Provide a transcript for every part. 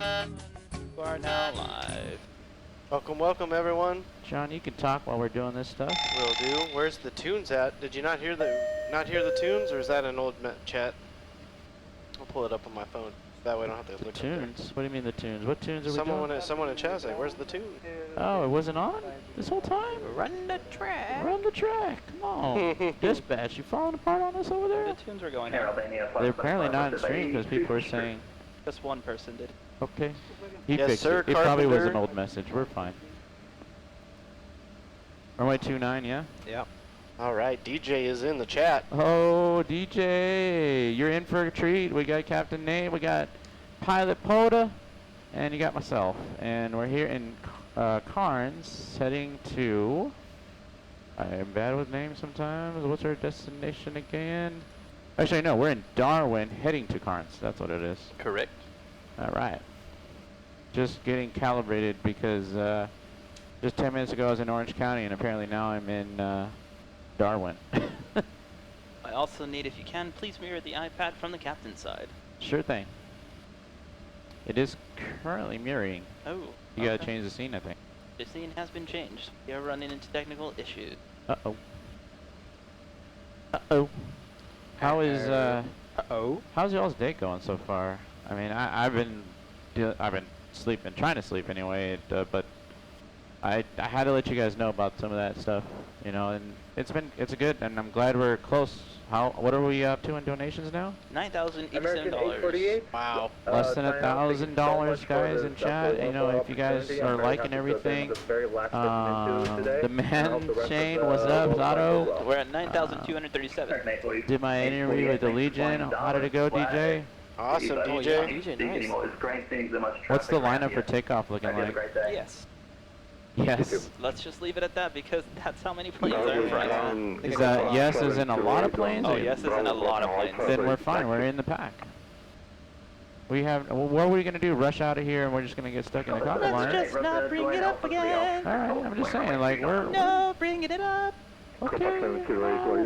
We are now live. Welcome, welcome, everyone. John, you can talk while we're doing this stuff. Will do. Where's the tunes at? Did you not hear the tunes, or is that an old chat? I'll pull it up on my phone. That way I don't have to look The tunes? What do you mean the tunes? What tunes are we doing? Someone in chat said, "Where's the tune?" Oh, it wasn't on this whole time? Run the track. Run the track. Come on. Dispatch, you falling apart on us over there? The tunes were going out. They're apparently not in stream because people are saying. Just one person did. Okay. He Yes, fixed sir, it. It probably was an Carpenter. old message. We're fine. Runway 29, yeah? Yep. All right, DJ is in the chat. Oh, DJ, you're in for a treat. We got Captain Nate, we got Pilot Poda, and you got myself. And we're here in Carnes, heading to... I am bad with names sometimes. What's our destination again? Actually, no, we're in Darwin, heading to Carnes. That's what it is. Correct. All right. Just getting calibrated because just 10 minutes ago I was in Orange County, and apparently now I'm in Darwin. I also need, if you can, please mirror the iPad from the captain's side. Sure thing. It is currently mirroring. Oh. You gotta change the scene, I think. The scene has been changed. We are running into technical issues. Uh-oh. Uh-oh. How is, how's y'all's day going so far? I mean, I've been sleeping, trying to sleep anyway, but I had to let you guys know about some of that stuff, you know, and it's good, and I'm glad we're close. What are we up to in donations now? $9,087. Wow. Less than $1,000, guys, in chat. You know, if you guys are liking everything, the man Shane, what's up, Zato? We're at 9,237. Did my interview with the Legion. How did it go, DJ? Awesome, Oh, DJ. yeah, DJ, nice. What's the lineup for takeoff looking like? Yes. Yes. Let's just leave it at that because that's how many planes are in front. Is that yes as in a lot of planes? Oh, or- yes, is in a lot of planes. Then we're fine. We're in the pack. We have. Well, what are we gonna do? Rush out of here and we're just gonna get stuck in the cockpit line? Let's just not bring it up again. All right. I'm just saying, like we're. No, bring it up. Okay.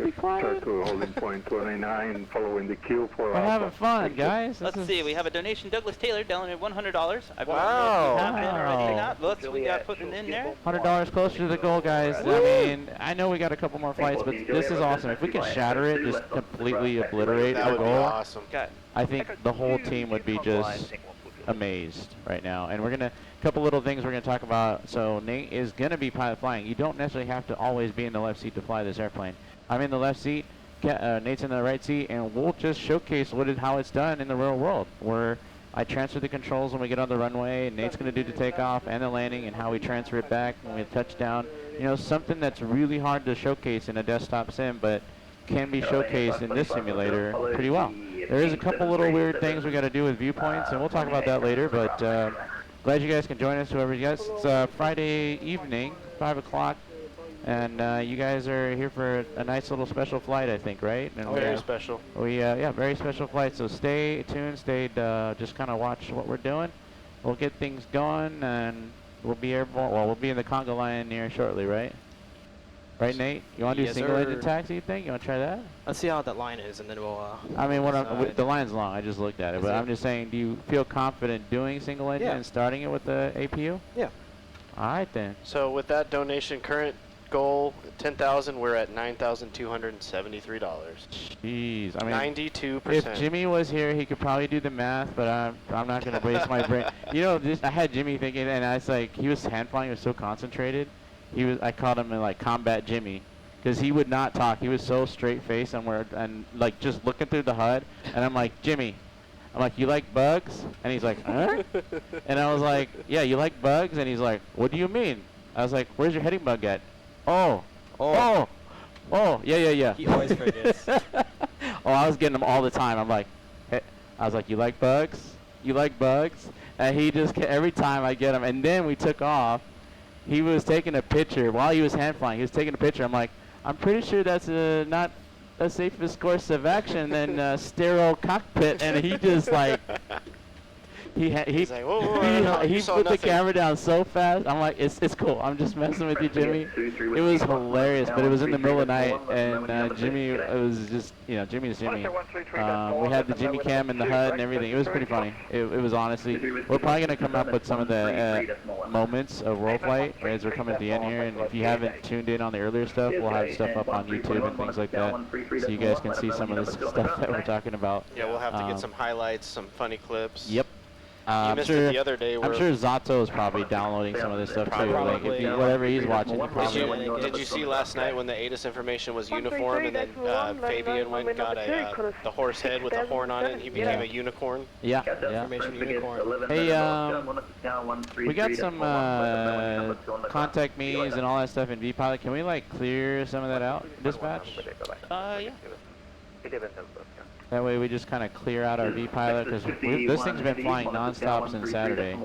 Be quiet. Holding point 29, following the queue for We're having fun, guys. Let's see, we have a donation, Douglas Taylor, down at $100. I Wow. have been already not. We got putting in there. $100 closer to the goal, guys. I mean, I know we got a couple more flights, but this is awesome. If we can shatter it, just completely obliterate That our would be goal, awesome. Got I think the whole team would be just amazed right now. And we're gonna couple little things we're gonna talk about. So Nate is gonna be pilot flying. You don't necessarily have to always be in the left seat to fly this airplane. I'm in the left seat, Nate's in the right seat, and we'll just showcase how it's done in the real world, where I transfer the controls when we get on the runway, and Nate's gonna do the takeoff and the landing, and how we transfer it back when we touch down. You know, something that's really hard to showcase in a desktop sim, but can be showcased in this simulator pretty well. There is a couple little weird things we got to do with viewpoints, and we'll talk about that later, but glad you guys can join us, whoever you guys. It's Friday evening, 5 o'clock, and you guys are here for a nice little special flight, I think, right? And Very special. yeah, very special flight, so stay tuned, just kind of watch what we're doing. We'll get things going, and we'll be airborne. Well, we'll be in the conga line here shortly, right? Right, Nate? You want to do Yes, single engine sir. taxi, you think? You want to try that? Let's see how that line is, and then we'll. I mean, decide. the line's long. I just looked at it, but I'm just saying, do you feel confident doing single engine Yeah. and starting it with the APU? Yeah. All right, then. So with that donation, current goal 10,000. We're at $9,273. Jeez, I mean, 92%. if Jimmy was here, he could probably do the math, but I'm not gonna waste my brain. You know, I had Jimmy thinking, and I was like, he was hand flying, he was so concentrated. I called him like Combat Jimmy, because he would not talk. He was so straight faced and like just looking through the HUD, and I'm like, Jimmy, you like bugs? And he's like, huh? And I was like, yeah, you like bugs? And he's like, what do you mean? I was like, where's your heading bug at? Oh, yeah. He always forgets. Oh, I was getting them all the time. I'm like, hey, I was like, you like bugs? You like bugs? And he just every time I get him. And then we took off. He was taking a picture while he was hand flying. He was taking a picture. I'm like, I'm pretty sure that's not the safest course of action than sterile cockpit. And he just like, He's like, whoa, whoa, whoa, no, he you saw put the nothing. camera down so fast. I'm like, it's cool. I'm just messing with you, Jimmy. It was hilarious, but it was in the middle of the night, and Jimmy, it was just, you know, Jimmy's Jimmy. We had the Jimmy cam in the HUD and everything. It was pretty funny. It was honestly, we're probably gonna come up with some of the moments of WorldFlight as we're coming at the end here. And if you haven't tuned in on the earlier stuff, we'll have stuff up on YouTube and things like that, so you guys can see some of this stuff that we're talking about. Yeah, we'll have to get some highlights, some funny clips. Yep. You I'm missed sure, it the other day. I'm sure Zato is probably downloading some of this stuff too. Like if he, whatever he's watching, he probably. Did you see last night when the ATIS information was uniform and then Fabian went and got the horse head with the horn on it and he became a unicorn? Yeah, Information unicorn. Hey, we got some contact me's and all that stuff in VPilot. Can we like clear some of that out, dispatch? Yeah. That way we just kind of clear out our VPilot because this thing's been flying nonstop since Saturday.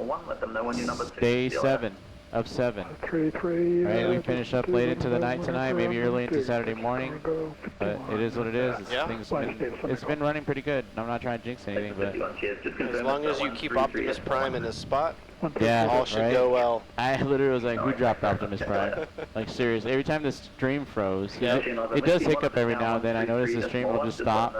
Day 7 of 7. Right, we finish up late into the night tonight, maybe early into Saturday morning. But it is what it is. It's been running pretty good. I'm not trying to jinx anything, but as long as you keep Optimus Prime in his spot, yeah, all should go well. I literally was like, who dropped Optimus Prime? Like seriously, every time the stream froze, it does hiccup every now and then. I notice the stream will just stop,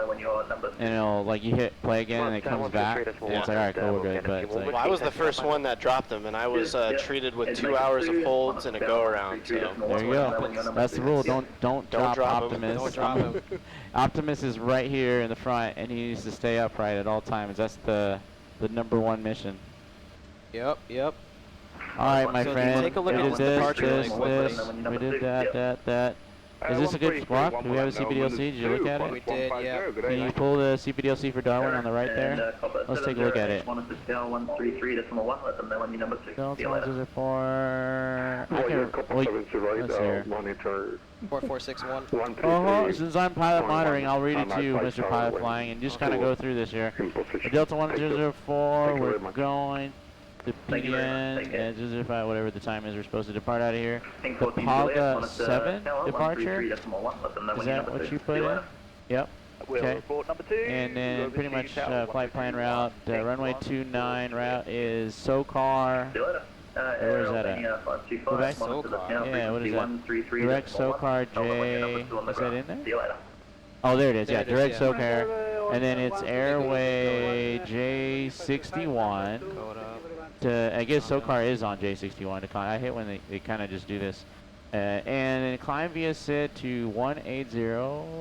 and it'll like you hit play again and it comes back, and it's like, all right, cool, we're good. But it's like, well, I was the first one that dropped them, and I was treated with 2 hours of holds and a go around. So there you go. That's the rule. Don't drop Optimus. Don't drop him. Optimus is right here in the front, and he needs to stay upright at all times. That's the #1 mission. Yep. All right, my So friend. take a look We at did this departure this. link. We did that. Is this a good squawk? Do we have a CPDLC? Did you look at it? We did, yeah. Can you pull the CPDLC for Darwin on the right there? Let's take a look at it. Delta 4. Let's hear. 4461. Oh, since I'm pilot monitoring, I'll read it to you, Mr. Pilot Flying, and just kind of go through this here. Delta 1004, we're going to PDN, and 005, whatever the time is, we're supposed to depart out of here. The Palga 7 departure, is that what you put in? Yep. Okay. And then pretty much flight plan route, runway 29 route is SOCAR. Where is that at? Quebec? Yeah, what is that? Direct SOCAR J. Is that in there? Oh, there it is. Yeah, direct SOCAR. And then it's airway J61. I guess SOCAR is on J61. I hate when they kind of just do this. And then climb via SID to 180.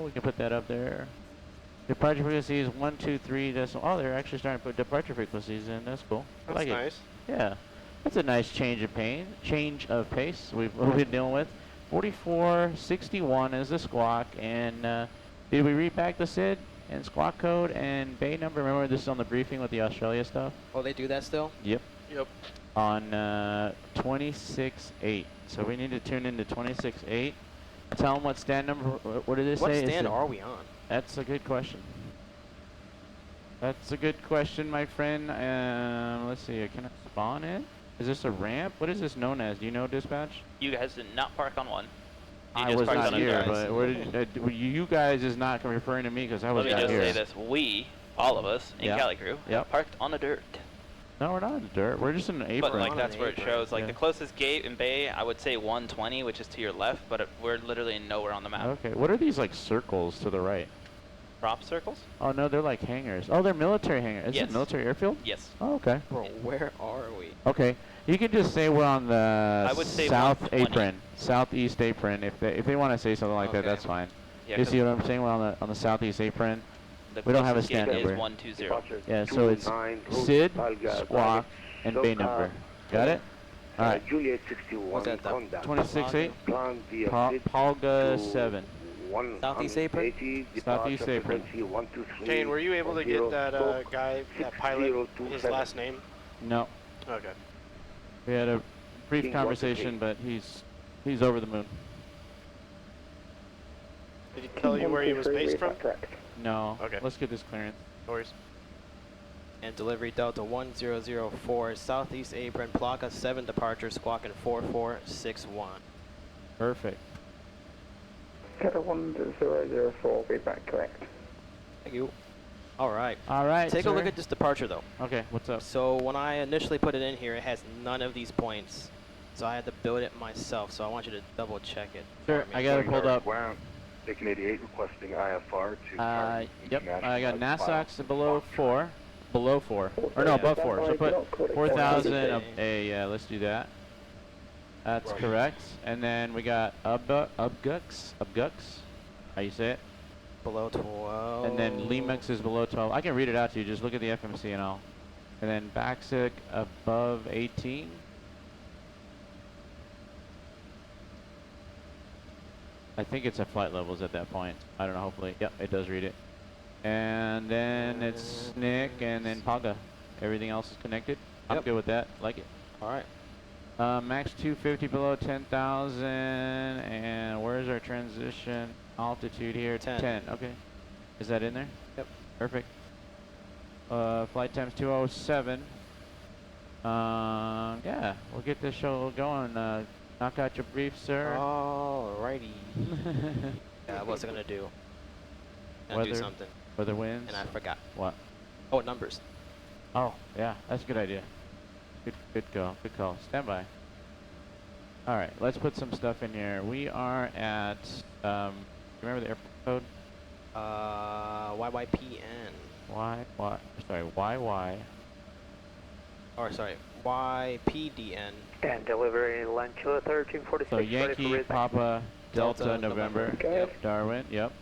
We can put that up there. Departure frequency is 123. Oh, they're actually starting to put departure frequencies in. That's cool. I like nice. It. Yeah. That's a nice change of pace we've been dealing with. 4461 is the squawk, and did we read back the SID and squawk code and bay number? Remember this is on the briefing with the Australia stuff? Oh, they do that still? Yep. Yep. On 26.8. So we need to tune into 26.8. Tell them what stand number. What did it say? What stand are we on? That's a good question. That's a good question, my friend. Let's see. Can I spawn it? Is this a ramp? What is this known as? Do you know, dispatch? You guys did not park on one. You I just was parked not on a here, dirt. but where did you guys is not referring to me because I was Let me not just here. say this: we, all of us in Yeah. CaliCrew, Yep. parked on the dirt. No, we're not in the dirt. We're just in an apron. But like that's where it shows. Like Yeah. the closest gate in Bay, I would say 120, which is to your left, but we're literally nowhere on the map. Okay. What are these like circles to the right? Prop circles? Oh no, they're like hangars. Oh, they're military hangars. Is Yes. it military airfield? Yes. Oh, okay. Bro, where are we? Okay. You can just say we're on the I would say south 120. apron, southeast apron. If they want to say something like that, Okay. that's fine. Yeah, You 'cause see what I'm saying? We're on the southeast apron. the we don't have a closest gate stand is number. 120. Yeah, so it's SID, squawk, and bay number. Got it? All right. Juliet 61. What's that, the 26.8. Plan via Palga to 7. Southeast apron? Southeast apron. Kane, were you able to get that guy, that pilot, his last name? No. Okay. We had a brief conversation, but he's over the moon. Did he tell you where he was based from? No. Okay. Let's get this clearance. No worries. And delivery Delta 1004, Southeast apron, Placa 7 departure, squawking 4461. Perfect. Delta 1004, feedback correct. Thank you. All right. All right, Take a look sir. at this departure though. Okay, what's up? So when I initially put it in here, it has none of these points. So I had to build it myself. So I want you to double check it. Sure, for me. I got it pulled up. Ground, Taking 88 requesting IFR to target Yep, international I got flight NASDAQs below 4. Below 4. Or no, above 4. So put 4,000 up. Yeah, let's do that. That's Right. correct. And then we got Ubgux. How you say it? Below 12. And then Limux is below 12. I can read it out to you. Just look at the FMC and all. And then Baxic above 18. I think it's at flight levels at that point. I don't know, hopefully. Yep, it does read it. And then it's Nick and then Paga. Everything else is connected. I'm Yep. good with that. Like it. All right. Max 250 below 10,000. And where's our transition altitude here? 10. Okay. Is that in there? Yep. Perfect. Flight time's 207. Yeah, we'll get this show going. Knock out your brief, sir. Alrighty. Yeah, I wasn't gonna do. Gonna do Weather. something, Weather winds. and I forgot. What? Oh, numbers. Oh, yeah, that's a good idea. Good call. Good call. Stand by. All right, let's put some stuff in here. We are at. Remember the airport code? YYPN. YY. Or sorry, YPDN. And delivery line Kilo 1346. So Yankee Papa Delta November. Yep. Darwin. Yep.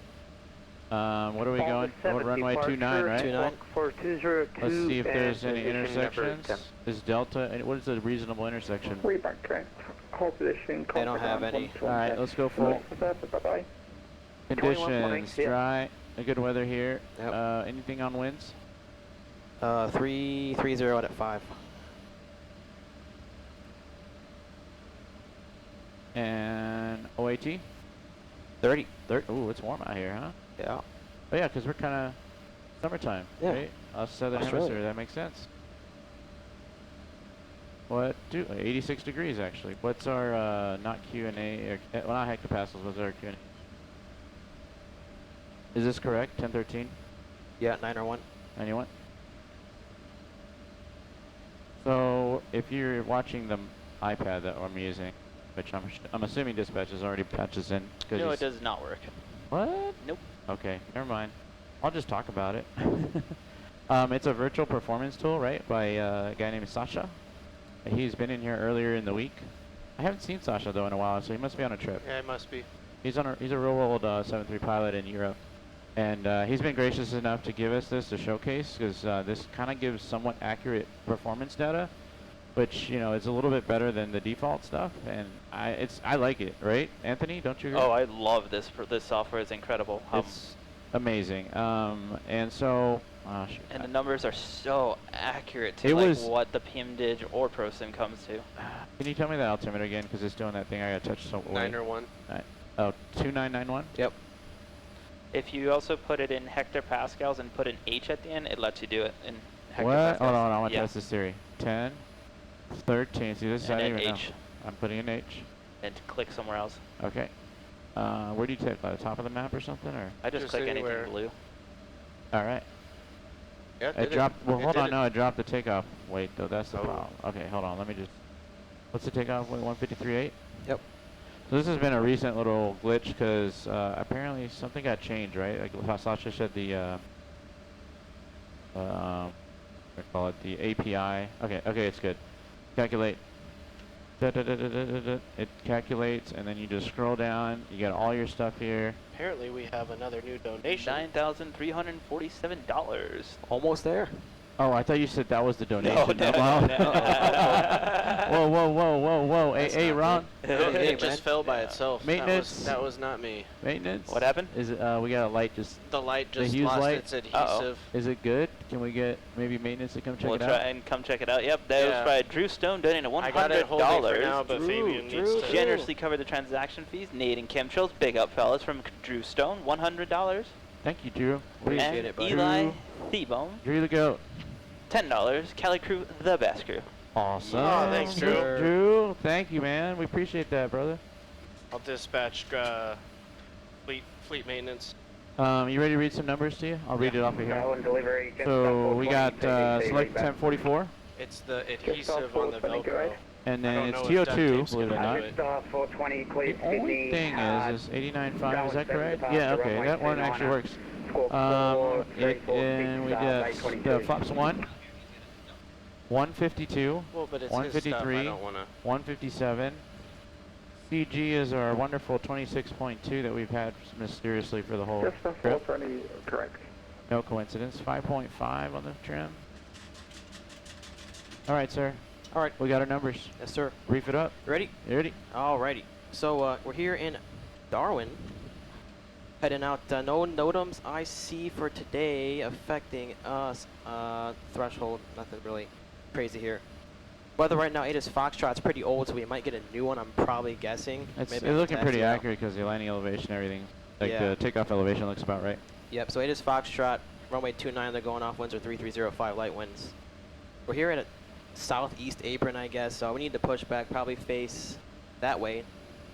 What are we going? Oh, runway 29, right? 29. 4202. Let's see if there's any position number intersections. 10. Is Delta, and what is a reasonable intersection? Reback track. Hold position. They don't have any. Alright, let's go full. Bye-bye. Conditions, dry, good weather here. Yep. Anything on winds? 330 at 5. And OAT? 30. Ooh, it's warm out here, huh? Yeah. Oh yeah, because we're kind of summertime, Yeah. right? Southern Australia. hemisphere, that makes sense. What do 86 degrees actually? What's our not Q&A or well, not hectopascals? What's our Q&A? Is this correct? 1013, Yeah, 901. 91. So if you're watching the iPad that I'm using, which I'm assuming dispatch has already patches in. No, it does not work. What? Nope. Okay, never mind. I'll just talk about it. It's a virtual performance tool, right, by a guy named Sasha. He's been in here earlier in the week. I haven't seen Sasha though in a while, so he must be on a trip. Yeah, it must be. He's a real world 7-3 pilot in Europe, and he's been gracious enough to give us this to showcase because this kind of gives somewhat accurate performance data, which is a little bit better than the default stuff, and I like it, right, Anthony? Don't you agree? Oh, I love this. This software is incredible. It's amazing. And so, shoot, and the numbers are so accurate to It like was- what the PIMDIG or ProSim comes to. can you tell me the altimeter again? Because it's doing that thing I got to touch so. 901. Oh, 2991. Yep. If you also put it in hectopascals and put an H at the end, it lets you do it in hectopascals. What? Hold on, I want to Yeah. test this theory. 10, 13. See, this is I And don't then even H. know. I'm putting an H. And click somewhere else. Okay. Where do you take? At the top of the map or something, or? I just Just click anywhere. anything blue. All right. Yeah, It dropped. Well, hold on. No. No, it dropped the takeoff weight though. That's the Oh. problem. Okay, hold on. Let me just. What's the takeoff weight? 153.8. Yep. So this has been a recent little glitch because apparently something got changed, right? Like Sasha said, the what do I call it? The API. Okay, it's good. Calculate. It calculates, and then you just scroll down. You got all your stuff here. Apparently, we have another new donation. $9,347. Almost there. Oh, I thought you said that was the donation. no, Wow. no. Whoa. That's Hey, not Ron. No, Hey, it just man. fell by Yeah. itself. Maintenance. That was not me. Maintenance. What happened? Is it? We got a light just. The light The just Hughes lost light? its adhesive. Is it good? Can we get maybe maintenance to come check We'll it try out? and come check it out. Yep, that Yeah. was by Drew Stone donating $100. I got it holding for now, but Drew, Fabian Drew, needs to. Generously covered the transaction fees. Nate and chemtrails, big up fellas from Drew Stone, $100. Thank you, Drew. Appreciate And it, buddy. Eli Thebone, Drew the goat. $10. CaliCrew, the best crew. Awesome. Oh, thanks, Drew. Drew, thank you, man. We appreciate that, brother. I'll dispatch fleet maintenance. You ready to read some numbers to you? I'll read it off of here. Island delivery. So we got select 1044, It's the Just off adhesive on the 420, Velcro. guys. and I then don't it's know if duct TO2, tape's believe it or gonna not. do it. Star 420, clear The only thing is 89.5, is that correct? Yeah, okay, that one actually works. And we did the flaps 1, 152, Well, but it's his stuff. 153, I don't want to. 157. CG is our wonderful 26.2 that we've had mysteriously for the whole Just off trip. 420, correct. No coincidence. 5.5 on the trim. All right, sir. All right. We got our numbers. Yes, sir. Brief it up. Ready? You ready? Alrighty. So we're here in Darwin. Heading out. No NOTAMs I see for today affecting us. Threshold. Nothing really crazy here. Weather right now, it is Foxtrot. It's pretty old, so we might get a new one. I'm probably guessing. It's Maybe looking I'll test pretty it out. accurate because the landing elevation, everything, like Yeah. the takeoff elevation looks about right. Yep. So it is Foxtrot. Runway 29. They're going off. Winds are 3305 light winds. We're here at a southeast apron, I guess. So we need to push back, probably face that way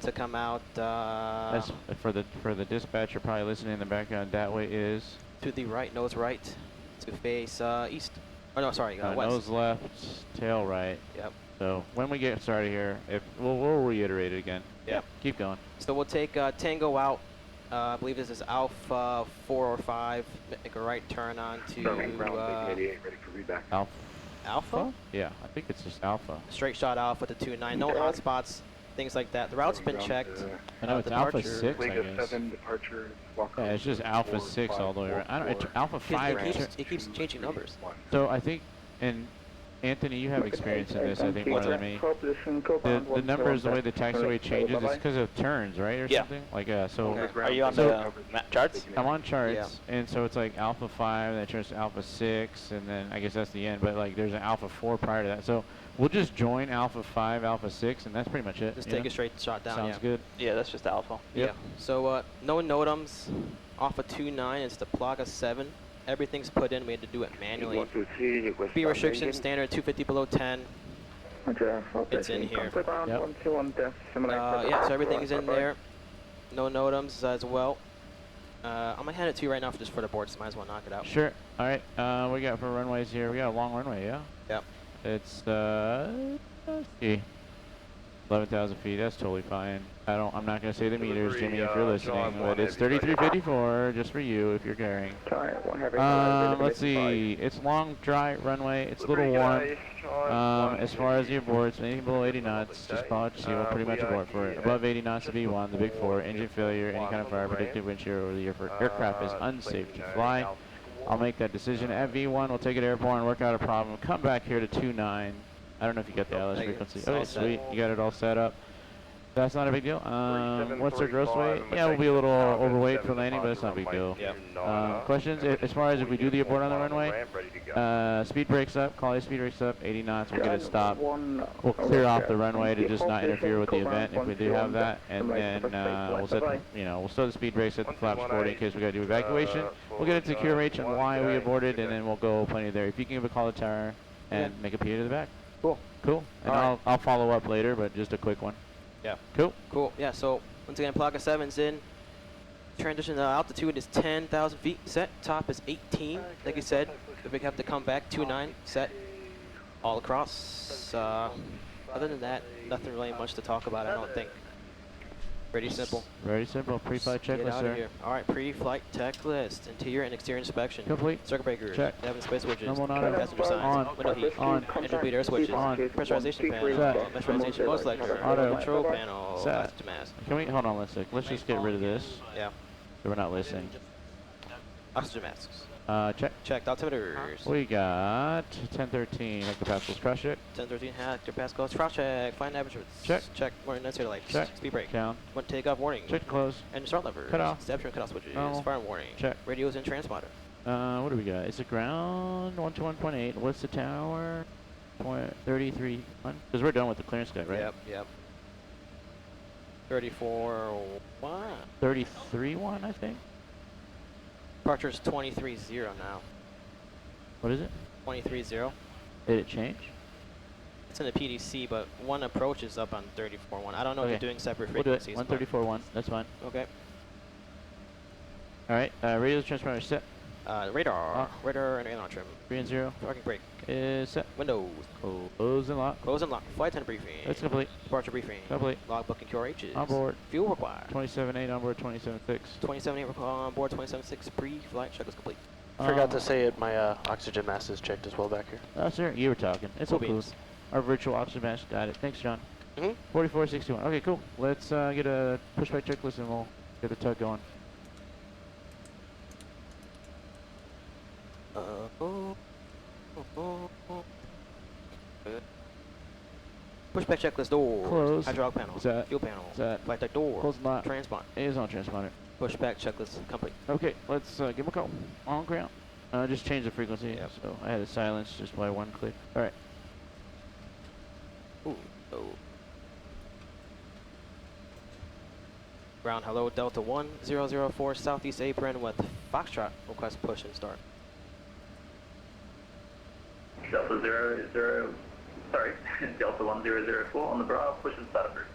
to come out That's for the dispatcher probably listening in the background. That way is to the right, nose right, to face east. Oh no, sorry, west. nose left, tail right. Yep. So when we get started here, if we'll reiterate it again. Yep. Keep going. So we'll take Tango out. I believe this is Alpha 4 or 5. Make a right turn on Starting ground, to 88, ready for reback. Alpha. Yeah, I think it's just Alpha. Straight shot Alpha to 29. No hot spots, things like that. The route's been checked. I know it's Alpha departure. 6, I Lake of guess. 7, departure, Yeah, it's just Alpha 6 all the way around. I don't. It's Alpha 5. It keeps changing numbers. So I think, and Anthony, you have experience in this, I think, more than me. The numbers, the way the taxiway changes, it's because of turns, right, or Yeah. something? Like, so Okay. Are you on So- the charts? I'm on charts, and so it's like Alpha 5, then it turns to Alpha 6, and then I guess that's the end, but like there's an Alpha 4 prior to that. So we'll just join Alpha 5, Alpha 6, and that's pretty much it. Just you take know? a straight shot down. Sounds yeah. good. Yeah, that's just Alpha. Yep. Yeah. So no NOTAMs off of 29. It's the Plaga 7. Everything's put in. We had to do it manually. Speed restriction standard 250 below 10. It's in here. Yeah, so everything is in there. No NOTAMs as well. I'm gonna hand it to you right now just for the board, so might as well knock it out. Sure. All right. We got for runways here. We got a long runway, yeah. Yep. It's let's see, 11,000 feet. That's totally fine. I'm not gonna say the meters, Jimmy, if you're listening, but it's 3354 just for you if you're carrying. Let's see. It's long, dry runway. It's a little warm. As far as the aborts, anything below 80 knots, just follow it. We'll pretty much abort for it. Above 80 knots, the V1, the big 4, engine failure, any kind of fire, predicted wind shear over the aircraft is unsafe to fly. I'll make that decision at V1. We'll take it airborne, work out a problem, come back here to 29. I don't know if you got the LS frequency. Okay, sweet. You got it all set up. That's not a big deal. What's their gross weight? Yeah, we'll be a little overweight for landing, but it's not a big deal. Questions? As far as if we do the abort on the runway, speed brakes up, call speed brakes up, 80 knots, we'll get it stopped. We'll clear off the runway to just not interfere with the event if we do have that, and then we'll set, we'll set the speed brakes at the flaps 40 in case we got to do evacuation. We'll get it to QRH and why we aborted, and then we'll go plenty there. If you can give a call to tower and make a PA to the back. Cool. Cool. And I'll follow up later, but just a quick one. Yeah. Cool. Cool. Yeah. So once again, Plaga 7's in. Transition altitude is 10,000 feet. Set. Top is 18. Like you said, if we have to come back 29. Set. All across. Other than that, nothing really much to talk about. I don't think. Pretty simple. Very simple. Pre-flight Get checklist, out sir. of here. All right. Pre-flight checklist. Interior and exterior inspection. Complete. Circuit breakers. Check. Cabin space switches. Normal auto. Passenger signs. On. Window heat. On. Engine bleed air switches. On. Pressurization panel. Set. Pressurization mode selector. Auto. Control panel. Set. Oxygen mask. Can we hold on one sec? Let's just get rid of this. Yeah. So we're not listening. Oxygen masks. Check. Checked. Altimeters. We got 1013 hectopascals. Crash check. 1013 hectopascals. Cross check. Find average. Check. Check. Warning necessary lights. Check. Speed brake. Down. One takeoff warning. Check to close. Engine start levers. Cut off. Step cut off switches. Normal. Fire warning. Check. Radios and transponder. What do we got? It's a ground 121.8. What's the tower? 33. Because we're done with the clearance guy, right? Yep. Yep. 34. What? 33.1, I think. Departure is 23.0 now. What is it? 23.0. Did it change? It's in the PDC, but one approach is up on 34.1. I don't know if Okay. you're doing separate We'll do it. frequencies. but- 134.1. That's fine. Okay. All right, radio transponder set. Radar. Radar and aileron trim. 3 and 0 Parking brake. is set. Windows. Close and lock. Close and lock. Flight attendant briefing. That's complete. Departure briefing. Complete. Logbook and QRHs. On board. Fuel required. 27.8 on board. 27.6. 27.8 on board. 27.6 pre-flight checklist complete. Forgot to say it. My oxygen mask is checked as well back here. Oh, sir, you were talking. It's Cool all cool. beans. Our virtual oxygen mask. Got it. Thanks, John. 4461. Okay, cool. Let's get a pushback checklist and we'll get the tug going. Pushback checklist door. Close. Hydraulic panel. Set. Fuel panel. Set. Flight deck door. Close and lock. Transponder. It is on transponder. Pushback checklist complete. Okay, let's give him a call. On ground. Just change the frequency. Yep. So I had it silenced just by one click. All right. Ooh. Oh. Ground, hello, Delta 1004 Southeast apron with Foxtrot. Request push and start. Delta 0, sorry, Delta 1004 on the Bravo, push and start approved.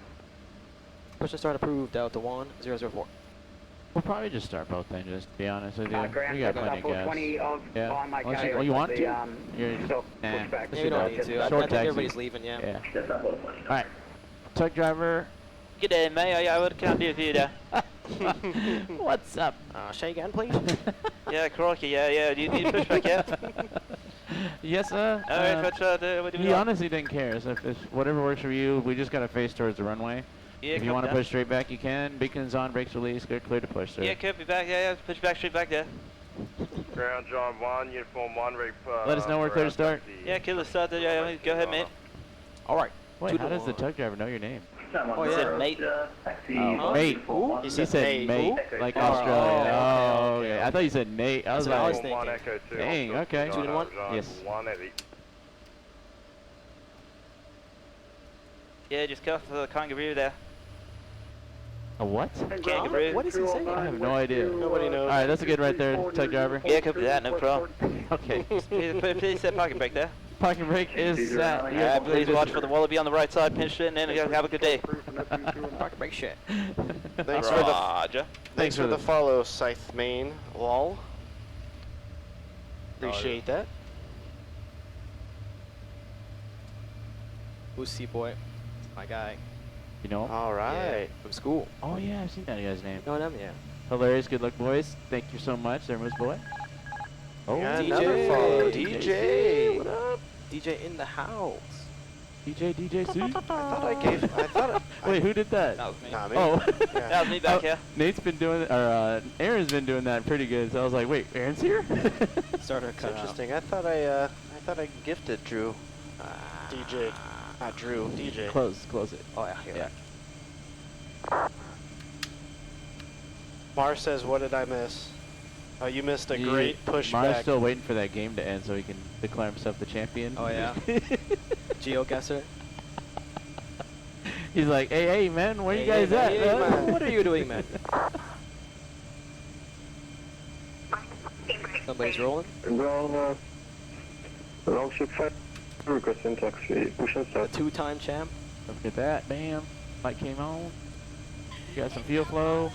Push and start approved, Delta 1004. We'll probably just start both engines, to be honest with you. Ground, we got that's plenty of gas. 420 Yeah. on my Unless guy. you want to? You're, So nah. pushback. Let's Yeah, do we don't that. need to. I Short think taxi. everybody's leaving, yeah. Yeah. That's not what money. All right. Tug driver. Good day, mate. What can I do for you there? What's up? Say again, please. Yeah, crikey, yeah. Do you need pushback, yeah? Yes, sir. Alright, what do we He want? honestly didn't care. So if whatever works for you, we just got to face towards the runway. Yeah, If you copy want to that. push straight back, you can. Beacons on, brakes release, good, clear to push, sir. Yeah, copy back, yeah, push back, straight back there. Ground John 1, uniform 1, ready Let us know we're clear to start. Yeah, kill the start there, yeah, go ahead, mate. All right. Wait, 2 how to does the 1. tug driver know your name? Oh, yeah. Said mate. Taxi, Oh, mate. uniform He one. said mate, Who? like Oh, Australia. oh, Oh, okay, okay. I thought you said Nate. I was That's what I was like, thinking. 1 Echo 2. Dang, okay. 2 to 1? Yes. 1 heavy. Yeah, just cut for the kangaroo there. a what? Kangaroo. What is he saying? I have no idea. Nobody knows. All right, that's a good right there, tug driver. Yeah, copy that, no problem. Okay. Please set parking brake there. Parking brake is set. Please watch for the wallaby on the right side, pinch it, and then have a good day. Parking brake shit. Thanks for the Roger. thanks for the follow, Scythe Main. Lol. Appreciate that. Lucy boy. My guy. You know him? All right. Yeah, from school. Oh, yeah, I've seen that guy's name. Know them? Yeah. Hilarious. Good luck, boys. Thank you so much. There, Moose Boy. Oh, Yeah, DJ. another follow. DJ. DJ. What up? DJ in the house. DJ C. I thought I gave. I thought. Wait, who did that? That was me. Nah, me. Oh. Yeah. That was me back here. Nate's been doing, or Aaron's been doing that pretty good. So I was like, wait, Aaron's here? Starter That's cut out. interesting. I thought I gifted Drew. DJ. Not Drew. DJ. Close it. Oh, yeah. Here. Yeah. Mar says, "What did I miss?" Oh, you missed a great Mar's pushback. still waiting for that game to end so he can declare himself the champion. Oh, yeah. GeoGuessr. He's like, hey, man, where you guys at? Hey, man? man. What are you doing, man? Somebody's rolling. Ground, wrong ship 5, requesting taxi, push and A start. 2-time champ. Look at that, bam. Light came on. Got some fuel flow.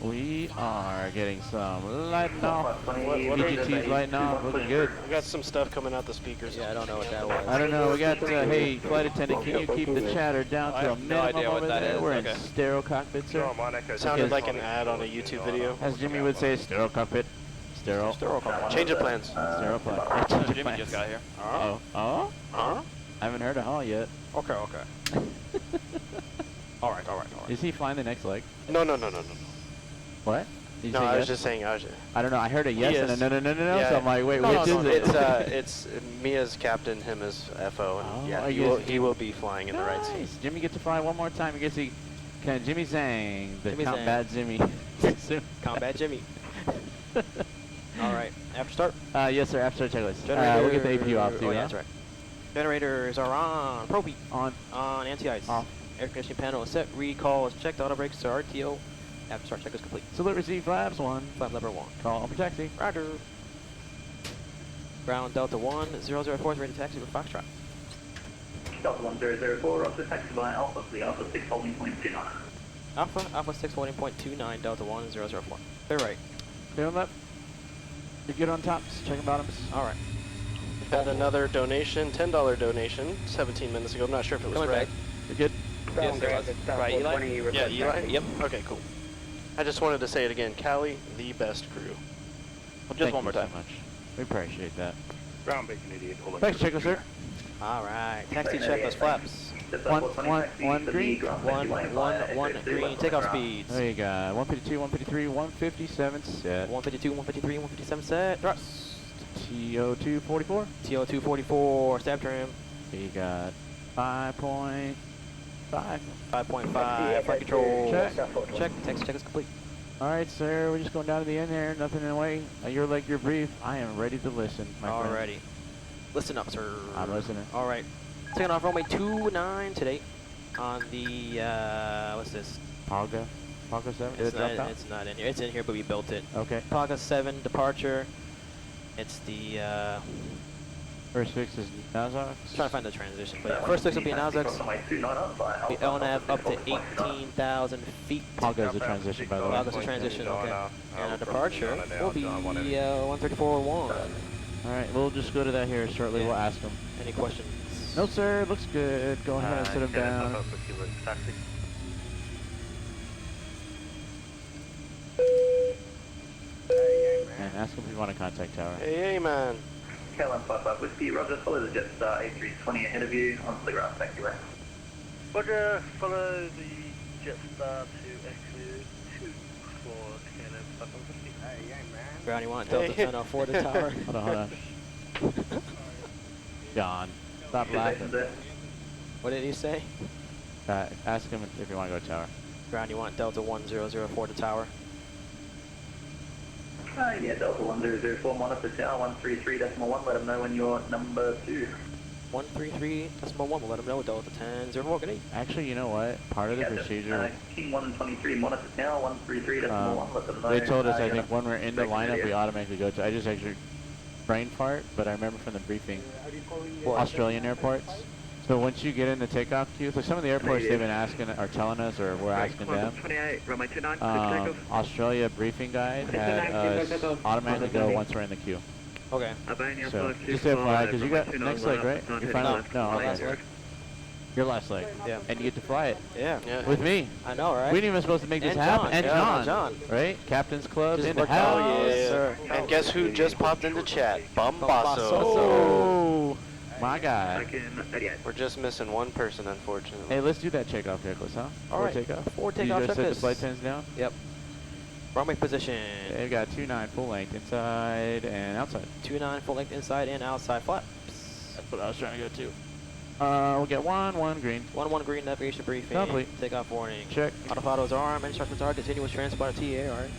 We are getting some lighting off. EGT's lighting off, looking good. We got some stuff coming out the speakers. Yeah, I don't know what that was. I don't know, we got, hey, flight attendant, can you keep the chatter down I to a have no minimum idea what over that there? is. We're Okay. in stereo cockpit, sir. John 1 Echo 2. Sounded like an ad on a YouTube video. As Jimmy would say, stereo cockpit. Stereo. Change of plans. Stereo plug. Oh, Jimmy just got here. Uh-oh. Oh? Huh? I haven't heard a hall yet. Okay. All right. Is he flying the next leg? No. What? Did you No, say I was yes? just saying. I don't know. I heard a yes and a is. no. Yeah. So I'm like, wait, No, which is it? It's me as captain, him as FO, and Oh, yeah, are he you will, guys- he will be flying in the right seat. Nice. Jimmy gets to fly one more time. You get to see Jimmy Zhang, the Jimmy combat Jimmy. Soon. Combat Jimmy. All right. After start. Yes, sir. After checklist. Generator. We'll get the APU off too. Oh, yeah, huh? that's right. Generators are on. Pro beat. On. On anti-ice. Off. Air conditioning panel is set. Recall is checked. Auto brakes are RTO. After start check is complete. Salute receive flaps 1. Flap lever 1. Call for taxi. Roger. Ground Delta 1004 is ready to taxi with Foxtrot. Delta 1004, up to taxi by Alpha, the Alpha 6 holding point 29. Alpha 6 holding point 29 Delta 1004. Clear right. Stay on left. You're good on tops. Checking bottoms. All right. Had another donation, $10 donation, 17 minutes ago. I'm not sure if it was Coming red. back. You're good. Yes, it was. Right, Eli? Yeah, Eli? Yep. Okay, cool. I just wanted to say it again. Cali, the best crew. Just Thank one more you time. so much. We appreciate that. Ground bacon idiot. Thanks, Chico, sir. All right. Taxi checklist flaps. One green. One green. Takeoff speeds. There you go. 152, 153, 157 set. 152, 153, 157 set. Thrust. TO2 44. TO2 44. Stab trim. You got 5.5. 5.5. Flight control. Check. Taxi check is complete. All right, sir. We're just going down to the end there. Nothing in the way. Your leg, your brief. I am ready to listen, my friend. Alrighty. Listen up, sir. I'm listening. All right. Taking off runway 29 today on the, what's this? Paga 7? Did it drop out? It's not in here. It's in here, but we built it. Okay. Paga 7 departure. It's the, First fix is Nazox. trying to find the transition. But yeah, first fix will be Nazox. The LNAV up to 18,000 feet. Paga is the transition, by the way. Paga's the transition, okay. And our departure will be 134.1. All right, we'll just go to that here shortly. Yeah. We'll ask them. Any questions? No, sir. Looks good. Go ahead and sit him down. And ask him if you want to contact tower. Hey, man. KLM 55 Whiskey, Roger, follow the Jetstar A320 ahead of you onto the ground, thank you. Roger, follow the Jetstar to X2 for KLM 55 Whiskey. Hey, yeah, man. Brown, you want Delta 1004 to tower? Hold on. John, stop laughing. What did he say? Ask him if you want to go to tower. Brown, you want Delta 1004 to tower? Yeah, Delta 1004, monitor tower 133.1, let them know when you're number 2. 133.1, we'll let them know Delta 1004, good day. Actually, you know what? Part of the procedure, King 123, monitor tower 133.1, let them know. they told us, I you're think, when we're in the expected lineup, here. we automatically go to. I just actually brain fart, but I remember from the briefing, Australian airports. So once you get in the takeoff queue, so some of the airports they've been asking, or telling us, or we're asking them. 28, runway 29, Australia briefing guide had us automatically go once we're in the queue. Okay. Albania So 525, just FYI, because you got runway next 29 leg, right? left, Your on final, left, no, on okay. last leg. Your last leg. Yeah. And you get to fly it Yeah. Yeah. with me. I know, right? We didn't even supposed to make this And happen. John. And Yeah, John. Right? Captain's Club Just in the worked out. house. Oh, yeah. sir. And guess who just popped into chat? Bombasso. Oh, my guy. Second, 38. We're just missing one person, unfortunately. Hey, let's do that takeoff checklist, huh? All right. Takeoff. Forward You takeoff just set the checklist. flight tens down. Yep. Runway position. They've got 29 full length inside and outside. 29 full length inside and outside flaps. That's what I was trying to go to. We'll get one green. 1-1 green navigation briefing. Complete. Takeoff warning. Check. Autopilot's arm. Instructions are continuous transport TA. All right.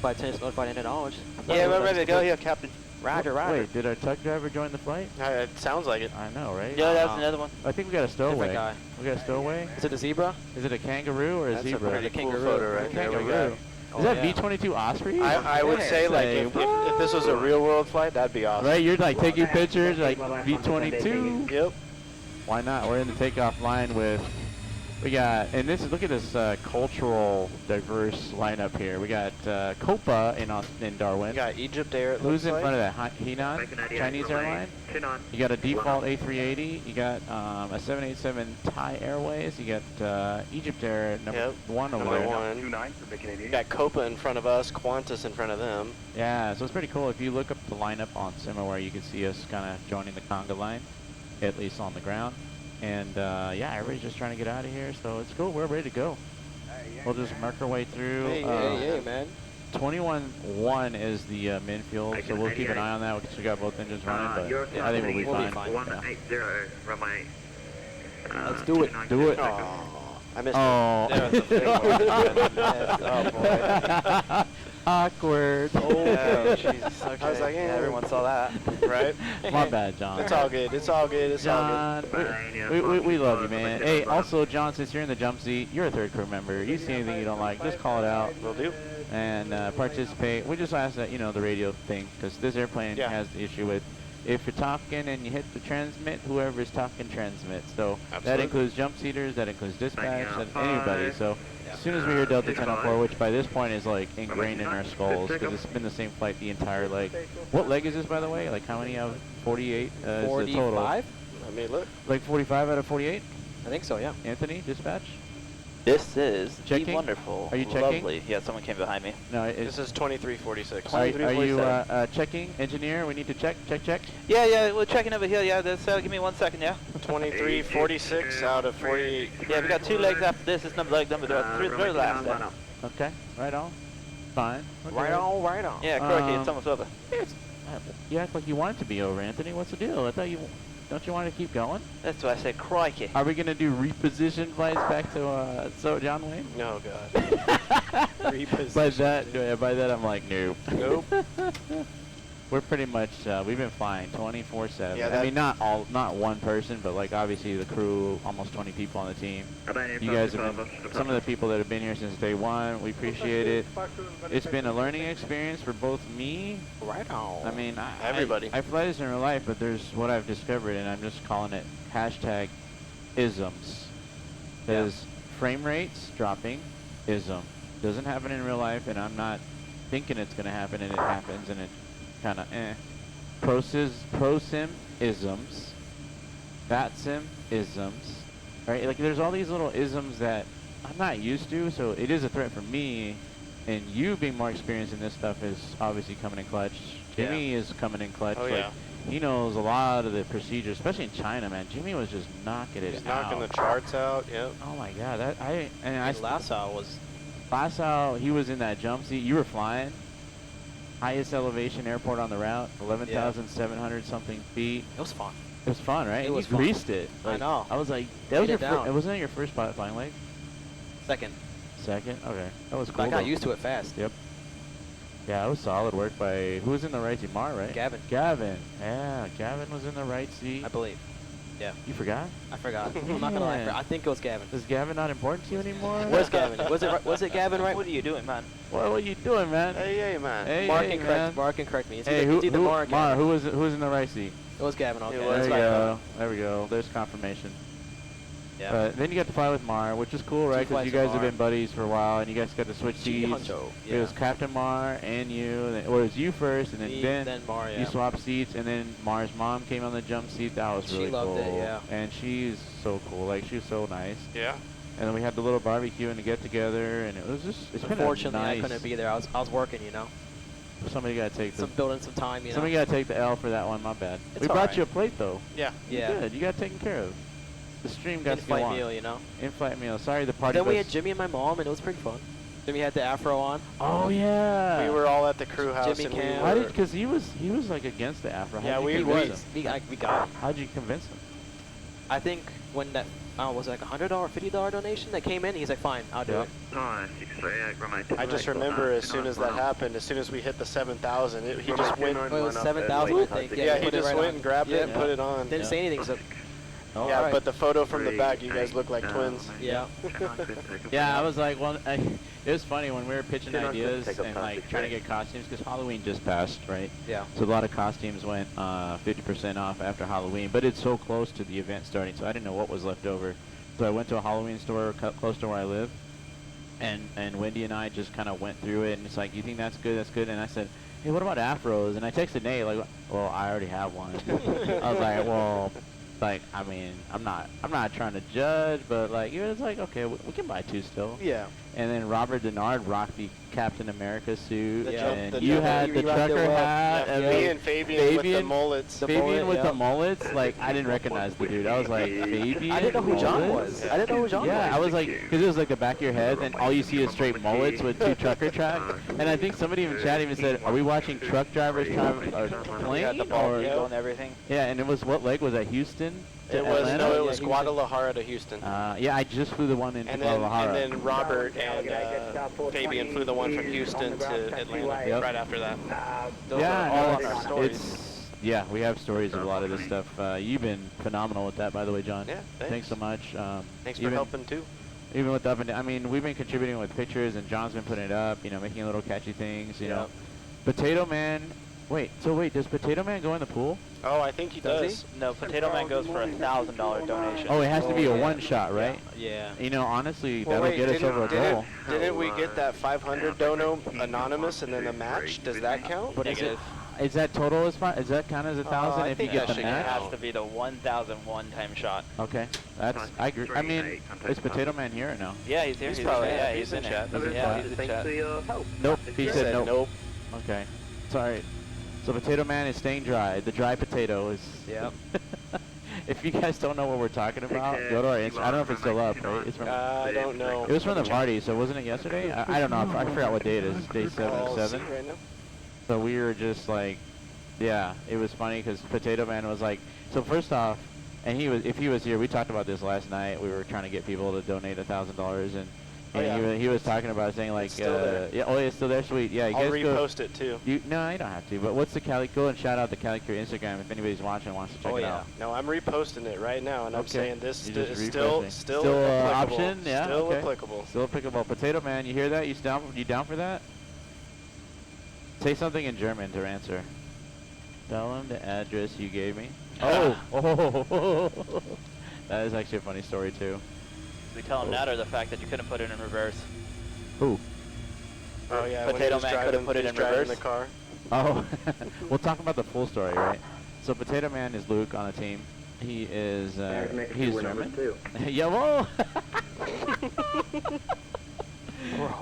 Flight attendants notified and acknowledged. Yeah, we're ready to go here, Captain. Roger, roger. Wait, did our truck driver join the flight? It sounds like it. I know, right? Yeah, that Uh-huh. was another one. I think we got a stowaway. Different guy. We got a stowaway? Is it a zebra? Is it a kangaroo or a That's zebra? a pretty cool kangaroo. photo right there. We got. Kangaroo. Oh, Is that yeah. V-22 Osprey? I would say, like, Say, if this was a real world flight, that'd be awesome. Right, you're like taking pictures like V-22. Yep. Why not? We're in the takeoff line with, we got, and this is, look at this cultural diverse lineup here. We got Copa in Darwin. We got Egypt Air, it looks Who's in like. front of that? Henan? Chinese airline? 29. You got a default A380. You got a 787 Thai Airways. You got Egypt Air number 1 over Number there. 1. 29 for Bacon 88. We got Copa in front of us, Qantas in front of them. Yeah, so it's pretty cool. If you look up the lineup on Simaware, you can see us kind of joining the conga line, at least on the ground. And yeah, everybody's just trying to get out of here, so it's cool. We're ready to go. We'll just mark our way through. Hey, man. 21-1 is the min fuel, so we'll keep an eye on that because we got both engines running. You're But I think we'll be We'll be fine. fine. 180, runway. Let's do it. 29. Do it. Oh, I missed Oh. it. There was the big one. Awkward. Oh, Jesus. Okay. I was like, yeah, eh. everyone saw that. Right? My bad, John. It's all good. It's all good. It's all John, Fine, we love you, man. Hey, also, John, since you're in the jump seat, you're a third crew member. You see anything you don't like, just call it out good. Will do. and participate. We just ask that, you know, the radio thing, because this airplane Yeah. has the issue with if you're talking and you hit the transmit, whoever's talking transmits. So that Absolutely. includes jump seaters, that includes dispatch, Bang out that anybody. So as soon as we hear Delta 1004, which by this point is like ingrained in our skulls because it's been the same flight the entire leg. What leg is this, by the way? Like how many out of 48 is the total? 45? Let me look. Like 45 out of 48? I think so, yeah. Anthony, dispatch? This is Checking? wonderful. Are you checking? Lovely. Yeah, someone came behind me. No, This is 2346. are you checking, engineer? We need to check. Yeah, we're checking over here. Yeah, that's, give me 1 second, yeah? 2346 out of 48. Yeah, we got 2 legs after this. This number leg number 3 last. Then. Okay, right on. Fine. Okay. Right on. Yeah, correct. It's almost over. You act like you want it to be over, Anthony. What's the deal? I thought you... Don't you want to keep going? That's why I said crikey. Are we going to do reposition flights back to John Wayne? No, God. By that, I'm like, nope. Nope. We're pretty much, we've been flying 24/7. Yeah, I mean, not one person, but like obviously the crew, almost 20 people on the team. You guys have been, some of the people that have been here since day one, we appreciate it. It's been a learning experience for both me. Right on. I mean, Everybody. I fly this in real life, but there's what I've discovered, and I'm just calling it hashtag isms. Because frame rates dropping, ism. Doesn't happen in real life, and I'm not thinking it's going to happen, and it happens, and it kind of Pro-sim isms. Bat-sim isms. Right? Like, there's all these little isms that I'm not used to, so it is a threat for me. And you being more experienced in this stuff is obviously coming in clutch. Jimmy is coming in clutch. Oh, like, yeah. he knows a lot of the procedures, especially in China, man. Jimmy was just knocking it He's out. knocking the charts out, yep. Oh my God, Lasso was... Lasso, he was in that jump seat. You were flying. Highest elevation airport on the route, 11,700 something feet. It was fun. It was fun, right? It was You fun. greased it. I know. I was like, that was Laid your it down. wasn't that your first pilot flying leg? Second. Second? Okay. That was cool. But I got though. used to it fast. Yep. Yeah, that was solid work by, who was in the right seat? Mar, right? Gavin. Gavin. Yeah, Gavin was in the right seat. I believe. Yeah. You forgot? I forgot. I'm not gonna lie. Man. I think it was Gavin. Is Gavin not important to you anymore? Where's Gavin? Was it Gavin, right? What are you doing, man? What are you doing, man? Hey, man. Hey, Mark hey, and man. correct me. It's Hey, either, it's either Mar or Gavin. who was in the right seat? It was Gavin. Okay. It There was. you That's right. go. There we go. There's confirmation. Yeah. But then you got to fly with Mar, which is cool, right? Because flights you with guys have Mar. been buddies for a while, and you guys got to switch G seats. Huncho. It was Captain Mar and you, or it was you first, and Me, then then Mar, yeah. you swapped seats, and then Mar's mom came on the jump seat. That was She really loved cool. it, yeah. And she's so cool. Like, she's so nice. Yeah. And then we had the little barbecue and the get together, and it was just, it's been a Unfortunately, nice. I couldn't be there. I was working, you know. Somebody got to take the. Building some time, you know. Somebody got to take the L for that one. My bad. It's We all brought right. you a plate though. Yeah. Yeah. Good. You got taken care of. The stream got to go In-flight on. meal, you know. In-flight meal. Sorry, the party. Then we bus- had Jimmy and my mom, and it was pretty fun. Then we had the afro on. Oh yeah. We were all at the crew house Jimmy and Cam. we Why were, did? Because he was like against the Afro. Yeah, How'd you we- convince he him? We got him. How'd you convince him? I think when that was like $100, $50 donation that came in, he's like, fine, I'll do Yep. it. I just remember as soon as that happened, as soon as we hit the 7,000, he just went. Well, it was 7,000, I think. Yeah, he he put it just right went on. and grabbed it and Yeah. put it on. Didn't say anything, so Oh, Yeah, alright. but the photo from the back, you guys look like twins. yeah. Yeah, I was like, well, it was funny when we were pitching You're not gonna ideas take a and like plastic trying to bag. get costumes because Halloween just passed, right? Yeah. So a lot of costumes went 50% off after Halloween, but it's so close to the event starting, so I didn't know what was left over. So I went to a Halloween store close to where I live, and Wendy and I just kind of went through it, and it's like, you think that's good? That's good. And I said, hey, what about afros? And I texted Nate like, well, I already have one. I was like, well, like, I mean, I'm not trying to judge, but like, it's like, okay, we can buy two still. Yeah. And then Robert Denard rocked the Captain America suit, The jump- and you had the you rocked it trucker well. hat. Yeah, and me the- and Fabian with the Fabian- mullets. The Fabian mullet, with yeah. the mullets, like, I didn't recognize the dude. I was like, Fabian? I didn't know who John mullets? was. I didn't know who John was. Yeah, I was like, because it was like the back of your head, and all you see is straight mullets with two trucker tracks. And I think somebody in chat even said, are we watching truck drivers drive a plane? The ball Or, eagle and everything. yeah, and it was, what leg was that, Houston? to It was Atlanta? no, it Yeah, was he was- Guadalajara to Houston. Yeah, I just flew the one into Guadalajara. And then Robert and Fabian flew the one from Houston to Atlanta Yep. right after that. Those yeah, are all no, on our stories. yeah, we have stories of a lot of this stuff. You've been phenomenal with that, by the way, John. Yeah, Thanks so much. Thanks for even, helping too. Even with the up and down, I mean, we've been contributing with pictures, and John's been putting it up, you know, making little catchy things, you know. Potato Man Wait, so wait, does Potato Man go in the pool? Oh, I think he does. No, Potato Man goes for $1,000 donation. Oh, it has to be a yeah. one shot, right? Yeah. You know, honestly, Well, that'll wait, get us over a goal. didn't we get that 500 dono anonymous and then a match? Does that count? But Negative. is that total as far? Is that count as 1,000 I if you think get that the should match? It has to be the 1,000 one-time shot. Okay, that's I agree. I mean, is Potato Man here or no? Yeah, he's here. He's probably- yeah, he's in chat. Yeah, he's in Thanks chat. for your help. Nope. He said nope. nope. Okay, sorry. So Potato Man is staying dry. The dry potato is. Yep. If you guys don't know what we're talking about, go to our Insta. I don't know if it's still up. Right? It's from. I don't know. It was from the party, so wasn't it yesterday? I don't know. I forgot what day it is. Day I'll 7. see right now. So we were just like, yeah, it was funny because Potato Man was like, so first off, and if he was here, we talked about this last night. We were trying to get people to donate $1,000, and Oh, yeah. he was talking about saying like, It's still there. yeah, oh, it's still there, sweet, yeah. You I'll guys go. repost it too. No, you don't have to. But what's the Go and shout out the CaliCrew Instagram if anybody's watching and wants to check Oh, it yeah. out. No, I'm reposting it right now, and I'm Okay. saying this You're is just still refreshing. still Still, applicable. option? Yeah, Still okay. applicable. Still applicable. Potato Man, you hear that? You down for that? Say something in German to answer. Tell him the address you gave me. Oh, that is actually a funny story too. We tell him that or the fact that you couldn't put it in reverse. Who? Oh yeah, when he Potato was Man driving- couldn't put it he was in driving reverse. the car. Oh, we'll talk about the full story, right? So Potato Man is Luke on the team. He is he's German. Too. Yeah, whoa.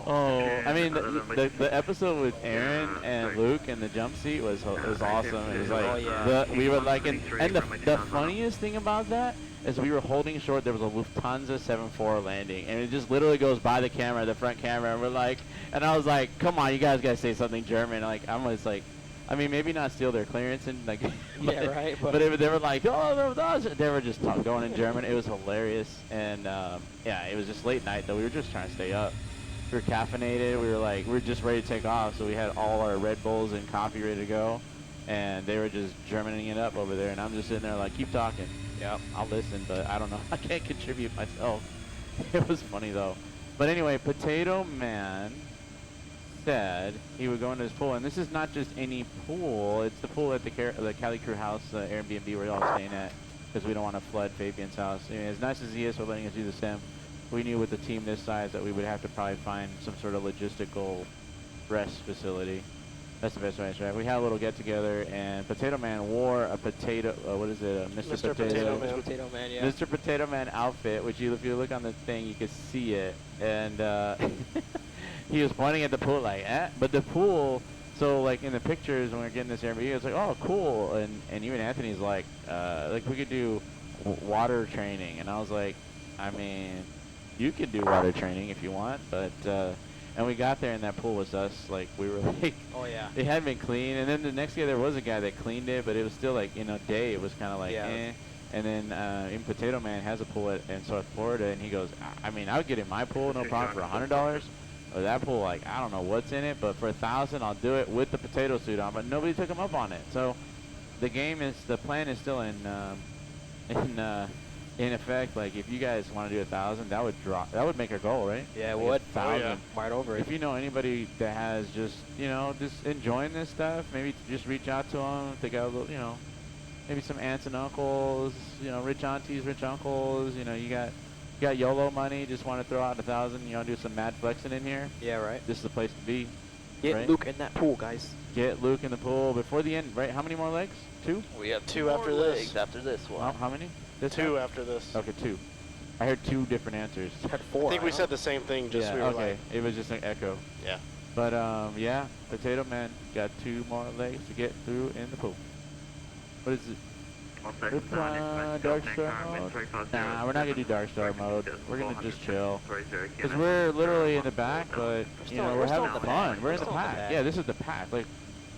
Oh, I mean the episode with Aaron and Luke and the jump seat was awesome. It was like Oh, yeah. we were like and the funniest thing about that is we were holding short. There was a Lufthansa 74 landing, and it just literally goes by the camera, the front camera, and we're like, and I was like, come on, you guys gotta say something German. Like I'm just like, I mean maybe not steal their clearance and like, Yeah, right, but- they were like, oh, they were just going in German. It was hilarious, and yeah, it was just late night though. We were just trying to stay up. We were caffeinated. We were just ready to take off, so we had all our Red Bulls and coffee ready to go, and they were just Germaning it up over there, and I'm just sitting there like, keep talking. Yeah, I'll listen, but I don't know. I can't contribute myself. It was funny though. But anyway, Potato Man said he would go into his pool, and this is not just any pool. It's the pool at the CaliCrew house, Airbnb we're all staying at, because we don't want to flood Fabian's house. I mean, as nice as he is for letting us do the sim, we knew with the team this size that we would have to probably find some sort of logistical rest facility. That's the best way to describe it. We had a little get together, and Potato Man wore a potato. What is it? Mr. Potato Man. Potato Man, yeah. Mr. Potato Man outfit, which if you look on the thing, you can see it. And he was pointing at the pool like, eh? But the pool, so like in the pictures when we were getting this Airbnb, it was like, oh, cool. And even Anthony's like we could do water training. And I was like, I mean, you can do water training if you want, but and we got there and that pool was us. Like we were like, Oh, yeah. it hadn't been clean. And then the next day there was a guy that cleaned it, but it was still like day it was kind of like Yeah. eh. And then even Potato Man has a pool in South Florida, and he goes, I mean, I would get in my pool no problem for $100. Or that pool, like I don't know what's in it, but for $1,000 I'll do it with the potato suit on. But nobody took him up on it. So the plan is still in effect. Like if you guys want to do 1,000, that would make our goal, right? Yeah, it Like would. 1,000. Right over it. If you know anybody that has just just enjoying this stuff, maybe just reach out to them. If they got a little, maybe some aunts and uncles, rich aunties, rich uncles. You got YOLO money. Just want to throw out 1,000. Do some mad flexing in here. Yeah, right. This is the place to be. Get right? Luke in that pool, guys. Get Luke in the pool before the end, right? How many more legs? 2? We have Two more after this. legs after this one. How many? This 2 time? after this. Okay, 2. I heard 2 different answers. Had 4. I think we said the same thing. Just yeah, we were okay. like, It was just an echo. yeah. But yeah, Potato Man got 2 more legs to get through in the pool. What is it? Dark Star mode? Nah, we're not gonna do Dark Star mode. We're gonna just chill. Cause we're literally in the back, but we're still having in the fun. pack. We're in the We're still in the pack. pack. Yeah, this is the pack. Like,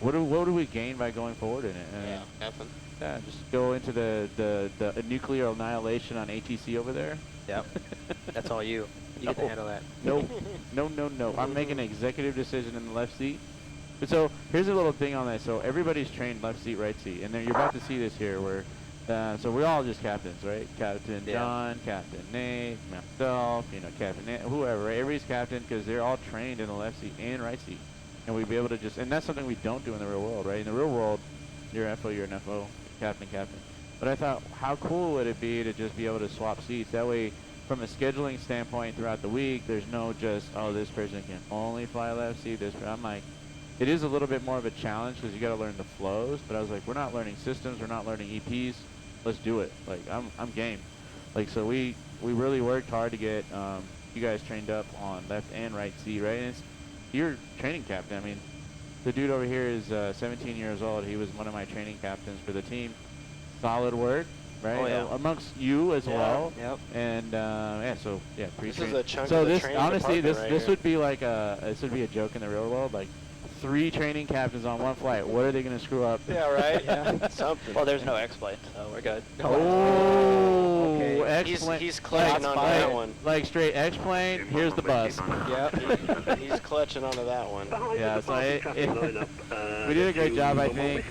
what do we gain by going forward in it? Yeah, nothing. Yeah, just go into the nuclear annihilation on ATC over there. Yep. That's all you. You get to No. handle that. No. I'm making an executive decision in the left seat. But so here's a little thing on that. So everybody's trained left seat, right seat, and then you're about to see this here where. So we're all just captains, right? Captain Yeah. John, Captain Nate, myself, Captain Nate, whoever, right? Everybody's captain because they're all trained in the left seat and right seat. and we'd be able to just, and that's something we don't do in the real world, right? In the real world, you're an FO, you're an FO, captain. But I thought, how cool would it be to just be able to swap seats? That way, from a scheduling standpoint throughout the week, there's no just, oh, this person can only fly left seat, I'm like, it is a little bit more of a challenge because you got to learn the flows, but I was like, we're not learning systems, we're not learning EPs, let's do it. Like, I'm game. Like, so we really worked hard to get you guys trained up on left and right seat, right? And you're training captain. I mean, the dude over here is 17 years old. He was one of my training captains for the team. Solid work, right? Oh, yeah. Amongst you as well. Yep. And yeah, so yeah, This is a chunk so of the this training honestly, department this right would be like this would be a joke in the real world. Like 3 training captains on one flight. What are they gonna screw up? here. Yeah, right. Yeah, something. Well, there's no X-plane, so we're good. Oh, Okay. X-plane. He's clutching onto that one. Like straight X-plane. Here's the bus. Yep. He's clutching onto that one. Yeah, so we did a great job, I think.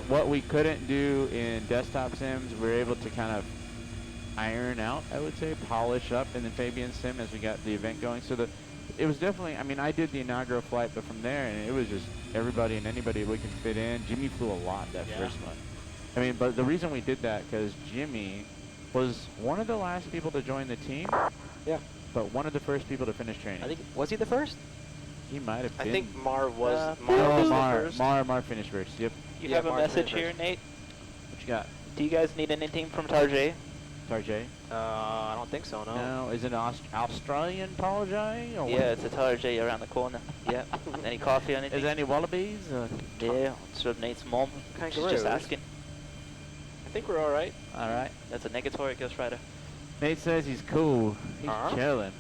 What we couldn't do in desktop sims, we were able to kind of iron out, I would say, polish up in the Fabian sim as we got the event going. So it was definitely, I mean, I did the inaugural flight, but from there, and it was just everybody and anybody we could fit in. Jimmy flew a lot that first month. I mean, but the reason we did that, because Jimmy was one of the last people to join the team. Yeah. But one of the first people to finish training. I think, was he the first? He might have been. I think Mar was. Mar finished first. Yep. You Yeah, have a Mark message Rivers. here, Nate. What you got? Do you guys need anything from Tarjay? Tarjay? I don't think so, no. No, is it an Australian Tarjay? Or Yeah, it's a Tarjay around the corner. Yeah. Any coffee or anything? Is there any wallabies? Yeah, sort of Nate's mom. She's just Kangaroos. asking. I think we're all right. All right. That's a negatory Ghost Rider. Nate says he's cool. He's chilling.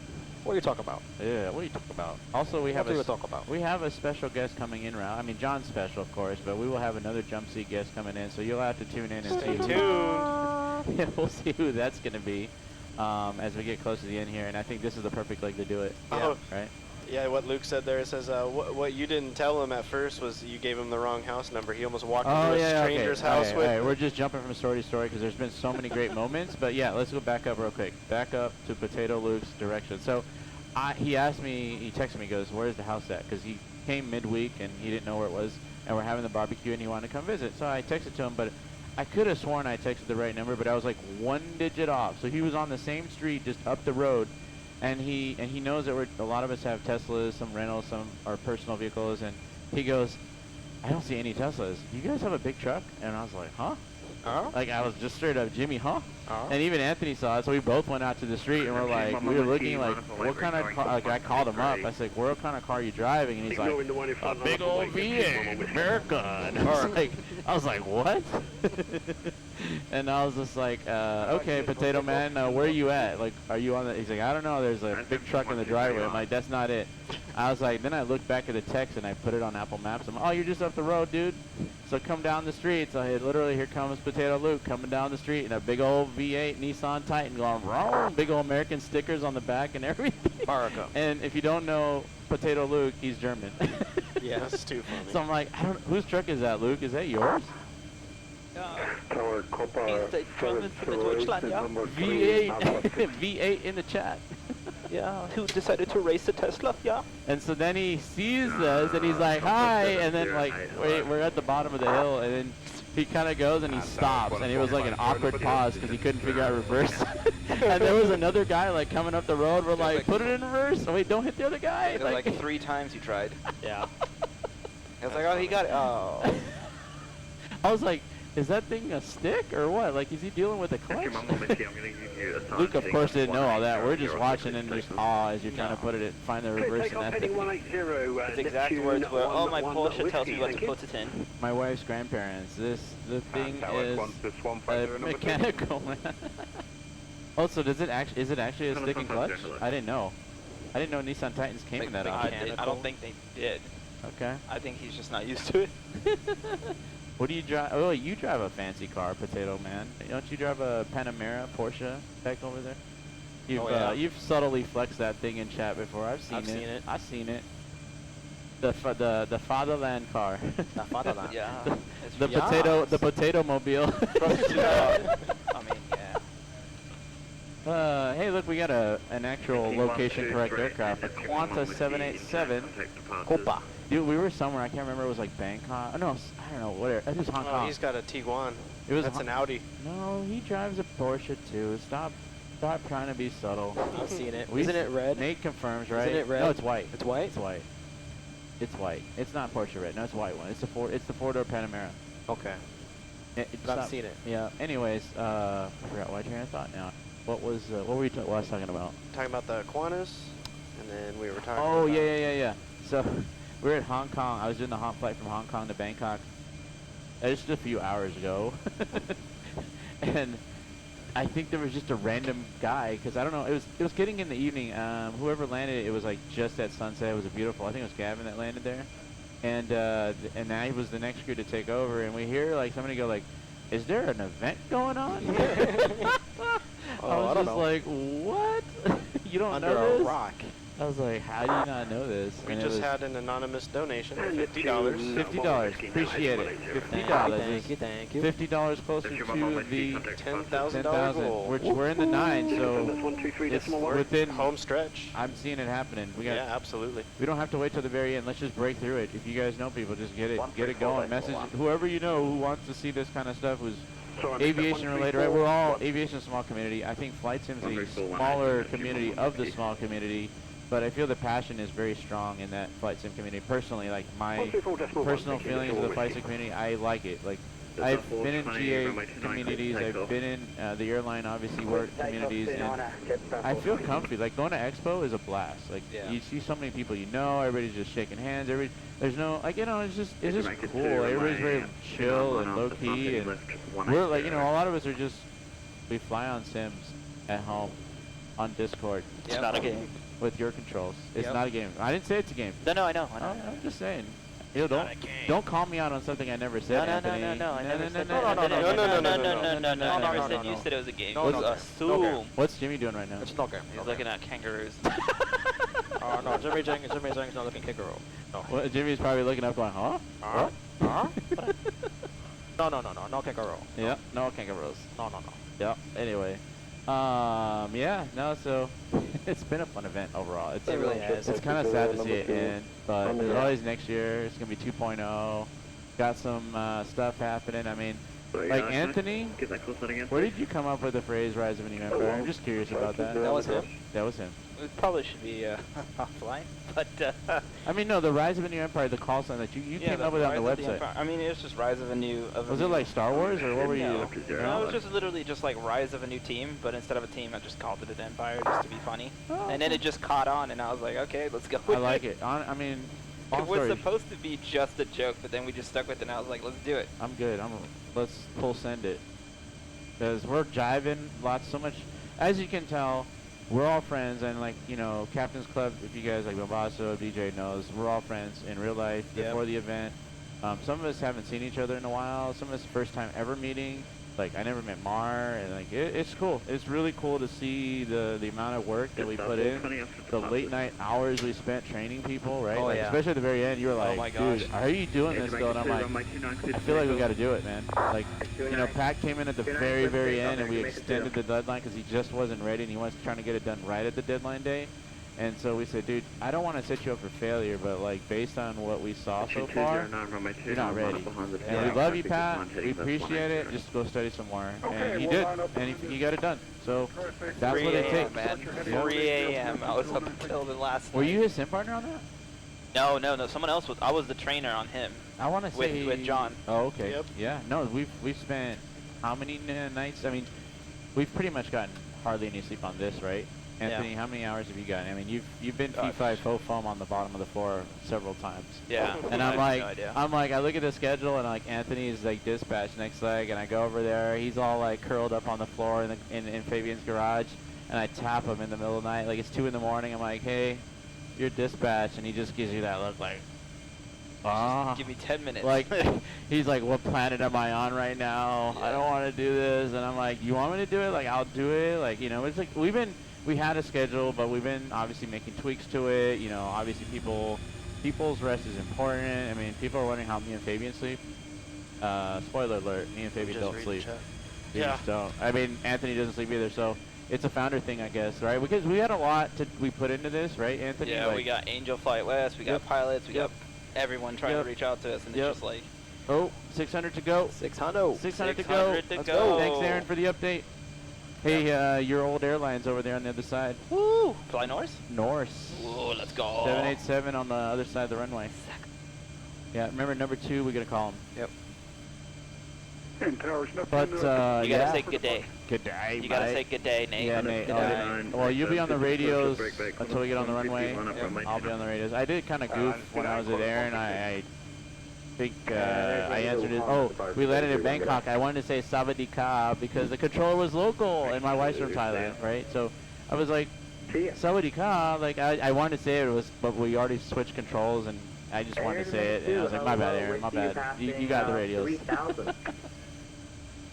What are you talking about? Yeah, what are you talking about? Also, we have What are you talking about? we have a special guest coming in round. I mean, John's special, of course, but we will have another jump seat guest coming in, so you'll have to tune in and Stay see. tuned. Yeah, we'll see who that's going to be as we get close to the end here, and I think this is the perfect leg to do it. Oh. Right? Yeah, what Luke said there, it says, what you didn't tell him at first was you gave him the wrong house number. He almost walked into a stranger's house with... We're just jumping from story to story because there's been so many great moments. But yeah, let's go back up real quick. Back up to Potato Luke's direction. So he asked me, he texted me, he goes, where's the house at? Because he came midweek and he didn't know where it was. And we're having the barbecue and he wanted to come visit. So I texted to him, but I could have sworn I texted the right number, but I was like 1 digit off. So he was on the same street just up the road. And he knows that a lot of us have Teslas, some rentals, some are personal vehicles, and he goes, I don't see any Teslas. Do you guys have a big truck? And I was like, huh? Like I was just straight up, Jimmy, huh? And even Anthony saw it, so we both went out to the street and we're like, we were looking like, what kind of car? Like I called him up. I said, what kind of car are you driving? And he's like, a big old V8, American. I was like, what? And I was just like, okay, Potato Man, where are you at? Like, are you on the? He's like, I don't know. There's a big truck in the driveway. I'm like, that's not it. I was like, then I looked back at the text and I put it on Apple Maps. I'm like, oh, you're just up the road, dude. So come down the street. So literally, here comes Potato Luke coming down the street in a big old V8 Nissan Titan going wrong. Big old American stickers on the back and everything. America. And if you don't know Potato Luke, he's German. Yeah, that's too funny. So I'm like, whose truck is that, Luke? Is that yours? Tower Copa German from the Deutschland, yeah? V8, V8 in the chat. Yeah, who decided to race the Tesla? Yeah. And so then he sees us and he's like, hi, and then like, wait, we're at the bottom of the hill, and then he kind of goes and he stops, and it was like an awkward pause because he couldn't figure out reverse. And there was another guy like coming up the road, we're like, put it in reverse. Oh wait, don't hit the other guy. It was like 3 times you tried. Yeah. I was like, oh, he got it. Oh. I was like, is that thing a stick or what? Like, is he dealing with a clutch? Luke, of course, didn't know all that. We're just watching and just awe as you're trying to put it in, find the reverse in that thing. His exact words were, oh, my Porsche tells me what to put it in. My wife's grandparents. The thing is a mechanical. Oh, so is it actually a stick and clutch? I didn't know. I didn't know Nissan Titans came in that option. I don't think they did. Okay. I think he's just not used to it. What do you drive? Oh, you drive a fancy car, Potato Man. Don't you drive a Panamera Porsche back over there? You've subtly flexed that thing in chat before. I've seen it. I've seen it. The fatherland car. The fatherland. Yeah. The potato mobile. I mean, yeah. Hey, look, we got an actual location correct aircraft, a Quanta 787 Copa. Dude, we were somewhere. I can't remember. It was like Bangkok. Oh, no, I don't know. Whatever. It was Hong Oh, Kong. he's got a Tiguan. It was That's an Audi. No, he drives a Porsche too. Stop trying to be subtle. I'm seeing it. We Isn't it red? Nate confirms, right? Isn't it red? No, it's white. It's white? It's white. It's white. It's not Porsche red. No, it's a white one. It's the four-door Panamera. Okay. It's But I've not- seen it. Yeah. Anyways, I forgot what train of thought now. What were we what was I talking about? Talking about the Qantas, and then we were talking Oh, about... yeah. So, we were at Hong Kong. I was doing the flight from Hong Kong to Bangkok just a few hours ago. And I think there was just a random guy, because I don't know, it was getting in the evening. Whoever landed, it was like just at sunset. It was beautiful. I think it was Gavin that landed there. And now he was the next crew to take over, and we hear like somebody go like, "Is there an event going on here?" I was don't just know. like, "What? You don't Under know a this?" rock. I was like, "How do you not know this?" We And it just was had an anonymous donation of $50. $50. Appreciate it. Thank you, thank you. $50 closer That's your to mama the $10,000 10,000. goal. We're in the 9, so That's 123 it's decimal 1. within. Home stretch. I'm seeing it happening. We got. Yeah, absolutely. We don't have to wait till the very end. Let's just break through it. If you guys know people, just get it going. Message whoever you know who wants to see this kind of stuff, who's aviation related. Right? We're all aviation small community. I think Flight Sim's a smaller community of the small community, but I feel the passion is very strong in that Flight Sim community. Personally, like my personal feelings of the Flight Sim community, I like it. Like I've been in GA communities. I've been in the airline, obviously, work communities, and I feel comfy. Like going to Expo is a blast. Like you see so many people you know. Everybody's just shaking hands. There's no like it's just cool. Everybody's very chill and low key, and we're like a lot of us are just we fly on sims at home on Discord. It's not a game. With your controls. It's Yep. not a game. I didn't say it's a game. No, I know. I'm just saying. Don't call me out on something I never said, No, Anthony. I never said no, that. no, no, I no, never no, said no, you no. said it was a game. No, It no, was assume. okay. What's Jimmy doing right now? It's not game. He's looking at kangaroos. Oh, no, Jimmy Jenkins not looking kick a roll. No. Well, Jimmy's probably looking up going, huh? What? Huh? No kick a roll. Yeah, no kangaroos. No. Yep. Anyway. So it's been a fun event overall. It's It really has. It's kind of sad to see it end, but Yeah. there's always next year. It's gonna be 2.0. Got some stuff happening. I mean, like Anthony, Get that close again. where did you come up with the phrase "Rise of a New Empire"? I'm just curious about that. That was him. That was him. It probably should be offline, but I mean, no, the Rise of a New Empire, the call sign that you came up with on the website. I mean, it was just Rise of a New. Was it like Star Wars, or what were you? No, it was just literally just like Rise of a New Team, but instead of a team, I just called it an Empire just to be funny. Oh, And then it just caught on, and I was like, okay, let's go. I like it. I mean, all It was stories. supposed to be just a joke, but then we just stuck with it, and I was like, let's do it. I'm good. Let's full send it. Because we're jiving so much. As you can tell, we're all friends, and like, Captain's Club, if you guys like Bombasso, DJ knows, we're all friends in real life before the event. Some of us haven't seen each other in a while. Some of us first time ever meeting. Like, I never met Mar, and like, it's cool. It's really cool to see the amount of work that we put in. The late night hours we spent training people, right? Oh, like, yeah. Especially at the very end, you were like, my dude, gosh. are you doing this still? And I'm like, I feel like we got to do it, man. Like, Pat came in at the very, very end, and we extended the deadline because he just wasn't ready, and he was trying to get it done right at the deadline day. And so we said, dude, I don't want to set you up for failure, but like based on what we saw so far, you're not ready. And we love you, Pat. We appreciate it. Just go study some more. And he did, and he got it done. So that's what it 3 takes. a.m., man. 3 a.m. I was up until the last Were night. you his sim partner on that? No. Someone else was. I was the trainer on him. I want to say With John. Oh, okay. Yep. Yeah. No, we've spent how many nights? I mean, we've pretty much gotten hardly any sleep on this, right? Anthony, how many hours have you gotten? I mean, you've been P5 faux foam on the bottom of the floor several times. Yeah. And I I'm have like, no idea. I look at the schedule and like Anthony's like dispatch next leg, and I go over there. He's all like curled up on the floor in Fabian's garage, and I tap him in the middle of the night, like it's 2 in the morning. I'm like, hey, you're dispatch, and he just gives you that look like, Give me 10 minutes. like he's like, what planet am I on right now? I don't want to do this. And I'm like, you want me to do it? Like, I'll do it. Like, it's like we had a schedule, but we've been obviously making tweaks to it. Obviously people's rest is important. I mean, people are wondering how me and Fabian sleep. Spoiler alert, me and Fabian don't sleep. We Yeah. just don't. I mean, Anthony doesn't sleep either, so it's a founder thing, I guess, right? Because we had a lot we put into this, right, Anthony? Yeah, Like, we got Angel Flight West, we got pilots, we got everyone trying to reach out to us, and it's just like Oh, 600 to go. 600. 600 to 600 go. to Let's go. go. Thanks, Aaron, for the update. Hey, your old airline's over there on the other side. Woo! Fly North? Norse. Ooh, let's go. 787 on the other side of the runway. Yeah, remember number 2, we're going to call him. Yep. And towers, nothing. But, You gotta yeah. say good day. Good day, You gotta mate. say good day, Nate. Yeah, Nate. Good Oh, day. well, you'll be on the radios until we get on the runway. I'll be on the radios. I did kind of goof when I was at Aaron. I think I answered it. Oh, we landed in Bangkok. I wanted to say Savadi Ka because the controller was local and my wife's from Thailand, right? So I was like, Savadi Ka. Like I wanted to say it, but we already switched controls and I just wanted to say it. And I was like, my bad, Aaron. My bad. You got the radios.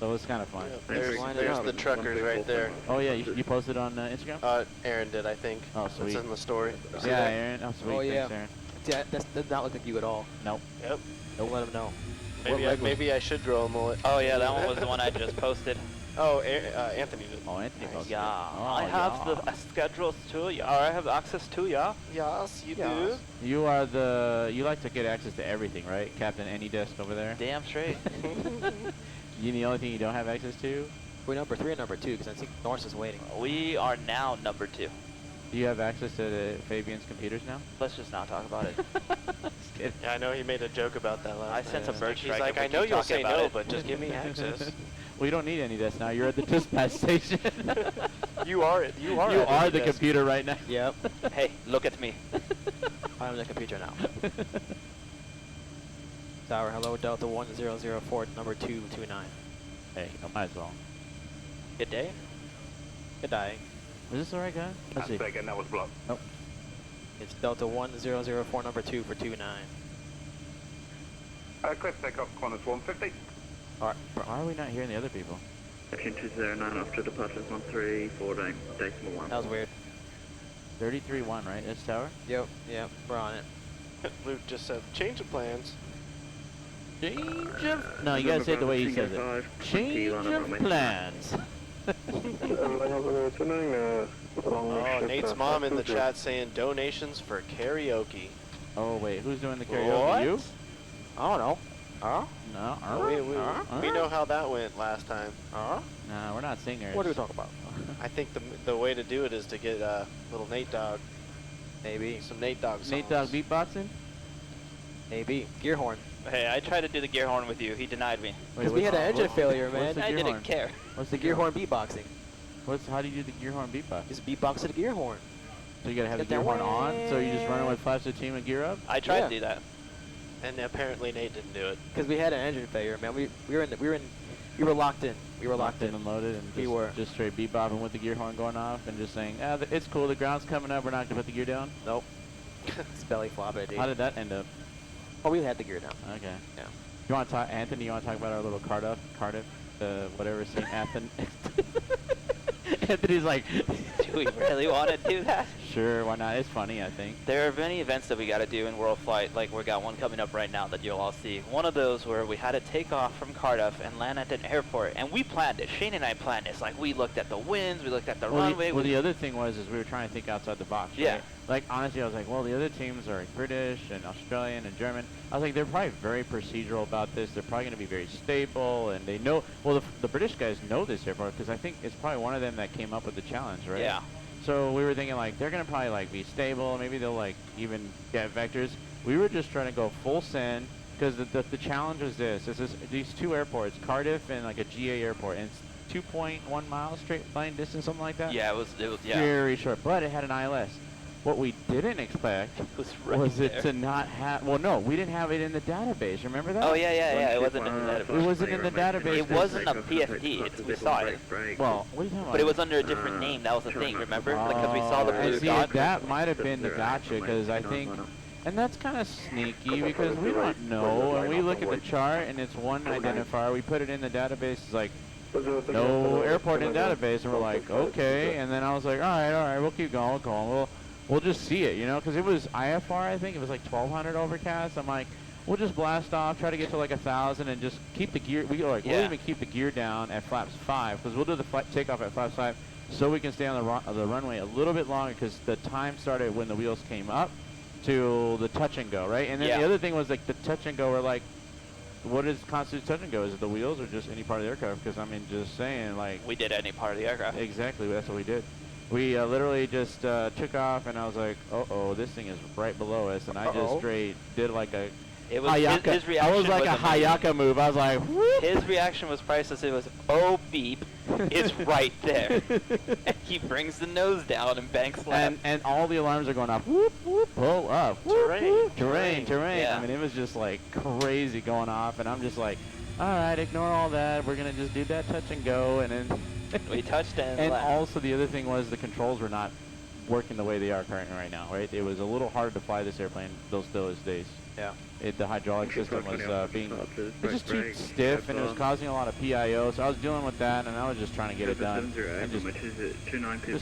So it was kind of fun. Yeah, there's the truckers right there. Oh yeah, you posted on Instagram? Aaron did, I think. Oh, sweet. It's in the story. See Yeah, that? Aaron. Oh, sweet. Oh, yeah. Thanks, Aaron. Yeah, that does not look like you at all. Nope. Yep. Don't let him know. Maybe I should grow a mullet. Oh yeah, that one was the one I just posted. Oh, Anthony did. Oh, Anthony posted. Yeah, Oh, I have yeah. the schedules too. Yeah, I have access to. Yeah. Yes, you Yes. do. You like to get access to everything, right? Captain Any Desk over there? Damn straight. The only thing you don't have access to? We're number 3 and number 2 because I think Norse is waiting. We are now number 2. Do you have access to the Fabian's computers now? Let's just not talk about it. Just kidding. Yeah, I know he made a joke about that last I night. sent some bird He's strike like, if we I know keep you'll talking say about no, it." but just give me access. Well, you don't need any desk now. You're at the dispatch station. You are You at are the the desk. computer right now. Yep. Hey, look at me. I'm the computer now. Tower, hello, Delta 1004, number 229. Hey, I might as well. Good day. Good day. Is this the right guy? Let's see. Again, that was blocked. Nope. It's Delta 1004, number 2 for 29. Cliff takeoff, corners 150. Alright. Why are we not hearing the other people? Section 209 after departure 13 decimal 1. That was weird. 33-1, right? That's tower? Yep, we're on it. Luke just said, change of plans. Change of... No, you gotta say it the way he says it. Change of plans. Oh, Nate's mom in the chat saying donations for karaoke. Oh, wait. Who's doing the karaoke? You? I don't know. No. We know how that went last time. Nah, we're not singers. What do we talk about? I think the way to do it is to get little Nate Dogg. Maybe. Some Nate Dogg songs. Nate Dogg beatboxing? Maybe. Gear horn. Hey, I tried to do the gear horn with you. He denied me. Because we had an engine failure, man. the I gear didn't horn? care. What's The gear horn beatboxing. How do you do the gear horn beatbox? Just beatbox to the gear horn. So you gotta have the Get gear that horn on, so you just run it with flaps of team and gear up? I tried Yeah. to do that. And apparently Nate didn't do it. Because we had an engine failure, man. We were locked in. We were locked in. and loaded and We just, were. just straight bebopping with the gear horn going off and just saying, it's cool, the ground's coming up, we're not gonna put the gear down? Nope. It's belly flop it, dude. How did that end up? Oh, we had the gear down. Okay. Yeah. You wanna talk, Anthony, you wanna talk about our little Cardiff, whatever scene happened? Anthony's like, Do we really want to do that? sure, why not? It's funny, I think. There are many events that we got to do in WorldFlight. Like we got one coming up right now that you'll all see. One of those where we had to take off from Cardiff and land at an airport, and we planned it. Shane and I planned this. Like we looked at the winds, we looked at the runway. The other thing was we were trying to think outside the box. Yeah. Right? Like honestly, I was like, well, the other teams are like British and Australian and German. I was like, they're probably very procedural about this. They're probably going to be very stable, and they know. Well, the British guys know this airport because I think it's probably one of them that came up with the challenge, right? Yeah. So we were thinking like they're going to probably like be stable. Maybe they'll like even get vectors. We were just trying to go full send because the challenge was this. These two airports, Cardiff and like a GA airport, and it's 2.1 miles straight line distance, something like that. Yeah, it was yeah. Very short, but it had an ILS. What we didn't expect It was right was it there. to not have. Well, no, we didn't have it in the database. Remember that? Oh yeah. It wasn't in the It database. wasn't in the database. It wasn't a PFD. We saw it. Well, what are you talking about? But it was under a different name. That was the thing. Remember? Because we saw the Oh, blue see, dot. that might have been the gotcha because I think, and that's kind of sneaky because we don't know, and we look at the chart and it's one identifier. We put it in the database. It's like no airport in database, and we're like, okay. And then I was like, all right, we'll keep going, we'll just see it, you know, because it was IFR, I think. It was like 1,200 overcast. I'm like, we'll just blast off, try to get to like 1,000 and just keep the gear. We'll even keep the gear down at flaps 5 because we'll do the takeoff at flaps 5 so we can stay on the runway a little bit longer because the time started when the wheels came up. to the touch and go, right? And then Yeah. the other thing was like the touch and go were like, what is constitutes touch and go? Is it the wheels or just any part of the aircraft? Because I mean, just saying, like. We did any part of the aircraft. Exactly, that's what we did. We literally just took off, and I was like, "Uh-oh, this thing is right below us," and I just straight did like a It was Hayaka. his reaction. I was like a amazing. Hayaka move. I was like, whoop. His reaction was priceless. It was, oh beep, it's right there. And he brings the nose down and banks left. And all the alarms are going off. Whoop whoop. Pull up. Whoop, Terrain. whoop, terrain. Yeah. I mean, it was just like crazy going off, and I'm just like, all right, ignore all that. We're gonna just do that touch and go, and then. We touched and And left. also the other thing was the controls were not working the way they are currently right now, right? It was a little hard to fly this airplane those days. Yeah. The hydraulic system was being just too stiff, and it was causing a lot of PIO. So I was dealing with that, and I was just trying to get it done. And just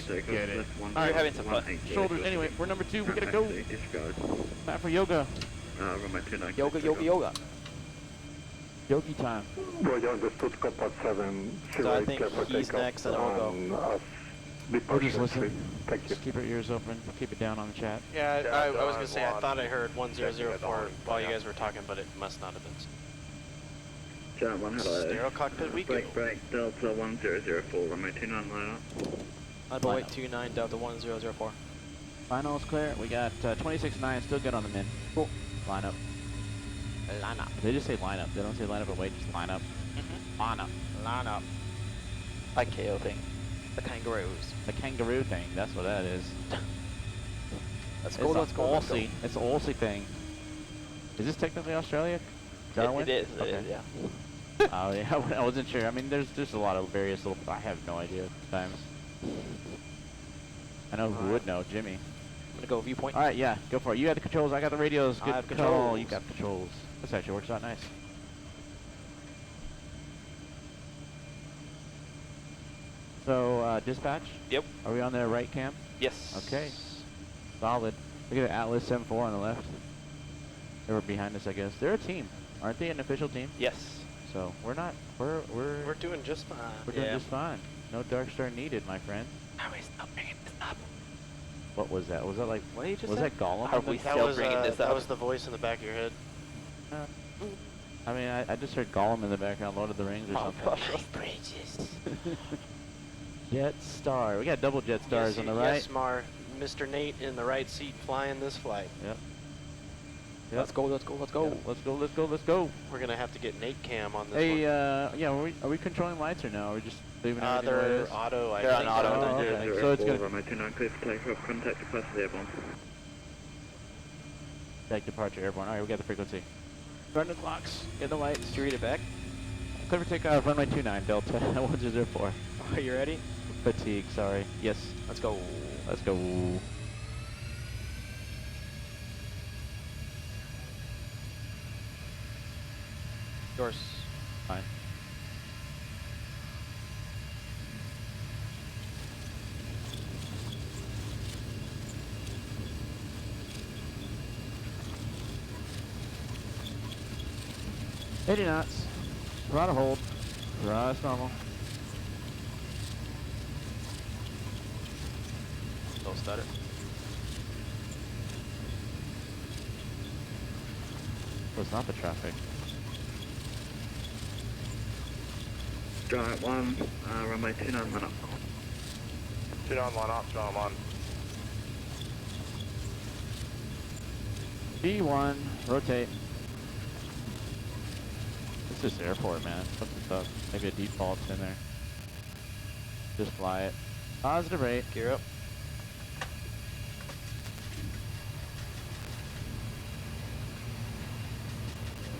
get it. All We're right, having some fun. shoulders. Anyway, we're number 2. We gotta go. Time for yoga. Yoga, yoga, yoga. Yogi time. Roger, understood, Copad 7, So I think he's next, and I'll go. Or just listen. Thank you. Just keep your ears open. Keep it down on the chat. Yeah, I was gonna say I thought I heard 1004 while you guys were talking, but it must not have been. Giant 1, hello. Stereo cockpit we go. Break, Delta 1004, runway 29 line up. Lightweight 29 Delta 1004. Final is clear. We got 26.9 still good on the min. Cool. Line up. Line up. They just say line up. They don't say line up and wait. Just line up. Line up. Line up. Like KO thing. The kangaroos. The kangaroo thing. That's what that is. Let's go, let's go, let's go. Aussie. It's an Aussie thing. Is this technically Australia? Darwin? It is, Okay. yeah. Oh yeah, I wasn't sure. I mean, there's just a lot of various little. I have no idea at times. I know who would know, Jimmy. I'm gonna go viewpoint. All right, yeah, go for it. You got the controls. I got the radios. I Good have call. controls. You got controls. This actually works out nice. So dispatch. Yep. Are we on the right cam? Yes. Okay. Solid. Look at the Atlas 74 on the left. They were behind us, I guess. They're a team, aren't they? An official team. Yes. So we're not. We're doing just fine. we're doing just fine. No dark star needed, my friend. Are we still bringing this up? What was that? Was that like? What did you just Was say? that Gollum? Are we still bringing this That up? was the voice in the back of your head. I mean, I just heard Gollum in the background, Lord of the Rings or something. Bridges. Jet Star. We got double Jet Stars on the right. Yes, Mar. Mr. Nate in the right seat flying this flight. Yep. Let's go, let's go, let's go. Yep. Let's go. Let's go. Let's go. We're gonna have to get Nate cam on this Hey, one. yeah. Are we controlling lights or no? Are we just leaving everything the way it They're is? auto. I They're think. on auto. Oh, okay. So it's gonna runway 29 clear for takeoff, contact the passenger airborne. take departure airborne. All right, we got the frequency. Run the clocks. Get the lights. Did you read it back? Clear for takeoff. Runway 29 Delta 1004. Are you ready? Fatigue. Sorry. Yes. Let's go. Let's go. Yours. Fine. $80 knots. Throttle hold. Thrust normal. No stutter. So it's not the traffic. Giant 1, runway 29 line up. 29 line up, 29 line. B1, rotate. This is airport, man. Something's up. Maybe a default's in there. Just fly it. Positive rate. Gear up.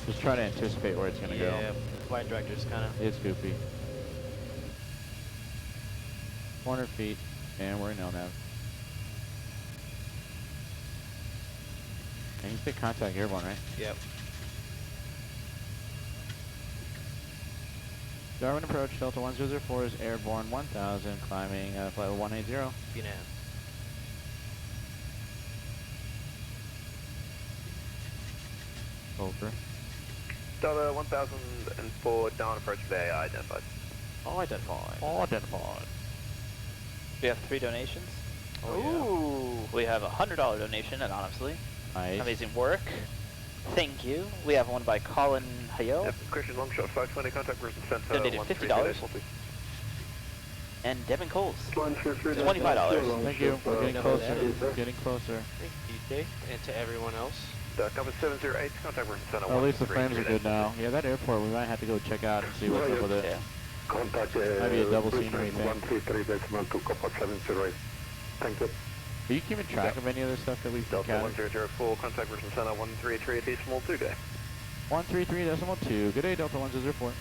Just try to anticipate where it's gonna go. Yeah, flight director's kind of. It's goofy. 400 feet, and we're no nav. And you say contact airborne, right? Yep. Darwin approach, Delta 1004 is airborne 1000, climbing flight 180. You know. Over. Delta 1004 down approach bay identified. Oh, identified. All identified. We have 3 donations. Oh, We have a $100 donation anonymously Nice. Amazing work. Thank you. We have one by Colin Hayo. Yep, Christian Longshot 520, contact person center. Donated $50. And Devin Coles. $25. Thank you. We're getting closer. Getting closer. Thank you, DJ, and to everyone else. Compass 708, contact person center. Well, at least the frames are good now. Yeah, that airport we might have to go check out and see what's up with it. Yeah. Contact Might be a double scenery thing. 133.2 708. Thank you. Are you keeping track of any of the stuff that we've Delta encountered? 1004, contact person center 133 at decimal 2 day. 133.2. Good day, Delta 1004.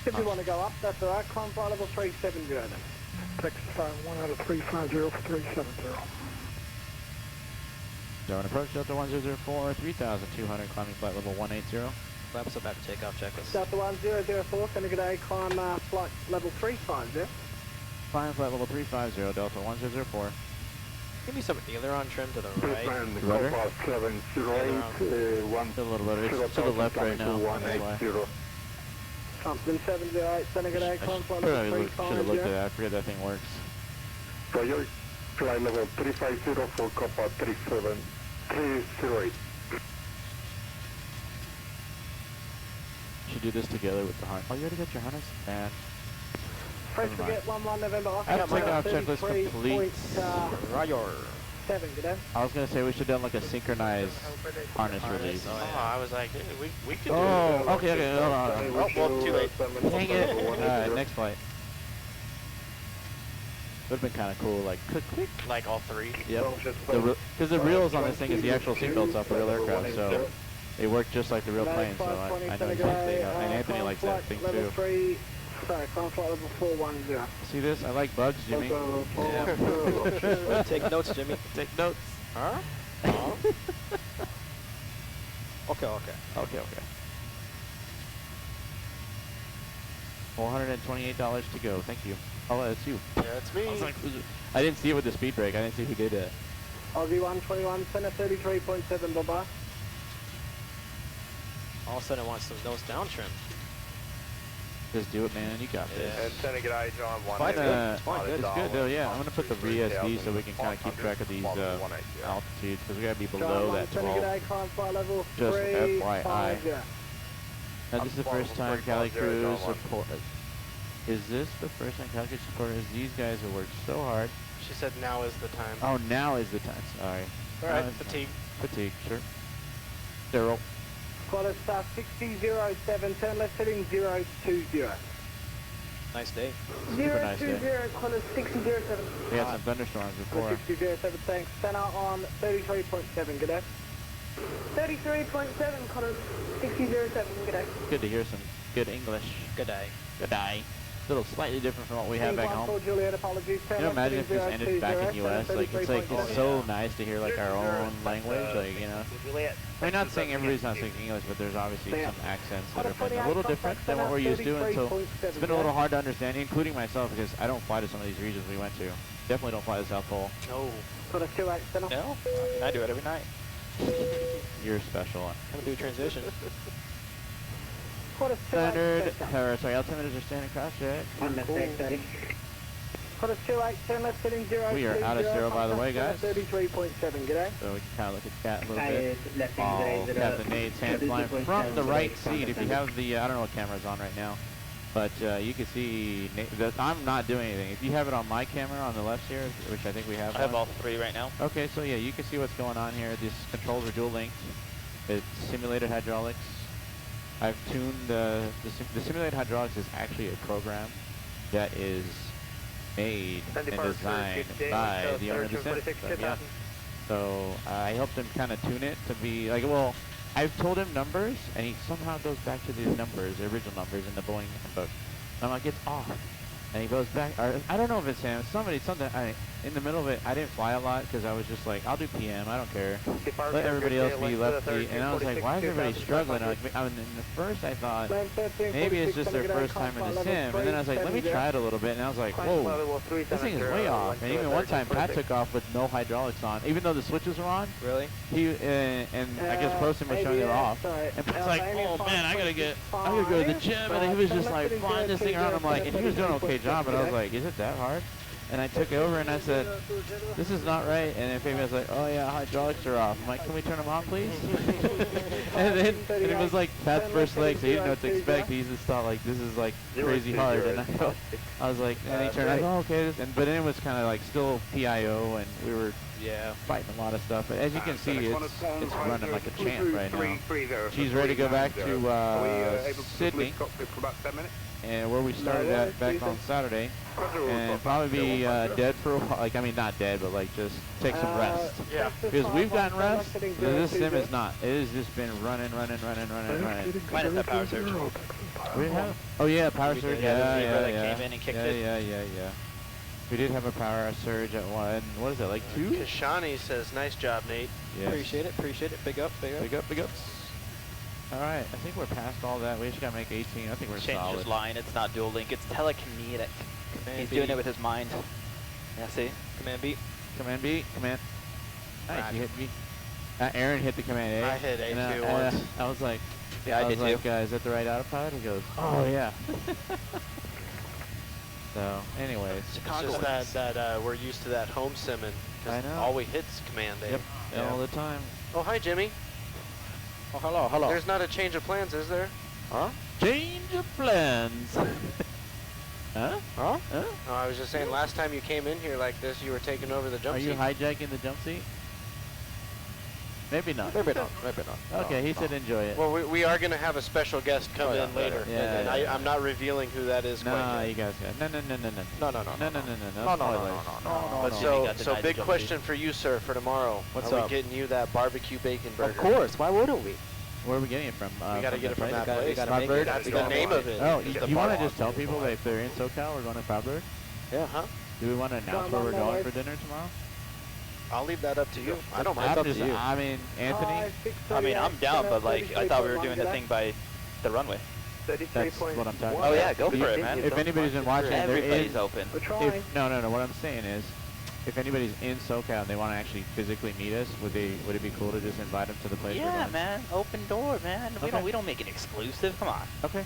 If you want to go up, that's alright. Climb flight level 370 then. Texas 1 out of 350 for 370. Darwin approach, Delta 1004, 3,200, climbing flight level 180. Flaps up after takeoff checklist. Delta 1004, send a good day. Climb flight level 350. Climbing flight level 350, Delta 1004. Give me some aileron trim to the right. Rudder? 708, A little better. It's to the left right now. That's why. Something 708, send a good day. Climb flight level Should have looked at 350. that. I forget that thing works. Roger, flight level 350 for Copa 37308. Should do this together with the harness. Oh, you already got your harness? Man. Press Never mind. forget 11 November. I have takeoff checklist complete. 33.7, good day. I was going to say we should have done like a synchronized harness release. Oh, I was like, dude, we could do Oh, okay, hold on. Oh, well, too late. Dang it. Alright, next flight. Would have been kind of cool, like, click. like all three. Yep. Because the reels on this thing is the actual seatbelts off the real aircraft, so they work just like the real plane, so I know exactly. And Anthony likes that thing too. Sorry, climb flight level 410. See this? I like bugs, Jimmy. Take notes, Jimmy. Take notes. Huh? Okay. Okay. $428 to go. Thank you. Oh, that's you. Yeah, it's me. I didn't see it with the speed brake. I didn't see who did it. Aussie 121, center 33.7, bye-bye. All of a sudden, I want some nose down trim. Just do it, man. You got this. And send a good day, John 1. It's good though, yeah. I'm going to put the VSD so we can kind of keep track of these altitudes, because we got to be below that 12. Climb flight level Just 350. FYI. Now, this is the first time CaliCrew support. Is this the first time CaliCrew supporters? These guys have worked so hard. She said now is the time. Oh, now is the time. Sorry. Alright, fatigue. Fatigue, sure. Daryl. Quality 6007, turn left heading 020. Nice day. Super nice day. 020, quality 6007. We had some thunderstorms before. 6007, thanks. Center on 33.7, good day. 33.7, quality 6007, good day. Good to hear some good English. Good day. Good day. A little slightly different from what we have back home. Juliet, apologies. Can you imagine if this ended back in U.S.? Like, it's so nice to hear, like, our own language, like, you know. I mean, not saying everybody's not speaking English, but there's obviously some accents that have been a little different than what we're used to, and so it's been a little hard to understand, including myself, because I don't fly to some of these regions we went to. Definitely don't fly to the South Pole. No. Got a 28 center. No? I mean, I do it every night. You're special. I'm going to do a transition. Standard, sorry, altimeters are standing cross check. Got a 28, turn left heading 020. We are out of zero, by the way, guys. 33.7, g'day. So we can kind of look at that a little bit. While Captain Nate's hand flying from the right seat. If you have the, I don't know what camera's on right now, but you can see, I'm not doing anything. If you have it on my camera on the left here, which I think we have I have all three right now. Okay, so yeah, you can see what's going on here. These controls are dual linked. It's simulated hydraulics. I've tuned the simulated hydraulics is actually a program that is made and designed by the owner of the system. Yeah. So I helped him kind of tune it to be like, well, I've told him numbers, and he somehow goes back to these numbers, the original numbers in the Boeing handbook. And I'm like, it's off. And he goes back, or I don't know if it's him, something, in the middle of it, I didn't fly a lot because I was just like, I'll do PM, I don't care. Let everybody else be lefty. And I was like, why is everybody struggling? I mean, at first I thought, maybe it's just their first time in the sim. And then I was like, let me try it a little bit. And I was like, whoa, this thing is way off. And even one time, Pat took off with no hydraulics on, even though the switches were on. Really? He, and I guess Poston was showing they were off. And Pat's like, oh man, I gotta go to the gym. And he was just like flying this thing around. I'm like, and he was doing an okay job, but I was like, is it that hard? And I took it over and I said, this is not right. And then Fabian was like, oh yeah, hydraulics are off. I'm like, can we turn them on, please? and then it was like Pat's first leg, so he didn't know what to expect. He just thought like, this is like crazy hard. And I was like, and he turned, I go, oh, okay. But then it was kind of like still PIO, and we were fighting a lot of stuff. But as you can see, it's running like a champ right now. She's ready to go back to Sydney. And where we started at back on Saturday, and probably be dead for a while. Like, I mean, not dead, but like just take some rest. Yeah. Because we've gotten rest, but this sim is not. It has just been running. Minus that power surge. We have. Oh yeah, power surge. Yeah. Came in and kicked it. Yeah. We did have a power surge at one. What is it, like 2? Kashani says, nice job, Nate. Yes. Appreciate it. Big up. Big ups. All right, I think we're past all that. We just gotta make 18. I think we're Change solid. his line. It's not dual link. It's telekinetic. He's doing it with his mind. Yeah, see? Command B. Command B. Command. Nice, you hit B. Aaron hit the command A. I hit A and too once. I was like, Yeah, I did like, too. is that the right autopilot? He goes, oh yeah. So, anyways. It's just that we're used to that home simming. I know. All we hit's command A. Yep. All the time. Oh, hi, Jimmy. Oh, hello. There's not a change of plans, is there? Huh? Change of plans. Huh? No, I was just saying, last time you came in here like this, you were taking over the jump Are seat. you hijacking the jump seat? Maybe not. Maybe not. Okay, he said enjoy it. Well, we are going to have a special guest come in later. Yeah, and yeah. I'm not revealing who that is No, quite yet. you guys got no. But Jimmy so got big denied question for you, sir, for tomorrow. What's are up? we getting you that barbecue bacon burger? Of course. Why wouldn't we? Where are we getting it from? We got to get it from that We place. gotta make Proudbird? it. That's the name of it. Oh, It's you the want to bar- just tell people that if they're in SoCal, we're going to Proudbird? Yeah. Huh? Do we want to announce where we're going for dinner tomorrow? I'll leave that up to you. I don't mind. I'm up to just, you. I mean, Anthony, I mean, I'm down, but like, I thought we were doing the thing by the runway. that's what I'm talking Oh about. yeah, go for it, man. If anybody's been watching, there Everybody's is, open. We're trying. no, what I'm saying is, if anybody's in SoCal and they want to actually physically meet us, would it be cool to just invite them to the place? we're Yeah, going? man. Open door, man. Okay. We don't make it exclusive. Come on. Okay,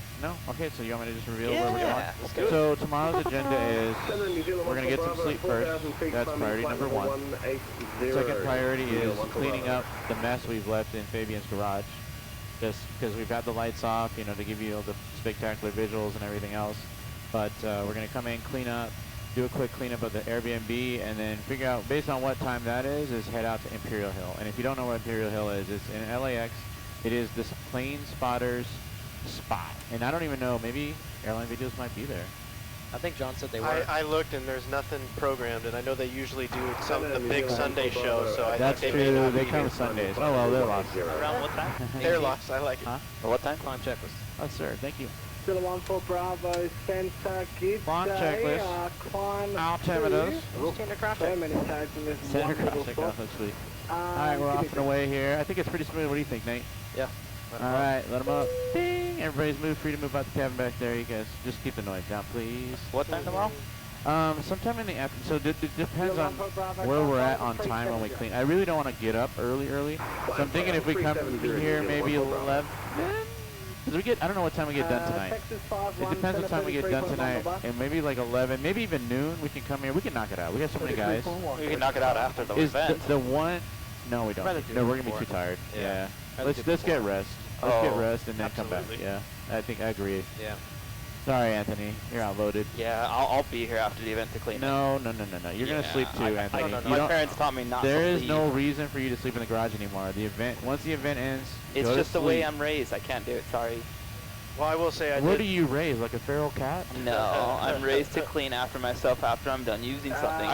okay, so you want me to just reveal where we're Yeah. going? So tomorrow's agenda is, we're going to get some sleep first. That's priority number 1. Second priority is cleaning up the mess we've left in Fabian's garage. Just because we've had the lights off, to give you all the spectacular visuals and everything else. But we're going to come in, clean up, do a quick cleanup of the Airbnb, and then figure out, based on what time that is head out to Imperial Hill. And if you don't know what Imperial Hill is, it's in LAX. It is this plane spotter's spot. And I don't even know, maybe airline videos might be there. I think John said they were. I looked and there's nothing programmed, and I know they usually do the big Sunday show, so I That's think they may true, not they be come here. Sundays. Oh well, they're lost. Around what time? They're lost. I like it. Huh? Or what time? Climb checklist. Oh sir, thank you. Still 1 Bravo Center. Good Climb day. checklist. Climb Altimeters. So many times in this Center wonderful cross check spot. off this week. Alright, we're off and away here. I think it's pretty smooth. What do you think, Nate? Yeah. Alright, let them up. Ding! Everybody's free to move out the cabin back there. You guys just keep the noise down, please. What time tomorrow? Sometime in the afternoon. So it depends on where we're at on time when we clean. I really don't want to get up early. So I'm thinking if we come here maybe 11. Because I don't know what time we get done tonight. It depends what time we get done tonight. And maybe like 11, maybe even noon, we can come here. We can knock it out. We got so many guys. We can knock it out after the Is event. the one? No, we don't. No, we're gonna be too tired. Yeah. Let's get rest. Let's get rest and then come back. Yeah. I think I agree. Yeah. Sorry, Anthony. You're outloaded. Yeah, I'll be here after the event to clean it. No. You're gonna sleep too, Anthony. My parents taught me not to There is leave. no reason for you to sleep in the garage anymore. Once the event ends, It's go to just the way sleep. I'm raised. I can't do it. Sorry. Well, I will say What are you raised, like a feral cat? No, I'm raised to clean after myself after I'm done using something.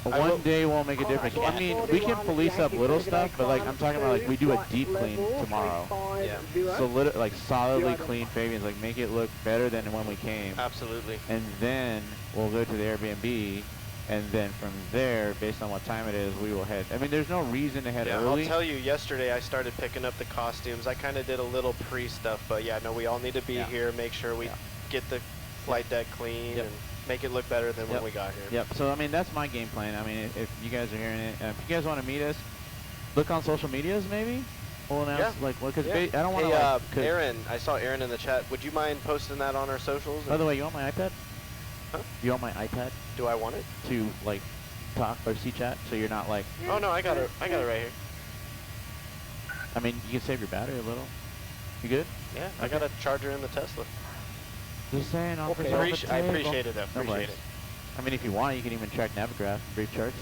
One day won't make a difference. I mean, we can police up little stuff, but like I'm talking about, like we do a deep clean tomorrow. Yeah. So like solidly clean Fabians, like make it look better than when we came. Absolutely. And then we'll go to the Airbnb, and then from there, based on what time it is, we will head. I mean, there's no reason to head Yeah, early. I'll tell you, yesterday I started picking up the costumes. I kind of did a little pre-stuff, but yeah, no, we all need to be here, make sure we get the flight deck clean and make it look better than when we got here. Yep. So I mean, that's my game plan. I mean, if you guys are hearing it, if you guys want to meet us, look on social medias maybe. We'll announce because I don't want to. Aaron, I saw Aaron in the chat. Would you mind posting that on our socials? By the way, you want my iPad? Huh? You want my iPad Do I want it? to like talk or see chat, so you're not like. Oh no, I got it. I got it right here. I mean, you can save your battery a little. You good? Yeah, I got a charger in the Tesla. Just saying. I'll I appreciate it though. No Appreciate worries. it. I mean, if you want, you can even track Navigraph, brief charts.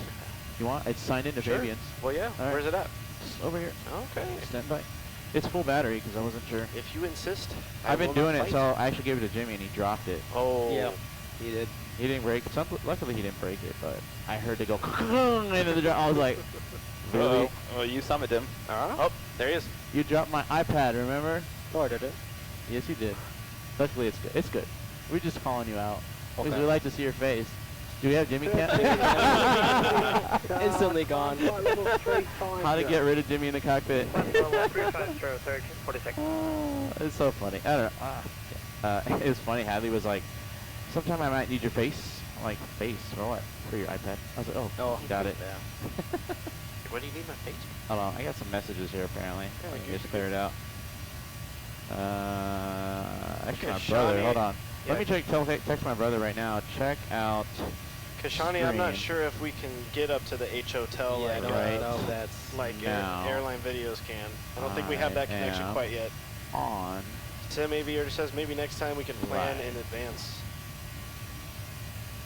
You want? It's signed into Sure. Fabian's. Well, yeah. All right. Where's it at? It's over here. Okay. Stand by. It's full battery because I wasn't sure. If you insist. I've been will not doing it, fight. so I actually gave it to Jimmy and he dropped it. Oh. Yeah, he did. He didn't break it. Luckily, he didn't break it, but I heard it go into the drop. I was like, really? Oh, you summoned him. Oh, there he is. You dropped my iPad, remember? Oh, I did it. Yes, you did. Luckily, it's good. It's good. We're just calling you out. Because Okay. we like to see your face. Do we have Jimmy Cat? Instantly gone. How to get rid of Jimmy in the cockpit. It's so funny. I don't know. It was funny. Hadley was like, sometime I might need your face. I'm like, face? For what? For your iPad. I was like, oh, got it. Yeah. What do you need my face? Hold on. I got some messages here, apparently. I can just clear it out. Actually, my brother. Hold on. Yeah. Let me text my brother right now. Check out. Kashani, I'm not screen. sure if we can get up to the H hotel Yeah, I like, don't right. know if that's like Now. airline videos can. I don't think we have that connection am quite yet. On. So maybe, or says maybe next time we can plan Right. in advance.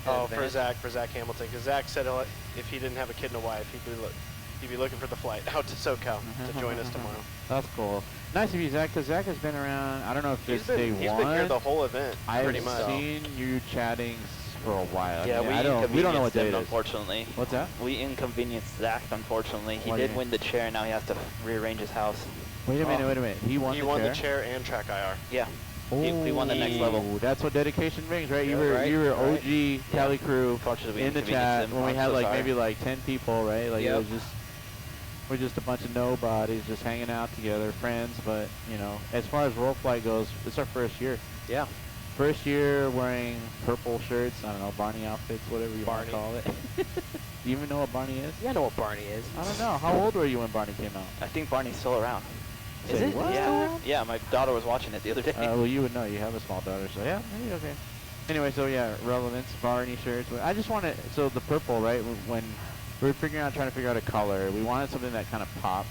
In Oh, advance? for Zach Hamilton, because Zach said if he didn't have a kid and a wife, he'd be looking for the flight out to SoCal to join us tomorrow. That's cool. Nice of you, Zach, because Zach has been around. I don't know if it's day He's one. been here the whole event, I've pretty much. seen you chatting for a while. Yeah, I mean, we don't know what day him, it is. unfortunately. What's that? We inconvenienced Zach, unfortunately. He What do you did mean? win the chair, now he has to rearrange his house. Wait a minute. He won He the won chair? the chair and track IR. Yeah. He won the next level. Ooh, that's what dedication brings, right? Yeah, you were right. OG CaliCrew Unfortunately, we in the inconvenienced chat him. when we I'm had so like sorry. maybe like 10 people, right? Like it Yep. was just, we're just a bunch of nobodies just hanging out together, friends. But you know, as far as WorldFlight goes, it's our first year. Yeah. First year wearing purple shirts. I don't know, Barney outfits, whatever you want to call it. Do you even know what Barney is? Yeah, I know what Barney is. I don't know. How old were you when Barney came out? I think Barney's still around. Say Is it? what? Yeah. Yeah, my daughter was watching it the other day. Well, you would know. You have a small daughter, so yeah, maybe okay. Anyway, so yeah, relevance, Barney shirts. I just wanted, so the purple, right? When we were trying to figure out a color, we wanted something that kind of pops.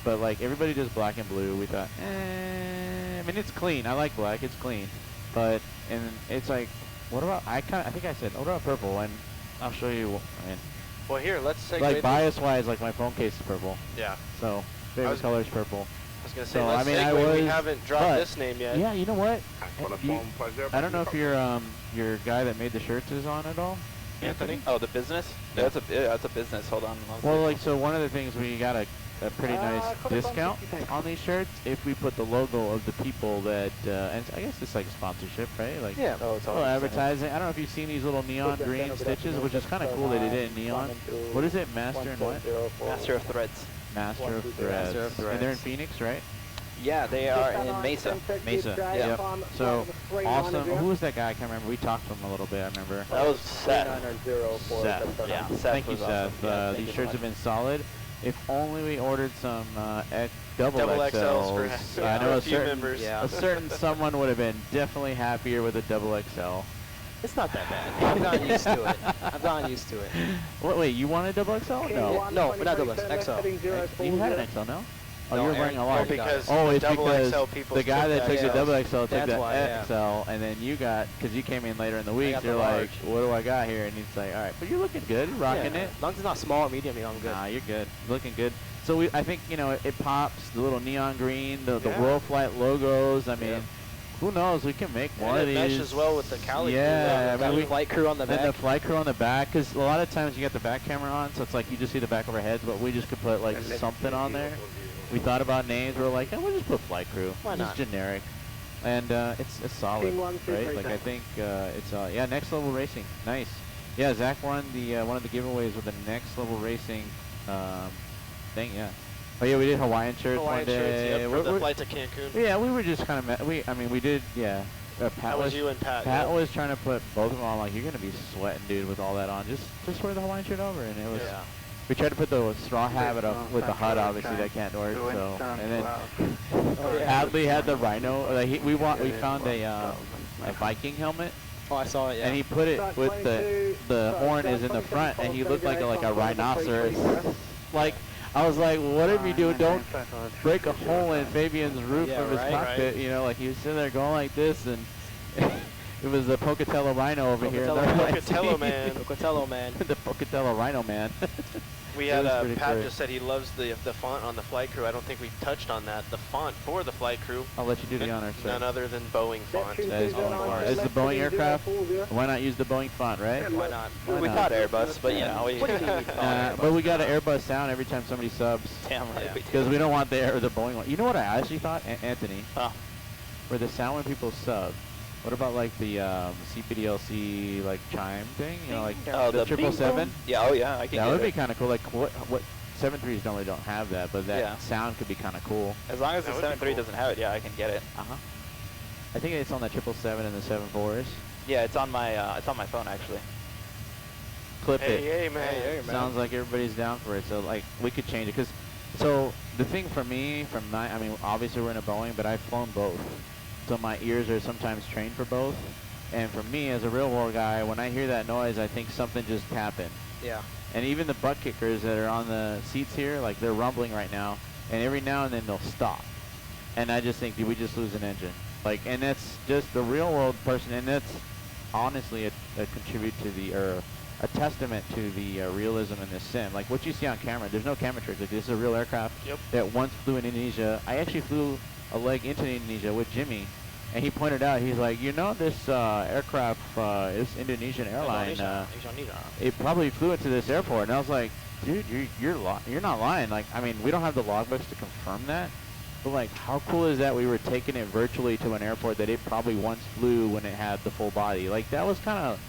But like everybody does black and blue. We thought, I mean, it's clean. I like black. It's clean. But and it's like, what about? I think I said, what about purple? And I'll show you. I mean, Well, here, let's segue. like bias-wise, like my phone case is purple. Yeah. So favorite color is purple. I was gonna say, So, let's I mean, I segue. We was- haven't dropped but- this name yet. Yeah, you know what? I don't know if your guy that made the shirts is on at all. Anthony? Oh, the business? Yeah. That's a business. Hold on. Well, like, so one of the things we got a pretty nice copy discount 160, on these shirts if we put the logo of the people that, and I guess it's like a sponsorship, right? Like, Yeah. Oh, it's little all advertising. I don't know if you've seen these little neon green stitches, which is kind of cool that they did it in neon. What is it? Master and what? Master of Threads. Master of Threads. Master of And they're in Threads. Phoenix, right? Yeah, they are in Mesa. Mesa. Yeah. So awesome. Who was that guy? I can't remember. We talked to him a little bit. I remember. That was Seth. Seth. Yeah, Seth Thank you, was Seth. awesome. Yeah, thank These you so shirts much. have been solid. If only we ordered some double XLs XLs. for I know a a few certain, members. Yeah. a certain someone would have been definitely happier with a double XL. It's not that bad. I've gotten used to it. I've gotten used to it. Wait, you want a double XL? No. No, but not double XL. You had an XL, no? Oh, No, you were Eric- wearing a Well, large. because Oh, the it's double because XL people the guy took that took the XLs. double XL took That's the why, yeah. XL, and then you got, because you came in later in the week, got the you're like, large. what do I got here? And he's like, all right, but you're looking good, you're rocking Yeah. it. As long as it's not small or medium, I'm good. Nah, you're good, looking good. So I think, it pops, the little neon green, the Yeah. WorldFlight logos. I mean, Yep. who knows? We can make more And of it these. meshes well with the CaliCrew Yeah, logo. I mean, we, Flight crew on the and the back. flight crew on the back, because a lot of times you get the back camera on, so it's like you just see the back of our heads, but we just could put like something on there. We thought about names. We were like, we'll just put flight crew. Why It's not? generic, and it's solid, Team 1, 2, right? 3, Like I thanks. think it's yeah, next level racing. Nice. Yeah, Zach won the one of the giveaways with the next level racing thing. Yeah. Oh yeah, we did Hawaiian shirts Hawaiian one day. shirts, yep, for the We're- flight to Cancun. yeah, we were just kind of we did, yeah. Pat That was you and Pat. Pat yeah. was trying to put both of them on, like, you're gonna be sweating, dude, with all that on. Just wear the Hawaiian shirt over, and it was. Yeah. We tried to put the straw hat up with the HUD, obviously that can't work. So, and then Hadley had the Rhino. We found a Viking helmet Oh, I saw it, yeah. And he put it with the horn is in the front, and he looked like a rhinoceros. Like, I was like, whatever you do, don't break a hole in Fabian's roof of his cockpit. You know, like he was sitting there going like this, and it was the Pocatello Rhino over here. Pocatello man. Pocatello man. The Pocatello Rhino man. We had Pat just said he loves the font on the flight crew. I don't think we touched on that. The font for the flight crew. I'll let you do the honors, sir. None other than Boeing font. That is it's the Boeing aircraft. Why not use the Boeing font, right? Why not? We thought Airbus, but you know. But we got an Airbus sound every time somebody subs. Damn right. Because we don't want the Boeing one. You know what I actually thought, Anthony? Huh. For the sound when people sub. What about like the CPDLC like chime thing? You know, like the 777? Yeah, oh yeah, I can. That would be kind of cool. Like what 73s normally don't have that, but that sound could be kind of cool. As long as the 73 doesn't have it, yeah, I can get it. I think it's on the 777 and the 74s. Yeah, it's on my phone actually. Clip it. Hey, man. Hey, man. Sounds like everybody's down for it. So like we could change it because. So the thing for me I mean obviously we're in a Boeing, but I've flown both. So my ears are sometimes trained for both. And for me, as a real world guy, when I hear that noise, I think something just happened. Yeah. And even the butt kickers that are on the seats here, like they're rumbling right now. And every now and then they'll stop. And I just think, did we just lose an engine? Like, and that's just the real world person. And that's honestly a contribute to the, or a testament to the realism in this sim. Like what you see on camera, there's no camera trick. Like, this is a real aircraft that once flew in Indonesia. I actually flew a leg into Indonesia with Jimmy, and he pointed out, he's like, you know, this aircraft, this Indonesian airline, it probably flew into this airport. And I was like, dude, you're not lying. Like, I mean, we don't have the logbooks to confirm that, but like, how cool is that we were taking it virtually to an airport that it probably once flew when it had the full body? Like, that was kind of,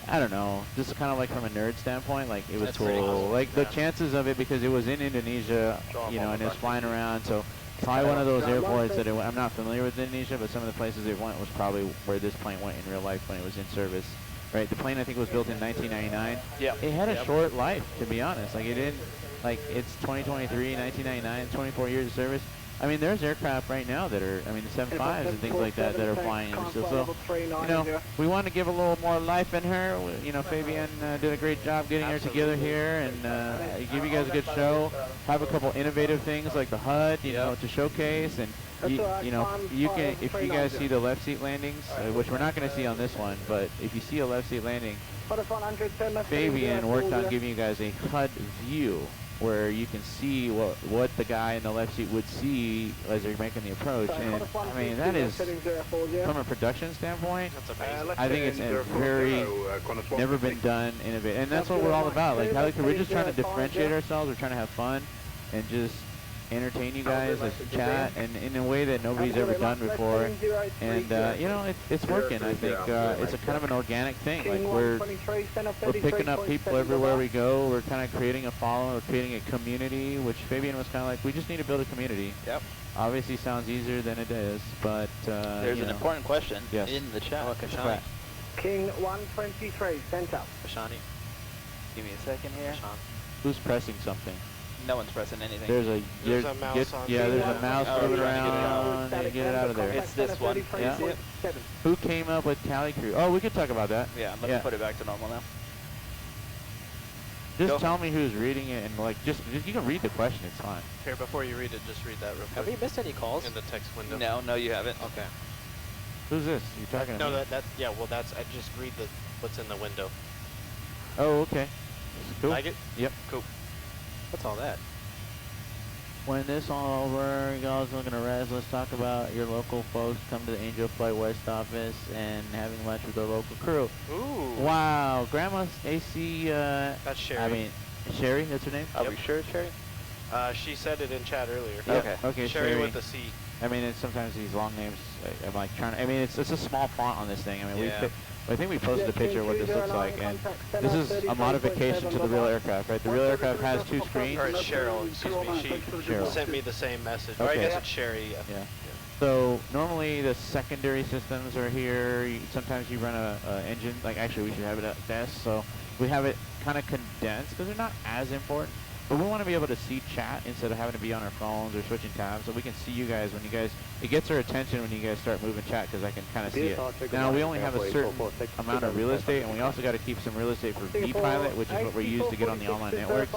I don't know, just kind of like from a nerd standpoint, like it was cool. Awesome. Like the chances of it, because it was in Indonesia, you know, and it was flying around, so probably one of those airports that I'm not familiar with Indonesia, but some of the places it went was probably where this plane went in real life when it was in service. Right, the plane I think was built in 1999. Yeah. It had a short life, to be honest. Like it didn't, like it's 2023, 1999, 24 years of service. I mean, there's aircraft right now that are, I mean, the 75s and things like that that are flying. So, you know, we want to give a little more life in her. You know, Fabian did a great job getting her together here and give you guys a good show. Have a couple innovative things like the HUD, you know, to showcase. And, you know, you can, if you guys see the left seat landings, which we're not going to see on this one, but if you see a left seat landing, Fabian worked on giving you guys a HUD view, where you can see what the guy in the left seat would see as they're making the approach. And I mean, that is, from a production standpoint, I think it's a very never been done innovative. And that's what we're all about. Like, CaliCrew, we're just trying to differentiate ourselves. We're trying to have fun and just entertain you guys, like chat, and in a way that nobody's ever done before. And you know, it's working. I think it's a kind of an organic thing. Like we're picking up people everywhere we go. We're kind of creating a following. We're creating a community, which Fabian was kind of like, we just need to build a community. Yep. Obviously sounds easier than it is, but there's an important question in the chat. Kashani. King 123, sent up. Kashani. Give me a second here. Who's pressing something? No one's pressing anything. There's a mouse on there's a mouse moving around. Get it out of there. It's this one. Yeah. Who came up with CaliCrew? Oh, we could talk about that. Yeah, let me put it back to normal now. Just tell me who's reading it, and like, just you can read the question. It's fine. Here, before you read it, just read that real quick. Have we missed any calls? In the text window. No, you haven't. Okay. Who's this? You talking to me? No, yeah. Well, I just read what's in the window. Oh, okay. Cool. Like it? Yep. Cool. What's all that? When this all over, you guys looking to rest, let's talk about your local folks. Come to the Angel Flight West office and having lunch with their local crew. Ooh. Wow. Grandma's AC, That's Sherry. I mean, Sherry, that's her name? Are we sure it's Sherry? She said it in chat earlier. Okay. Okay, Sherry with a C. I mean, it's sometimes these long names, I'm like trying to, I mean, it's a small font on this thing. I mean, I think we posted a picture of what this looks like, and this is a modification to the real aircraft, right? The real aircraft has two screens. Or it's Cheryl, excuse me. She sent me the same message. Or I guess it's Sherry. Yeah. So normally the secondary systems are here. Sometimes you run a engine, like actually we should have it at test. So we have it kind of condensed because they're not as important. But we want to be able to see chat instead of having to be on our phones or switching tabs, so we can see you guys when you guys, it gets our attention when you guys start moving chat, because I can kind of see it. Now we only have a certain amount of real estate, and we also got to keep some real estate for V-Pilot, which is what we use to get on the online networks.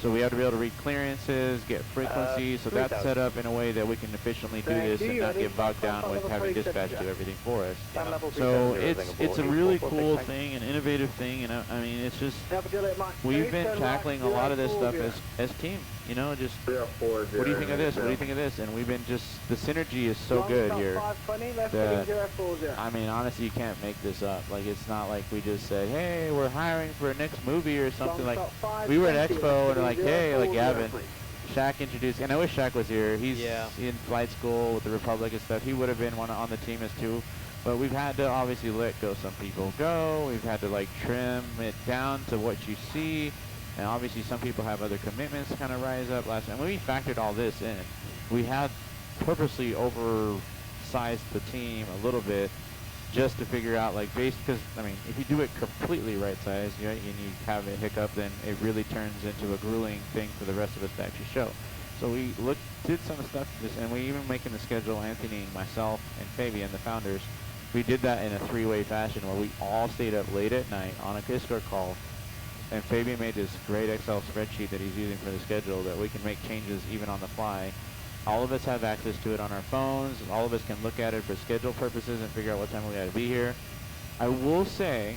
So we have to be able to read clearances, get frequencies, so that's set up in a way that we can efficiently do this and not get bogged down with having dispatch do everything for us. So it's a really cool thing, an innovative thing, and I mean, it's just, we've been tackling a lot of this stuff as team, you know, just, what do you think of this, what do you think of this, and we've been just, the synergy is so good here that, I mean, honestly, you can't make this up. Like, it's not like we just said, hey, we're hiring for a next movie or something. Like, we were at Expo and like, hey, like Gavin, Shaq introduced, and I wish Shaq was here. He's in flight school with the Republic and stuff. He would have been one on the team as too. But we've had to obviously let go some people go. We've had to like trim it down to what you see. And obviously some people have other commitments to kind of rise up last time. When we factored all this in, we had purposely oversized the team a little bit just to figure out like because I mean, if you do it completely right size, and you have a hiccup, then it really turns into a grueling thing for the rest of us to actually show. So we did some stuff, and we even making the schedule, Anthony, myself, and Fabian, the founders, we did that in a three-way fashion where we all stayed up late at night on a Discord call. And Fabian made this great Excel spreadsheet that he's using for the schedule that we can make changes even on the fly. All of us have access to it on our phones. All of us can look at it for schedule purposes and figure out what time we got to be here. I will say,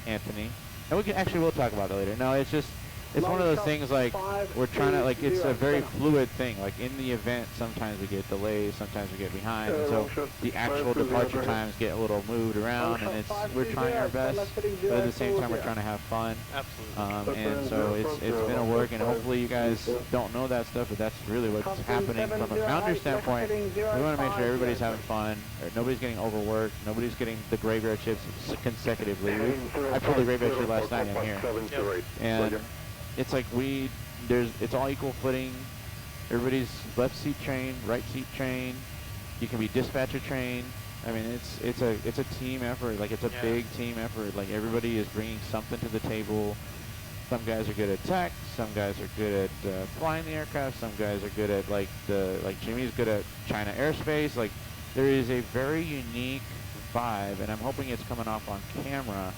Anthony, and we can actually, we'll talk about it later. No, it's just, it's one of those things like we're trying to, like, it's a very fluid thing. Like in the event, sometimes we get delays, sometimes we get behind, and so the actual departure times get a little moved around, and it's, we're trying our best, but at the same time we're trying to have fun. Absolutely. And so it's been a work, and hopefully you guys don't know that stuff, but that's really what's happening from a founder standpoint. We want to make sure everybody's having fun, or nobody's getting overworked, nobody's getting the graveyard shifts consecutively. I pulled the graveyard shift last night. I'm here, and it's like it's all equal footing. Everybody's left seat trained, right seat trained. You can be dispatcher trained. I mean, it's a team effort. Like, it's a big team effort. Like, everybody is bringing something to the table. Some guys are good at tech. Some guys are good at flying the aircraft. Some guys are good at like Jimmy's good at China airspace. Like, there is a very unique vibe, and I'm hoping it's coming off on camera.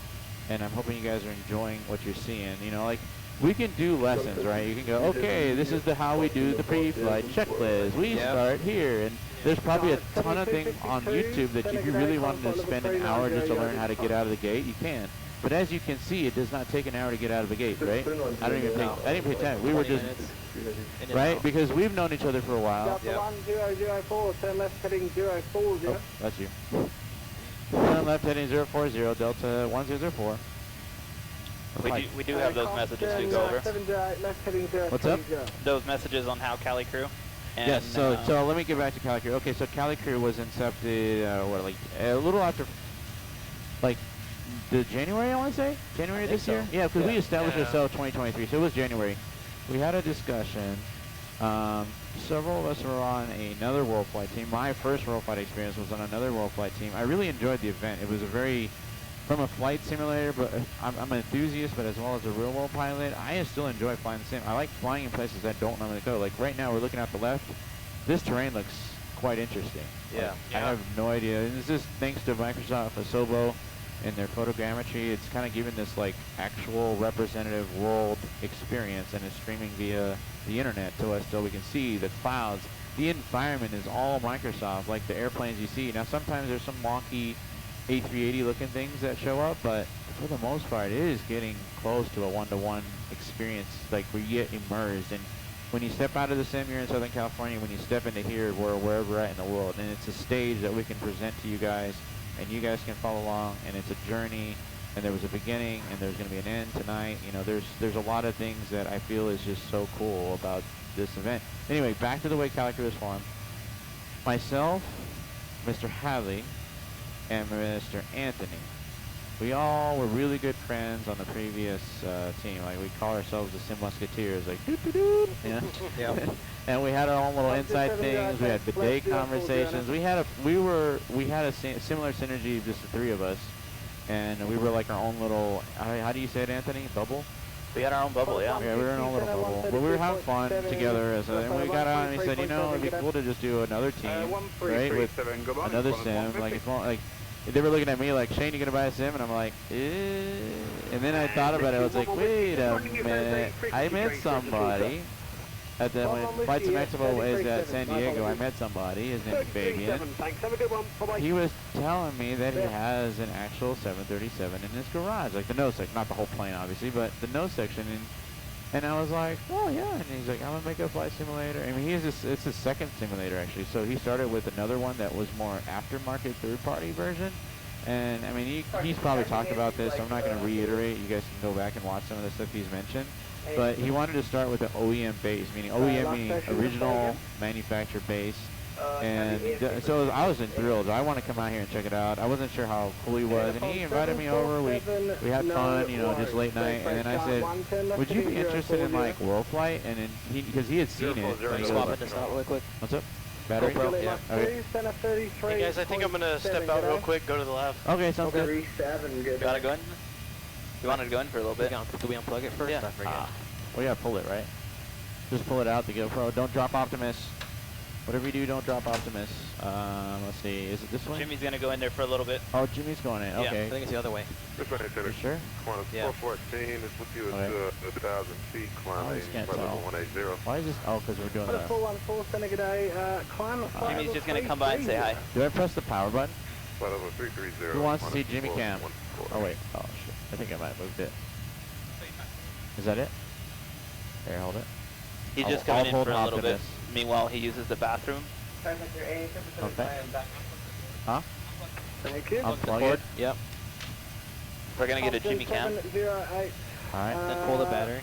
And I'm hoping you guys are enjoying what you're seeing. You know, like, we can do lessons, right? You can go, okay, this is how we do the pre-flight checklist. We start here, and there's probably a ton of things on YouTube that if you really wanted to spend an hour just to learn how to get out of the gate, you can. But as you can see, it does not take an hour to get out of the gate, right? I didn't pay attention. We were just, right? Because we've known each other for a while. Delta 1004, turn left heading 040. Oh, that's you. Turn left heading 040, Delta 1004. We do have those messages to go over. What's up? Those messages on how CaliCrew. Yes, so let me get back to CaliCrew. Okay, so CaliCrew was incepted, like a little after, like, the January, I want to say? January this year? Yeah, because we established ourselves 2023, so it was January. We had a discussion. Several of us were on another WorldFlight team. My first WorldFlight experience was on another WorldFlight team. I really enjoyed the event. It was a very, from a flight simulator, but I'm an enthusiast, but as well as a real-world pilot, I still enjoy flying the sim. I like flying in places that don't normally go. Like right now, we're looking at the left. This terrain looks quite interesting. Yeah. I have no idea. And it's just thanks to Microsoft Asobo and their photogrammetry. It's kind of given this like actual representative world experience, and it's streaming via the internet to us, so we can see the clouds. The environment is all Microsoft, like the airplanes you see. Now sometimes there's some wonky A380 looking things that show up, but for the most part it is getting close to a one-to-one experience, like where you get immersed. And when you step out of the sim, you're in Southern California. When you step into here, we're wherever we're at in the world, and it's a stage that we can present to you guys, and you guys can follow along. And it's a journey, and there was a beginning, and there's going to be an end tonight. You know, there's a lot of things that I feel is just so cool about this event. Anyway, back to the way CaliCrew is formed. Myself, Mr. Hadley, and Mr. Anthony. We all were really good friends on the previous team. Like, we call ourselves the Sim Musketeers, like doo-doo-doo, you know? Yeah. And we had our own little inside things. We had bidet conversations. We had a similar synergy, just the three of us, and we were like our own little. How do you say it, Anthony? Bubble. We had our own bubble, yeah. Yeah, we were in a little bubble. But we were having fun together. And we got out and he said, you know, it'd be cool to just do another team, right? With another sim. Like, it's more, like, they were looking at me like, Shane, you gonna buy a sim? And I'm like, eh. And then I thought about it. I was like, wait a minute. I met somebody. At the when Flight to Mexico is at San Diego, I met somebody. His name is Fabian. He was telling me that he has an actual 737 in his garage, like the nose section, not the whole plane, obviously, but the nose section. And I was like, oh yeah. And he's like, I'm gonna make a flight simulator. I mean, it's his second simulator actually. So he started with another one that was more aftermarket, third-party version. And I mean, he's probably talked about this. So I'm not gonna reiterate. You guys can go back and watch some of the stuff he's mentioned. But he wanted to start with an OEM base, meaning OEM meaning original manufacturer base. And so I was enthralled. I want to come out here and check it out. I wasn't sure how cool he was, and he invited me over. We had fun, you know, just late night. And then I said, would you be interested in like WorldFlight? And then because he had seen it. Swapping this out really quick. What's up? Battery? Yeah. Okay. Hey guys, I think I'm gonna step out real quick. Go to the left. Okay, sounds good. You gotta go in? You wanted to go in for a little bit? Do we unplug it first? Yeah. I forget. Well, yeah, pull it, right? Just pull it out, the GoPro. Don't drop Optimus. Whatever you do, don't drop Optimus. Let's see, is it this one? Jimmy's gonna go in there for a little bit. Oh, Jimmy's going in, Yeah. okay. I think it's the other way. You sure? Yeah. 414 is with you Okay. at 1,000 feet, I climbing just can't level tell. 180. Why is this? Oh, because we're doing the... 414 Centigrade, climb at Jimmy's just gonna come by and say hi. Do I press the power button? Flight level 330. Who wants to see Jimmy Cam? Oh, wait. Oh, shit. I think I might have moved it. Is that it? Here, hold it. He's I'll- just coming I'll in hold for a little bit. Optimus. Meanwhile, he uses the bathroom. Okay. Huh? Thank you. Unplug it. Yep. We're gonna get a Jimmy Cam. 708. Alright. Then pull the battery.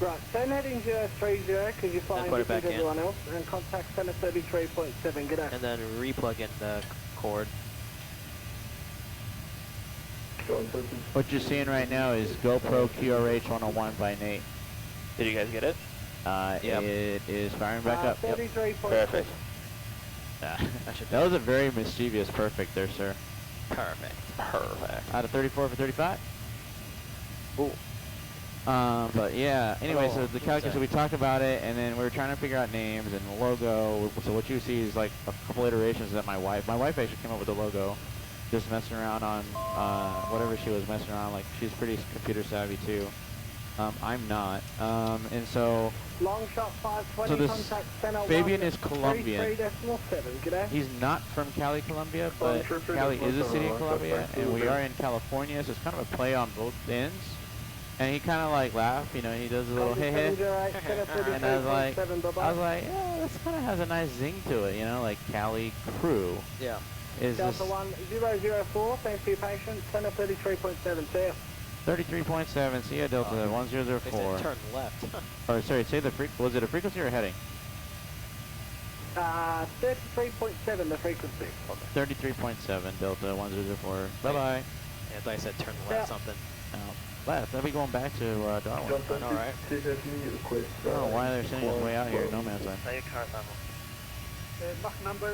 Right, send heading 030 because you're flying put it different back to in. everyone else, and contact center 33.7. Good day. And then re-plug in the cord. What you're seeing right now is GoPro QRH 101 by Nate. Did you guys get it? Yep. It is firing back up. Yep. 33.7. Perfect. That was a very mischievous perfect there, sir. Perfect. Perfect. Out of 34 for 35? Ooh. But yeah, anyway, so the calculus, so we talked about it, and then we were trying to figure out names and the logo. So what you see is like a couple iterations that my wife actually came up with the logo, just messing around on whatever she was messing around. Like, she's pretty computer savvy too. I'm not. And so Long shot 520. So this contact center Fabian 1 is Colombian. 33.7. Good day. He's not from Cali, Colombia, but Cali is a city in Colombia, and we are in California, so it's kind of a play on both ends. And he kind of like laughed, you know, he does a little hey hey. And I was like, yeah, this kind of has a nice zing to it, you know, like CaliCrew. Yeah. Is this Delta 1004, thanks for your patience, center 33.7, see ya. 33.7, see ya, Delta They 1004. said turn left. Or sorry, say the was it a frequency or a heading? 33.7, the frequency. 33.7, Delta 1004. Bye-bye. And I said turn left something. Left, I'll be going back to Darwin. All right. I don't know why they're sending us way out here, no man's land. Say your current level. Mach number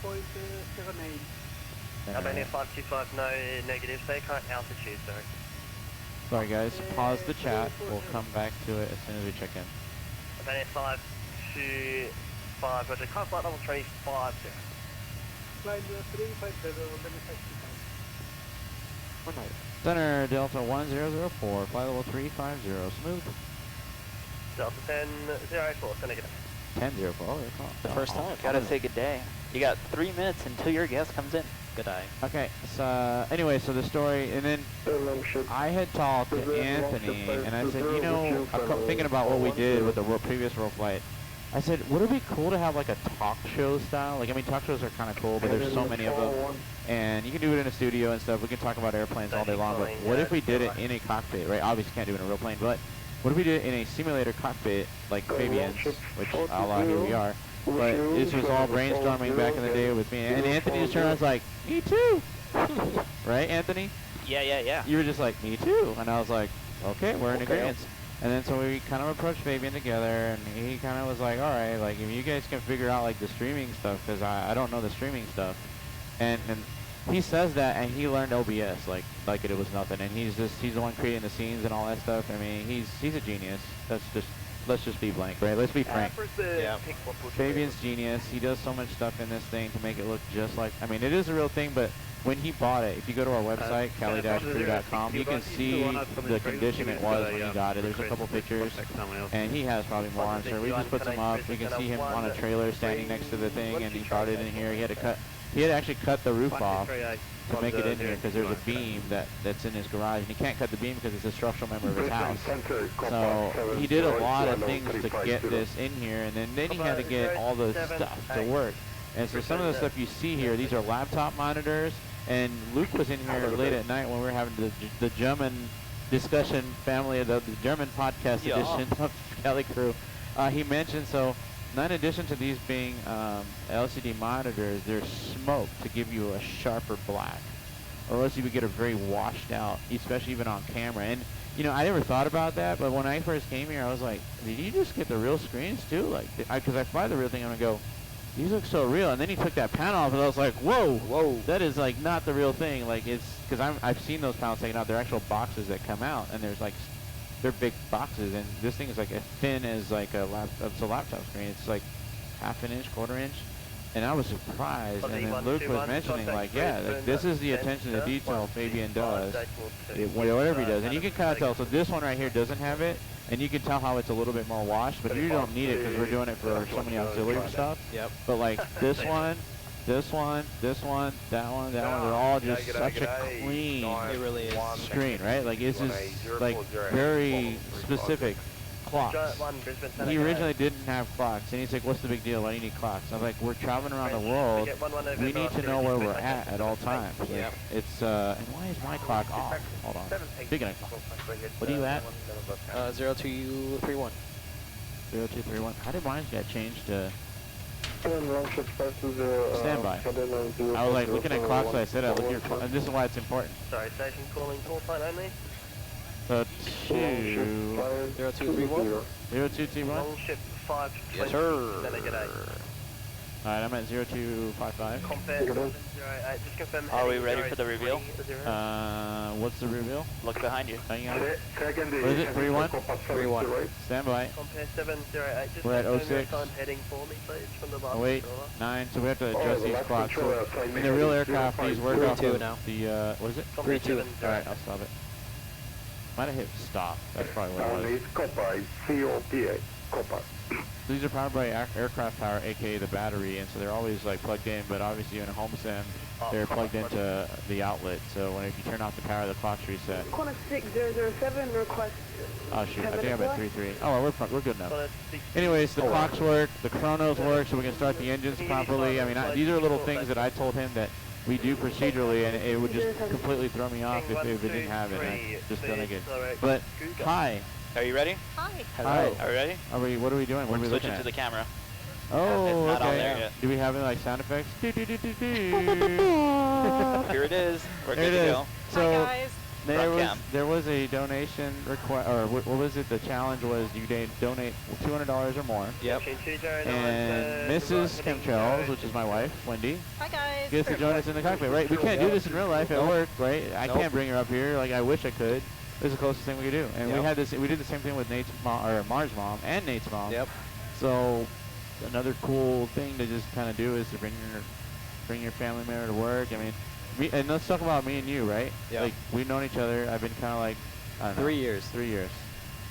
0.78. Albania 525, no negative. Say current altitude, sorry. Sorry guys, pause the chat. We'll come back to it as soon as we check in. Albania 525, roger. Current flight level 350. Flight 357, Center Delta 1004, flight level 350, smooth. Delta 1004, send again. 1004, oh, they're The first time. Gotta say good day. You got 3 minutes until your guest comes in. Good eye. Okay, so anyway, so the story, and then I had talked to Anthony, and I said, you know, I'm thinking about what we did with the previous WorldFlight. I said, would it be cool to have like a talk show style? Like, I mean, talk shows are kind of cool, but there's so many of them. And you can do it in a studio and stuff. We can talk about airplanes all day long, but what if we did it in a cockpit, right? Obviously can't do it in a real plane, but what if we did it in a simulator cockpit, like Fabian's, which a la here we are. But this was all brainstorming back in the day with me. And Anthony just turned around and was like, me too. Right, Anthony? Yeah. You were just like, me too. And I was like, okay, we're in agreement. And then so we kind of approached Fabian together, and he kind of was like, all right, like if you guys can figure out like the streaming stuff, because I don't know the streaming stuff. And he says that, and he learned OBS like it was nothing, and he's the one creating the scenes and all that stuff. I mean, he's a genius. Let's just be blank, right? Let's be frank. Yeah. Fabian's genius. He does so much stuff in this thing to make it look just like. I mean, it is a real thing, but when he bought it, if you go to our website, cali-crew.com, you can see the condition it was when he got it. There's a couple pictures, and he has probably more. I'm sure we just put some up. We can see him on a trailer standing next to the thing, and he brought it in here. He had to actually cut the roof off to make it in here because there's a beam that's in his garage, and he can't cut the beam because it's a structural member of his house. So he did a lot of things to get this in here, and then he had to get all the stuff to work. And so some of the stuff you see here, these are laptop monitors, and Luke was in here late at night when we were having the German discussion family, the German podcast edition of CaliCrew. He mentioned, so in addition to these being LCD monitors, there's smoke to give you a sharper black, or else you would get a very washed out, especially even on camera. And you know, I never thought about that, but when I first came here, I was like, did you just get the real screens too? Like, because I fly the real thing, I'm gonna go, these look so real. And then he took that panel off, and I was like, whoa, that is like not the real thing. Like, it's because I've seen those panels taken out. They're actual boxes that come out, and there's like, they're big boxes, and this thing is like as thin as like it's a laptop screen. It's like half an inch, quarter inch, and I was surprised. And then Luke was mentioning like, yeah, like, this is the attention to detail Fabian does, whatever he does, and you can kind of tell. So this one right here doesn't have it, and you can tell how it's a little bit more washed, but you don't need it because we're doing it for so many auxiliary stuff. Yep. But like this one, this one, that one, they're all just such a clean It really is. screen, right? Like it's just like very specific clocks. He originally didn't have clocks, and he's like, what's the big deal? Why do you need clocks? I'm like, we're traveling around the world. We need to know where we're at all times. Yep. It's, and why is my clock off? Hold on. Speaking of clock, what are you at? 0231. 0231. How did mine get changed to Standby. standby? I was like looking at clocks, so I said, and this is why it's important. Sorry, station calling call sign only. So 0231. 0231? Long ship 5. Yes, sir. Alright, I'm at 0255. Compare 708. Just confirm. Are we ready for the reveal? What's the reveal? Look behind you. Hang on. What is it? 31? 31. Standby. Compare 708. Just We're at confirm your 06. time heading for me, please, from the bottom. 08, 9, so we have to adjust these clocks. So in the real aircraft, these work off 3-2 of now. the, what is it? 3-2. Alright, I'll stop it. Might have hit stop. That's probably what it was. Copper, COPA, copper. These are powered by aircraft power, aka the battery, and so they're always like plugged in, but obviously in a home sim, they're plugged into the outlet. So when if you turn off the power, the clock's reset. Corner 6007, request. Oh shoot, I think I'm at 3-3. Oh, well, we're good now. Anyways, the clocks work, the chronos work, so we can start the engines properly. I mean, these are little things that I told him that we do procedurally, and it would just completely throw me off if it didn't have it. I just don't think it. But hi. Are you ready? Hi. Are we ready? What are we doing? What are we looking Switching at? to the camera. Oh, It's not on okay. there yet. Do we have any like sound effects? Here it is. We're There good it to is. go. So Front cam. there was a donation request, or what was it? The challenge was you donate $200 or more. Yep. And Mrs. Chemtrails, which is my wife, Wendy, Hi guys. gets to join us in the cockpit, right? We can't do this in real life at work, right? I Nope. can't bring her up here like I wish I could. This is the closest thing we could do. And we Yep. had this. We did the same thing with Nate's mom, or Mars' mom, and Nate's mom. Yep. So another cool thing to just kind of do is to bring your family member to work. I mean, and let's talk about me and you, right? Yeah. Like we've known each other. I've been kind of like, I don't know, 3 years. 3 years.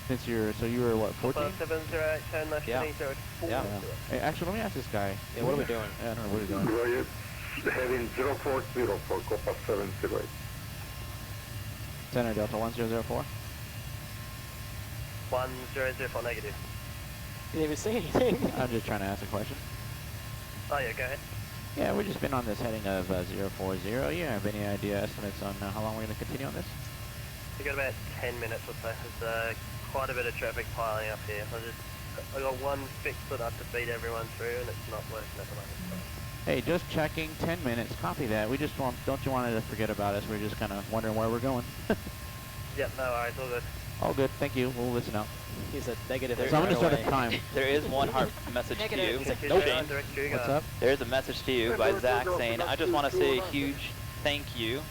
Since so you were what, 14? 708, turn left, Yeah. heading 04. Yeah. Hey, actually, let me ask this guy. Yeah, what are we doing? I don't know what he's doing. Roger, heading 040 for Copa 708. Center Delta 1004. 1004 negative. You didn't even say anything. I'm just trying to ask a question. Oh yeah, go ahead. Yeah, we've just been on this heading of 040. You have any idea estimates on how long we're going to continue on this? We got about 10 minutes or so. There's quite a bit of traffic piling up here. I got one fix put up to feed everyone through, and it's not working at the moment. Hey, just checking, 10 minutes, copy that. We just don't you want to forget about us. We're just kind of wondering where we're going. Yep, no worries, all good. All good, thank you. We'll listen out. He's a negative. So I'm going to start right a time. There is one heart message to you. He's like, Keep nope. going, direct you What's go. up? There's a message to you by Zach saying, I just want to say a huge thank you,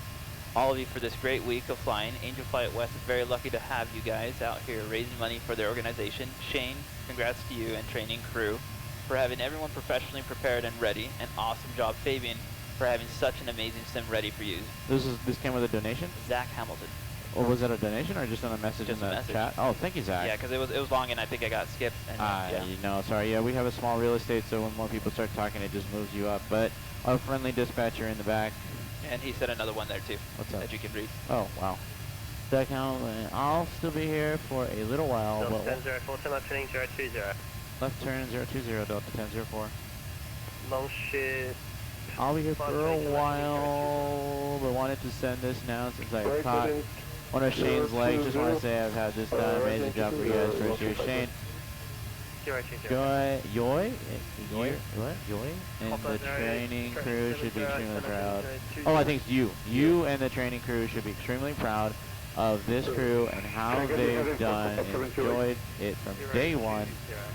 all of you, for this great week of flying. Angel Flight West is very lucky to have you guys out here raising money for their organization. Shane, congrats to you and training crew for having everyone professionally prepared and ready. An awesome job, Fabian, for having such an amazing sim ready for you. This came with a donation? Zach Hamilton. Or was that a donation or just on a message Just in a the message. chat? Oh, thank you, Zach. Yeah, because it was long and I think I got skipped. And, yeah. You know, sorry. Yeah, we have a small real estate, so when more people start talking, it just moves you up. But a friendly dispatcher in the back. And he said another one there too. What's up? That you can read. Oh, wow. Zach Hamilton, I'll still be here for a little while. Delta But 1004, turn left turning 020. left turn 020, Delta 1004. Long shift. I'll be here for a while, but wanted to send this now since I caught one of Shane's legs. Just want to say I've had this done. Amazing job for you guys first year. Shane, 020. Yoy, and the training crew should be extremely proud. Oh, I think it's you. You and the training crew should be extremely proud of this crew and how they've done and enjoyed it from day one.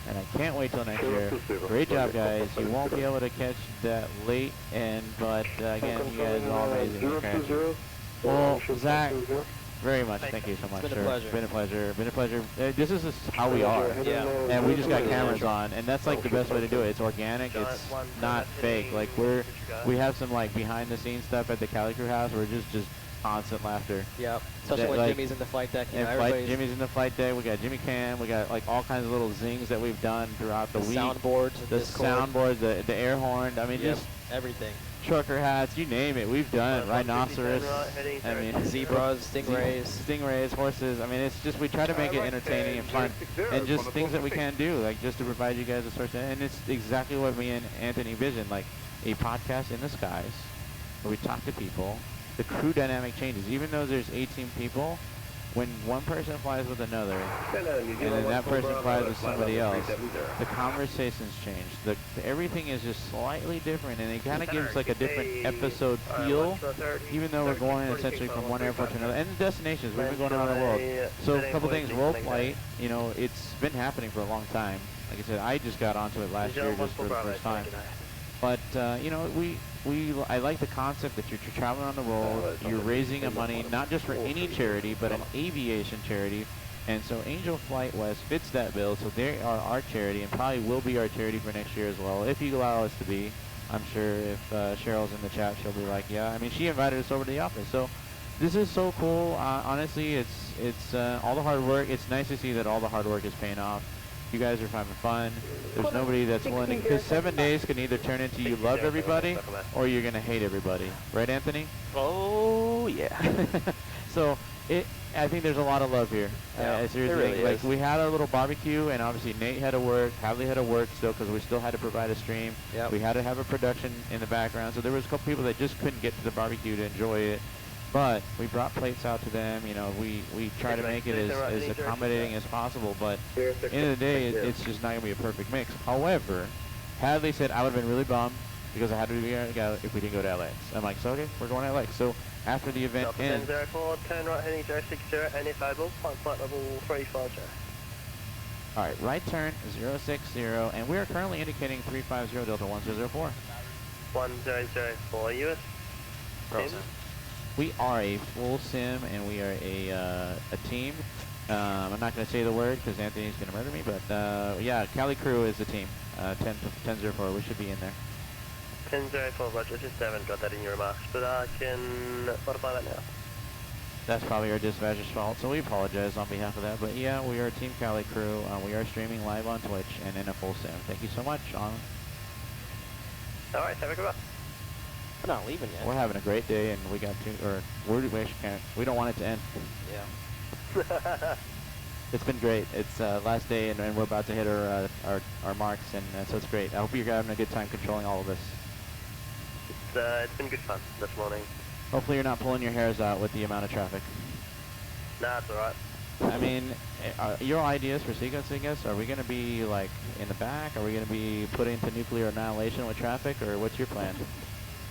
And I can't wait till next year. Great job, guys. You won't be able to catch that late, but again, you guys are all amazing. Okay. Well, Zach, very much. Thank you so much, It's sir. been a pleasure. Been a pleasure. Been a pleasure. This is just how we are. Yeah. And we just got cameras on, and that's like the best way to do it. It's organic. It's not fake. Like we have some like behind the scenes stuff at the CaliCrew house. We're just constant laughter. Yep. Especially when like- Jimmy's in the flight deck. You And know, flight, everybody's Jimmy's in the flight day. We got Jimmy Cam. We got like all kinds of little zings that we've done throughout the week. soundboards, The Discord. soundboard, the air horn. I mean, Yep. just Everything. trucker hats. You name it. We've done it. Rhinoceros. I mean, Zebras, stingrays. Stingrays, horses. I mean, it's just we try to make it entertaining and fun, and just things that we can do, like just to provide you guys a source. And it's exactly what me and Anthony visioned, like a podcast in the skies, where we talk to people. The crew dynamic changes, even though there's 18 people. When one person flies with another, and then that person flies with somebody else, the conversations change. Everything is just slightly different, and it kind of gives like a different episode feel, even though we're going essentially from one airport to another. And the destinations, we've been going around the world. So a couple things, WorldFlight, you know, it's been happening for a long time. Like I said, I just got onto it last year just for the first time. But, you know, I like the concept that you're traveling on the world, you're raising a money, not just for any charity, but an aviation charity. And so Angel Flight West fits that bill, so they are our charity and probably will be our charity for next year as well, if you allow us to be. I'm sure if Cheryl's in the chat, she'll be like, yeah. I mean, she invited us over to the office. So this is so cool. Honestly, it's all the hard work. It's nice to see that all the hard work is paying off. You guys are having fun. There's nobody that's willing to, because 7 days can either turn into you love everybody or you're going to hate everybody. Right, Anthony? Oh, yeah. So I think there's a lot of love here. Seriously, really like is. we had our little barbecue, and obviously Nate had to work, Hadley had to work still because we still had to provide a stream. Yep. We had to have a production in the background, so there was a couple people that just couldn't get to the barbecue to enjoy it. But we brought plates out to them. You know, we try to make it as accommodating as possible. But at the end of the day, it's just not gonna be a perfect mix. However, Hadley said I would have been really bummed because I had to be if we didn't go to LAX. I'm like, so okay, we're going to LAX. So after the event ends, 1004, turn right heading 060, and if able, find flight level 350. all right, right turn 060, and we are currently indicating 350 Delta 1004. 1004, US. Frozen. We are a full sim, and we are a team. I'm not going to say the word because Anthony's going to murder me, but yeah, CaliCrew is the team. 1004, we should be in there. 1004, Roger, just haven't got that in your remarks, but I can modify that now. That's probably our dispatcher's fault, so we apologize on behalf of that. But yeah, we are Team CaliCrew. We are streaming live on Twitch and in a full sim. Thank you so much. Alright, have a good one. We're not leaving yet. We're having a great day, and we got we actually can't. We don't want it to end. Yeah. It's been great. It's last day, and we're about to hit our marks, and so it's great. I hope you're having a good time controlling all of this. It's been good fun this morning. Hopefully you're not pulling your hairs out with the amount of traffic. Nah, it's alright. I mean, your ideas for sequencing us, are we going to be like in the back? Are we going to be put into nuclear annihilation with traffic, or what's your plan?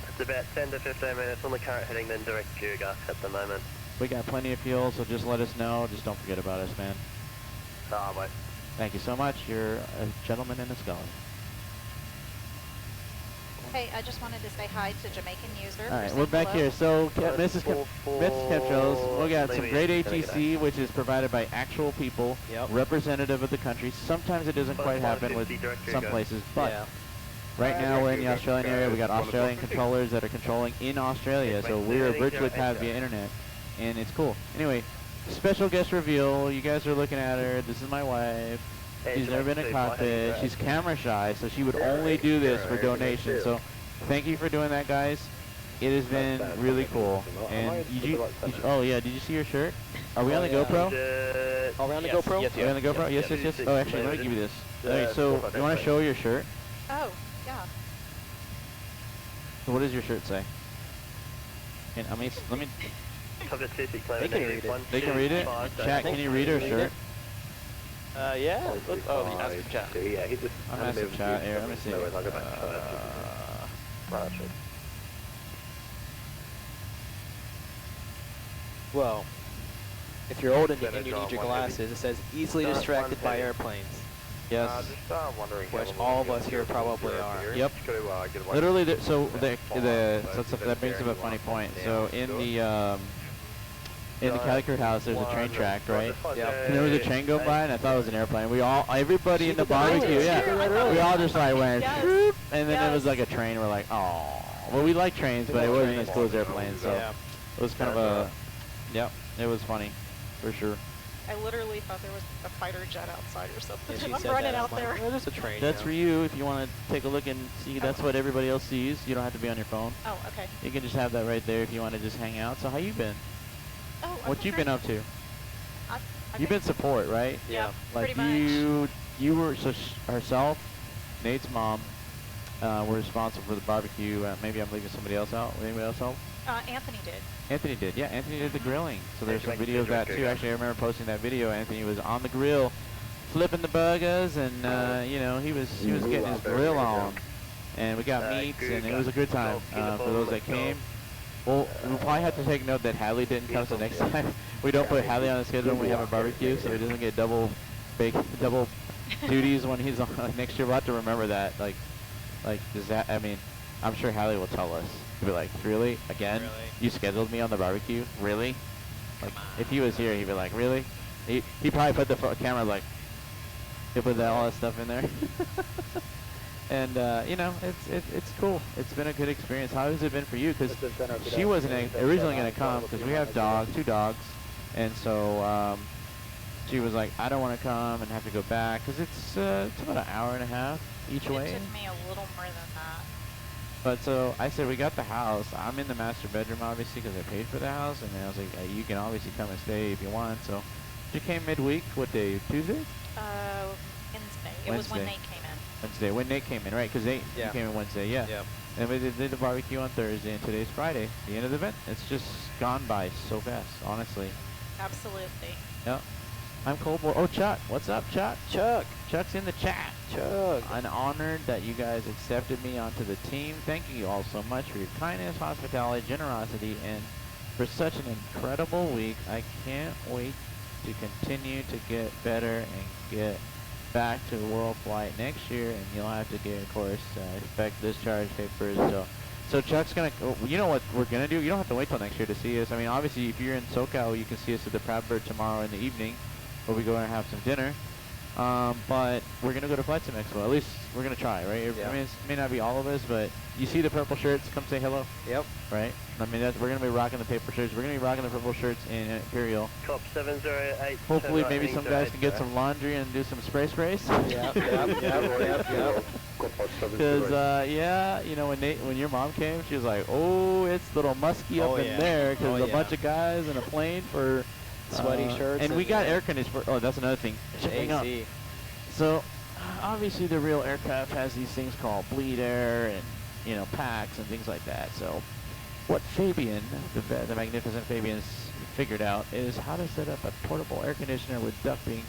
It's about 10 to 15 minutes on the current heading, then direct to Gus at the moment. We got plenty of fuel, so just let us know. Just don't forget about us, man. Ah, wait. Thank you so much. You're a gentleman and a scholar. Hey, I just wanted to say hi to Jamaican user. All right, we're back here. So, Mrs. Chemtrails, we got some great ATC, which is provided by actual people, representative of the country. Sometimes it doesn't quite happen with some places, but right now we're in the Australian area. We got Australian controllers that are controlling in Australia, so we're virtually tied via internet, and it's cool. Anyway, special guest reveal. You guys are looking at her. This is my wife. She's never been in a cockpit. She's camera shy, so she would only do this for donations. So thank you for doing that, guys. It has been really cool. And oh yeah, did you see your shirt? Are we on the GoPro? Are we on the GoPro? Are we on the GoPro? Yes, yes, yes. Oh, actually, let me give you this. Alright, so you want to show your shirt? Oh, yeah. So what does your shirt say? And I mean, let me. They can read it. They can read it. Chat, can you read her shirt? Yeah. Oh, ask him chat. Yeah, he just. I'm asking chat here. Let me see. Well, if you're old and you need your glasses, it says easily distracted by airplanes. Yes. Which all of us here probably are. Yep. Literally, so that brings up a funny point. So in the CaliCrew house, there's a train track, right? Yeah. And there was a train go by, and I thought it was an airplane. Everybody in the barbecue, we all just like went, shoop, and then it was like a train. We're like, oh. Well, we like trains, but it wasn't as cool as airplanes, so it was kind of a, it was funny, for sure. I literally thought there was a fighter jet outside or something. Yeah, I'm running out there. Well, there's a train. That's for you if you want to take a look and see. That's what everybody else sees. You don't have to be on your phone. Oh, okay. You can just have that right there if you want to just hang out. So how you been? Oh, what you been up to? You've been support, right? Yeah. Like pretty much. you were herself, Nate's mom, were responsible for the barbecue. Maybe I'm leaving somebody else out. Anybody else help? Anthony did. Anthony did. Yeah, Anthony did the grilling. So there's some video of that too. Actually, I remember posting that video. Anthony was on the grill, flipping the burgers, and you know he was getting his grill on, and we got meats, and it was a good time for those that came. Well, we'll probably have to take note that Hadley didn't come, so next time we don't put Hadley on the schedule when we have a barbecue, so he doesn't get double duties when he's on next year. We'll have to remember that. Like, does that? I mean, I'm sure Hadley will tell us. He'll be like, really? Again? Really? You scheduled me on the barbecue? Really? Like, if he was here, he'd be like, really? He probably put the camera like, he put all that stuff in there. And you know, it's cool. It's been a good experience. How has it been for you? Because she wasn't originally going to come because we have two dogs, and so she was like, I don't want to come and have to go back because it's about an hour and a half each way. It took me a little more than that. But so I said, we got the house. I'm in the master bedroom, obviously, because I paid for the house. And then I was like, you can obviously come and stay if you want. So she came midweek. What day? Tuesday? Wednesday. It was when Nate came in. Wednesday, when Nate came in, right? Because Nate came in Wednesday, yeah. And we did the barbecue on Thursday, and today's Friday, the end of the event. It's just gone by so fast, honestly. Absolutely. Yep. I'm Cold Boy. Oh, Chuck. What's up, Chuck? Chuck's in the chat. Chuck. I'm honored that you guys accepted me onto the team. Thank you all so much for your kindness, hospitality, generosity, and for such an incredible week. I can't wait to continue to get better and get back to WorldFlight next year, and you'll have to get, of course, expect discharge papers. So Chuck's gonna, you know what we're gonna do? You don't have to wait till next year to see us. I mean, obviously, if you're in SoCal, you can see us at the Proud Bird tomorrow in the evening, where we go and have some dinner. But we're gonna go to Flight Sim Expo. At least we're gonna try, right? I mean, it may not be all of us, but you see the purple shirts, come say hello. Yep. Right? I mean, we're gonna be rocking the paper shirts. We're gonna be rocking the purple shirts in Imperial. Cop 708. Hopefully, maybe some guys can get some laundry and do some sprays. Yep. Because yeah, you know, when your mom came, she was like, oh, it's little musky up in there because a bunch of guys in a plane for sweaty shirts. And we got air conditioning. Oh, that's another thing. AC. So obviously, the real aircraft has these things called bleed air and, you know, packs and things like that. So what Fabian, the magnificent Fabian's figured out is how to set up a portable air conditioner with ducting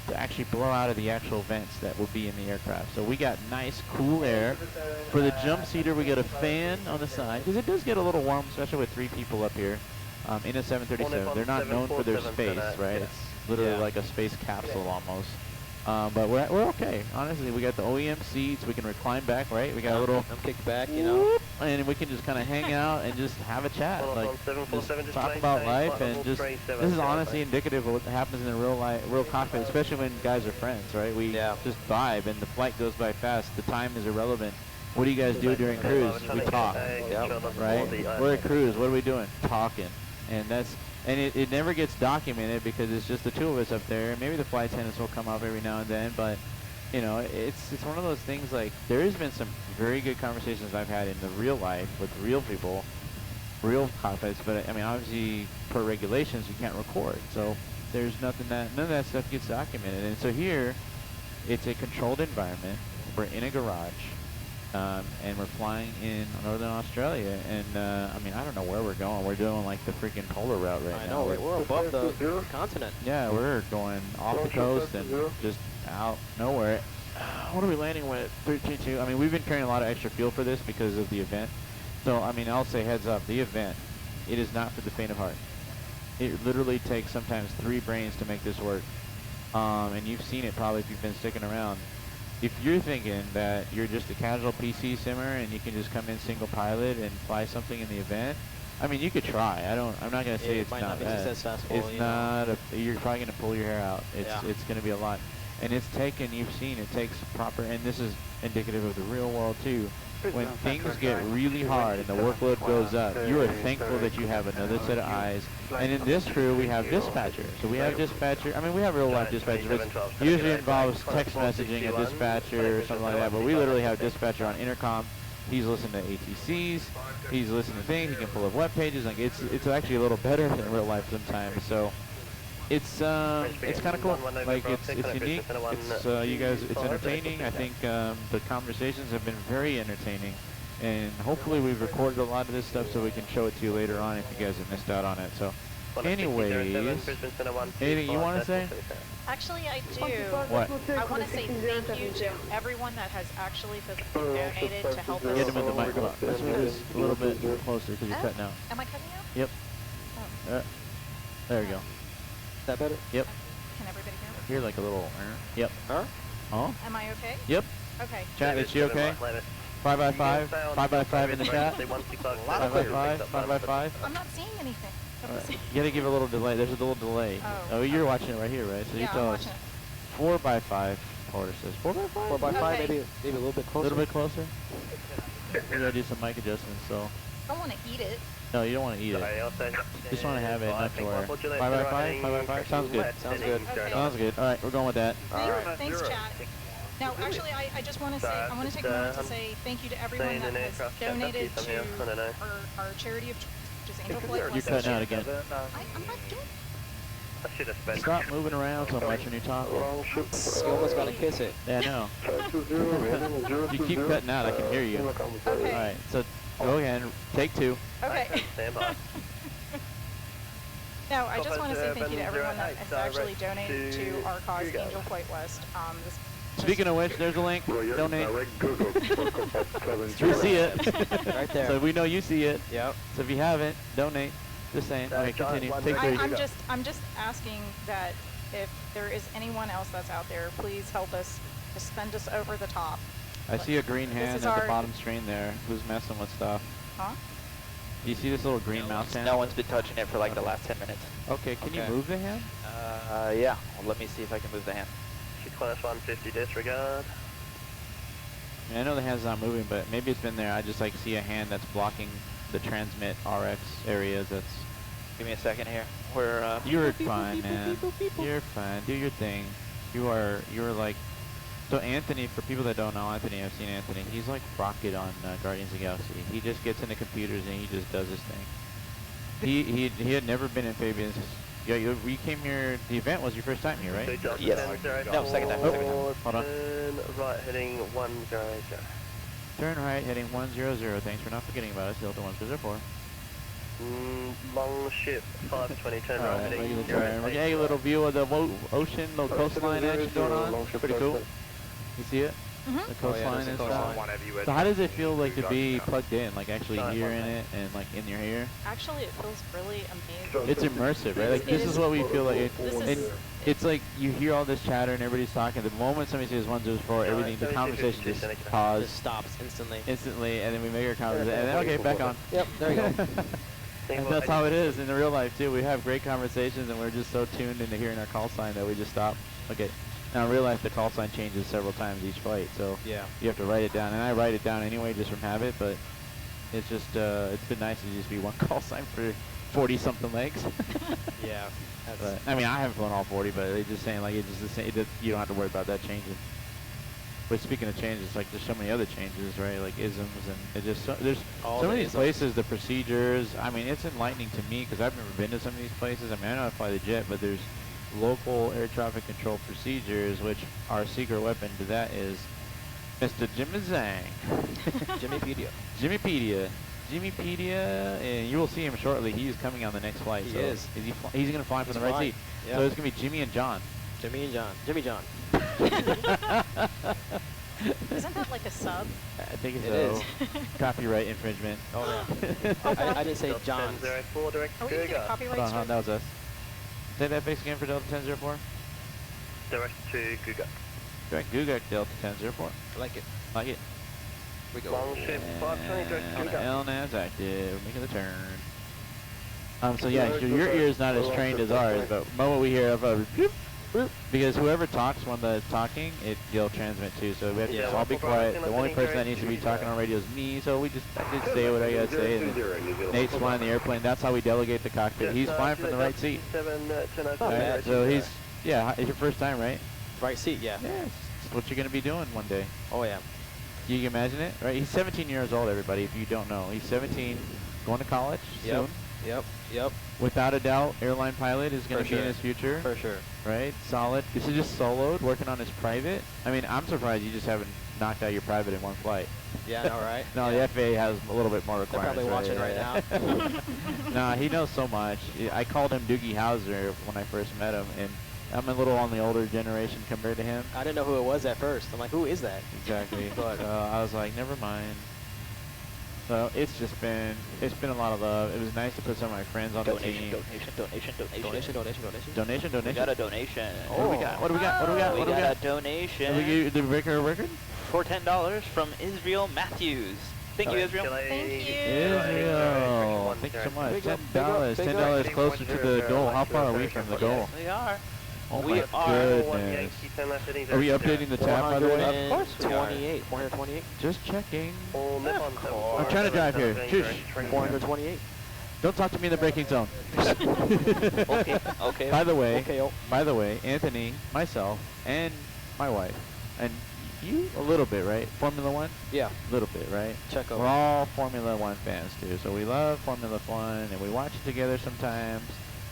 to actually blow out of the actual vents that will be in the aircraft. So we got nice, cool air. For the jump seater, we got a fan on the side, because it does get a little warm, especially with 3 people up here in a 737. They're not known for their space, right? It's literally like a space capsule almost. But we're okay. Honestly, we got the OEM seats. We can recline back, right? We got a little I'm kicked back, you know. and we can just kind of hang out and just have a chat, like just 747, just talk about maintain life, and just flight level this is 37, honestly indicative of what happens in a real cockpit, especially when guys are friends, right? We just vibe, and the flight goes by fast. The time is irrelevant. What do you guys do during cruise? We talk, right? We're at cruise. What are we doing? Talking, and it never gets documented because it's just the two of us up there. Maybe the flight attendants will come up every now and then, but you know, it's one of those things. Like, there has been some very good conversations I've had in the real life with real people, real cockpits, but I mean, obviously per regulations you can't record, so there's none of that stuff gets documented. And so here, it's a controlled environment. We're in a garage. And we're flying in Northern Australia, and I mean, I don't know where we're going. We're doing like the freaking polar route right now. I know, we're above the continent. Yeah, we're going off the coast and just out nowhere. What are we landing with? 13.2. I mean, we've been carrying a lot of extra fuel for this because of the event. So, I mean, I'll say heads up, the event, it is not for the faint of heart. It literally takes sometimes 3 brains to make this work. And you've seen it probably if you've been sticking around. If you're thinking that you're just a casual PC simmer and you can just come in single pilot and fly something in the event, I mean, you could try. I'm not gonna say it's not bad. It's not. You're probably gonna pull your hair out. It's gonna be a lot, and it's taken. You've seen it takes proper, and this is indicative of the real world too. When things get really hard and the workload goes up, you are thankful that you have another set of eyes. And in this crew, we have dispatcher. So we have dispatcher. I mean, we have real life dispatcher, which usually involves text messaging a dispatcher or something like that. But we literally have dispatcher on intercom. He's listening to ATCs. He's listening to things. He can pull up web pages. Like it's actually a little better than real life sometimes. So it's kind of cool. Like it's unique. It's you guys. It's entertaining. I think the conversations have been very entertaining, and hopefully we've recorded a lot of this stuff so we can show it to you later on if you guys have missed out on it. So, anyways, anything you want to say? Actually, I do. What? I want to say thank you to everyone that has actually physically donated to help us. Get him in the mic. Let's move this a little bit closer because you're cutting out. Am I cutting out? Yep. Oh. There you go. Is that better? Yep. Can everybody hear me? Hear like a little. Yep. Huh? Am I okay? Yep. Okay. Chat, is she okay? 5x5. 5x5 in the chat. 5x5. 5x5. I'm not seeing anything. Right. You gotta give a little delay. There's a little delay. Oh, you're watching it right here, right? So you tell us. 4x5. Porter says 4x5. 4x5, maybe a little bit closer. A little bit closer. We're gonna do some mic adjustments. So. I don't want to eat it. No, you don't want to eat it. Just want to have it enough to where 5x5. 5x5. Sounds good. Sounds good. Okay. Sounds good. All right, we're going with that. Thanks, chat. Now, actually, I just want to say, I want to take a moment to say thank you to everyone that has donated to our charity of choice, which is Angel Flight. You're cutting out again. I'm not doing. I should have spent. Stop moving around so much when you talk. You almost gotta kiss it. Yeah, I know. You keep cutting out. I can hear you. Okay. All right, so go ahead. Take 2. Okay. Stand by. No, I just want to say thank you to everyone that has actually donated to our cause, Angel Flight West. Speaking of which, there's a link. Donate. You see it. Right there. So we know you see it. Yep. So if you haven't, donate. Just saying. Okay, continue. Take 3. I'm just asking that if there is anyone else that's out there, please help us. Just send us over the top. I see a green hand at the bottom screen there. Who's messing with stuff? Huh? Do you see this little green mouse hand? No one's been touching it for like the last 10 minutes. Okay, can you move the hand? Yeah. Well, let me see if I can move the hand. Class 150 disregard. I mean, I know the hand's not moving, but maybe it's been there. I just like see a hand that's blocking the transmit RX areas. That's. Give me a second here. We're You're fine, man. You're fine. Do your thing. You're like. So Anthony, for people that don't know Anthony, I've seen Anthony. He's like Rocket on Guardians of the Galaxy. He just gets into computers and he just does his thing. He had never been in Fabian's. Yeah, you came here. The event was your first time here, right? Yes. No, second time. Second time. Hold on. Turn right, heading 100. Turn right, heading 100. Thanks for not forgetting about us. Delta 104. Long ship 520. Turn right, heading. Regular turn. Okay, a little view of the ocean, little coastline action going on. Pretty cool. You see it? The coastline and stuff. Whenever you So how does it feel like to be plugged in, like actually hearing it and like in your ear? Actually, it feels really amazing. It's immersive, right? Like this is what we feel like. It's like you hear all this chatter and everybody's talking. The moment somebody says 104, everything, the conversation just pauses. Just stops instantly. Instantly, and then we make our conversation. And then, okay, back on. Yep, there you go. And that's how it is in the real life too. We have great conversations, and we're just so tuned into hearing our call sign that we just stop. Okay. Now in real life, the call sign changes several times each flight, so yeah, you have to write it down. And I write it down anyway, just from habit. But it's just it's been nice to just be one call sign for 40-something legs. Yeah. But, I mean, I haven't flown all 40, but they're just saying like it's just the same. You don't have to worry about that changing. But speaking of changes, like there's so many other changes, right? Like isms, and it just there's some of these places, the procedures. I mean, it's enlightening to me because I've never been to some of these places. I mean, I know I fly the jet, but there's local air traffic control procedures, which our secret weapon to that is Mr. Jimmy Zhang. Jimmypedia. Jimmypedia, and you will see him shortly. He's coming on the next flight. He is. He's going to fly from the right seat. Yeah. So it's going to be Jimmy and John. Jimmy and John. Jimmy John. Isn't that like a sub? I think it's It is. Copyright infringement. Oh yeah. I didn't say John. 1004 direct Are we going to get copyright Hold on, strike? that was us. Say that base again for Delta 1004. Direct to Guga. Direct Gugak Delta 1004. I like it. Like it. We go. Long ship 520 direct to And Guga. LNAV's active. Making the turn. So yeah, so your ear is not as trained as ours, but the moment we hear of a boop, boop, because whoever talks when they're talking, it'll transmit too. So we have to just all be quiet. The only person that needs to be talking on radio is me. So I just say what I gotta say, and then Nate's flying the airplane. That's how we delegate the cockpit. He's flying from the right seat. Right, so he's it's your first time, right? Right seat, yeah. Yeah, it's what you're gonna be doing one day. Oh yeah. You can imagine it, right? He's 17 years old, everybody. If you don't know, he's 17, going to college soon. Yep. Without a doubt, airline pilot is going For to be in sure. his future. For sure. Right? Solid. This is just soloed, working on his private. I mean, I'm surprised you just haven't knocked out your private in one flight. Yeah, I know, right? No, yeah. the FAA has a little bit more They're requirements. probably watching right now. Nah, he knows so much. I called him Doogie Howser when I first met him, and I'm a little on the older generation compared to him. I didn't know who it was at first. I'm like, who is that? Exactly. But I was like, never mind. So it's been a lot of love. It was nice to put some of my friends on the team. Donation. We got a donation. What do we got? What do we got? We got a donation. Did we break our record? For $10 from Israel Matthews. Thank you, Israel. Thank you. Israel. Thank you so much. $10. $10 closer to the goal. How far are we from the goal? We are. Oh we my are. goodness. Are we updating the tab, by the way? Of course we are. 428. Just checking. I'm trying to drive here. Shush. 428. Don't talk to me in the braking zone. Okay. By the way, Anthony, myself, and my wife, and you a little bit, right? Formula One? Yeah. A little bit, right? Check over. We're all Formula One fans too, so we love Formula One, and we watch it together sometimes.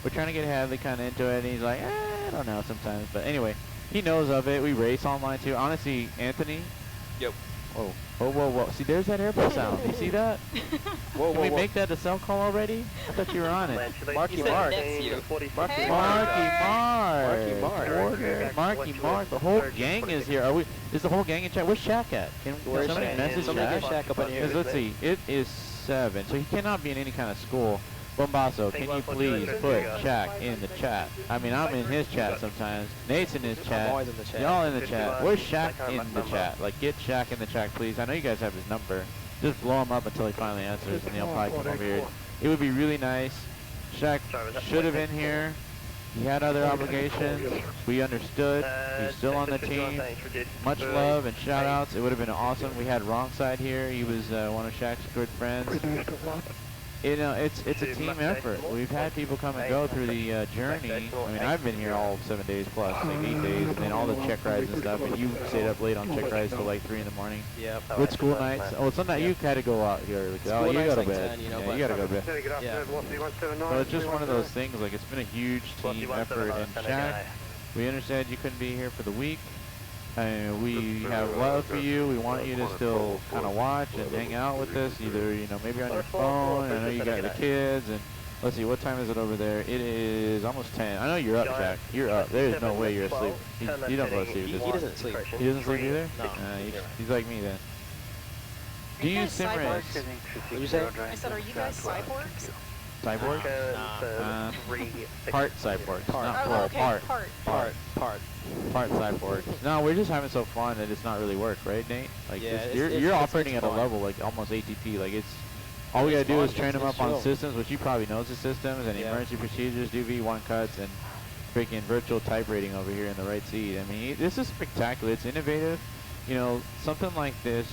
We're trying to get Hadley kind of into it, and he's like, I don't know sometimes. But anyway, he knows of it. We race online too. Honestly, Anthony. Yep. Whoa. See, there's that airplane sound. You see that? Whoa. Can we make that a cell call already? I thought you were on it. Marky Mark. Marky Mark. The whole gang is here. Is the whole gang in chat? Where's Shaq at? Can somebody message Somebody Shaq? get Shaq up in here. Let's see. It is 7, so he cannot be in any kind of school. Bombasso, can you please put Shaq in the chat? I mean, I'm in his chat sometimes. Nate's in his chat. I'm always in the chat. Y'all in the chat. Where's Shaq in the chat? Like, get Shaq in the chat, please. I know you guys have his number. Just blow him up until he finally answers, and he'll probably come over here. It would be really nice. Shaq should have been here. He had other obligations. We understood. He's still on the team. Much love and shout outs. It would have been awesome. We had Wrongside here. He was one of Shaq's good friends. You know, it's a team effort. We've had people come and go through the journey. I mean, I've been here all 7 days plus, like 8 days, and then all the check rides and stuff. And you stayed up late on check rides till like 3 in the morning. Yep. With school nights. Oh, some night you had to go out here. Like, oh, you go to like bed. 10, you Yeah, you gotta go to bed. Yeah. So it's just one of those things. Like, it's been a huge team effort. And Shaq, we understand you couldn't be here for the week. We have love for you. We want you to still kind of watch and hang out with us. Either, you know, maybe on your phone. I know you got the kids, and Let's see, what time is it over there? It is almost 10. I know you're up, Jack. You're up. There's no way you're asleep. You don't go to sleep. He doesn't sleep. He doesn't sleep either? No. He's like me then. Do you sim race? What did you say? I said, are you guys cyborgs? Cyborg? Part cyborgs. Not full. Okay, Part cyborgs. No, we're just having so fun that it's not really work, right, Nate? Like Yeah, you're operating at a level like almost ATP. Like it's all we gotta do is train them up on systems, which you probably knows the systems and emergency procedures, do V1 cuts, and freaking virtual type rating over here in the right seat. I mean, this is spectacular. It's innovative. You know, something like this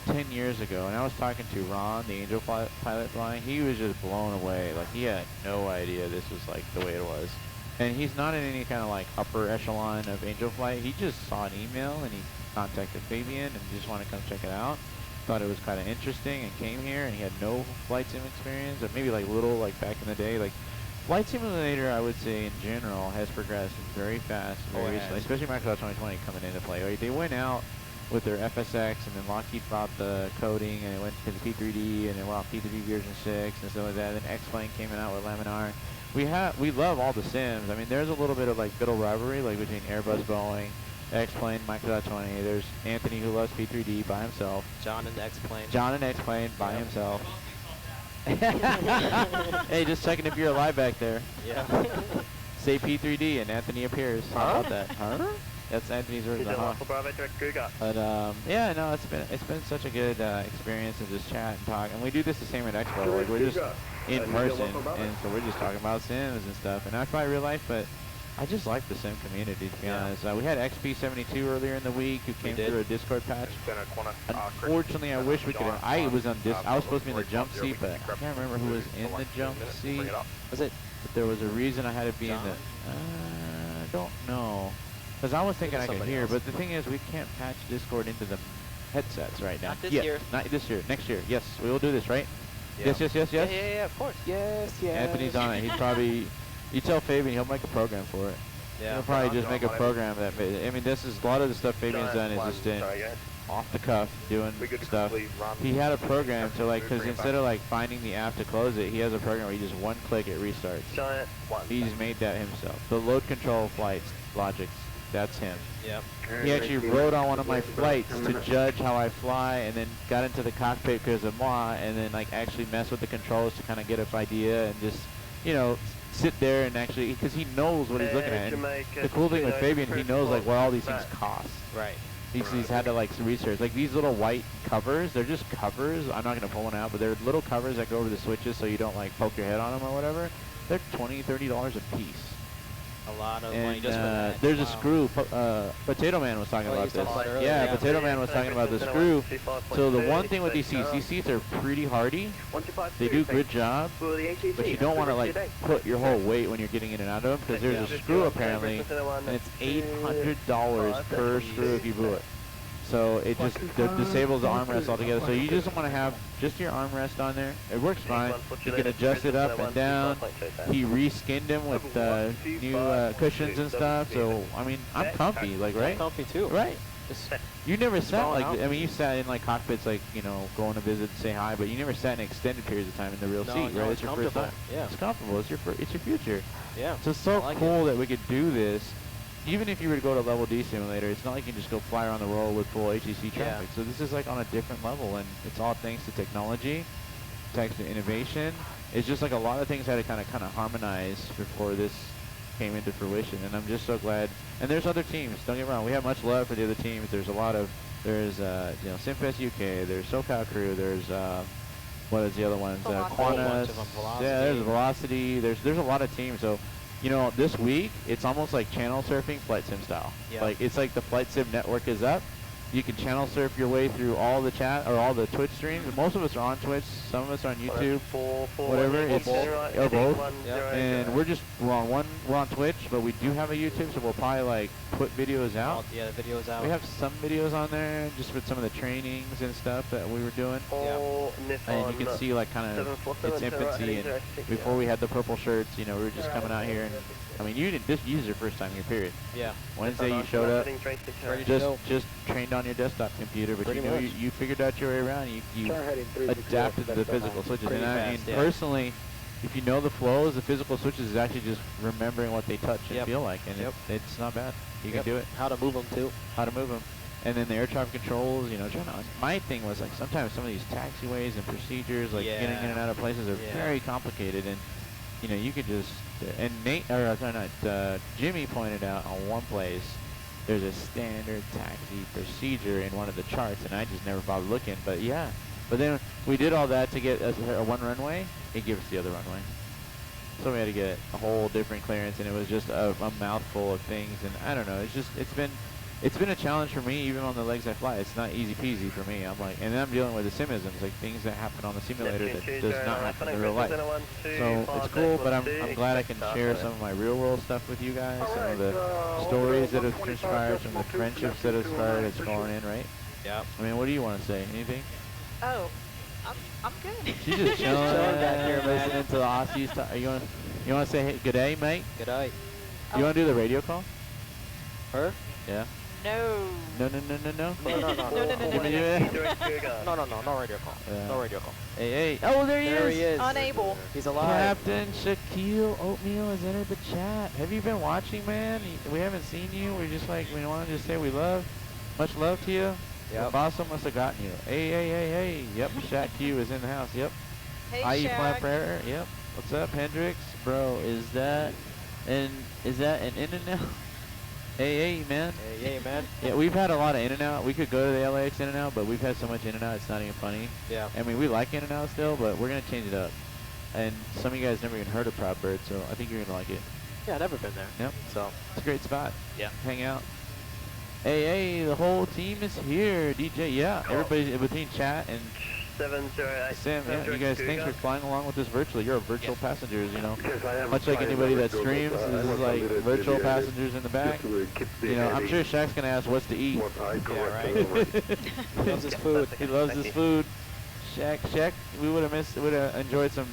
10 years ago, and I was talking to Ron, the Angel pilot flying, he was just blown away. Like, he had no idea this was, like, the way it was. And he's not in any kind of, like, upper echelon of Angel Flight. He just saw an email, and he contacted Fabian and just wanted to come check it out. Thought it was kind of interesting and came here, and he had no flight sim experience, or maybe, like, little, like, back in the day. Like, Flight Simulator, I would say, in general, has progressed very fast, very recently, especially Microsoft 2020 coming into play. Like, they went out with their FSX, and then Lockheed brought the coding, and it went to the P3D, and then went off P3D version 6, and stuff like that. And then X-Plane came out with Laminar. We love all the sims. I mean, there's a little bit of, like, bitter rivalry, like, between Airbus, Boeing, X-Plane, Microsoft 20. There's Anthony, who loves P3D by himself. John and X-Plane. John and X-Plane by himself. Hey, just checking if you're alive back there. Yeah. Say P3D, and Anthony appears. How about that? Huh? That's Anthony's version. But yeah, no, it's been such a good experience to just chat and talk, and we do this the same at Expo. Like, we're just in person, and so we're just talking about sims and stuff, and not probably real life, but I just like the sim community, to be honest. We had XP72 earlier in the week who came through a Discord patch. Unfortunately, I wish we could have. I was supposed to be in the jump seat, but I can't remember who was in the jump seat. Was it? But there was a reason I had to be in the. I don't know. Because I was thinking I could hear, but the thing is, we can't patch Discord into the headsets right now. Not this year. Not this year. Next year. Yes, we will do this, right? Yeah. Yes. Yeah, of course. Yes. Anthony's on it. He's probably. You tell Fabian, he'll make a program for it. Yeah. He'll probably just make a program that. I mean, this is a lot of the stuff Fabian's done is just in off the cuff doing stuff. He had a program to, like, because instead of, like, finding the app to close it, he has a program where you just one click it restarts. He's made that himself. The load control flights logics. That's him. Yep. He actually rode on one of my flights to judge how I fly, and then got into the cockpit because of moi, and then, like, actually mess with the controls to kind of get an idea, and just, you know, sit there and actually, because he knows what he's looking at. And the cool thing with Fabian, he knows, like, what all these things cost. Right. He's had to, like, research. Like, these little white covers, they're just covers. I'm not going to pull one out, but they're little covers that go over the switches so you don't, like, poke your head on them or whatever. They're $20, $30 a piece. A lot of money just for that. There's a screw. Potato Man was talking about this. Yeah, Potato Man was talking about the screw. So the one thing with these seats are pretty hardy. They do a good job, but you don't want to, like, put your whole weight when you're getting in and out of them, because there's a screw apparently, and it's $800 per screw if you blew it. So it just disables the armrest altogether. So you just want to have just your armrest on there. It works fine. You can adjust it up and down. He reskinned him with new cushions and stuff. So I mean, I'm comfy, like, right? I'm comfy too. Right. You never sat like, I mean, you sat in, like, cockpits, like, you know, going to visit, say hi, but you never sat in extended periods of time in the real seat, right? It's your first time. Yeah. It's comfortable. It's your future. Yeah. So it's so cool that we could do this. Even if you were to go to Level D Simulator, it's not like you can just go fly around the world with full HEC traffic. So this is, like, on a different level, and it's all thanks to technology, thanks to innovation. It's just like a lot of things had to kind of harmonize before this came into fruition, and I'm just so glad. And there's other teams. Don't get me wrong. We have much love for the other teams. There's a lot of, you know, Simfest UK. There's CaliCrew. There's what is the other ones? Qantas. Yeah, there's Velocity. There's a lot of teams. So, you know, this week, it's almost like channel surfing flight sim style. Yeah. Like, it's like the flight sim network is up. You can channel surf your way through all the chat, or all the Twitch streams. Most of us are on Twitch. Some of us are on YouTube. Whatever. It's or both. Yep. And we're on Twitch, but we do have a YouTube, so we'll probably, like, put videos out. Yeah, the videos out. We have some videos on there, just with some of the trainings and stuff that we were doing. Yeah. And you can see, like, kind of its infancy, and before we had the purple shirts, you know, we were just coming out here, and I mean, this is your first time here, period. Yeah. Wednesday you showed up, just trained on your desktop computer, but you figured out your way around. You adapted to the physical switches. And I mean, personally, if you know the flows, the physical switches is actually just remembering what they touch and feel like, and it's not bad. You can do it. How to move them too. How to move them. And then the air traffic controls, you know, my thing was like sometimes some of these taxiways and procedures, like getting in and out of places, are very complicated, and you know, you could just and Jimmy pointed out on one place there's a standard taxi procedure in one of the charts, and I just never bothered looking. But yeah, but then we did all that to get a one runway. It gives us the other runway, so we had to get a whole different clearance, and it was just a mouthful of things. And I don't know, it's been a challenge for me, even on the legs I fly. It's not easy peasy for me. I'm like, and then I'm dealing with the simisms, like things that happen on the simulator that does not happen in real life. So it's cool, but I'm glad I can share some of my real world stuff with you guys, some of the stories that have transpired, some of the friendships that have started. It's going in, right? Yeah. I mean, what do you want to say? Anything? Oh, I'm good. She's just chilling back here listening to the Aussies talk. You want to say hey, good day, mate? Good day. You want to do the radio call? Her? Yeah. No. No. No, radio call. No radio call. Hey. Oh, there he is. Unable. He's alive. Captain Shaquille Oatmeal has entered the chat. Have you been watching, man? We haven't seen you. We're just like, we want to just say much love to you. Yep. Bosso must have gotten you. Hey. Yep, Shaq Q is in the house. Yep. Hey, IE Shaq. Flat Prayer. Yep. What's up, Hendrix? Bro, is that an In-N-Out? Hey, man. Hey, man. Yeah, we've had a lot of In-N-Out. We could go to the LAX In-N-Out, but we've had so much In-N-Out, it's not even funny. Yeah. I mean, we like In-N-Out still, but we're going to change it up. And some of you guys never even heard of Proud Bird, so I think you're going to like it. Yeah, I've never been there. Yep. So It's a great spot. Yeah. Hang out. Hey, the whole team is here. DJ, yeah. Everybody's in between chat and 708. Sam, yeah, you guys, thanks for flying along with us virtually. You're virtual passengers, you know. Much like anybody that streams, this is like virtual passengers in the back. You know, I'm sure Shaq's going to ask what's to eat. Yeah, right. He loves his food. He loves his food. Shaq, we would have enjoyed some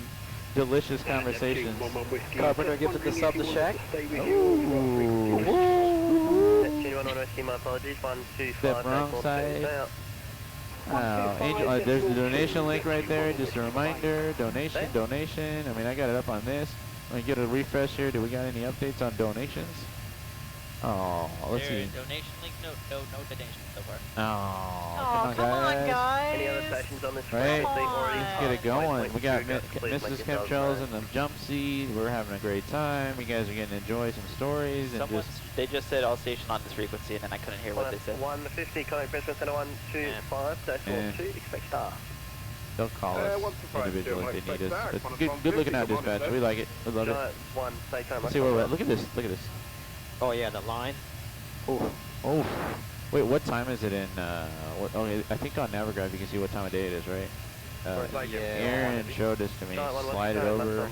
delicious conversations. Carpenter gifted the sub to Shaq. My apologies. 125. Step wrong side. Angel, there's the donation link right there. Just a reminder, donation. I mean, I got it up on this. Let me get a refresh here. Do we got any updates on donations? Oh, let's see. Donation link? No donation so far. Oh, come on, guys. Any other sessions on this right? already? Let's get it going. We got Mrs. Chemtrails and the jump seat. We're having a great time. You guys are getting to enjoy some stories. And They just said all station on this frequency, and then I couldn't hear what they said. 150, calling Brisbane Center 125-42, expect star. They'll call us individually if they need us. But good looking out dispatch. We like it. We love it. Let's see where we're at. Look at this. Oh yeah, the line. Oh. Wait, what time is it in? Okay, I think on Navigraph you can see what time of day it is, right? Aaron showed this to me. Slide it over.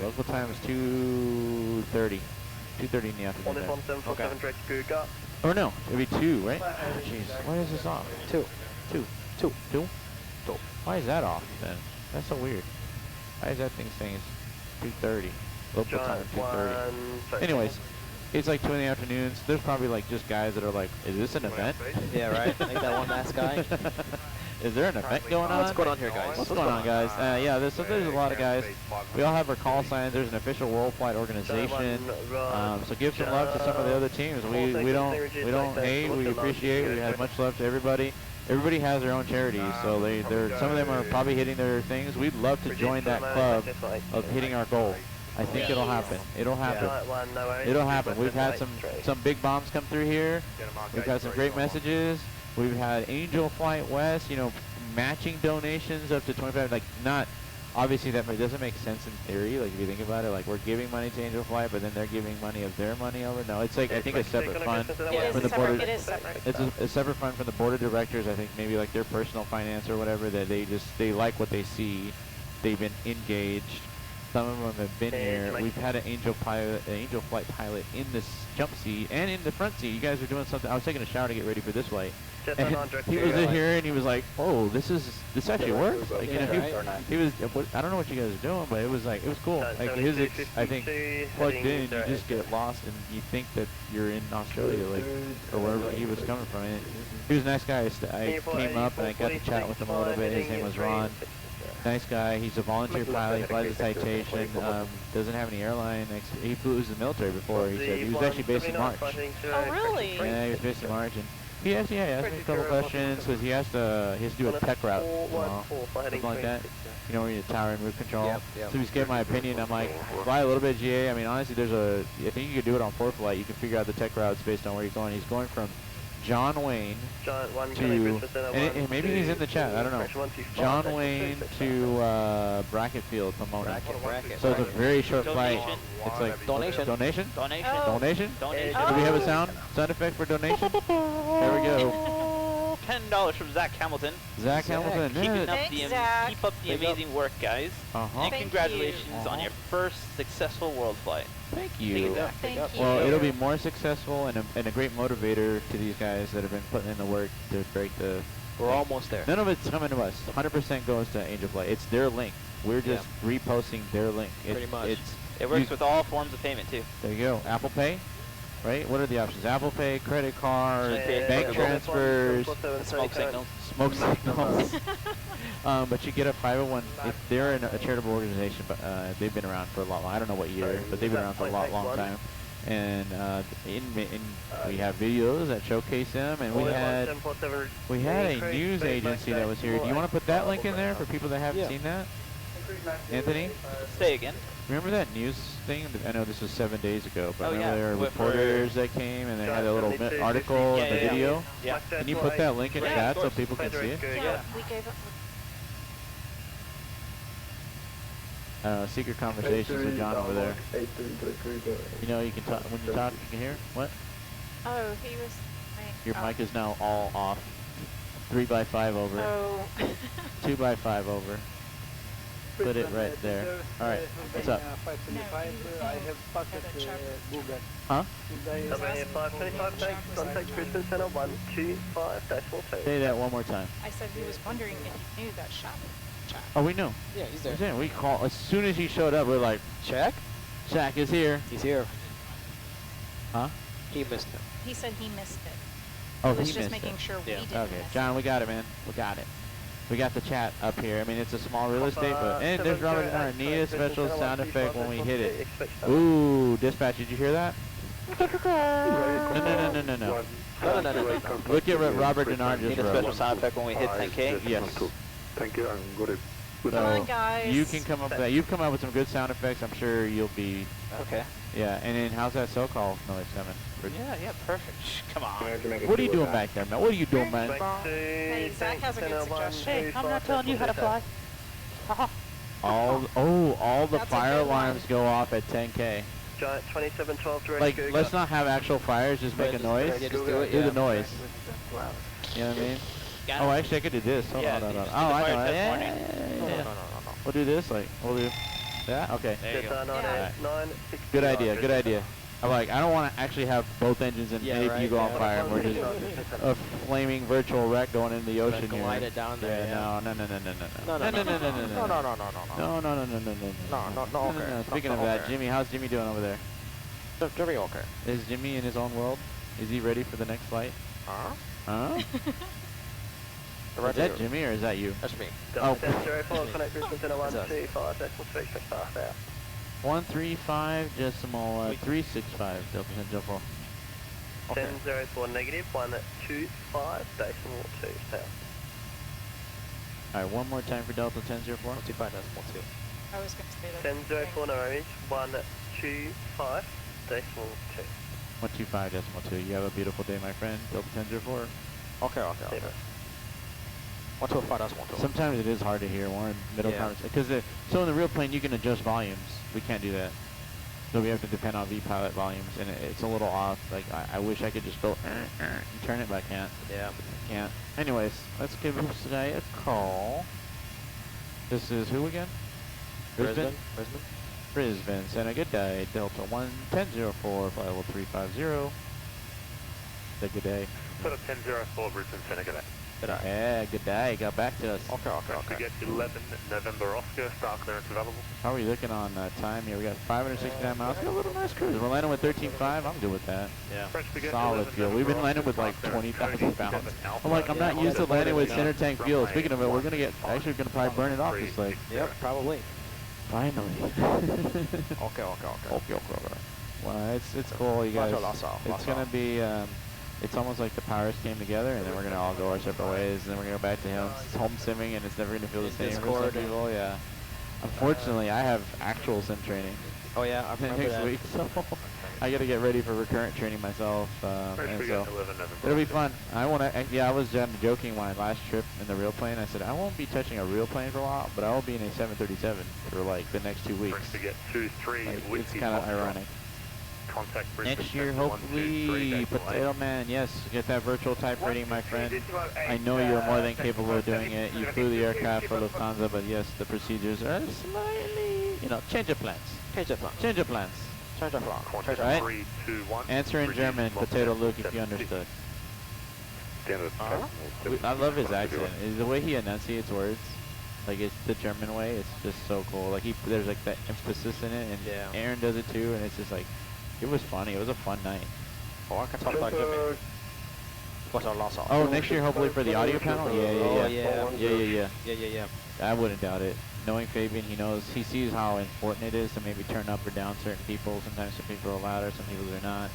Local time is 2:30. 2:30 in the afternoon. Okay. Or no, it'd be 2, right? Jeez, why is this off? 2. Why is that off then? That's so weird. Why is that thing saying it's 2:30? Local time 2:30. Anyways, it's like 2 in the afternoons. There's probably like just guys that are like, is this an event? Yeah, right. Like that one last guy. Is there an event going on? What's going on here, guys? What's going on, guys? Yeah, there's a lot of guys. We all have our call signs. There's an official WorldFlight organization. So give some love to some of the other teams. We don't hate. We appreciate. We have much love to everybody. Everybody has their own charities, so some of them are probably hitting their things. We'd love to join that club of hitting our goal. I think it'll happen. It'll happen. We've had some big bombs come through here. We've had some great messages. We've had Angel Flight West, you know, matching donations up to 25. Like, not obviously that doesn't make sense in theory. Like if you think about it, like we're giving money to Angel Flight, but then they're giving money of their money over. No, it's like I think a separate fund for the board. It is separate. It's a separate fund for the board of directors. I think maybe like their personal finance or whatever. That they like what they see. They've been engaged. some of them have been here. We've had an Angel Flight pilot in this jump seat and in the front seat. You guys are doing something. I was taking a shower to get ready for this flight. And he was in here and he was like, "Oh, this actually works." Like, you know, he was. I don't know what you guys are doing, but it was cool. Like his, I think, plugged in, you just get lost and you think that you're in Australia, like, or wherever he was coming from. And he was a nice guy. I came up and I got to chat with him a little bit. His name was Ron. Nice guy. He's a volunteer pilot. He flies a Citation. Doesn't have any airline. He flew in the military before. He said he was actually based in March. Oh, really? Yeah, he was based in March. And he actually asked me a couple questions because he has to do a tech route tomorrow, something like that. You know, where you tower and route control. So he's getting my opinion. I'm like, fly a little bit of GA. I mean, honestly, I think you could do it on WorldFlight. You can figure out the tech routes based on where you're going. He's going from John Wayne to, and maybe he's in the chat, I don't know. John Wayne to Bracket Field, Pomona. So it's a very short flight. It's like donation. Donation? Donation. Oh. Donation? Donation. Do we have a sound effect for donation? There we go. $10 from Zach Hamilton. Zach Hamilton. Keep up the amazing work, guys. And Thank congratulations on your first successful world flight. Thank you. Thank you. Well, it'll be more successful and a great motivator to these guys that have been putting in the work to break the... We're almost there. None of it's coming to us. 100% goes to Angel Flight. It's their link. We're just reposting their link. Pretty much. It works with all forms of payment, too. There you go. Apple Pay, right? What are the options? Apple Pay, credit card, bank transfers, Smoke signals. Smoke signals. But you get a 501. They're a charitable organization, but they've been around for a lot long. I don't know what year, but they've been around for a long time. And we have videos that showcase them, and we had a news agency that was here. Do you want to put that link in there for people that haven't seen that? Anthony? Say again. Remember that news thing? I know this was 7 days ago, but remember there were With reporters that came and they had a little article and the video? Yeah. Can you put that link in chat so people can see it? Yeah, we gave it. Secret conversations with John over there. You know, you can talk, when you talk, you can hear? What? Oh, he was... Your mic is now all off. 3x5 over. Oh. 2x5 over. Put it right there. Alright, what's up? Huh? Say that one more time. I said he was wondering if you knew that shop. Oh, we knew. Yeah, he's there. He's in. We call as soon as he showed up. We're like, Check? Shaq is here. He's here. Huh? He missed him. He said he missed it. Oh, he was he just missed making it. sure we didn't Okay, miss John, we got it, man. We got it. We got the chat up here. I mean, it's a small real estate, but and there's Robert and I need a special sound effect when we hit it. Ooh, dispatch, did you hear that? No. Look at what Robert Denard just Need a wrote. special sound effect when we hit 10K? Yes. Thank you, I'm good. Come on, guys. You can come up with that. You've come up with some good sound effects. I'm sure you'll be. Okay. Yeah, and then how's that SoCal noise coming? Yeah, perfect. Come on. What are you doing back there, man? What are you doing, man? Hey, Zach has a good suggestion. Hey, I'm not telling you how to fly. All the That's a fire good one. alarms go off at 10K. Giant 2712 to Like, let's not have actual fires, just make a noise. Yeah, just do it, Do yeah. the noise. You know what I mean? Got Oh, it. actually, I could do this. Hold Yeah, on. you Oh, just do I the know. fire test Yeah. warning. No. We'll do this. Like, we'll do that. Okay. There you go. Good idea. I'm like, I don't want to actually have both engines and Yeah, if right, you go on yeah. fire. We're just a flaming virtual wreck going into the ocean here. Glide it down there. Yeah, no. No. Speaking of that, Jimmy, how's Jimmy doing over there? Jimmy okay. Is Jimmy in his own world? Is he ready for the next flight? Huh? Is that Jimmy or is that you? That's me. Oh. 135.365 Delta Central 4. 1004 negative 125 decimal 2 south. Alright, one more time for Delta 1004. 25 decimal 2. I was going to say that. 1004 Norwich 125 decimal 2. 125 decimal 2. You have a beautiful day, my friend. Delta 1004. Okay. 125 decimal 2. Sometimes it is hard to hear. We're in middle conversation. Because so in the real plane, you can adjust volumes. We can't do that. So we have to depend on V-pilot volumes, and it's a little off. Like, I wish I could just go and turn it, but I can't. Yeah. Can't. Anyways, let's give this guy a call. This is who again? Brisbane? Brisbane, Santa, good day. Delta 1-1004, flight level 350. Say good day. Set up 1004, Brisbane, Santa, good day. Good eye. Yeah, good day. Got back to us. We get 11 November Oscar, star clearance available. How are we looking on time here? We got 569 miles. Got a little nice cruise. We're landing with 13.5. I'm good with that. Yeah. Solid fuel. We've been landing with like 20,000 pounds. I'm like, I'm not used to landing with center tank fuel. Speaking of it, we're gonna probably burn it off this leg. Yep, probably. Finally. Okay. Well, it's cool, you guys. It's gonna be, it's almost like the powers came together, and then we're gonna all go our separate ways, and then we're gonna go back to home simming, and it's never gonna feel the same for some people. Yeah. Unfortunately, I have actual sim training. Oh yeah, I remember next that. week, so I gotta get ready for recurrent training myself, and so it'll be fun. I was joking my last trip in the real plane. I said I won't be touching a real plane for a while, but I will be in a 737 for like the next 2 weeks. It's kind of ironic. Next year, hopefully, Potato Man, yes, get that virtual type rating, my friend. I know you're more than capable of doing it. You flew the aircraft for Lufthansa, but yes, the procedures are slightly, change of plans. Change of plans. Right? Answer in German, Potato Luke, if you understood. I love his accent. The way he enunciates words, like it's the German way, it's just so cool. Like there's like that emphasis in it, and Aaron does it too, and it's just like, it was funny. It was a fun night. Oh, I can talk like German. Oh, next year hopefully for the audio panel? Yeah. I wouldn't doubt it. Knowing Fabian, he sees how important it is to maybe turn up or down certain people. Sometimes some people are louder, some people are not.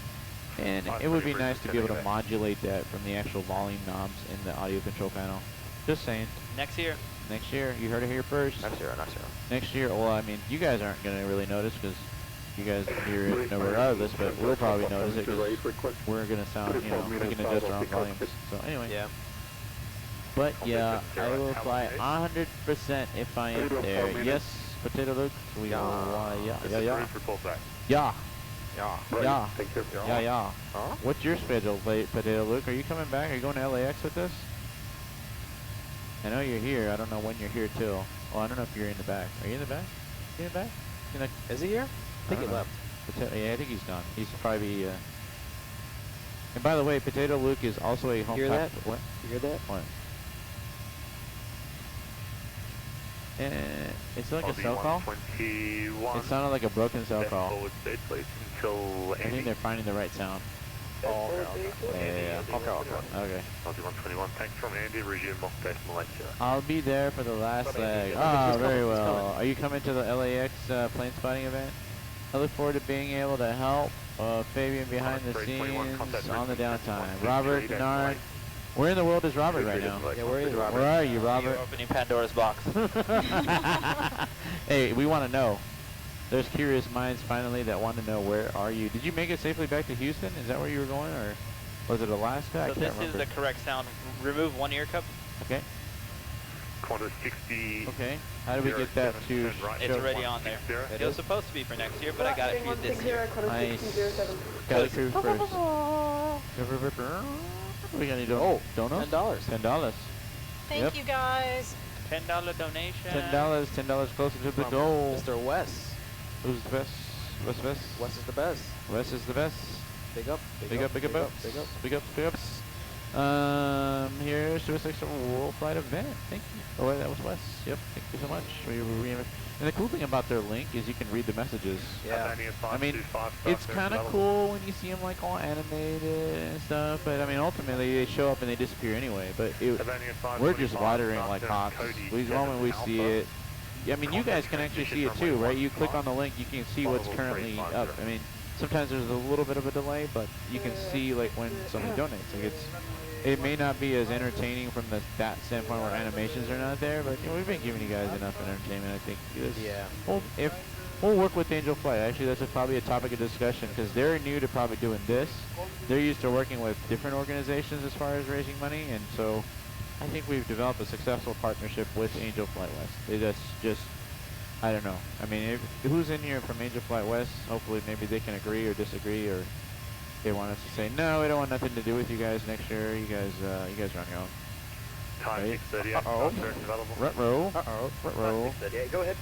And it would be nice to be able to modulate that from the actual volume knobs in the audio control panel. Just saying. Next year. Next year. You heard it here first. Next year, well, I mean, you guys aren't going to really notice because you guys hear it regardless, but we'll probably notice it because we're going to sound, we can adjust our own volumes. So anyway. Yeah. But yeah, I will fly 100% if I am there. Yes, Potato Luke. We will, Yeah. What's your schedule, Potato Luke? Are you coming back? Are you going to LAX with us? I know you're here. I don't know when you're here till. Well, I don't know if you're in the back. Are you in the back? You in the back? Is he here? I think he left. Yeah, I think he's gone. He's probably. And by the way, Potato Luke is also a home. Hear that? What? You hear that? What? It's like a cell call. It sounded like a broken cell call. I think they're finding the right sound. Oh, okay. Yeah. Okay. 121, thanks from Andy, resume off base Malaysia. I'll be there for the last leg. Ah, very well. Are you coming to the LAX plane spotting event? I look forward to being able to help Fabian behind the scenes on the downtime. Robert, Denard. Where in the world is Robert right now? Yeah, where is Robert? Where are you, Robert? You're opening Pandora's box. Hey, we want to know. There's curious minds finally that want to know, where are you? Did you make it safely back to Houston? Is that where you were going, or was it Alaska? I So can't this remember. is the correct sound. Remove one ear cup. Okay. Qantas 60. Okay. How do we get that to It's already on there. It was supposed to be for next year, but I got it for you this year. Nice. CaliCrew first. We got any donuts? $10. Thank you guys. $10 donation. $10 closer to the goal. Mr. Wes. Who's the best? What's the best? Wes is the best. Wes is the best. Big up. Big ups. Here's to a WorldFlight event. Thank you. Oh, wait, that was Wes. Yep. Thank you so much. And the cool thing about their link is you can read the messages. Yeah. I mean, it's kind of cool when you see them like all animated and stuff, but I mean, ultimately they show up and they disappear anyway. But we're just watering like hawks. The moment we see it, I mean, you guys can actually see it too, right? You click on the link, you can see what's currently up. I mean, sometimes there's a little bit of a delay, but you can see like when somebody donates. Like it may not be as entertaining from that standpoint where animations are not there, but we've been giving you guys enough entertainment. I think. We'll work with Angel Flight. Actually, that's probably a topic of discussion because they're new to probably doing this. They're used to working with different organizations as far as raising money, and so I think we've developed a successful partnership with Angel Flight West. That's just, I don't know. I mean, who's in here from Angel Flight West? Hopefully, maybe they can agree or disagree, or they want us to say, no, we don't want nothing to do with you guys next year. You guys are on your own. Time right? 6:38. Ruh-roh. Ruh-roh. Go ahead.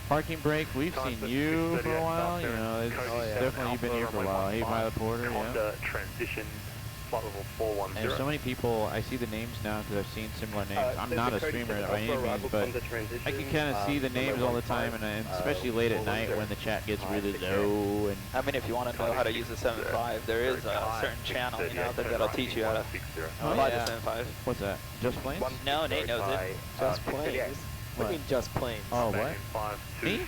Parking brake, we've seen you for a while. You know, it's definitely you've been here for a while. Hey, Pilot Porter, yeah. Transition, flight level 410. And so many people, I see the names now because I've seen similar names. I'm not a streamer by any means, but I can kind of see the names all the time, and especially late at night when the chat gets really low. And I mean, if you want to know how to use the 7.5, there is a certain channel, you know, that'll teach you how to fly the 7.5. What's that? Just Planes? No, Nate knows it. Just Planes. What do you mean Just Planes? Oh, what? Me?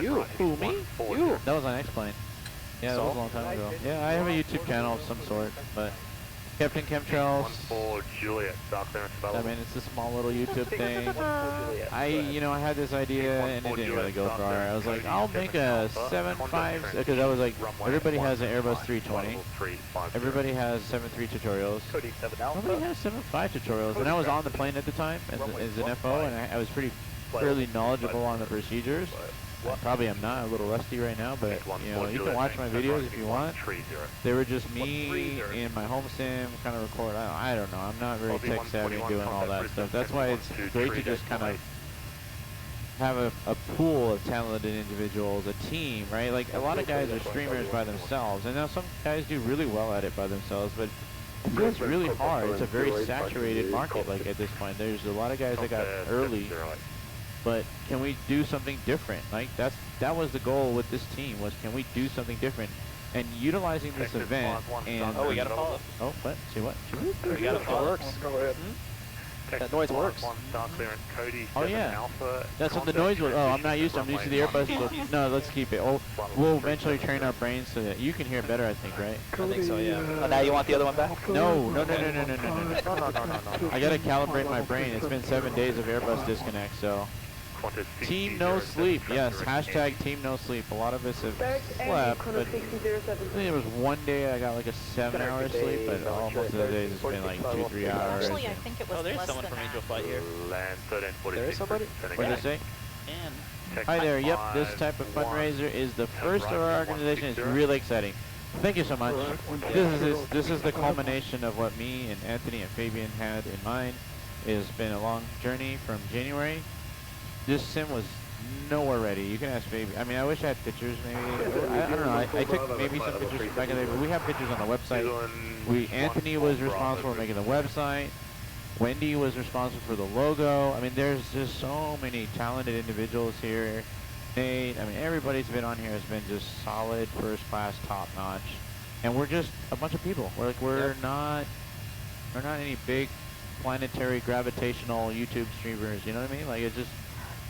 You? Who, me? You? That was on X-Plane. Yeah, that was a long time ago. Yeah, I have a YouTube channel of some sort, but Captain Chemtrails. Juliet, I mean, it's a small little YouTube thing. I had this idea and it didn't really go far. I was like, I'll make a 7.5, because I was like, everybody has an Airbus 320. Everybody has 7.3 tutorials. Nobody has 7.5 tutorials. And I was on the plane at the time as an FO, and I was fairly knowledgeable on the procedures. I probably am not, a little rusty right now, but you can watch my videos if you want. They were just me in my home sim, kind of record. I don't know, I'm not very tech savvy doing all that stuff. That's why it's great to just kind of have a pool of talented individuals, a team, right? Like a lot of guys are streamers by themselves, and now some guys do really well at it by themselves, but it feels really hard. It's a very saturated market, like at this point. There's a lot of guys that got early. But can we do something different? Like that was the goal with this team, was can we do something different? And utilizing this event and we got a follow. Oh, what? See what? We got a follow. Works. Go ahead. That noise works. Oh yeah. That's what the noise was. Oh, I'm used to the Airbus. No, let's keep it. Oh, we'll eventually train our brains so that you can hear better, I think, right? I think so, yeah. Oh, now you want the other one back? No. I gotta calibrate my brain. It's been 7 days of Airbus disconnect, so. Team no sleep, yes, hashtag team no sleep. A lot of us have slept, but I think there was one day I got like a 7-hour sleep, but most of the days it's been like 2-3 hours. Actually, I think it was there's someone from Angel Flight here. There is somebody? What did they say? And Hi there, yep, this type of fundraiser is the first of our organization. It's really exciting. Thank you so much. This is the culmination of what me and Anthony and Fabian had in mind. It has been a long journey from January. This sim was nowhere ready. You can ask Fabian. I mean, I wish I had pictures, maybe. I don't know. I took maybe some pictures back in the day, but we have pictures on the website. Anthony was responsible for making the website. Wendy was responsible for the logo. I mean, there's just so many talented individuals here. Nate, I mean, everybody's been on here has been just solid, first class, top notch. And we're just a bunch of people. We're not any big planetary gravitational YouTube streamers, you know what I mean? Like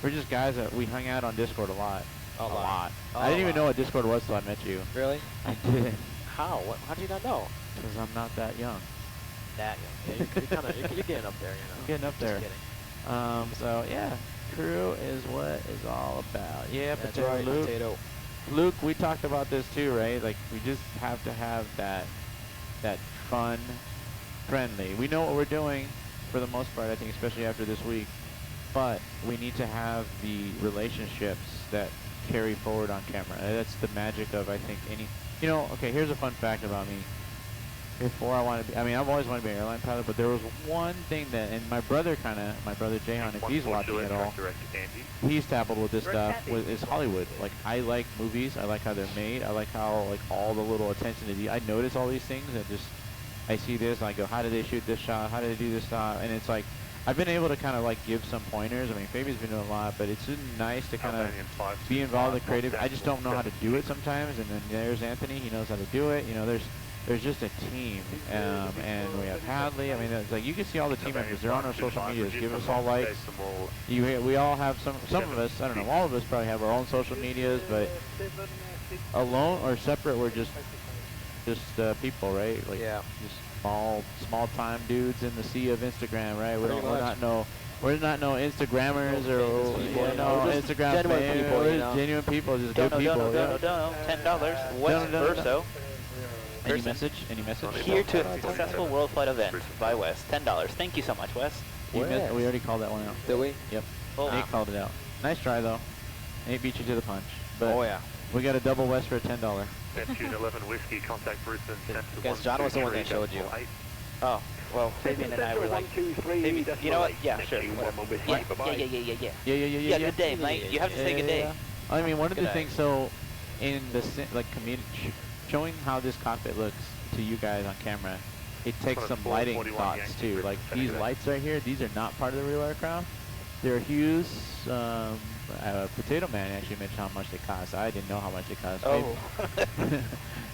we're just guys that we hung out on Discord a lot. A lot. I didn't even know what Discord was till I met you. Really? I didn't. How? How did you not know? Because I'm not that young. That young. Yeah, you're getting up there, you know. I'm getting up there. Just kidding. So yeah, crew is what it's all about. Yeah, that's Potato right, Luke. Potato. Luke, we talked about this too, right? Like we just have to have that fun, friendly. We know what we're doing for the most part, I think, especially after this week. But we need to have the relationships that carry forward on camera. That's the magic of, I think, okay, here's a fun fact about me. Before I wanted to be, I've always wanted to be an airline pilot, but there was one thing that, and my brother Jahan, if he's watching at all, he's dabbled with this stuff, is Hollywood. Like, I like movies, I like how they're made, I like how, like, all the little attention to detail. I notice all these things, and I see this, and I go, how did they shoot this shot, how did they do this shot, and it's like, I've been able to kind of like give some pointers. I mean, Fabian's been doing a lot, but it's just nice to kind of be involved in creative. I just don't know how to do it sometimes, and then there's Anthony. He knows how to do it. You know, there's just a team, and we have Hadley. I mean, it's like you can see all the team members. They're on our social medias. Give us all likes. We all have some of us. I don't know. All of us probably have our own social medias, but alone or separate, we're just people, right? Like, yeah. Just small time dudes in the sea of Instagram, right? We're not no Instagrammers or Instagram genuine people, genuine people, just good people. $10. West Verso. Any message? Here to a successful WorldFlight event by Wes. $10. Thank you so much, Wes. We already called that one out. Did we? Yep. Nate called it out. Nice try though. Nate beat you to the punch. But oh yeah. We got a double West for $10. Neptune 11 Whiskey, contact Brisbane. Guess John was the one that showed you. Oh, well, Fabian and I were like, Fabian, you know what? Yeah, sure. Yeah, good day, mate. You have to say good day. I mean, one of the Good things, so in the like showing how this cockpit looks to you guys on camera, it takes some lighting thoughts too. Like these lights right here, these are not part of the real aircraft. They're Hughes. Potato Man actually mentioned how much they cost. I didn't know how much they cost. Oh.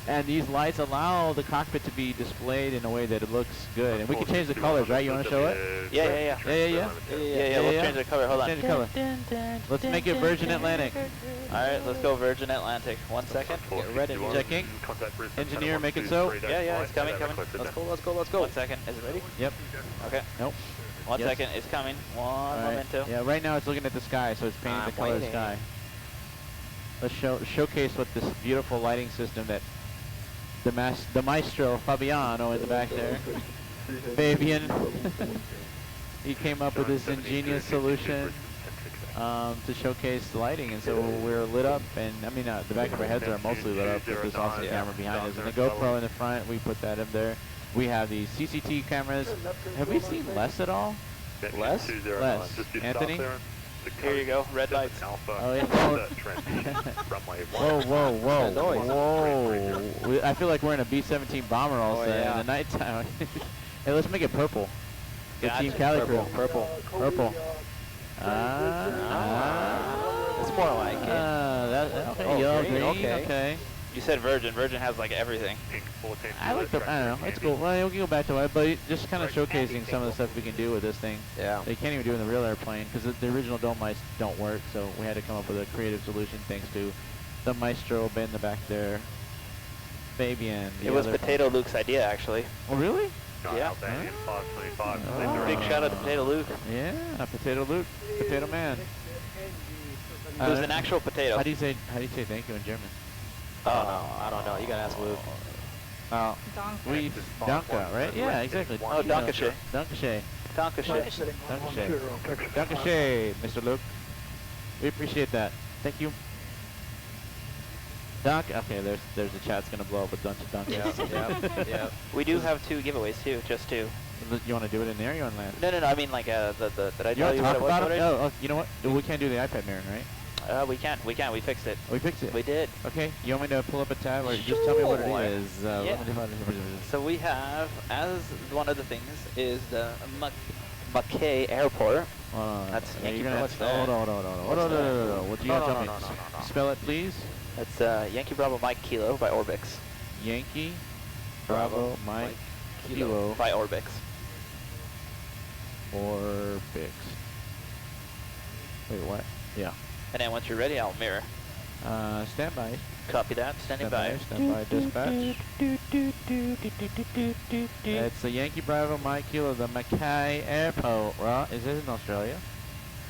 And these lights allow the cockpit to be displayed in a way that it looks good. And we can change the colors, right? You want to show it? Yeah. Let's change the color. Hold on. Change the color. Let's make it Virgin Atlantic. All right, let's go Virgin Atlantic. 1 second. Get ready. Checking. Engineer, make it so. Yeah, it's coming. Let's go. 1 second. Is it ready? Yep. Okay. Nope. 1 second. It's coming. One momento. Yeah, right now it's looking at the sky, so it's painting the color of the sky. Let's showcase what this beautiful lighting system that the maestro Fabiano in the back there, Fabian, he came up with this ingenious solution to showcase the lighting, and so we're lit up, and I mean the back of our heads are mostly lit up with this awesome camera behind us, and the GoPro in the front, we put that in there. We have the CCT cameras. Have we seen less at all? Less? Less. Anthony? Here you go, red lights. Oh, yeah. Whoa. I feel like we're in a B-17 bomber all of a sudden in the nighttime. Hey, let's make it purple. Good Team CaliCrew. Purple. It's more like it. Okay, yellow, green, okay. You said Virgin. Virgin has like everything. I like the, I don't know, it's cool. Well, we can go back to it, but just kind of showcasing some of the stuff we can do with this thing. Yeah. They can't even do in the real airplane because the original dome lights don't work, so we had to come up with a creative solution thanks to the maestro in the back there, Fabian. It was Potato Luke's idea, actually. Oh, really? Yeah. Big shout out to Potato Luke. Yeah, Potato Luke, Potato Man. It was an actual potato. How do you say thank you in German? Oh, no, I don't know. You gotta ask Luke. Danke, right? Yeah, exactly. Oh, Dankeschön. Dankeschön. Dankeschön. Dankeschön, Mr. Luke. We appreciate that. Thank you. Okay, there's the chat's gonna blow up with Danke. Yeah. We do have 2 giveaways too, just 2. You want to do it in there? Or you want to land? No. I mean like did I tell you talk what about it it? Oh, you know what? We can't do the iPad mirroring, right? We can. We fixed it. We fixed it. We did. Okay. You want me to pull up a tab, or just tell me what it is? So we have, as one of the things, is the Mackay Airport. That's Yankee Bravo. Hold on. What do you got to tell me? Spell it, please. That's Yankee Bravo Mike Kilo by Orbix. Yankee Bravo Mike Kilo by Orbix. Orbix. Wait, what? Yeah. And then once you're ready, I'll mirror. Stand by. Copy that. Standing by. Stand by. Dispatch. It's the Yankee Bravo Mike Kilo, the Mackay Airport. Right? Is this in Australia?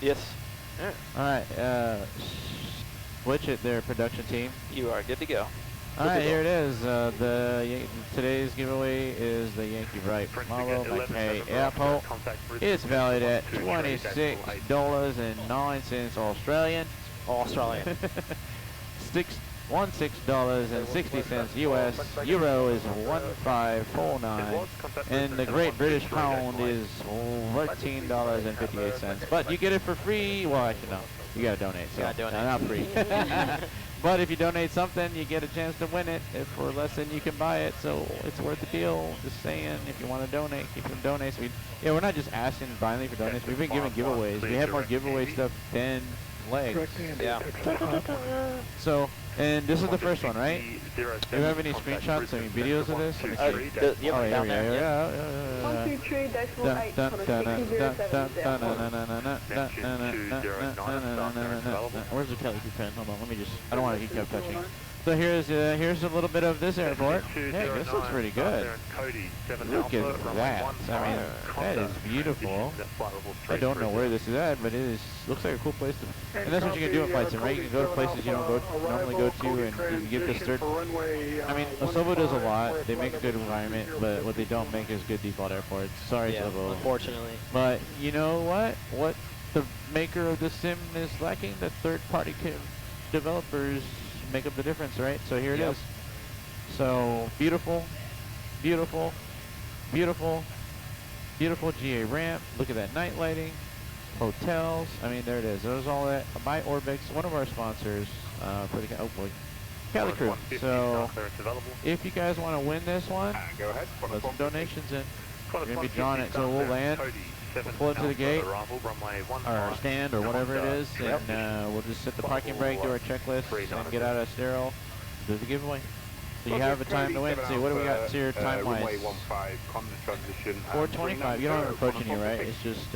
Yes. All right. Switch it there, production team. You are good to go. All right, here it is. Today's giveaway is the Yankee Bright Marlow Mackay Airport. It's valued at $26.09 Australian. $16.60 US. Euro is 1549, and the Great British Pound is $13.58. But you get it for free. Well, actually no, you gotta donate. So not free. But if you donate something, you get a chance to win it. If for less than you can buy it, so it's worth the deal. Just saying, if you want to donate, keep them donates. We're not just asking blindly for donations. We've been giving giveaways. We have more giveaway stuff than legs. Yeah. So, and this is the first one, right? Do you have any screenshots, any videos of this? Let me see. Oh, here we go. Where's the CaliCrew pen? Hold on, let me just, I don't want to keep touching. So here's a little bit of this airport. Hey, this looks pretty good. Look at that. I mean, that is beautiful. I don't know where this is at, but it looks like a cool place to. And that's what you can do in flight sim, right? You can go to places you don't normally go to, and you get this third. I mean, Osovo does a lot. They make a good environment, but what they don't make is good default airports. Sorry, Osovo. Unfortunately. But you know what? What the maker of the sim is lacking? The third-party developers make up the difference, right? So here it is. So beautiful GA ramp. Look at that night lighting. hotels. I mean, there it is. There's all that. By Orbix, one of our sponsors for the oh boy, CaliCrew. So if you guys want to win this one, Go ahead. put some donations in. We're gonna be drawing it, so we'll land, we'll pull it to the gate, or our stand, or whatever it is, and we'll just set the parking brake, do our checklist, and get out of sterile, do the giveaway. So you have a time to win. See, what do we got here time-wise? 4:25. You don't have an approach in you, right? It's just,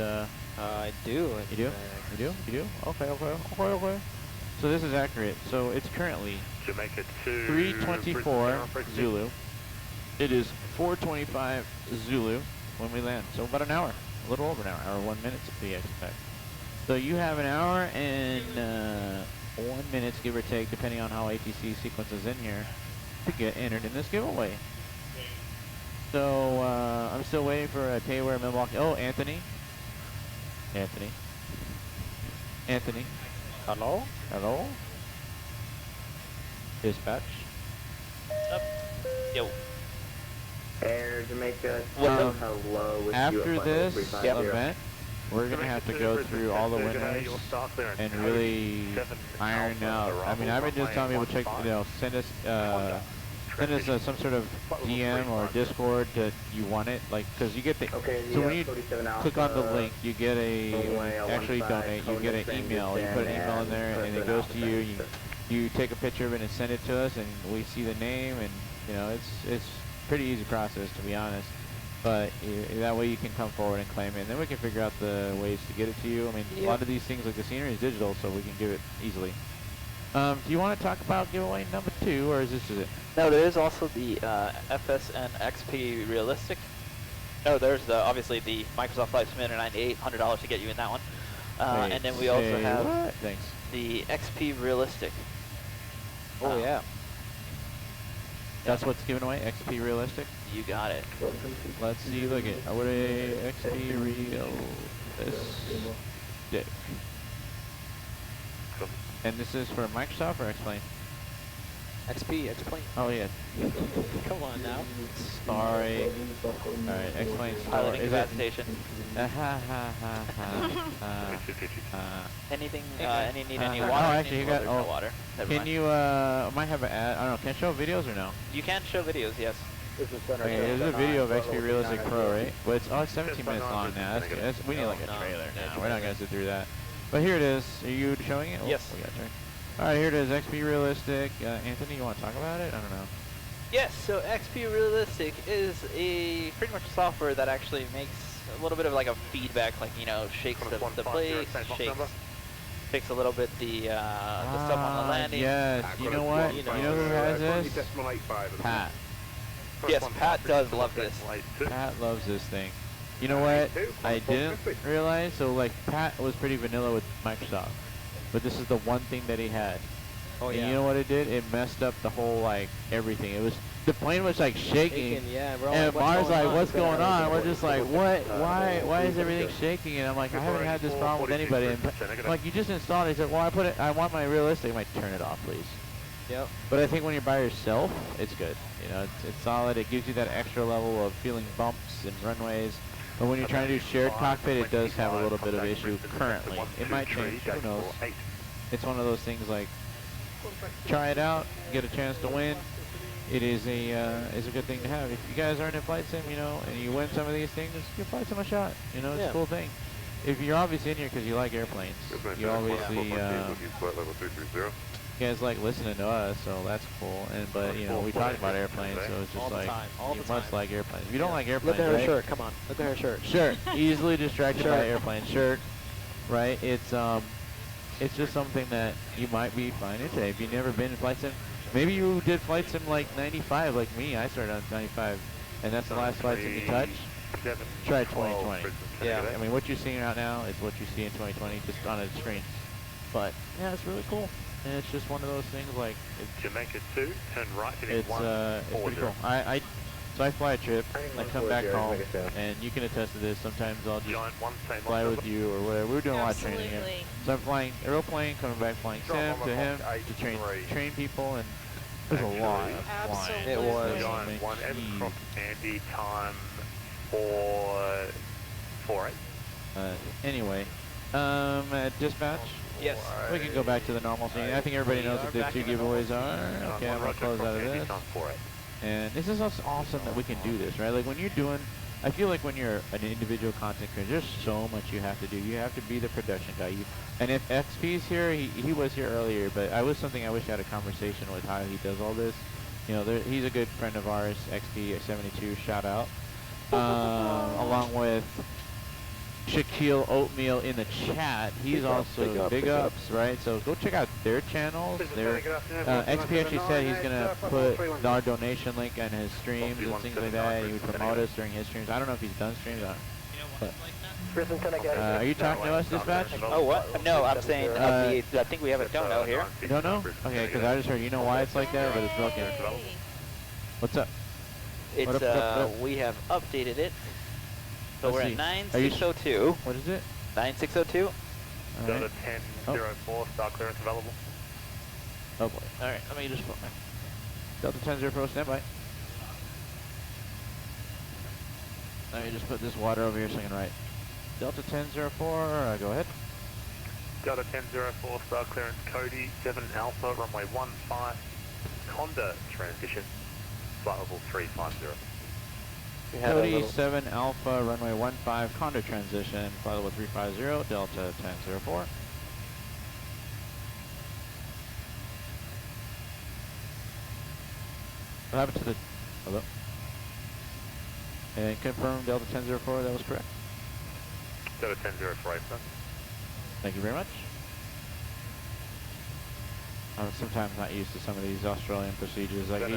I do. You do? You do? You do? Okay. So this is accurate. So it's currently 3:24 Zulu. It is 4:25 Zulu when we land. So about an hour, a little over an hour 1 minute to be exact. So you have an hour and 1 minute, give or take, depending on how ATC sequences in here, to get entered in this giveaway. So I'm still waiting for a pay where mailbox. Oh, Anthony. Hello? Hello? Dispatch. Yo. Air Jamaica. Hello. After this event, we're gonna have to go through all the winners and really iron out. I mean, I've been just telling people check, send us some sort of DM or Discord that you want it, like, because you get the. So when you click on the link, you get actually donate. You get an email. You put an email in there, and it goes to you. You take a picture of it and send it to us, and we see the name, and it's pretty easy process, to be honest. But that way you can come forward and claim it, and then we can figure out the ways to get it to you. I mean, a lot of these things, like the scenery, is digital, so we can give it easily. Do you want to talk about giveaway number 2, or is this it? No, there is also the FSN XP Realistic. Oh, there's obviously the Microsoft Flight Simulator 98, $100 to get you in that one. And then we also have the XP Realistic. Oh, yeah. That's what's given away, XP Realistic? You got it. Let's see, look at what a XP Realistic. And this is for Microsoft or X-Plane? XP, X-Plane. Oh, yeah. Come on now. Sorry. Alright, X-Plane. Piloting capacitation. Anything, any water? Oh, actually, you got, water. Can you, might have an ad, I don't know, can I show videos or no? You can show videos, yes. Okay, there's a video of XP Realistic Pro, right? Well, it's 17 minutes long now. We need like a trailer now. We're not going to sit through that. But here it is. Are you showing it? Yes. Alright, here it is. XP Realistic. Anthony, you want to talk about it? I don't know. Yes, so XP Realistic is pretty much software that actually makes a little bit of like a feedback, like, shakes the place, shakes a little bit the stuff on the landing. Yes, you know what? You know who has this? Pat. Yes, Pat does love this. Pat loves this thing. You know what? I didn't realize. So, like, Pat was pretty vanilla with Microsoft, but this is the one thing that he had. Oh, yeah. And you know what it did? It messed up the whole, like, everything. It was, the plane was, like, shaking. And Mars like, what's going on? We're just like, what? Why is everything shaking? And I'm like, I haven't had this problem with anybody. And I'm like, you just installed it. He said, well, I want my Realistic. I'm like, turn it off, please. Yep. But I think when you're by yourself, it's good. It's solid. It gives you that extra level of feeling bumps and runways. But when you're trying to do shared cockpit, it does have a little bit of issue currently. It might change. Who knows? It's one of those things like, try it out, get a chance to win. It is a good thing to have. If you guys aren't in flight sim, and you win some of these things, give flight sim a shot. It's a cool thing. If you're obviously in here because you like airplanes, you obviously you guys like listening to us, so that's cool. But we talk about airplanes, so it's just like you must like airplanes. If you don't like airplanes, look at her shirt. Come on, look at her shirt. Shirt, easily distracted by airplanes. Shirt, right? It's just something that you might be fine into. If you've never been in flight sim, maybe you did flight sim like 95, like me. I started on 95, and that's the last flight sim you touch. Try 2020. Yeah, I mean, what you're seeing right now is what you see in 2020, just on a screen. But yeah, it's really cool. And it's just one of those things, like, Jamaica 2, turn right, it's pretty cool. So I fly a trip, I come back home, and you can attest to this. Sometimes I'll just fly with you or whatever. We were doing a lot of training here. So I'm flying aeroplane, coming back flying sim to him to train people, and there's a lot of flying. It was. One Evercroft Andy time 448. Anyway, Dispatch? Yes. We can go back to the normal scene. I think everybody knows what the 2 giveaways are. Okay, I'm gonna close out of this. And this is also awesome that we can do this, right? Like when you're doing, I feel like when you're an individual content creator, there's so much you have to do. You have to be the production guy. And if XP's here, he was here earlier, but I wish I had a conversation with how he does all this. You know, he's a good friend of ours, XP72, shout out. Along with Shaquille Oatmeal in the chat. He's also big ups, right? So go check out their channels. XP actually said he's gonna put our donation link on his streams and things like that. He would promote us during his streams. I don't know if he's done streams. But, are you talking to us, Dispatch? Oh, what? No, I'm saying I think we have a dono here. Dono? Okay, because I just heard, you know why it's like that, but it's broken. What's up? It's, what up? we have updated it. So Let's we're see. at 9602. What is it? 9602. Delta 1004, start clearance available. Oh boy. Alright, let me just put my Delta 1004 standby. Let me just put this water over here so I can write. Delta 1004, go ahead. Delta 1004, start clearance Cody, 7 Alpha, runway 15, Conda transition, flight level 350. Cody 7 Alpha, runway 15, Conda transition, flight level 350, Delta 1004. What happened to the, hello? And confirm Delta 1004, that was correct. Delta 1004, sir. Thank you very much. I'm sometimes not used to some of these Australian procedures. Like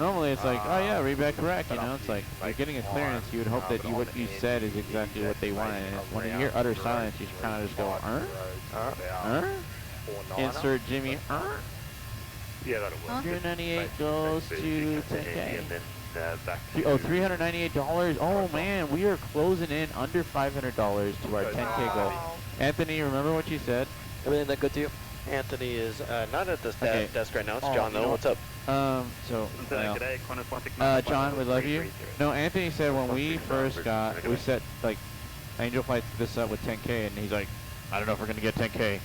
normally it's like, oh yeah, read back correct, you know, it's like you're getting a clearance, you would hope that what you said is exactly what they wanted. And when you hear utter silence, you kind of just go, insert Jimmy, Yeah, that'll work. 398 goes to 10K. And then back to Oh, $398. Oh man, we are closing in under $500 to our 10K goal. Anthony, remember what you said? Everything that good to you? Anthony is not at the desk right now. It's Oh, John, though. What's up? Well, John, we love you. No, Anthony said when we first got, we set, like, Angel Flight this up with 10K, and he's like, I don't know if we're going to get 10K.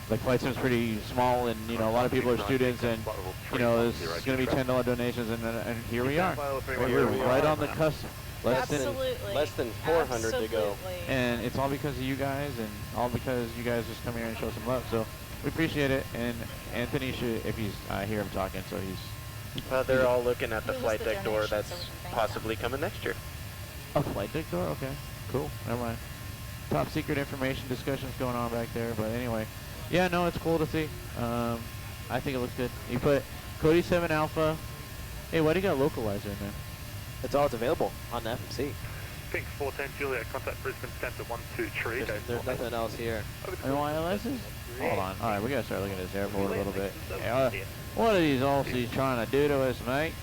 Like, Flight Sim's pretty small, and, you know, a lot of people are students, and, you know, there's going to be $10 donations, and here we are. We're right on the cusp. Less than 400 to go. And it's all because of you guys, and all because you guys just come here and show some love. So we appreciate it. And Anthony should, if he's hear him talking, so he's. They're all looking at the flight deck door that's possibly coming next year. A flight deck door? Okay, cool. Never mind. Top secret information discussions going on back there, but anyway, yeah, no, it's cool to see. I think it looks good. You put Cody 7 Alpha. Hey, why do you got localizer in there? That's all that's available on the FMC. Pink 410 Juliet, contact Brisbane Center 123. There's nothing else here. MYLS's? Hold on. Alright, we gotta start looking at this airport a little bit. What are these Aussies trying to do to us, mate?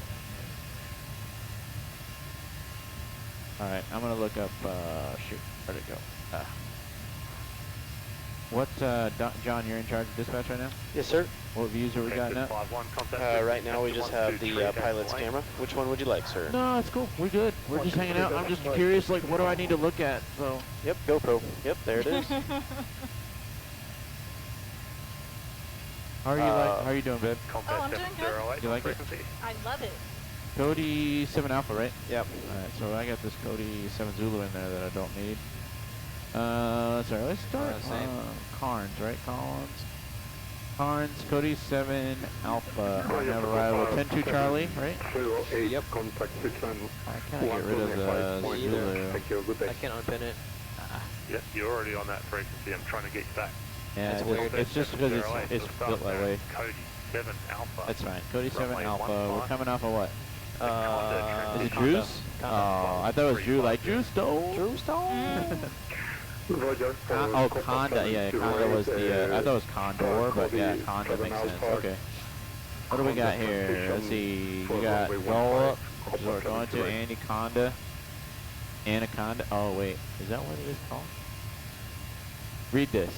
Alright, I'm gonna look up, shoot, where'd it go? What, John, you're in charge of dispatch right now? Yes, sir. What views are we got now? Right now we just have the pilot's camera. Which one would you like, sir? No, it's cool. We're good. We're just hanging out. I'm just curious, like, what do I need to look at? So. Yep, GoPro. Yep, there it is. How are you how are you doing, babe? Oh, I'm doing good. You like it? I love it. Cody 7 Alpha, right? Yep. Alright, so I got this Cody 7 Zulu in there that I don't need. Sorry, let's start Carnes, right? Carnes, Cody 7 Alpha. We have arrival 10-2 Charlie, right? Yep. Contact I can't get rid of the Zulu. I can't unpin it. Yep, you're already on that frequency. I'm trying to get you back. Yeah, it's just because it's built that way. Cody 7 Alpha. That's fine. Cody 7 Alpha. We're coming off of what? Is it Juice? Oh, I thought it was Drew, like Drew Stone. Drew Stone? Roger. Oh, Conda. Yeah, Conda was the, I thought it was Condor, but yeah, Conda makes sense. Okay. What do we got here? Let's see. We got Roll Up, which is what we're going to. Andy Conda. Anaconda. Oh, wait. Is that what it is called? Read this.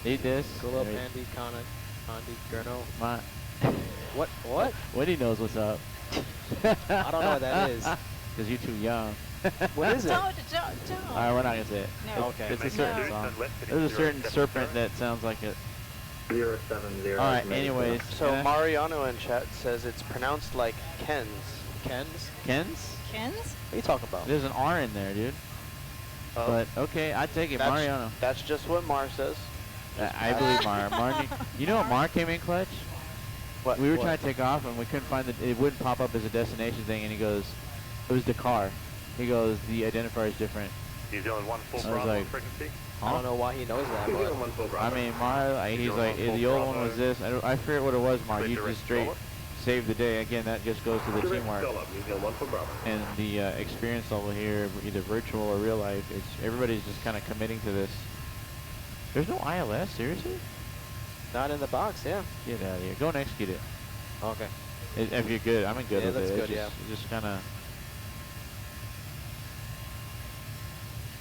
Read this. Go up, Andy, Condi, Gurno. My. What? Woody knows what's up. I don't know what that is. Because you're too young. What is it? Don't. All right, we're not gonna say it. No. Okay. It's a certain song. There's a certain serpent that sounds like it. 070. All right. Anyways, So Mariano in chat says it's pronounced like Ken's. Ken's? Ken's? Ken's? What are you talking about? There's an R in there, dude. Oh. But okay, I take it, Mariano. That's just what Mar says. I believe Mar. You know what Mar came in clutch? What? We were trying to take off and we couldn't find it wouldn't pop up as a destination thing, and he goes, it was Dakar. He goes, the identifier is different. New Zealand 1 full I was Bravo like, frequency. I don't know why he knows that, New but Zealand 1 full Bravo. I mean, Mar, he's like, the old one was this. I forget what it was, Mar. You just straight saved the day. Again, that just goes to the teamwork. New Zealand 1 full Bravo. And the experience level here, either virtual or real life, everybody's just kind of committing to this. There's no ILS, seriously? not in the box, yeah. Get out of here. Go and execute it. Okay. If you're good, I'm good with that's it. good, It's just kind of.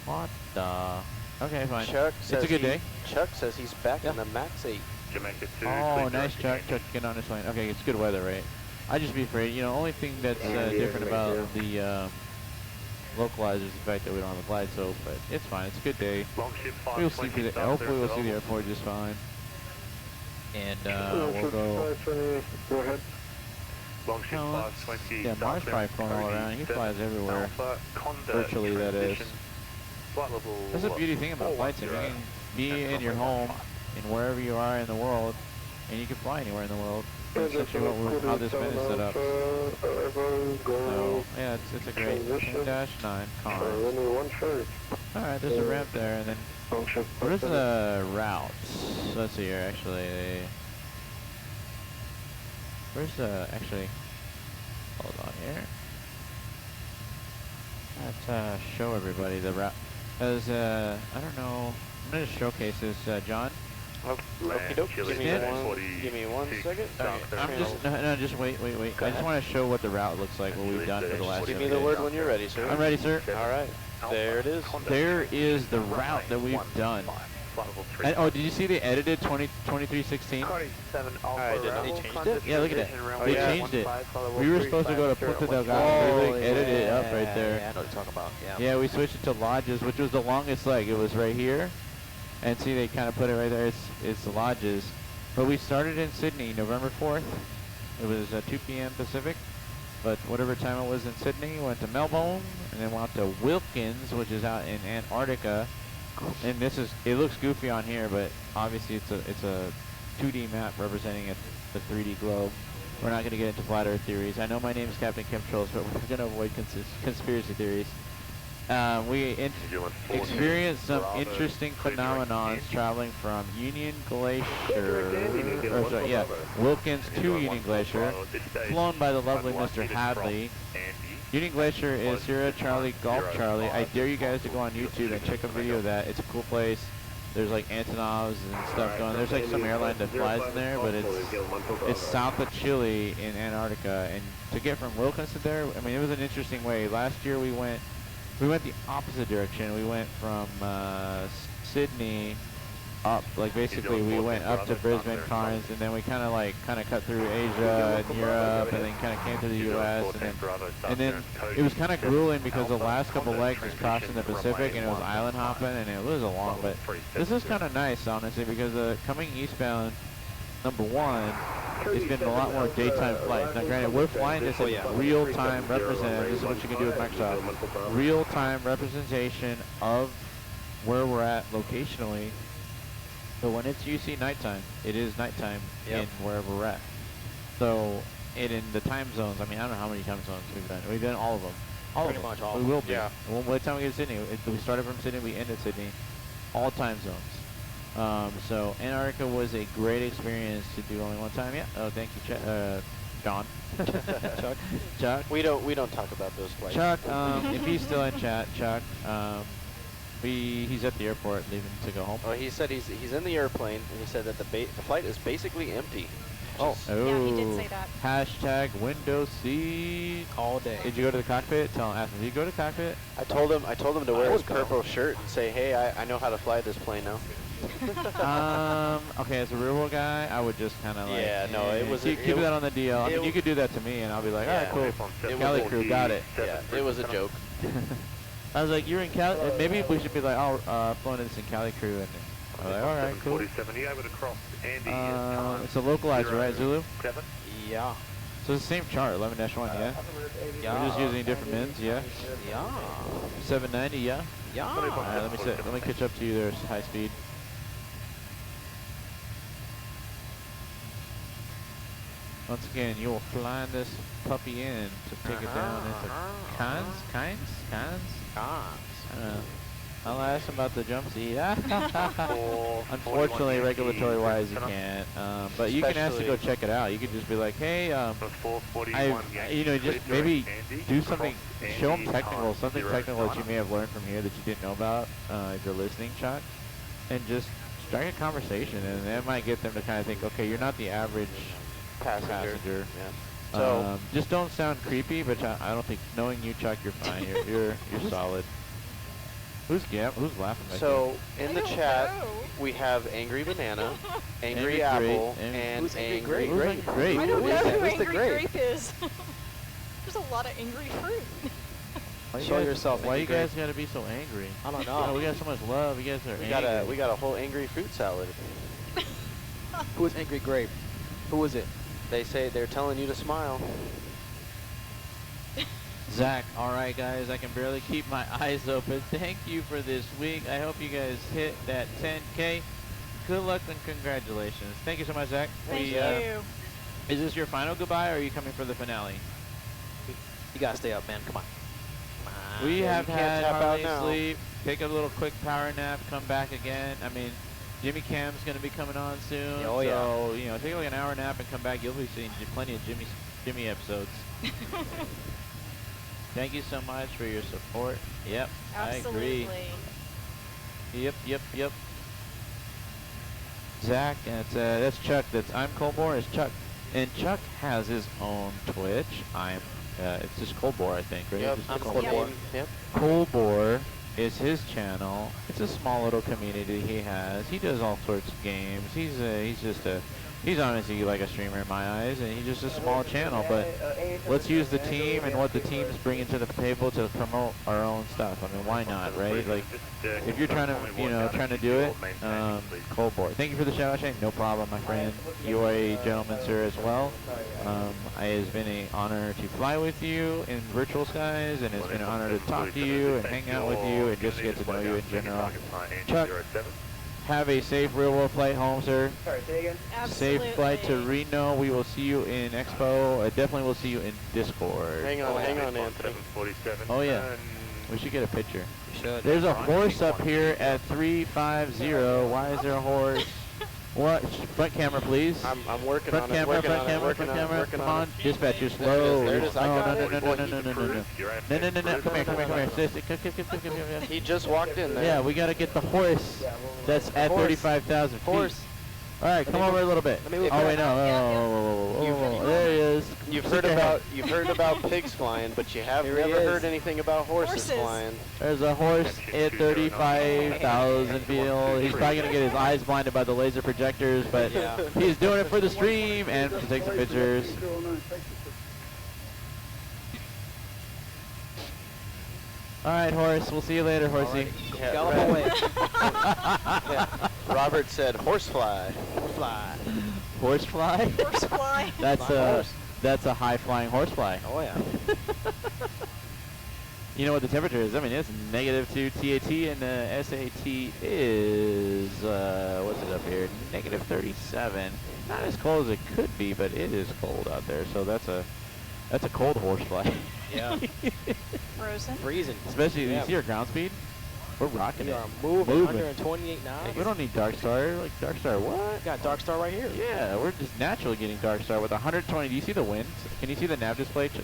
What the? Okay, fine. Chuck says it's a good day. Chuck says he's back in the Max 8. Jamaica 2. Oh, nice, Chuck. Chuck, get on this plane. Okay, it's good weather, right? I just be afraid. You know, only thing that's different about the localizer is the fact that we don't have a glide slope, but it's fine. It's a good day. Longship We'll see the, hopefully we'll see the airport just fine. And we'll go. Go ahead. Longship No, 520. yeah, Mars probably flown all around. He flies everywhere. Alpha, Conda, Virtually, that is. Flight level. That's the beauty thing about flight sim. You can be in your home, in wherever you are in the world, and you can fly anywhere in the world. That's actually how this been is set up. So, yeah, it's a great 10-9 con. Alright, there's a ramp there, and then what is the route? Let's see here, actually. Where's the, actually, hold on here. Let's show everybody the route. Because, I don't know, I'm going to showcase this, John. Give me one second. I'm just, no, just wait. I just want to show what the route looks like, what we've done for the last 7 days. Give me the word when you're ready, sir. I'm ready, sir. All right. There it is. There is the route that we've done. And, oh, did you see they edited 2316? Alright, did they change it? Yeah, look at that. They changed it. We were supposed to go to Punta Delgado. They really edited it up right there. Yeah, I know what you're talking about. Yeah, we switched it to lodges, which was the longest leg. It was right here. And see, they kind of put it right there. It's the lodges. But we started in Sydney, November 4th. It was 2 p.m. Pacific. But whatever time it was in Sydney, went to Melbourne, and then went to Wilkins, which is out in Antarctica. And this is, it looks goofy on here, but obviously it's a 2D map representing the 3D globe. We're not going to get into flat Earth theories. I know my name is Captain Chemtrails, but we're going to avoid conspiracy theories. We experienced some interesting phenomenons traveling from Union Glacier, or sorry, yeah, Wilkins to Union Glacier, flown by the lovely Mr. Hadley. Union Glacier is Sierra Charlie Golf Charlie. I dare you guys to go on YouTube and check a video of that. It's a cool place. There's like Antonovs and stuff going. There's like some airline that flies in there, but it's south of Chile in Antarctica. And to get from Wilkins to there, I mean, it was an interesting way. Last year we went the opposite direction. We went from Sydney up, like basically we went up to Brisbane, Cairns, and then we kind of cut through Asia and Europe, and then kind of came to the U.S. and then it was kind of grueling because the last couple legs was crossing the Pacific and it was island hopping and it was a long. But this is kind of nice, honestly, because coming eastbound, number one, it's been a lot more daytime flights. Now, granted, we're flying this in real-time representative. This is what you can do with Microsoft. Real-time representation of where we're at locationally. So when it's UC nighttime, it is nighttime in wherever we're at. So, and in the time zones, I mean, I don't know how many time zones we've done. We've done all of them. Pretty much all of them. We will be. Yeah. Well, by the time we get to Sydney, we started from Sydney, we ended Sydney. All time zones. So Antarctica was a great experience to do only one time. Yeah. Oh, thank you, John. Chuck. We don't talk about those flights. Chuck, if he's still in chat, Chuck, he's at the airport leaving to go home. Oh, he said he's in the airplane, and he said that the flight is basically empty. Oh. Yeah, he did say that. Hashtag window seat all day. Did you go to the cockpit? Tell him, ask him, did you go to the cockpit? I told him to wear his purple shirt and say, hey, I know how to fly this plane now. Okay, as a real world guy, I would just kind of like... Yeah, no, it was... Keep that on the DL. I mean, you could do that to me, and I'll be like, alright, cool. CaliCrew, got it. Yeah, it was a joke. I was like, you're in Cali. Maybe we should be like, oh, flying this in CaliCrew, and I was like, all right, cool. 47, you able to cross Andy? It's a localizer, right, Zulu? 7. Yeah. So it's the same chart, 11-1, yeah? Yeah. We're just using different mins, yeah? Yeah. 790, yeah? Yeah. All right, let me catch up to you there, high speed. Once again, you will fly this puppy in to take it down into Cons? I'll ask him about the jump seat. Unfortunately, regulatory-wise, you can't. But you can ask to go check it out. You can just be like, hey, just maybe do something, show them technical, something technical that you may have learned from here that you didn't know about if you're listening, Chuck, and just strike a conversation, and that might get them to kind of think, okay, you're not the average passenger. Yeah. So just don't sound creepy, but I don't think, knowing you, Chuck, you're fine. You're solid. Who's laughing? So in the chat, we have Angry Banana, Angry Apple, and Angry Grape. I don't know who Angry Grape is. There's a lot of angry fruit. Show yourself. Why you guys gotta be so angry? I don't know. We got so much love. You guys are angry. We got a whole angry fruit salad. Who is Angry Grape? Who is it? They say they're telling you to smile. Zach, all right, guys, I can barely keep my eyes open. Thank you for this week. I hope you guys hit that 10K. Good luck and congratulations. Thank you so much, Zach. Thank you. Is this your final goodbye, or are you coming for the finale? You gotta stay up, man. Come on. We have had hardly sleep. Take a little quick power nap. Come back again. I mean, Jimmy Cam's going to be coming on soon. Oh, yeah. So, take like an hour nap and come back. You'll be seeing plenty of Jimmy episodes. Thank you so much for your support. Yep, Absolutely. I agree. Yep. Zach, that's Chuck. I'm Colbor. It's Chuck, and Chuck has his own Twitch. It's just Colbor, I think, right? Yep, I'm Colbor. Yep. Colbor is his channel. It's a small little community he has. He does all sorts of games. He's honestly like a streamer in my eyes, and he's just a small channel, but let's use the team and what the team's bringing to the table to promote our own stuff. I mean, why not, right? Like, if you're trying to do it, Colbor. Thank you for the shout out, Shane. No problem, my friend. You are a gentleman, sir, as well. It has been an honor to fly with you in virtual skies, and it's been an honor to talk to you and hang out with you and just get to know you in general. Chuck, have a safe real-world flight home, sir. Sorry, say again? Absolutely. Safe flight to Reno. We will see you in Expo. Definitely will see you in Discord. Hang on, Anthony. Oh, yeah. We should get a picture. We should. There's a horse up here at 350. Why is there a horse? What? Front camera, please. I'm working front on it. Front camera. Come on. Dispatch, you're slow. There it is. No. Come here. He just walked in there. Yeah, we got to get the horse that's at 35,000 feet. Horse. All right, come over a little bit. Oh, wait, no. There he is. You've heard about pigs flying, but you have never heard anything about horses flying. There's a horse at 35,000 feet. He's probably going to get his eyes blinded by the laser projectors, but he's doing it for the stream and to take some pictures. All right, horse. We'll see you later, horsey. Yeah, Gallop away. Robert said horsefly. Horsefly? Horsefly. That's a high-flying horsefly. Oh, yeah. You know what the temperature is? I mean, it's -2 TAT, and the SAT is, what's it up here? -37. Not as cold as it could be, but it is cold out there. So that's a cold horsefly. Yeah. Frozen. Freezing. Especially, you see our ground speed? We're rocking it. Moving. 128 knots. We don't need Dark Star. Like, Dark Star what? We got Dark Star right here. Yeah, we're just naturally getting Dark Star with 120. Do you see the winds? Can you see the nav display? Can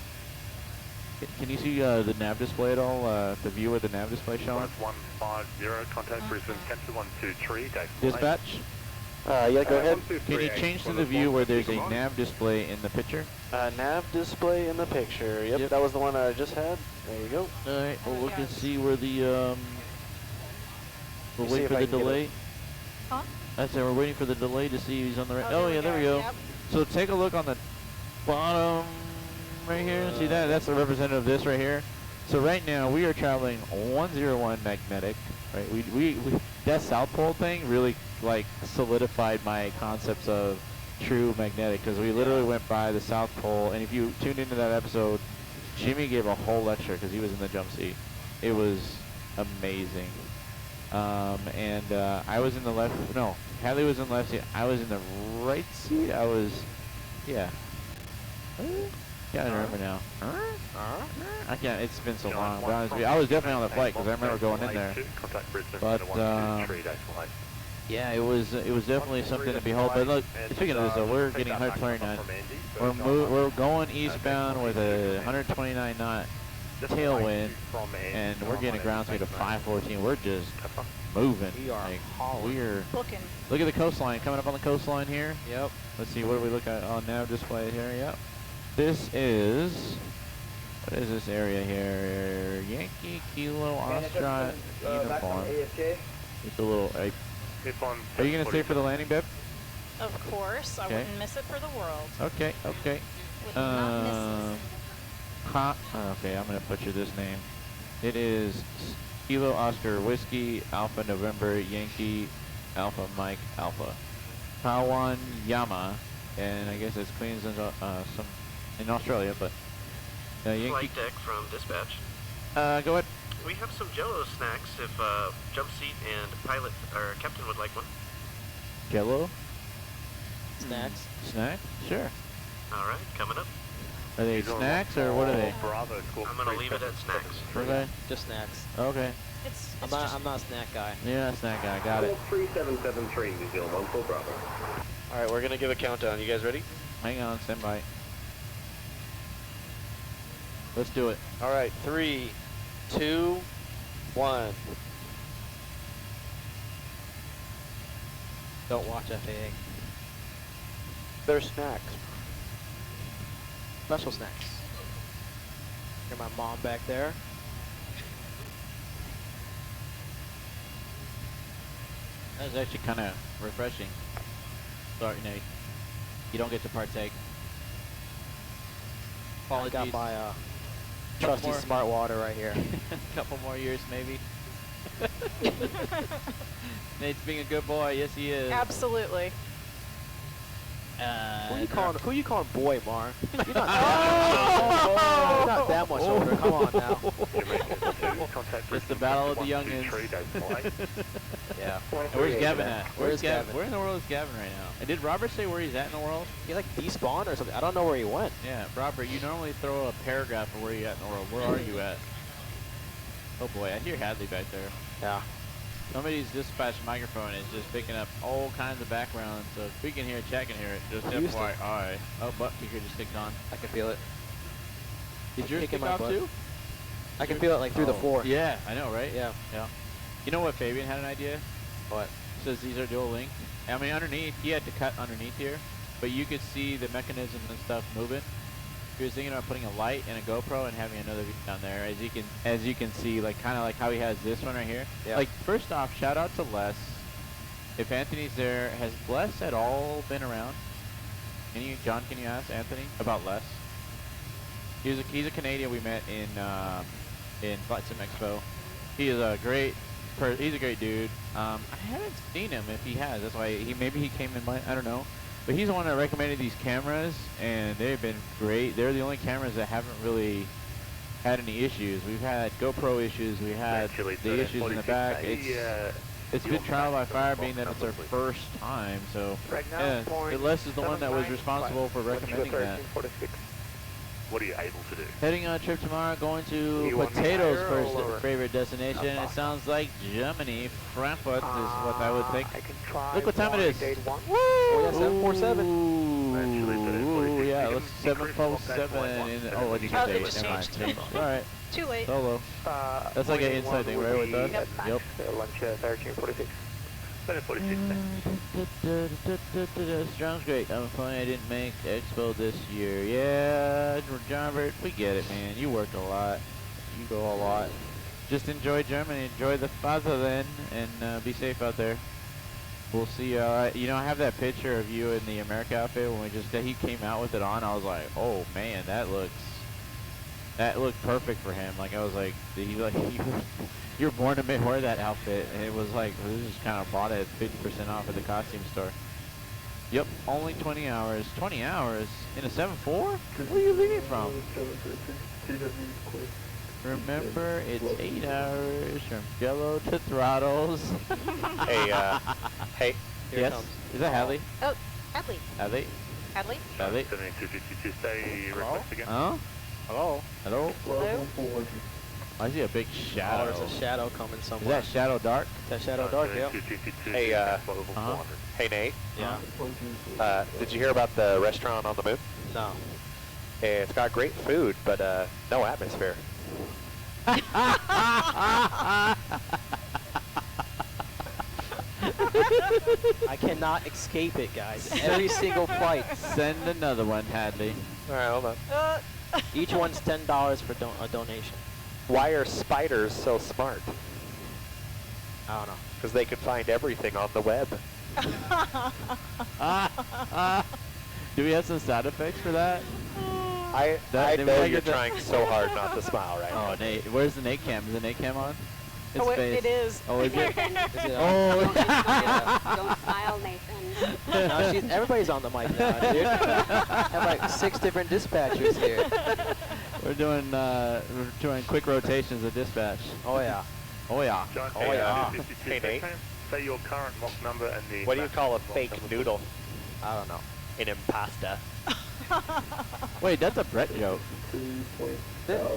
you see the nav display at all? The view of the nav display showing? 150, contact Brisbane 12123, Dispatch? Yeah, go ahead. Can you change to the view where there's a nav display in the picture? Nav display in the picture. Yep, that was the one I just had. There you go. All right, we'll look and see where the, we'll wait for the delay. Huh? I said we're waiting for the delay to see if he's on the right. Oh, yeah, there we go. Yep. So take a look on the bottom right here. See that? That's the representative of this right here. So right now we are traveling 101 magnetic, right? We that South Pole thing really like solidified my concepts of true magnetic, because we literally went by the South Pole, and if you tuned into that episode, Jimmy gave a whole lecture because he was in the jump seat. It was amazing. I was in the left, no, Hadley was in the left seat, I was in the right seat, yeah. Can't remember now. I can't, it's been so long, but honestly, I was definitely on the flight because I remember going in there. But, yeah, it was definitely something to behold. But look, speaking of this though, we're getting 129. We're going eastbound with a 129 knot tailwind, and we're getting a ground speed of 514. We're just moving. We are we're booking. Look at the coastline, coming up on the coastline here. Yep. Let's see, what do we look at on nav display here? Yep. This is, what is this area here? Yankee Kilo Ostrich uniform. It's a little. Are you gonna stay for the landing, Beb? Of course, I wouldn't miss it for the world. Okay, okay. Would not miss this. Okay, I'm gonna butcher this name. It is Kilo Oscar Whiskey Alpha November Yankee Alpha Mike Alpha. Kawan Yama, and I guess it's Queensland, some in Australia, but Yankee. Flight deck from dispatch. Go ahead. We have some Jello snacks if jump seat and pilot or captain would like one. Jello? Snacks? Snack? Sure. All right, coming up. Are they snacks or what are they? I'm gonna leave it at snacks. Okay. Just snacks. Okay. I'm not a snack guy. You're not a snack guy. Got it. 3773 New Zealand 14 Bravo. All right, we're gonna give a countdown. You guys ready? Hang on, stand by. Let's do it. All right, 3, 2, 1. Don't watch FAA. They're snacks. Special snacks. Hear my mom back there. That was actually kind of refreshing. Sorry, Nate. You don't get to partake. I got my trusty smart water right here. A couple more years, maybe. Nate's being a good boy. Yes, he is. Absolutely. Who you calling boy, Mar? You're not that much older. Come on now. It's the battle of the youngins. Yeah. Where's Gavin at? Where's Gavin? Where in the world is Gavin right now? And did Robert say where he's at in the world? He like despawned or something. I don't know where he went. Yeah, Robert, you normally throw a paragraph of where you at in the world. Where are you at? Oh boy, I hear Hadley back there. Yeah. Somebody's dispatch microphone is just picking up all kinds of background, so if we can hear it, chat can hear it. Just FYI. Oh, butt kicker just kicked on. I can feel it. Did yours kick off too? I can feel it like through the floor. Yeah, I know, right? Yeah. Yeah. You know what Fabian had an idea? What? Says these are dual linked. I mean, underneath, he had to cut underneath here, but you could see the mechanism and stuff moving. He was thinking about putting a light and a GoPro and having another view down there, as you can see, like kind of like how he has this one right here. Yeah. Like, first off, shout out to Les. If Anthony's there, has Les at all been around? John, can you ask Anthony about Les? He's a Canadian we met in Flight Sim Expo. He is a great he's a great dude. I haven't seen him if he has. That's why maybe he came in my, I don't know. But he's the one that recommended these cameras, and they've been great. They're the only cameras that haven't really had any issues. We've had GoPro issues. We had the issues in the back. It's been trial by fire, being that it's our first time. So yeah, Les is the one that was responsible for recommending that. What are you able to do? Heading on a trip tomorrow, going to Potatoes' first favorite destination. It sounds like Germany. Frankfurt is what I would think. Look what time it is. Woo! Oh, yeah, 747. Ooh, yeah, let's 747 in the, oh, what did you say? Just Never mind. changed. All right. Too late. Solo. That's like an inside thing, right, with us? Yep. Lunch 1346. Sounds great. I'm funny I didn't make Expo this year. Yeah, Johnbert, we get it, man. You work a lot. You go a lot. Just enjoy Germany. Enjoy the Fatherland, and be safe out there. We'll see you. You know, I have that picture of you in the America outfit when he came out with it on. I was like, oh man, that looks That looked perfect for him. Like I was like, you're born to wear that outfit, and it was like we just kind of bought it 50% off at the costume store. Yep, only 20 hours. 20 hours in a 7.4? Where are you leaving from? Remember, it's 8 hours from yellow to throttles. Hey, hey. Here yes. Is that Hadley? Oh, Hadley. Hadley? Hadley? Hadley? 7252, say request again. Huh? Hello? Hello? Hello? I see a big shadow. Oh, there's a shadow coming somewhere. Is that shadow dark? That shadow dark, yeah. Hey, hey Nate. Yeah. Did you hear about the restaurant on the moon? No. It's got great food, but no atmosphere. I cannot escape it, guys. Every single flight. Send another one, Hadley. All right, hold on. Each one's $10 for a donation. Why are spiders so smart? I don't know. Because they can find everything on the web. Do we have some sound effects for that? I know you're trying so hard not to smile right now. Oh, Nate. Where's the Nate cam? Is the Nate cam on? His Oh, face. it is. Oh, is it? Is it Oh. Don't smile, Nathan. No, everybody's on the mic now, dude. I have like 6 different dispatchers here. We're doing quick rotations of dispatch. Oh, yeah. Oh, yeah. John, Oh, yeah. Hey, Nate. Say your current mock number and the... What do you call a fake noodle? I don't know. An impasta. Wait, that's a Brett joke.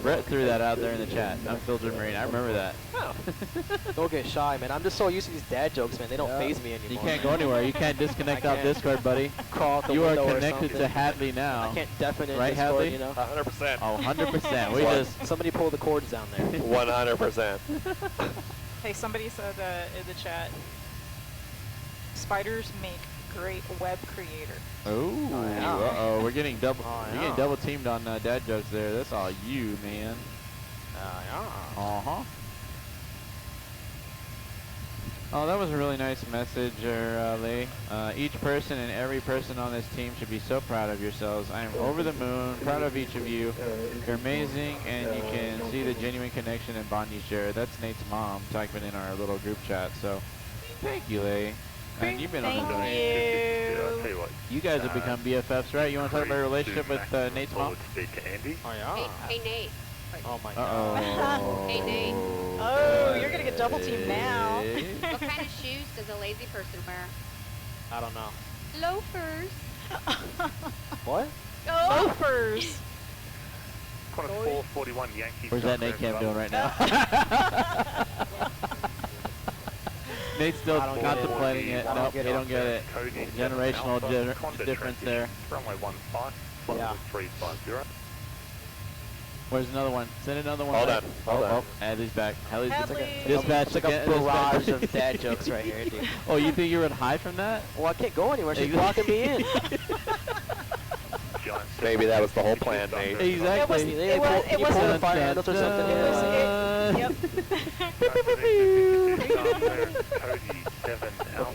Brett threw that out there in the chat. Unfiltered Marine. I remember that. Oh. Don't get shy, man. I'm just so used to these dad jokes, man. They don't faze me anymore. You can't go anywhere. You can't disconnect off Discord, buddy. Crawl out the You are window connected to Hadley now. I can't deafen in right, Discord, Hadley? you know? 100%. Oh, 100%. We just... Somebody pull the cords down there. 100%. Hey, somebody said in the chat, spiders make great web creator. Oh, yeah. uh-oh. We're getting double. Yeah. You're getting double teamed on dad jokes there. That's all you, man. Yeah. Uh-huh. Oh, that was a really nice message, Lee. Each person and every person on this team should be so proud of yourselves. I am over the moon, proud of each of you. You're amazing, and you can see the genuine connection and bond you share. That's Nate's mom typing in our little group chat, so thank you, Lee. And you've been on the You guys have become BFFs, right? You want to talk about your relationship with Nate's mom? Speak to Andy. Oh, yeah. Hey, Nate. Oh, my God. God. Hey, Nate. Oh, you're going to get double teamed now. What kind of shoes does a lazy person wear? I don't know. Loafers. What? Loafers. Qantas 441 Yankee. Where's that Nate cam doing right now? Nate's still contemplating it. Nope, they don't get it. Generational difference there. Runway 15, Yeah. 350. Where's another one? Send another one. Hold on. Oh, Hadley's back. Hadley's Hadley. dispatch. It's like a barrage of dad jokes right here, dude. Oh, you think you would hide from that? Well, I can't go anywhere. She's blocking me in. Maybe that was the whole plan, Nate. Exactly. It was pull the fire handles or something here. Yep.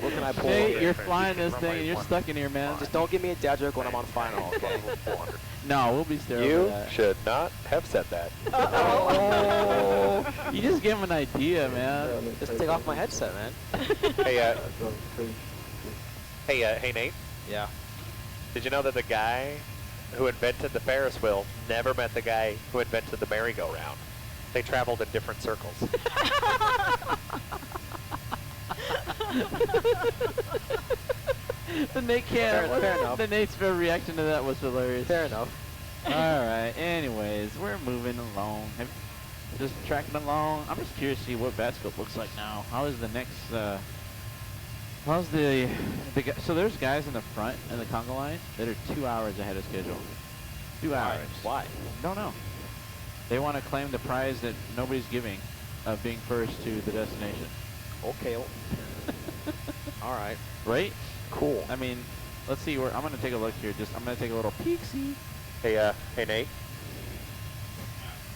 What can I pull? Hey, you're flying this thing and you're stuck in here, man. Just don't give me a dad joke when I'm on final, okay? No, we'll be sterile. You for that. should not have said that. Oh, you just give him an idea, man. Just take off my headset, man. Hey, hey, Nate. Yeah. Did you know that the guy who invented the Ferris wheel never met the guy who invented the merry-go-round? They traveled in different circles. The Nate cam. Fair enough. The Nate's reaction to that was hilarious. Fair enough. All right. Anyways, we're moving along. Just tracking along. I'm just curious to see what Batscope looks like now. How is the next? How's the so there's guys in the front in the conga line that are 2 hours ahead of schedule. 2 hours. Why? Don't know. They want to claim the prize that nobody's giving of being first to the destination. Okay. All right. Right? Cool. I mean, let's see where I'm gonna take a look here. I'm gonna take a little peek-see. Hey, hey, Nate.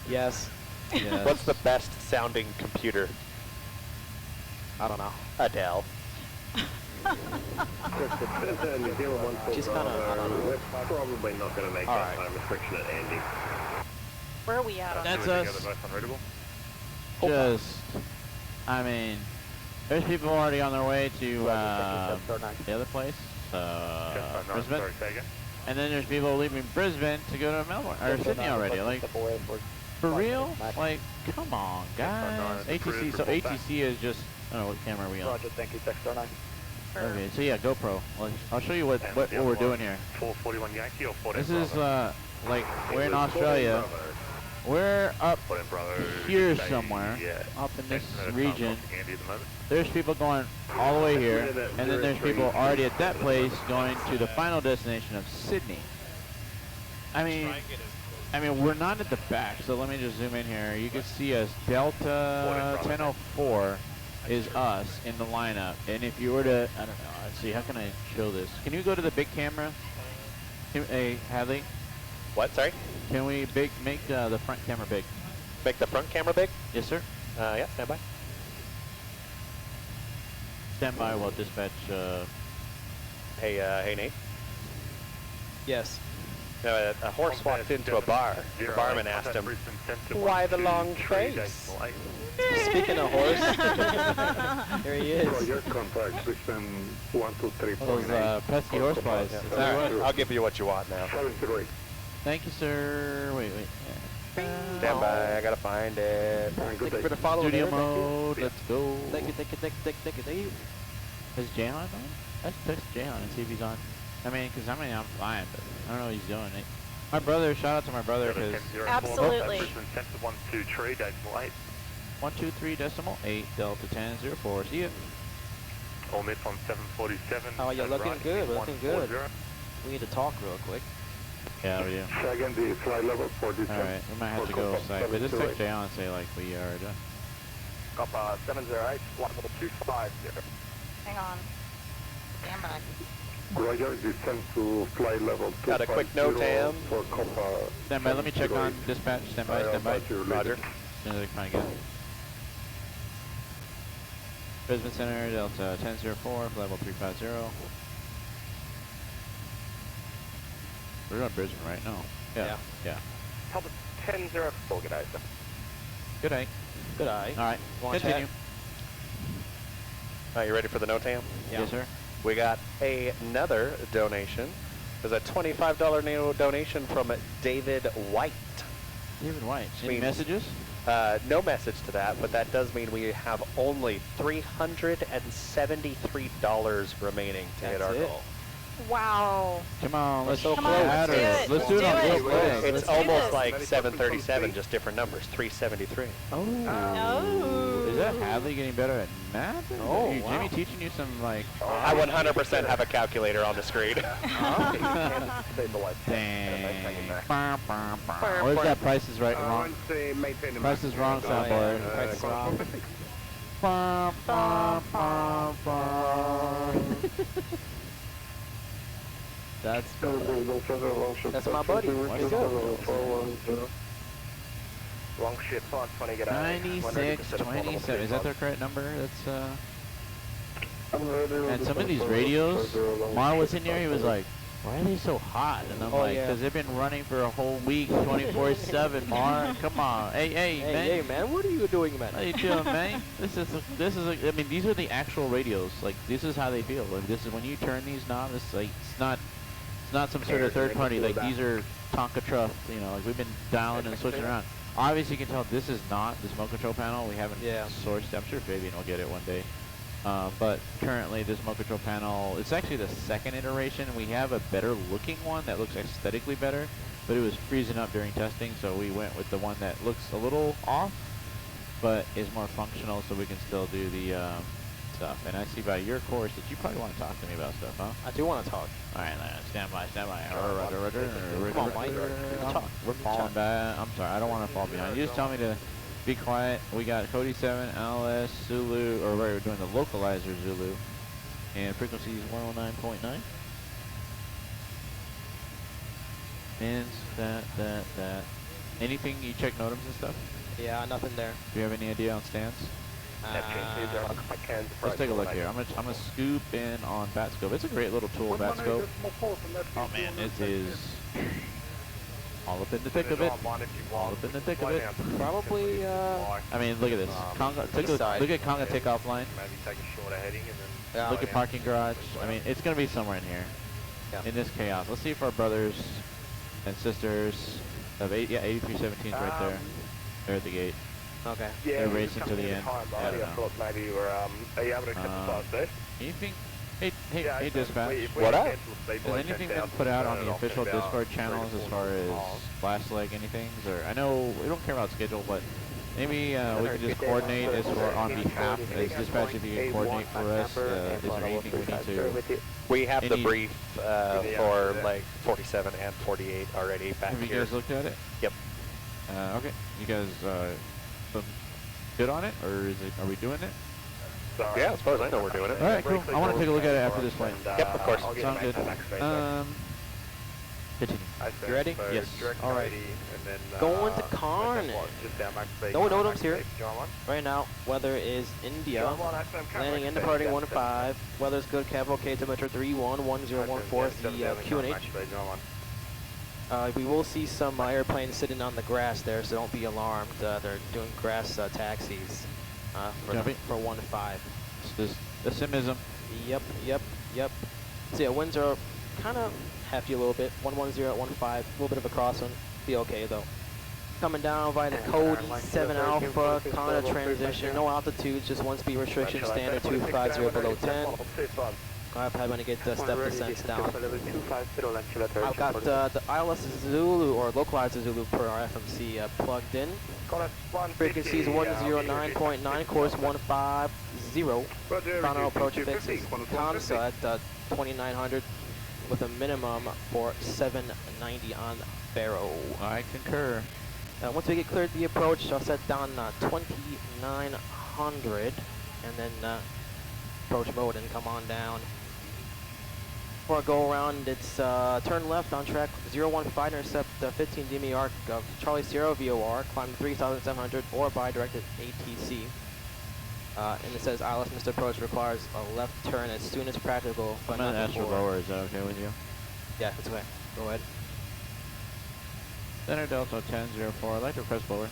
Yes. Yes. What's the best sounding computer? I don't know. Adele. She's kind of, I don't know. We're probably not going to make that time restriction at Andy. Where are we at on That's that? us. Just, I mean, there's people already on their way to the other place, Brisbane. And then there's people leaving Brisbane to go to Melbourne, or Sydney already. Like, for real? Like, come on, guys. ATC, so ATC is just, I don't know, what camera are we on? Roger, thank you, Texter 9. Okay, so yeah, GoPro. I'll show you what we're doing here. 441 Yankee or 14 This is, like, we're in Australia. We're up here somewhere, up in this region. There's people going all the way here, and then there's people already at that place going to the final destination of Sydney. I mean, we're not at the back, so let me just zoom in here. You can see us, Delta 1004 is us in the lineup. And if you were to, I don't know, let's see, how can I show this? Can you go to the big camera? Hey, Hadley? What, sorry? Can we make the front camera big? Make the front camera big? Yes, sir. Yeah, stand by. Stand by while dispatch. Hey, Nate. Yes. A horse walked into a bar. The barman asked him, "Why the long trace?" Speaking of horse, here he is. Roger, contact Brisbane 123.8. Those pesky horse flies. All right, I'll give you what you want now. Thank you, sir. Wait. Stand by, I gotta find it. Thank you for the follow. Studio mode, let's go. Thank you. Is Jay on? Let's text Jay on and see if he's on. I'm fine, but I don't know what he's doing. My brother, shout out to my brother, because... Absolutely. 123.8 Delta 1004. See ya. All net on 747. Oh, you're looking good. We're looking good. We need to talk real quick. Yeah, we do. Second, the flight level for this. Alright, we might have to go site, but just text Jay on and say, like, we are done. Copper 708, flight level 250. Hang on. Stand by. Roger, descend to flight level 250. Got a quick note, Tam. For Copper. Stand by, let me check on dispatch. Stand by. Roger. As soon as I can find it. Brisbane Center, Delta 1004, level 350. We're on Brisbane right now. Yeah. Copper 1004, good day, sir. Good day. Good eye. Alright, continue. Are you ready for the note, Tam? Yeah. Yes, sir. We got another donation. There's a $25 donation from David White. David White. Any messages? No message to that, but that does mean we have only $373 remaining to hit our goal. Wow. Come on, let's do it. Let's do it on real quick. It's almost like 737, just different numbers. 373. Oh. Is that Hadley getting better at math? Oh, wow. Jimmy teaching you some, like... I 100% have a calculator on the screen. Dang. Where's that Price is Right wrong? Price is Wrong soundboard. Price is Wrong. That's my buddy. Let's go. Wrong ship, 520, get out. 9627. Is that their correct number? That's and some of these radios, Mar was in here, he was like, why are they so hot? And I'm like, because they've been running for a whole week, 24/7, Mar. Come on. Hey, man, what are you doing, man? How you doing, man? This is I mean, these are the actual radios. Like, this is how they feel. Like, this is when you turn these knobs, it's like, it's not some sort of third party. Like, these are Tonka Truff, you know, like we've been dialing and switching around. Obviously, you can tell this is not the smoke control panel. We haven't sourced. I'm sure Fabian will get it one day. But currently, this smoke control panel, it's actually the second iteration. We have a better looking one that looks aesthetically better, but it was freezing up during testing, so we went with the one that looks a little off, but is more functional, so we can still do the stuff. And I see by your course that you probably want to talk to me about stuff, huh? I do want to talk. All right, stand by. Come on, Mike. We're falling back. I'm sorry, I don't want to fall behind. You just tell me to be quiet. We got Cody 7, LS, Zulu, or we're doing the localizer Zulu, and frequency is 109.9. Ends, that. Anything, you check NOTAMs and stuff? Yeah, nothing there. Do you have any idea on stance? Let's take a look here. I'm gonna scoop in on Batscope. It's a great little tool, Batscope. Oh man, it is All up in the thick of it. All up in the thick of it. Probably, I mean, look at this. Look at Conga takeoff line. Maybe take a shorter heading and then... Look at parking garage. I mean, it's going to be somewhere in here. Yeah. In this chaos. Let's see if our brothers and sisters of 8317's right there. They're at the gate. Okay. They're racing to the end. I don't know. thought maybe you were, are you able to accept the flight there? Anything? Hey, dispatch. What up? Has anything been put out on the official Discord channels as far as last leg anything? Or I know we don't care about schedule, but maybe we can just coordinate as for on behalf as dispatch if you can coordinate for us. Is there anything we need to? We have the brief for like 47 and 48 already back here. Have you guys looked at it? Yep. Okay. You guys good on it, or is it? Are we doing it? Yeah, as far as I know, we're doing it. All right, cool. I want to take a look at it after this flight. Yep, of course. Sounds good. Continue. You ready? Yes. All right. Going to Carnage. No NOTAMs here. Right now, weather is India. Landing and departing 1-5. Weather's good. Capital K temperature 311014. The QNH. We will see some airplanes sitting on the grass there, so don't be alarmed. They're doing grass taxis for 1-5. This the simism. Yep. So yeah, winds are kind of hefty a little bit. 110 at 1-5. A little bit of a crosswind. Be okay though. Coming down via the Cody 7 Alpha, Conda transition, no altitude, just 1 speed restriction, standard 250 below 10. I'm probably going to get step descents down. I've got the ILS Zulu, or localized Zulu per our FMC plugged in. Frequency is 109.9, course 150. Final approach fixes Kamsa at 2900 with a minimum for 790 on Barrow. I concur. Once we get cleared the approach, I'll set down 2900 and then approach mode and come on down. Before I go around, it's turn left on track 015, intercept 15 DME arc of Charlie Sierra VOR, climb 3,700 or by directed ATC. And it says ILS missed approach requires a left turn as soon as practical. I'm going to ask for lower, is that okay with you? Yeah, it's okay. Go ahead. Center Delta 1004, I'd like to press lower.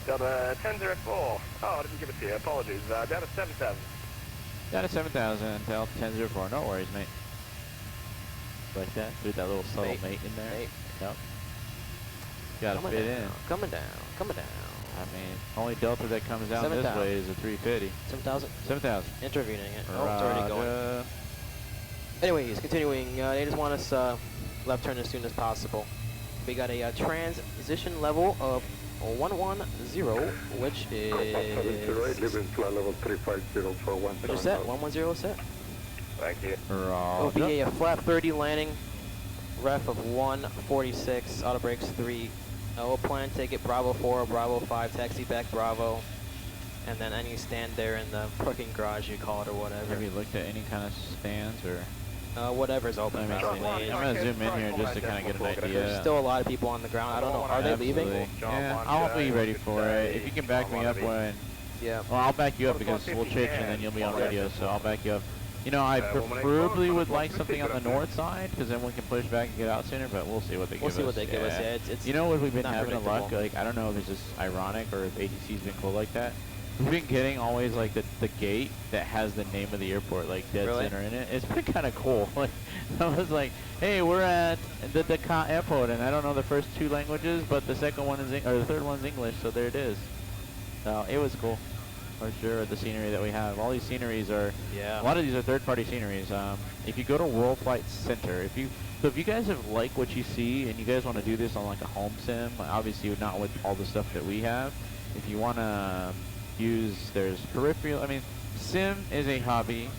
Delta 1004. Oh, I didn't give it to you. Apologies. Delta 7000. Down to 7,000, Delta 1004. No worries, mate. Like that? Do that little subtle mate in there. Yep. Gotta fit in. Coming down. I mean, only Delta that comes down this way is a 350. 7,000? 7,000. Intervening it. Oh, it's already going. Anyways, continuing. They just want us left turn as soon as possible. We got a transition level of 110, which is... What'd you set? 110 set? Thank you. It'll be a flat 30 landing, ref of 146, auto brakes 3. We'll plan to take it Bravo 4, Bravo 5, taxi back Bravo, and then any stand there in the parking garage you call it or whatever. Have you looked at any kind of stands or... whatever's open. I'm going to zoom in here just to kind of get an idea. There's still a lot of people on the ground. I don't know. Are they leaving? Yeah, I'll be ready for it. If you can back me up when... Yeah. Well, I'll back you up because we'll change and then you'll be on radio, so I'll back you up. You know, I preferably would like something on the north side because then we can push back and get out sooner, but we'll see what they give us. We'll see what they give us, yeah. It's you know what we've been having a luck? Like, I don't know if it's just ironic or if ATC's been cool like that. We've been getting always like the gate that has the name of the airport like dead center in it. It's been kind of cool. Like I was like, hey, we're at the Dakar airport, and I don't know the first 2 languages, but the second one is or the third one's English, so there it is. So it was cool, for sure. The scenery that we have, all these sceneries are a lot of these are third-party sceneries. If you go to WorldFlight Center, if you guys have liked what you see and you guys want to do this on like a home sim, obviously not with all the stuff that we have. If you want to there's peripheral, I mean, sim is a hobby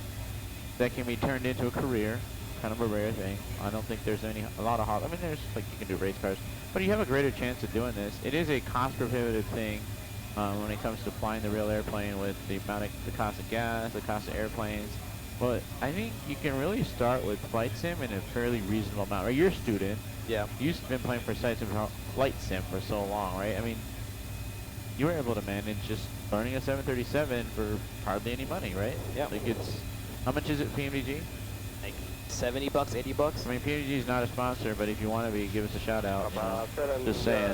that can be turned into a career, kind of a rare thing. I don't think there's a lot of hobby. I mean, there's like you can do race cars, but you have a greater chance of doing this. It is a cost prohibitive thing when it comes to flying the real airplane with the cost of gas, the cost of airplanes. But I think you can really start with flight sim in a fairly reasonable amount. Right, you're a student. Yeah. You've been playing for flight sim for so long, right? I mean, you were able to manage just learning a 737 for hardly any money, right? Yeah. Like it's, how much is it PMDG? Like 70 bucks, 80 bucks. I mean, PMDG is not a sponsor, but if you want to be, give us a shout out. You know, just saying.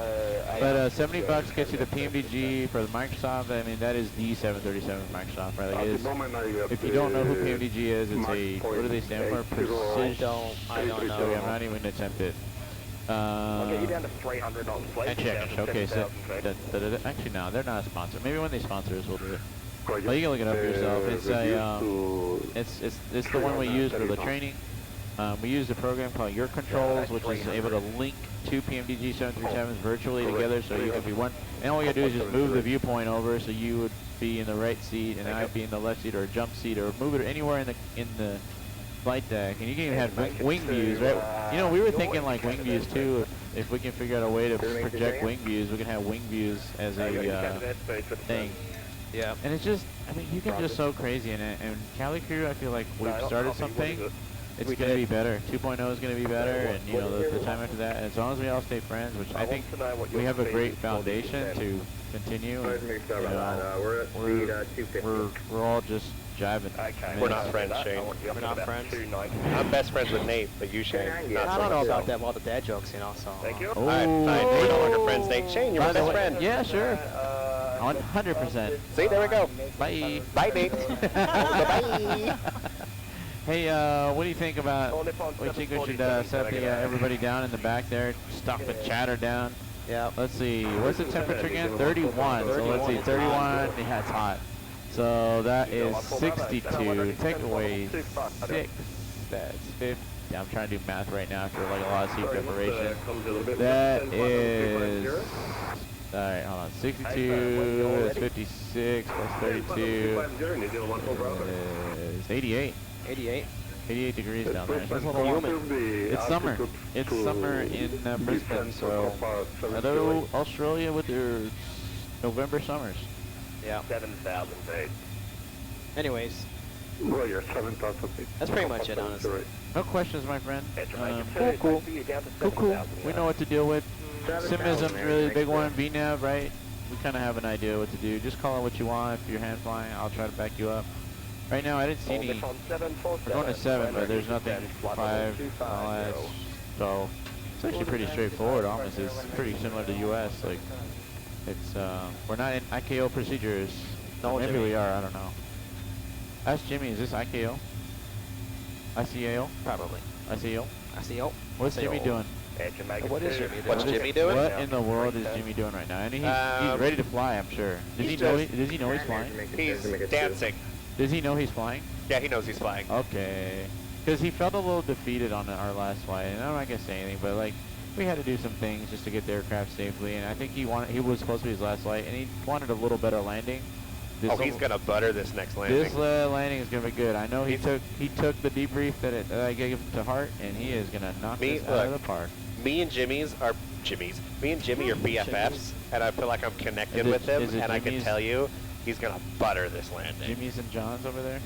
But 70 bucks gets you the PMDG for the Microsoft. I mean, that is the 737 for Microsoft, right? Like, it is, if you don't know who PMDG is, it's a, what do they stand for? Precision. I don't know. I'm not even going to attempt it. I'll get you down to 300 on flight. And check. Okay, so actually no, they're not a sponsor. Maybe when they sponsor us, we'll do it. Well, you can look it up for yourself. It's a it's the one we use for the training. We use a program called Your Controls, which is able to link two PMDG 737s virtually together, so you can be one. And all you gotta do is just move the viewpoint over, so you would be in the right seat, and I'd be in the left seat, or a jump seat, or move it anywhere in the flight deck. And you can even have wing views, right? You know, we were thinking like wing views too. If we can figure out a way to project wing views, we can have wing views as a thing. Yeah. And it's just, I mean, you can just so crazy in it. And CaliCrew, I feel like we've started something. It's going to be better. 2.0 is going to be better, and you know, the time after that, as long as we all stay friends, which I think we have a great foundation to continue. And, you know, we're all just jiving. We're not friends, Shane. We're not friends. I'm best friends with Nate, but you, Shane. I don't know about that, all the dad jokes, you know, so. Thank you. Oh. Alright, fine. We're no longer friends, Nate. Shane, you're my best friend. Yeah, sure. 100%. See, there we go. Bye. Bye, Nate. Bye-bye. Hey, what do you think about, we think we should set everybody down in the back there, stop the chatter down. Yeah. Let's see, what's the temperature again? 31. So let's see, 31, yeah, it's hot. So that is 62, take away 6, that's 50. I'm trying to do math right now after like a lot of seat preparation. That is, alright, hold on, 62, that's 56, plus 32, is 88. 88 degrees down there. It's a little humid. It's summer. It's summer in Brisbane, so hello Australia with their November summers. Yeah. 7,000 feet. Anyways, Well, you're 7,000 feet. that's pretty much it, honestly. No questions, my friend. Cool. We know what to deal with. Simism's really the big one. VNAV, right? We kind of have an idea what to do. Just call it what you want. If you're hand flying, I'll try to back you up. Right now, I didn't see any. We're going to 7, but there's nothing 5, so it's actually pretty straightforward. Honestly, it's pretty similar to US. Like, it's we're not in ICAO procedures. No, maybe we are. I don't know. Ask Jimmy. Is this ICAO? ICAO? Probably. ICAO? ICAO. What's Jimmy doing? What is Jimmy doing? What's Jimmy doing? What in the world is Jimmy doing right now? And he's ready to fly, I'm sure. Does he know he's flying? He's dancing. Does he know he's flying? Yeah, he knows he's flying. Okay. Because he felt a little defeated on our last flight, and I'm not gonna say anything, but like, we had to do some things just to get the aircraft safely, and I think he was supposed to be his last flight, and he wanted a little better landing. He's gonna butter this next landing. This landing is gonna be good. I know he took the debrief that I gave him to heart, and he is gonna knock this out of the park. Me and Jimmy are BFFs, and I feel like I'm connected with him, and I can tell you, he's gonna butter this landing. Jimmy's and John's over there?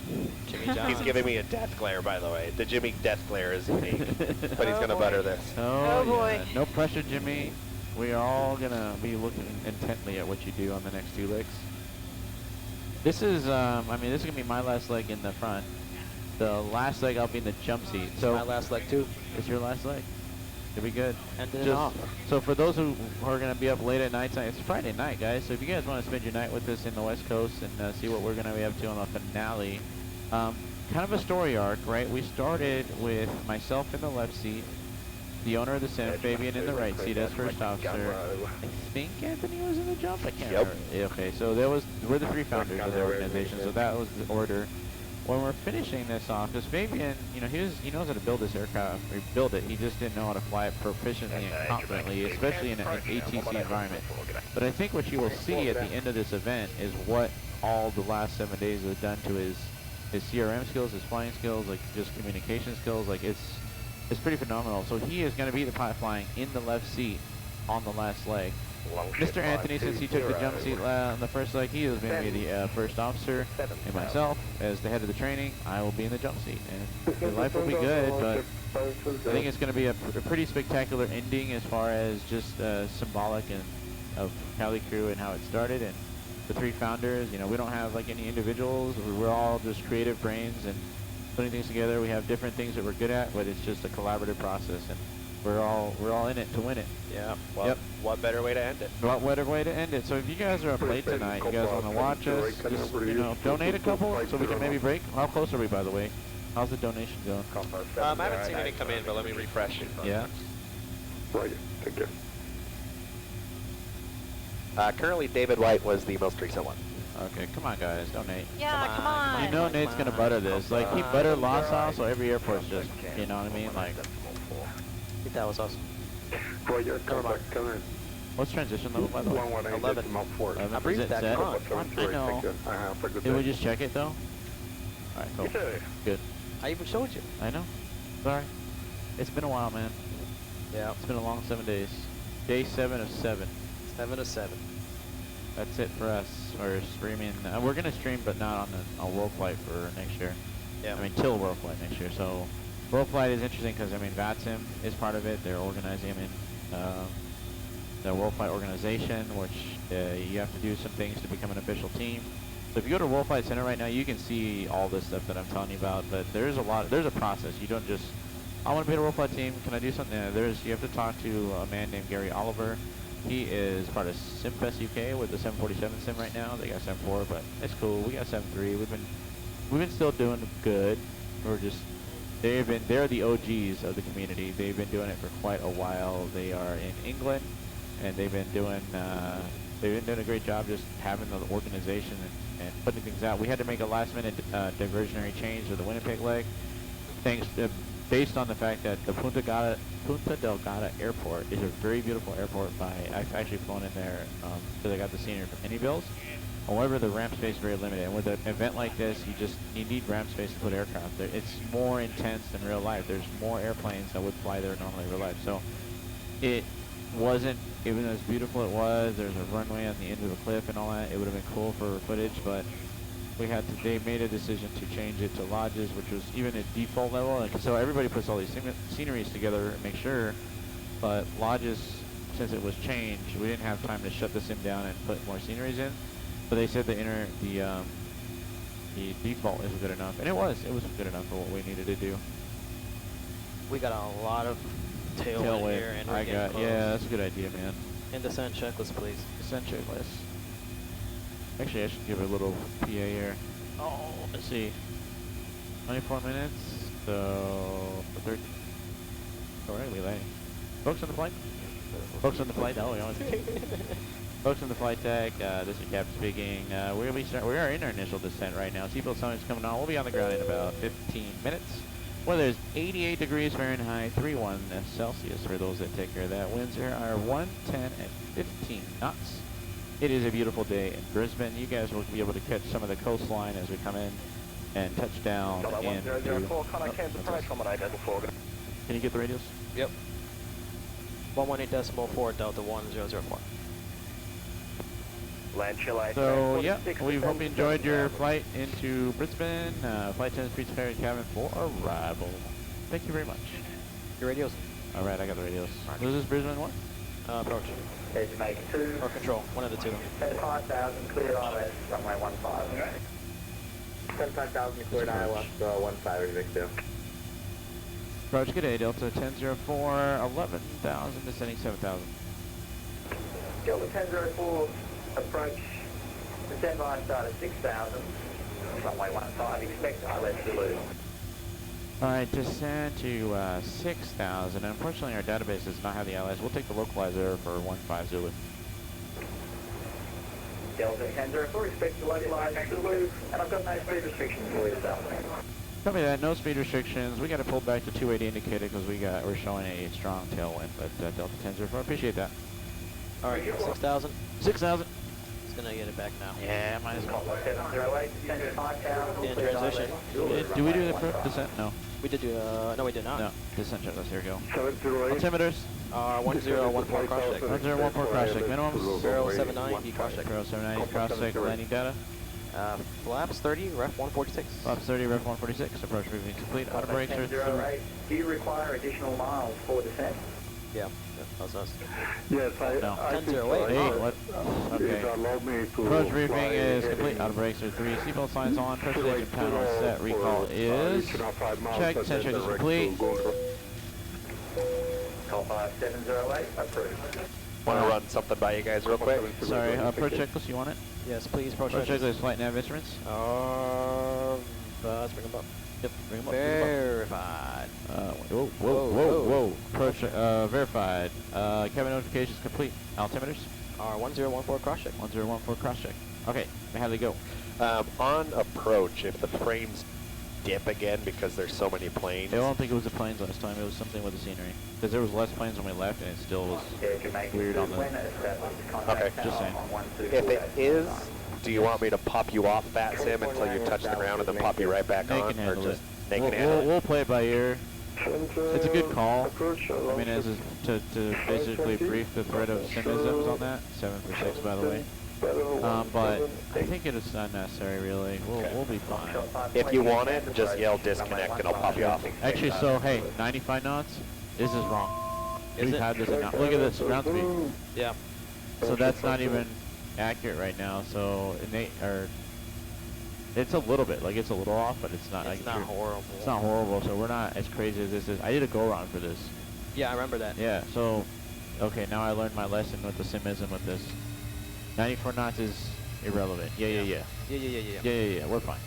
Jimmy John. He's giving me a death glare, by the way. The Jimmy death glare is unique, but he's gonna butter this. Oh boy. Yeah. No pressure, Jimmy. We are all gonna be looking intently at what you do on the next 2 licks. This is, I mean, this is gonna be my last leg in the front. The last leg I'll be in the jump seat. So my last leg too. It's your last leg. It'll be good. And then off. So for those who are going to be up late at night tonight, it's Friday night, guys. So if you guys want to spend your night with us in the West Coast and see what we're going to be up to on the finale, kind of a story arc, right? We started with myself in the left seat, the owner of the San Fabian in the right seat as first officer. I think Anthony was in the jump. I can't remember. Okay, so we're the 3 founders of the organization, so that was the order. When we're finishing this off, because Fabian, you know, he knows how to build this aircraft, or build it. He just didn't know how to fly it proficiently and confidently, especially in an ATC environment. But I think what you will see at the end of this event is what all the last 7 days have done to his CRM skills, his flying skills, like just communication skills. Like it's pretty phenomenal. So he is going to be the pilot flying in the left seat on the last leg. Mr. Anthony, since he took the jump seat on the first leg, he is going to be the first officer, and myself, as the head of the training, I will be in the jump seat. And the life will be good, but I think it's going to be a pretty spectacular ending as far as just symbolic of CaliCrew and how it started, and the 3 founders. You know, we don't have like any individuals. We're all just creative brains, and putting things together. We have different things that we're good at, but it's just a collaborative process, and we're all in it to win it. Yeah. Well, what better way to end it? What better way to end it? So if you guys are up late tonight, you guys want to watch us, just, donate a couple so we can maybe break. How close are we, by the way? How's the donation going? I haven't seen any come in, but let me refresh. Yeah. Right. Thank you. Currently, David White was the most recent one. Okay, come on, guys, donate. Yeah, come on. You know Nate's gonna butter this. Like, he buttered Lost House, so every airport's just, you know what I mean? Like, That was awesome. Roger, contact coming. what's transition level, by the way? 11. 11. I breathed Is it that set? on. I know. Did we just check it, though? Alright, cool. Good. I even showed you. I know. Sorry. It's been a while, man. Yeah. It's been a long 7 days. Day 7 of 7. 7 of 7. That's it for us. We're streaming. We're gonna stream, but not on WorldFlight for next year. Yeah. I mean, till WorldFlight next year. So, WorldFlight is interesting because I mean, VATSIM is part of it. They're organizing. I mean, the WorldFlight organization, which you have to do some things to become an official team. So if you go to WorldFlight Center right now, you can see all this stuff that I'm telling you about. But there's a lot. There's a process. You don't just, I want to be a WorldFlight team. Can I do something? You have to talk to a man named Gary Oliver. He is part of SimFest UK with the 747 sim right now. They got 7.4, but it's cool. We got 7.3. We've been still doing good. We're just, they're the OGs of the community. They've been doing it for quite a while. They are in England, and they've been doing a great job just having the organization and putting things out. We had to make a last-minute diversionary change to the Winnipeg leg, based on the fact that the Punta Delgada Airport is a very beautiful airport. I've actually flown in there because I got the scenery from Anybills. However, the ramp space is very limited, and with an event like this, you need ramp space to put aircraft there. It's more intense than real life. There's more airplanes that would fly there normally in real life. So it wasn't, even as beautiful it was, there's a runway on the end of the cliff and all that. It would have been cool for footage, but they made a decision to change it to lodges, which was even at default level. And so everybody puts all these sceneries together and make sure, but lodges, since it was changed, we didn't have time to shut the sim down and put more sceneries in. But they said the default is good enough, and it was good enough for what we needed to do. We got a lot of tailwind here, and we're getting close. Yeah, that's a good idea, man. And descent checklist, please. Descent checklist. Actually, I should give a little PA here. Oh, let's see. 24 minutes, so 30. Oh, we're gonna be landing. Folks on the flight? Folks on the flight? Oh, we always folks on the flight deck, this is Cap speaking. We are in our initial descent right now. Seatbelt sign is coming on. We'll be on the ground in about 15 minutes. Weather is 88 degrees Fahrenheit, 31 Celsius for those that take care of that. Winds here are 110 and 15 knots. It is a beautiful day in Brisbane. You guys will be able to catch some of the coastline as we come in and touch down in. Can you get the radios? Yep. 118.4 Delta 1004. Land Chile. So yeah, we hope you enjoyed your flight into Brisbane. Flight attendants, please prepare your cabin for arrival. Thank you very much. Your radios. All right, I got the radios. Was this Brisbane one? Approach. Edge make 2. Or control, one of the two. 75,000 cleared ILS, runway 15. 75,000 cleared ILS, 15 Victor. Approach, good day, Delta 1004, 11,000, descending 7,000. Delta 1004, approach, descend line start at 6,000, runway 15, expect ILS Zulu. Alright, descend to 6,000. Unfortunately, our database does not have the ILS. We'll take the localizer for 15 Zulu. Delta 1004, expect to localize Zulu, and I've got no speed restrictions for you, so. Copy that, no speed restrictions. We got to pull back to 280 indicated because we're showing a strong tailwind, but Delta 1004, appreciate that. Alright, 6,000. 6,000. It's gonna get it back now. Yeah, might as well. 708, descend to 5,000. In transition. Do we do the descent? No. We did do, no we did not. No, descent checklist, here we go. 708. Altimeters. 1014 cross check. 1014 cross check, minimum. 079, cross check. 079, cross check, landing data. Flaps 30, ref 146. Flaps 30, ref 146, approach briefing complete. Auto brakes are through. 708, do you require additional miles for descent? Yeah, that was us. Yes, No. I 10-0 think so. wait. Hey, what? Okay. It allowed me to Approach briefing fly is complete. heading Out of brakes are 3. Seatbelt signs on. Pressure straight station panel to set. for, Recall is additional 5 miles check. and then Sensor is direct complete. to Gold. Call 5708, approved. Want to run something by you guys real quick? Sorry, approach checklist. You want it? Yes, please. Approach Approach checklist. Flight nav instruments. Let's bring them up. Yep. Bring them up. Verified. Whoa. Approach verified. Cabin notifications complete. Altimeters. R1014 cross check. 1014 cross check. Okay. How they go? On approach, if the frames dip again because there's so many planes. I don't think it was the planes last time. It was something with the scenery. Because there was less planes when we left, and it still was weird on the. Okay. Just saying. If it is, do you want me to pop you off that sim until you touch the ground and then pop you right back They on, can or handle it. just they can handle it? We'll play it by ear. It's a good call. I mean, as to basically brief the threat of simisms on that. 7 for 6, by the way. But I think it is unnecessary, really. We'll be fine. If you want it, just yell disconnect and I'll pop you off. Actually, so hey, 95 knots. This is wrong. We've had this enough. Look at this ground speed. Yeah. So that's not even accurate right now. So it's a little bit, like it's a little off, but it's not. It's not horrible. It's not horrible. So we're not as crazy as this is. I did a go around for this. Yeah, I remember that. Yeah. So, okay, now I learned my lesson with the simism with this. 94 knots is irrelevant. Yeah. We're fine.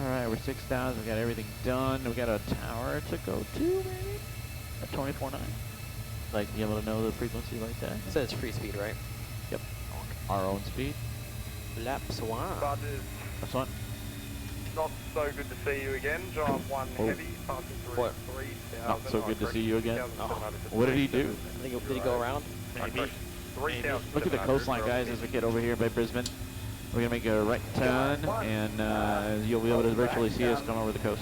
All right, we're 6,000. We got everything done. We got a tower to go to, maybe? At 24.9. Like, be able to know the frequency like that. It says free speed, right? Yep. Our own speed. Laps one. That's one. Not so good to see you again. Drive 1 heavy, passing through What? 3,000. Not so good to see you again. Oh. What did he do? Did he go around? Maybe. Look at the coastline, guys, as we get over here by Brisbane. We're going to make a right turn, and you'll be able to virtually see us come over the coast.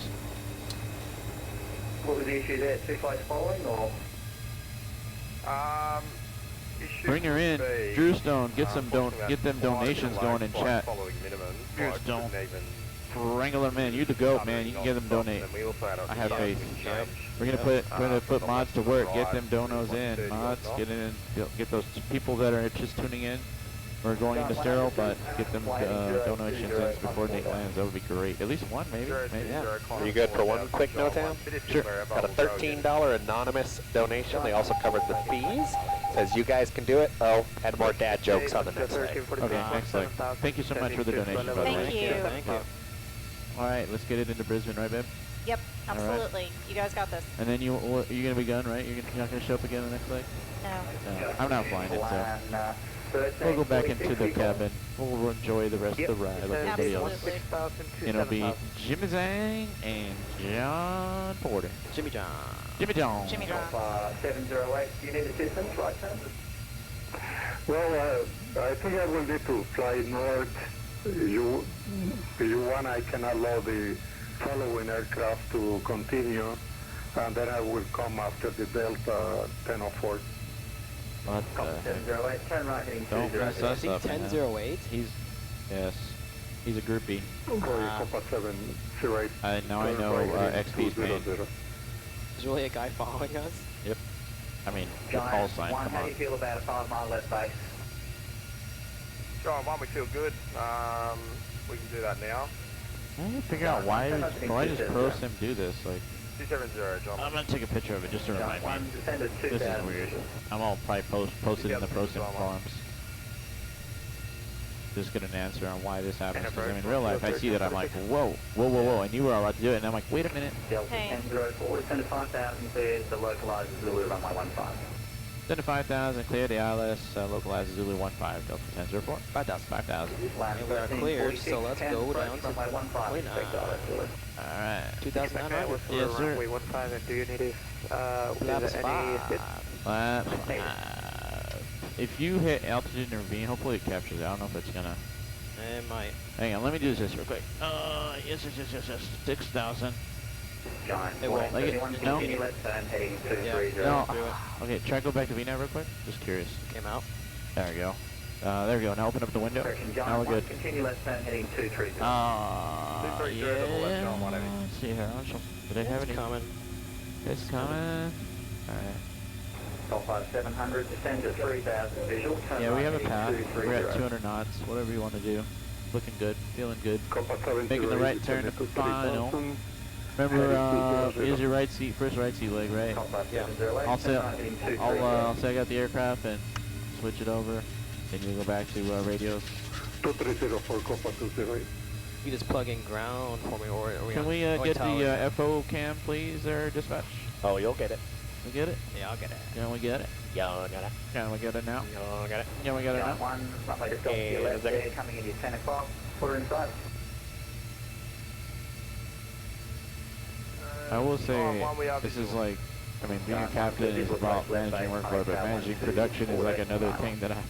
What was the issue there? 2 flights following, or? Bring her in, Drew Stone. Get them donations going in chat. Drew Stone. Wrangle them in. You the goat, man. You can get them donate. I have faith. We're gonna put mods to work. Get them donos in. Mods, get in. Get those people that are just tuning in. We're going into sterile, but get them donations in before Nate lands. That would be great. At least one, maybe. Yeah. Are you good for one quick note, Tam? Sure. Got a $13 anonymous donation. They also covered the fees. Says you guys can do it. Oh, and more dad jokes on the next day. Okay, next leg. Thank you so much for the donation, by the way. Thank you. Thank you. All right, let's get it into Brisbane, right, babe? Yep, All right. absolutely. You guys got this. And then you're gonna be gone, right? You're not gonna show up again the next leg? No. No, I'm not flying it, so we'll go back into the cabin. We'll enjoy the rest of the ride like everybody else. Absolutely. It'll be Jimmy Zhang and John Porter. Jimmy John. Jimmy John. Jimmy John. 708, do you need assistance, right turn? Well, I think I will need to fly north. You want, I can allow the following aircraft to continue, and then I will come after the Delta 1004. What the heck? 708, turn right heading Don't 208. mess us up, man. 1008. He's a groupie. Copa 708. Now I know XP's pain. There's really a guy following us? Yep. I mean, the call sign, One, come how do on. you feel about a 5 mile left base? John, one, we feel good. We can do that now. I need to figure out why does Pro Sim do this? Like, 270, John. I'm gonna take a picture of it just to remind me. One, descend to This is 2000. weird. I'm all probably posted in the Pro Sim forums. Just get an answer on why this happens. Because I mean, in real life, I see that I'm like, whoa, and you were about to do it, and I'm like, wait a minute. Delta Hey. 1004, descend to 5,000 cleared, the localizer Zulu runway 15. Send to 5,000, clear the ILS, localize Zulu 15, Delta 1004. 5,000. And we are cleared, so let's go down to runway 15. Alright. 2,900. Yes, sir. Runway 15, and do you need Flaps 5. Flaps 5. If you hit altitude and ravine, hopefully it captures it. I don't know if it's gonna. It might. Hang on, let me do this real quick. Yes. 6,000. John, It won't. Like it? No? continue left turn heading 230. No. Do it. Okay, try go back to VNAV real quick. Just curious. Came out. There we go. There we go. Now open up the window. Correction, Now John, we're good. continue left turn heading 230. Yeah. Let's see here. Did I have It's any? coming. It's coming. Alright. Top 700, descend to 3,000 visual. Yeah, we have a path. We're at 200 knots. Whatever you want to do. Looking good. Feeling good. Making the right turn to final. Remember, is your right seat, first right seat leg, right? Yeah. I'll say I got the aircraft and switch it over. Then you go back to radios. 2304, Copa 208. You just plug in ground for me, or can we get the FO cam, please, there, dispatch? Oh, you'll get it. We get it? Yeah, I'll get it. Can we get it? You'll get it. Can we get it now? You'll get it. Can we get it now? One, runway just off to your left there, coming into 10 o'clock. Put her inside. I will say, this is like, I mean, being a captain is about managing workload, but managing production is like another thing that I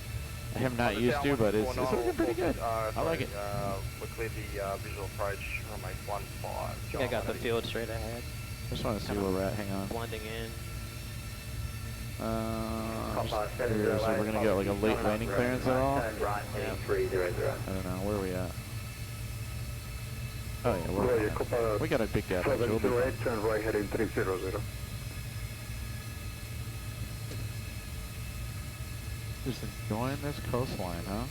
am not used to, but it's looking pretty good. I like it. We cleared the visual approach runway 15. I got the field straight ahead. Just want to see where we're at. Hang on. Blending in. Just curious if we're gonna get like a late landing clearance at all. Right, 300. I don't know. Where are we at? Oh yeah, we got a big gap. 708, turn right heading 300. Just enjoying this coastline, huh?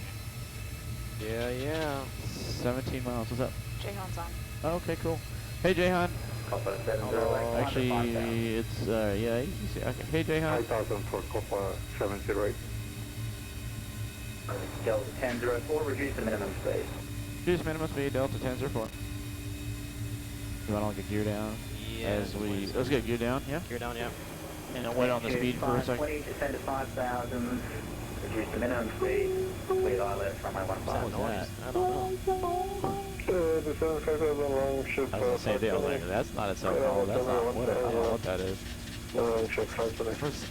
Yeah, yeah. 17 miles. What's up? Jayhan's on. Oh, okay, cool. Hey, Jayhan. Actually, it's yeah. You see, okay. Hey, Jayhan. 5000 for Copa 708. Delta 1004, reduce the minimum speed. Reduce minimum speed, Delta 1004. You want to get gear down? Yeah. Let's get gear down, yeah? Gear down, yeah. And I'll wait on the speed for a second. 20, descend to 5,000, reduce the minimum speed, complete ILS runway 15. What was that? I don't know. I was gonna say, I was like, that's not a cell phone. That's not what, I don't know what that is.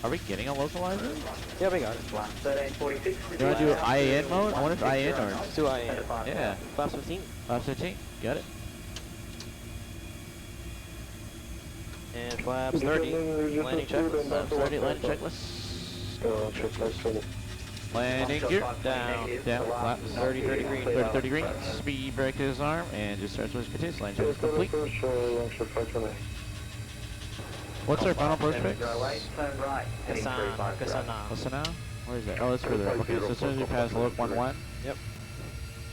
Are we getting a localizer? Yeah, we got it. 1346. You want to do IAN mode? I wonder if IAN or... Let's do IAN. Yeah. Flaps 15. Flaps 15. Got it. And flaps 30. Landing checklist. Flaps 30. Landing checklist. Landing gear. Down. Down. Flaps 30. 30 green. 30. 30 green. Speed brake is arm. And just starts with continuous. Landing checklist complete. What's our final approach fix? Turn right, heading 350. Kasana? Where is that? Oh, that's further up. Okay, so as soon as we pass look 1-1. Yep.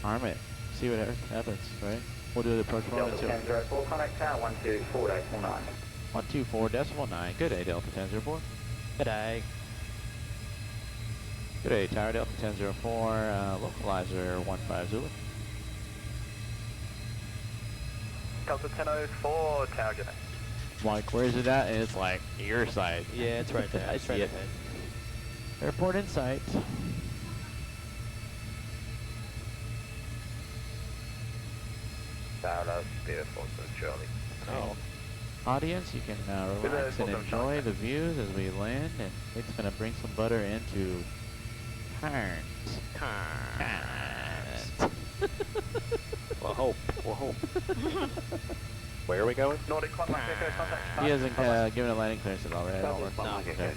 Arm it. See what happens, right? We'll do the approach one. Delta 1004, contact tower 124.9. 124.9. Good day, Delta 1004. Good day. Good day, tower Delta 1004. Localizer 15 Zulu. Delta 1004, tower good day. Mike, where is it at? And it's like your side. Yeah, it's right there. It's right ahead. Airport in sight. That's beautiful, so Charlie. Oh. Audience, you can relax and enjoy the views as we land, and it's going to bring some butter into Carnes. We'll hope. We'll hope. Where are we going? Nordic contact, contact. He hasn't given a landing clearance at all, right? No. Okay.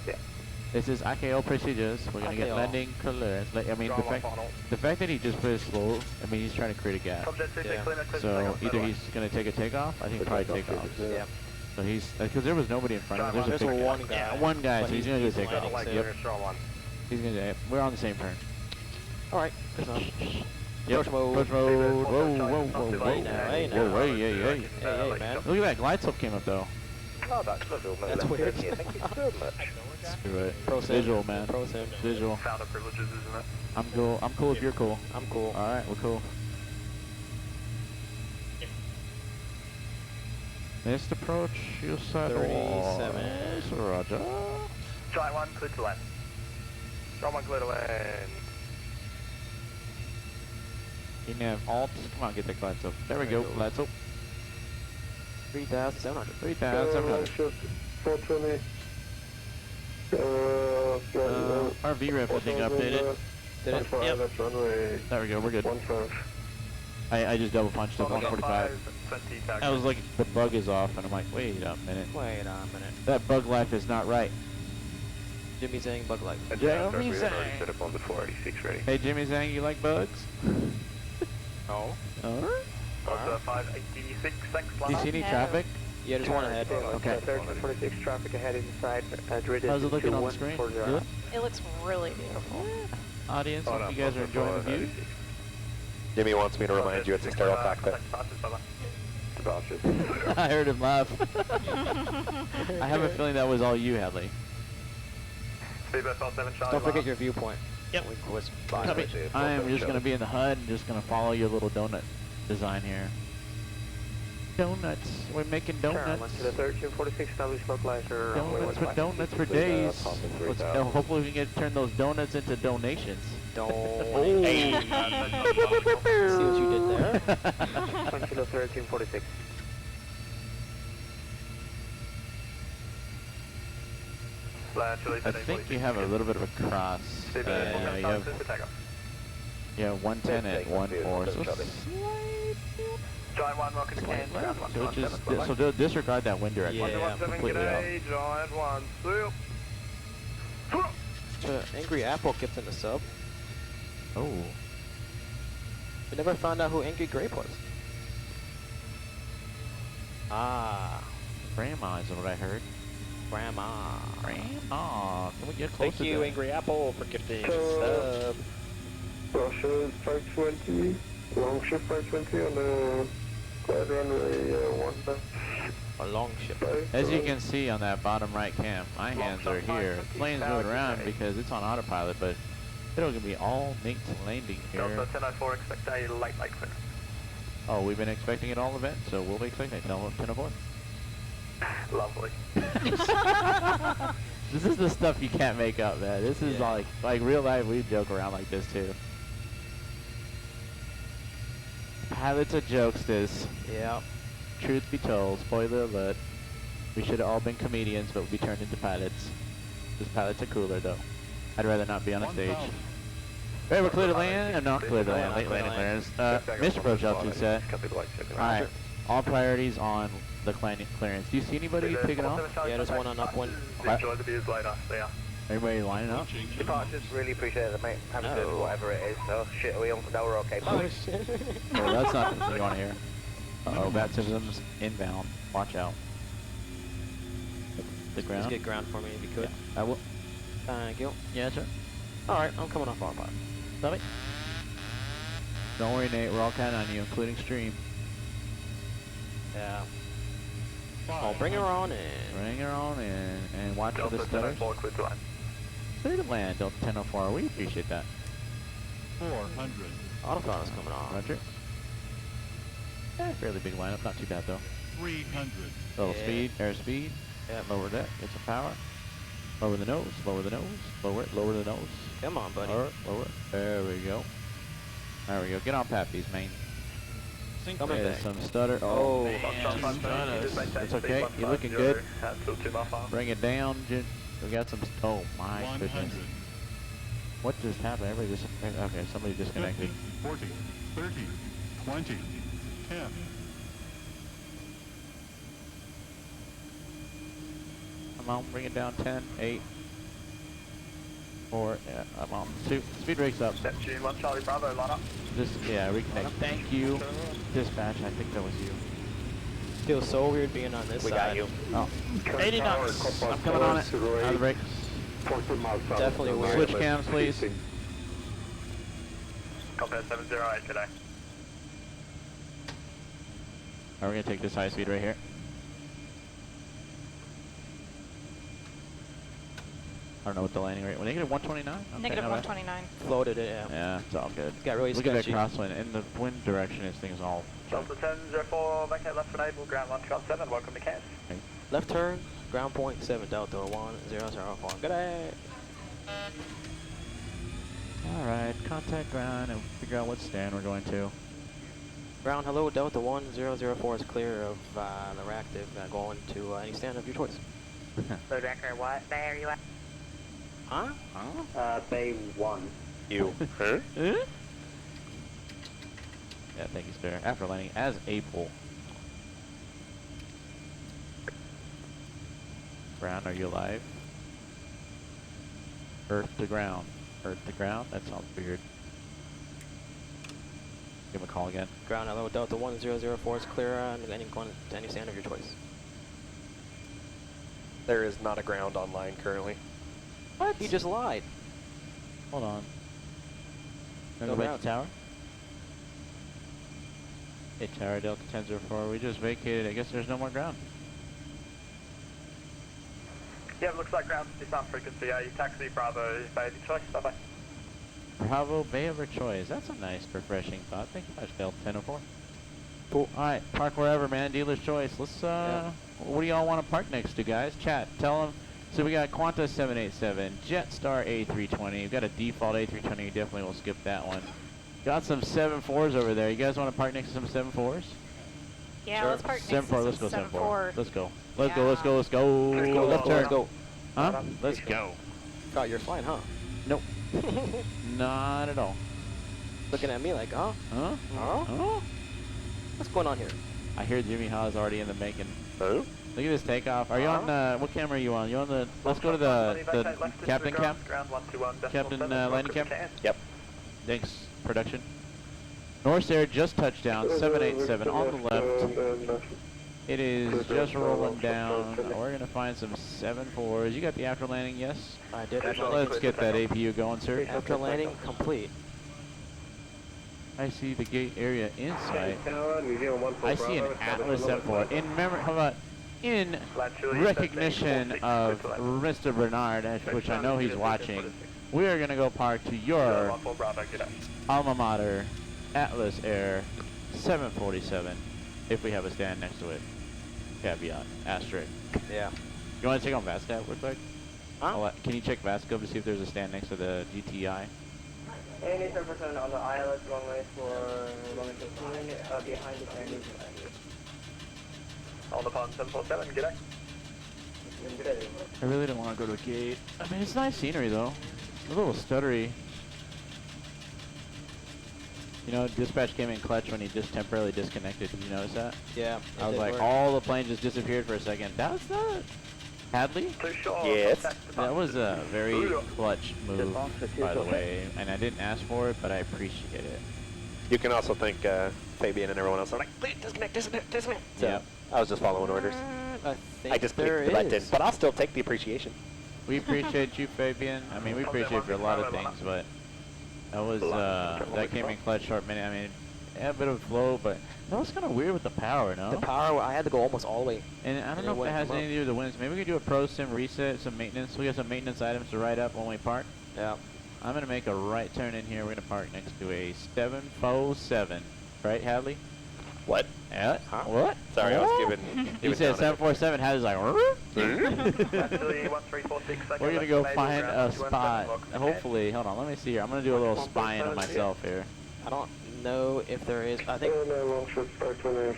This is IKO procedures. We're going to get landing clearance. I mean, the fact that he just put it slow, I mean, he's trying to create a gap. Yeah. So either he's going to take a takeoff, I think probably takeoff. Yeah. So he's, because there was nobody in front of him. There's a one guy. Yeah, one guy, so he's going to do a takeoff. landing, Yep. He's going to, we're on the same turn. Alright. Good enough. Yep. Approach mode. Approach mode. Whoa, whoa, whoa, whoa. Hey now, hey now. Whoa, hey, hey. Hey, man. Look at that, glide slope came up though. Oh, that's good. That's weird. Thank you so much. Screw it. Pro sim. Visual, man. Pro sim. Visual. Founder privileges, isn't it? I'm cool. I'm cool if you're cool. I'm cool. Alright, we're cool. Missed approach, you said 37. Roger. Try one, clear to land. Try one, clear to land. You can have alt. Come on, get that glide slope. There we go. Glide slope. 3,700. 3,700. 420. Our VREF is being updated. Did it? Yep. There we go, we're good. I just double punched it, 145. I was like, the bug is off, and I'm like, wait a minute. Wait a minute. That bug life is not right. Jimmy Zhang bug life. Jimmy Zhang. Set up on the 486 ready. Hey, Jimmy Zhang, you like bugs? No. Alright. Delta 586, thanks, Do you see any traffic? Yeah, there's one ahead. Okay. 1346 traffic ahead inside. How's it looking on the screen? Good? It looks really beautiful. Audience, hope you guys are enjoying the view. Jimmy wants me to remind you it's a sterile cockpit. I heard him laugh. I have a feeling that was all you, Hadley. Don't forget your viewpoint. Yep. I am just going to be in the HUD and just going to follow your little donut design here. Donuts. We're making donuts. To the 1346 localizer. Donuts with donuts for days. Hopefully we can turn those donuts into donations. See what you did there? To the 1346. I think you have a little bit of a cross. You have 110 at 1.4. Giant 1, welcome to Cairns. So disregard that wind direction. Yeah, completely out. Giant 1, see Angry Apple kept in the sub. Oh. We never found out who Angry Grape was. Ah. Grandma is what I heard. Grandma. Grandma. Can we get closer? Thank you, Angry Apple, for gifting a sub. Russia 520, long shift 520 on the glide runway 1. A long ship. As you can see on that bottom right cam, my hands are here. The plane's moving around because it's on autopilot, but it'll be all Nate's landing here. Delta 1004, expect a light clear. Oh, we've been expecting it all event, so we'll be expecting it. Tell them 1004. Lovely. This is the stuff you can't make up, man. This is like real life. We joke around like this too. Pilots are jokesters. Yeah. Truth be told, spoiler alert, we should have all been comedians, but we turned into pilots. Because pilots are cooler, though. I'd rather not be on a stage. Hey, we're clear to land, or not clear to land, late landing clearance. Mr. Approach altitude set. Alright, all priorities on the clearance. Do you see anybody picking off? Yeah, there's one on upwind. Enjoy the views later, see ya. Everybody lining up? Departures, really appreciate it, mate. Have a good whatever it is. So, shit, we on? Now we're okay. Oh, shit. Oh, that's not what you want to hear. Uh-oh, baptisms inbound. Watch out. The ground? Just get ground for me if you could. Yeah, I will. Thank you. Yeah, sure. Alright, I'm coming off autopilot. Love it. Don't worry, Nate. We're all counting on you, including stream. Yeah. Oh, bring her on in. Bring her on in and watch for the stutters. Clear to land, Delta 1004. We appreciate that. 400. Autopilot's coming on. Roger. Yeah, fairly big lineup. Not too bad, though. 300. Little speed, airspeed. Yeah. Lower that. Get some power. Lower the nose. Lower the nose. Lower it. Lower the nose. Come on, buddy. Lower it. Lower it. There we go. There we go. Get on Pappy's main. There's some stutter. Oh, it's okay. You're looking good. Bring it down. We got some. Oh my goodness. What just happened? Everybody just. Okay, somebody disconnected. 50, 40, 30, 20, 10. Come on, bring it down. 10, 8, 4. Yeah, I'm on. Speed rake's up. Step tune 1 Charlie Bravo, line up. Just, yeah, reconnect. Thank you. Dispatch, I think that was you. Feels so weird being on this We side. got you. Oh. 80 knots. I'm coming on it. Out of the brakes. Definitely weird. Switch cams, please. Copy 708 today. We're going to take this high speed right here. I don't know what the landing rate was. Negative 129? Okay, Negative 129. Floated it, yeah. Yeah, it's all good. Got really Look at that sketchy. crosswind. In the wind direction, this thing's all... Delta 1004, vacate left enable, ground 1 welcome to Cairns. Okay. Left turn, ground point 7 Delta 1004. Good day. Alright, contact ground and figure out what stand we're going to. Ground, hello, Delta 1004 is clear of the reactive, going to any stand of your choice. So, Decker, what day are you at? Huh? Bay 1. You. Huh? Yeah, thank you, sir. After landing as April. Ground, are you alive? Earth to ground. Earth to ground? That sounds weird. Give him a call again. Ground, hello, Delta 1004 is clear, going to any stand of your choice. There is not a ground online currently. What? He just lied. Hold on. No Go back ground. to tower. Hey, tower Delta 1004. We just vacated. I guess there's no more ground. Yeah, it looks like ground disarm frequency. You taxi Bravo, Bay of your choice. Bye bye. Bravo, Bay of our choice. That's a nice, refreshing thought. Thank you much, Delta 1004. Cool. All right, park wherever, man. Dealer's choice. Let's, what do y'all want to park next to, guys? Chat. Tell them. So we got Qantas 787, Jetstar A320. We've got a default A320. You definitely will skip that one. Got some 7.4s over there. You guys want to park next to some 7.4s? Yeah, sure. let's park next 7.4. to Let's go 7.4. 7.4. Let's go. Let's Yeah. go. Let's go. Let's go. Left turn. Let's go. Huh? Let's go. Thought you were flying, huh? Nope. Not at all. Looking at me like, huh? Huh? Huh? Huh? What's going on here? I hear Jimmy Hawes already in the making. Oh? Look at this takeoff. Are you on, what camera are you on? You on the, let's go to the captain cam? Captain landing cam? Yep. Thanks, production. North Air just touched down, 787 on the left. It is just rolling down. We're going to find some 7.4s. You got the after landing, yes? I did. Let's get that APU going, sir. After landing, complete. I see the gate area in sight. I see an Atlas 7.4. In memory, how about in recognition of Mr. Bernard, which I know he's watching, we are going to go park to your alma mater, Atlas Air 747, if we have a stand next to it. Caveat, asterisk. Yeah. You want to check on VASCAP real quick? Huh? Can you check VASCAP to see if there's a stand next to the GTI? Any 10% on the ILS runway for runway 15 behind the landing. On the pond 747, g'day. I really don't want to go to a gate. I mean, it's nice scenery though. A little stuttery. You know, dispatch came in clutch when he just temporarily disconnected. Did you notice that? Yeah. I was like, all the planes just disappeared for a second. That was the Hadley? Yes. That was a very clutch move, by the way. And I didn't ask for it, but I appreciate it. You can also thank Fabian and everyone else. I'm like, please disconnect, disconnect, disconnect. So Yep. I was just following orders. I just there clicked the button, is. but I'll still take the appreciation. We appreciate you, Fabian. I mean, we appreciate you for a lot of things, but that was, that came in clutch short minute. I mean, yeah, a bit of flow, but that was kind of weird with the power, no? The power, I had to go almost all the way. And I don't know if it has anything to do with the winds. Maybe we could do a pro sim reset, some maintenance. We got some maintenance items to write up when we park. Yeah. I'm going to make a right turn in here. We're going to park next to a 747. Right, Hadley? What? Yeah. Huh? What? Sorry, I was giving He said 747. Hadley's like, we're going to go find a spot. Hopefully. Hold on, let me see here. I'm going to do a little spying on myself here. I don't know if there is. I think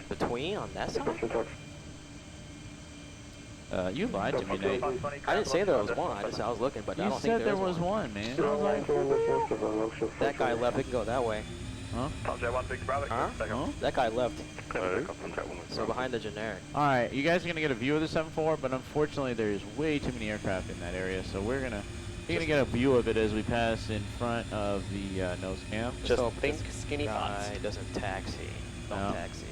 between on that side. You lied to me, Nate. I didn't say there was one. I was looking, but I You don't think said there was was one, man. I was like, that guy left. We can go that way. huh? Huh? That guy left. So behind the generic. All right, you guys are gonna get a view of the 7.4, but unfortunately there's way too many aircraft in that area, so you're gonna get a view of it as we pass in front of the nose cam. Just so think skinny guy thoughts. doesn't taxi. Don't No. taxi.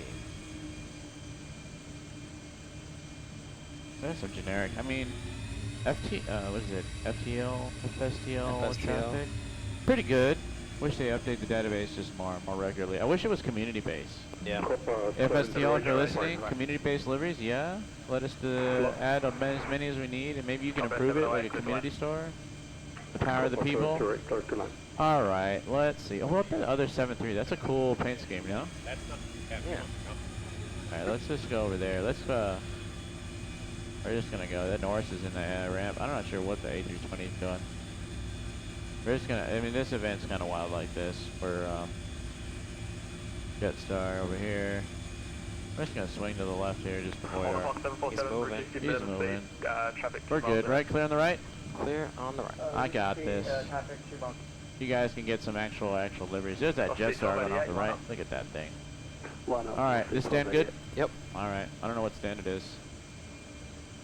There's some generic. I mean, what is it? FTL, FSTL traffic. Pretty good. Wish they update the database just more regularly. I wish it was community based. Yeah. FSTL, if you're listening, community-based deliveries, yeah. Let us add as many as we need, and maybe you can improve it like a community store. The power of the people. All right, let's see. Oh, what about the other 7.3? That's a cool paint scheme, you know? That's not Yeah. All right, let's just go over there. We're just gonna go. That Norris is in the ramp. I'm not sure what the A320 is doing. We're just gonna. I mean, this event's kind of wild like this. We're Jetstar over here. We're just gonna swing to the left here just before. He's moving. He's moving. We're good, right? Clear on the right. Clear on the right. I got this. You guys can get some actual deliveries. There's that Jetstar going off the right. Look at that thing. All right, this stand good? Yep. All right. I don't know what stand it is.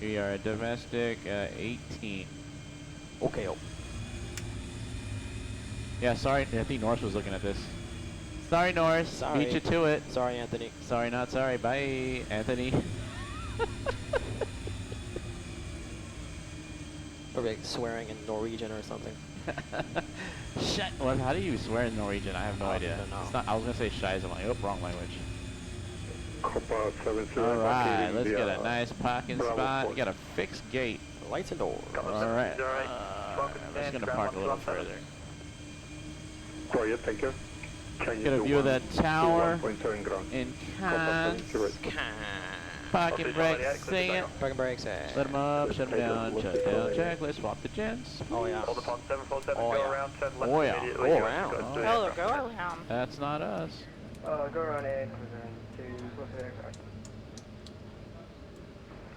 We are at domestic 18. Okay. Oh. Yeah, sorry. I think Norris was looking at this. Sorry, Norris. Sorry. Beat you to it. Sorry, Anthony. Sorry, not sorry. Bye, Anthony. Probably like swearing in Norwegian or something. Shit. What? How do you swear in Norwegian? I have no idea. I don't know. It's not, I was gonna say shies. I'm like, oh, wrong language. Copa 70. All right, okay, let's the, get a nice parking Bravo spot. Four. We got a fixed gate. Lights and doors. All right. I'm just gonna park a little further. Quiet, thank you. Change Get a to view of that tower 1.7 ground. in Copa Cannes. 70. Parking brakes, sing it. Parking brakes. Let them up, shut them down, shut down, check. Let's swap the gens. Oh yeah. Hold upon 747, Oh, go yeah. around, turn left Oh, yeah. immediately. Go You around. guys do Oh, it. go around. That's not us. Go around air to aircraft.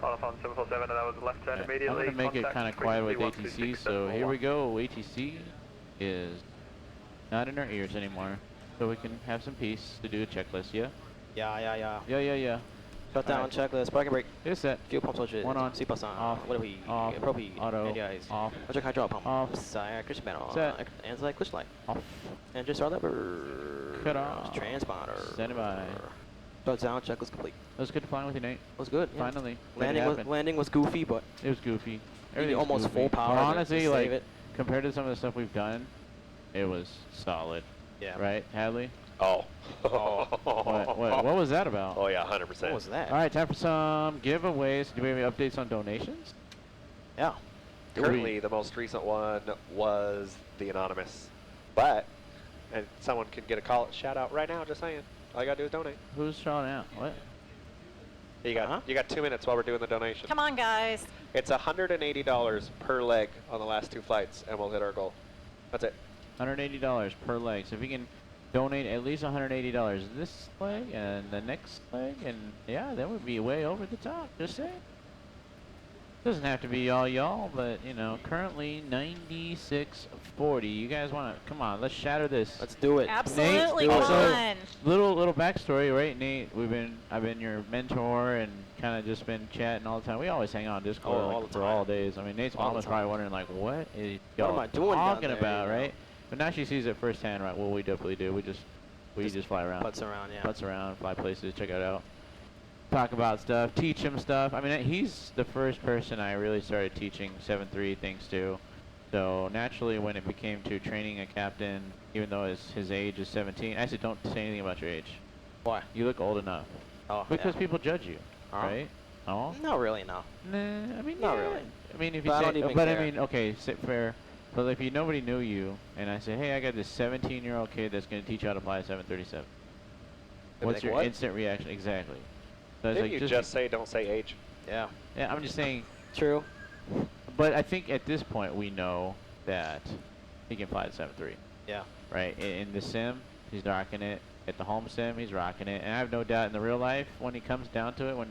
Hold upon 747, and that was left turn I'm immediately. gonna make it Contact kind of quiet with frequency ATC, so here we go. ATC is not in our ears anymore, so we can have some peace to do a checklist. Yeah. Yeah. Yeah. Shut down, checklist, parking brake, It's set. fuel pump switches, One on. seatbelts on, Off. what are we, Off. propane, Auto. ADIs, Off. electric hydraulic pump, Off. side clutch panel, Set. anti-clutch light, Off. engine start lever, Cut off. transponder, Standing by. shut down, checklist complete. It was good flying with you, Nate. Was good, yeah. Finally. Made it happen. Landing was goofy, but It was goofy. Everything Everything's almost goofy. full power. But to honestly, save like it. compared to some of the stuff we've done, it was solid. Yeah. Right, Hadley? Oh. What was that about? Oh yeah, 100%. What was that? All right, time for some giveaways. Do we have any updates on donations? Yeah. Currently, the most recent one was the anonymous, but and someone can get a shout out right now. Just saying, all you gotta do is donate. Who's shouting out? What? You got 2 minutes while we're doing the donation. Come on, guys. It's $180 per leg on the last 2 flights, and we'll hit our goal. That's it. $180 per leg. So if you can donate at least $180 this leg and the next leg, and yeah, that would be way over the top. Just saying. Doesn't have to be all y'all, but you know, currently 9640. You guys want to come on? Let's shatter this. Let's do it. Absolutely, Nate, come on. Little backstory, right, Nate? I've been your mentor and kind of just been chatting all the time. We always hang out on Discord all like, the for time. all days. I mean, Nate's All mom the was probably time. wondering like, what is What y'all am I doing down talking there, about, you know? right? But now she sees it firsthand, right? Well, we definitely do. We just fly around. Putts around, yeah. Putts around, fly places, check it out. Talk about stuff, teach him stuff. I mean, he's the first person I really started teaching 7-3 things to. So naturally, when it became to training a captain, even though his age is 17, I said, don't say anything about your age. Why? You look old enough. Oh, Because yeah. people judge you, right? Oh. Not really, no. Nah, I mean, Not yeah. really. I mean, if you But I say, don't even but care. I mean, okay, fair. But if nobody knew you, and I say, hey, I got this 17-year-old kid that's going to teach you how to fly a 737. They'd be What's like, your what? instant reaction? Exactly. So it's Didn't like, you just say don't say age? Yeah. Yeah, I'm just saying. True. But I think at this point we know that he can fly the 7-3. Yeah. Right. In the sim, he's rocking it. At the home sim, he's rocking it. And I have no doubt in the real life, when he comes down to it, when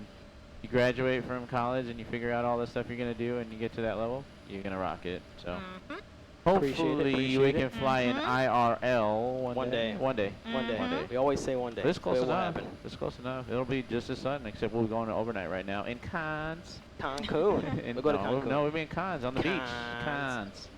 you graduate from college and you figure out all the stuff you're gonna do and you get to that level, you're gonna rock it. So hopefully we can fly in IRL one day. One day. One day. We always say one day. This close But it won't enough. happen. This close enough. It'll be just as sudden, except we're going to overnight right now in Cannes. Cancun. We'll go to Cancun. No, we're being Cannes on the beach. Cannes. Cannes.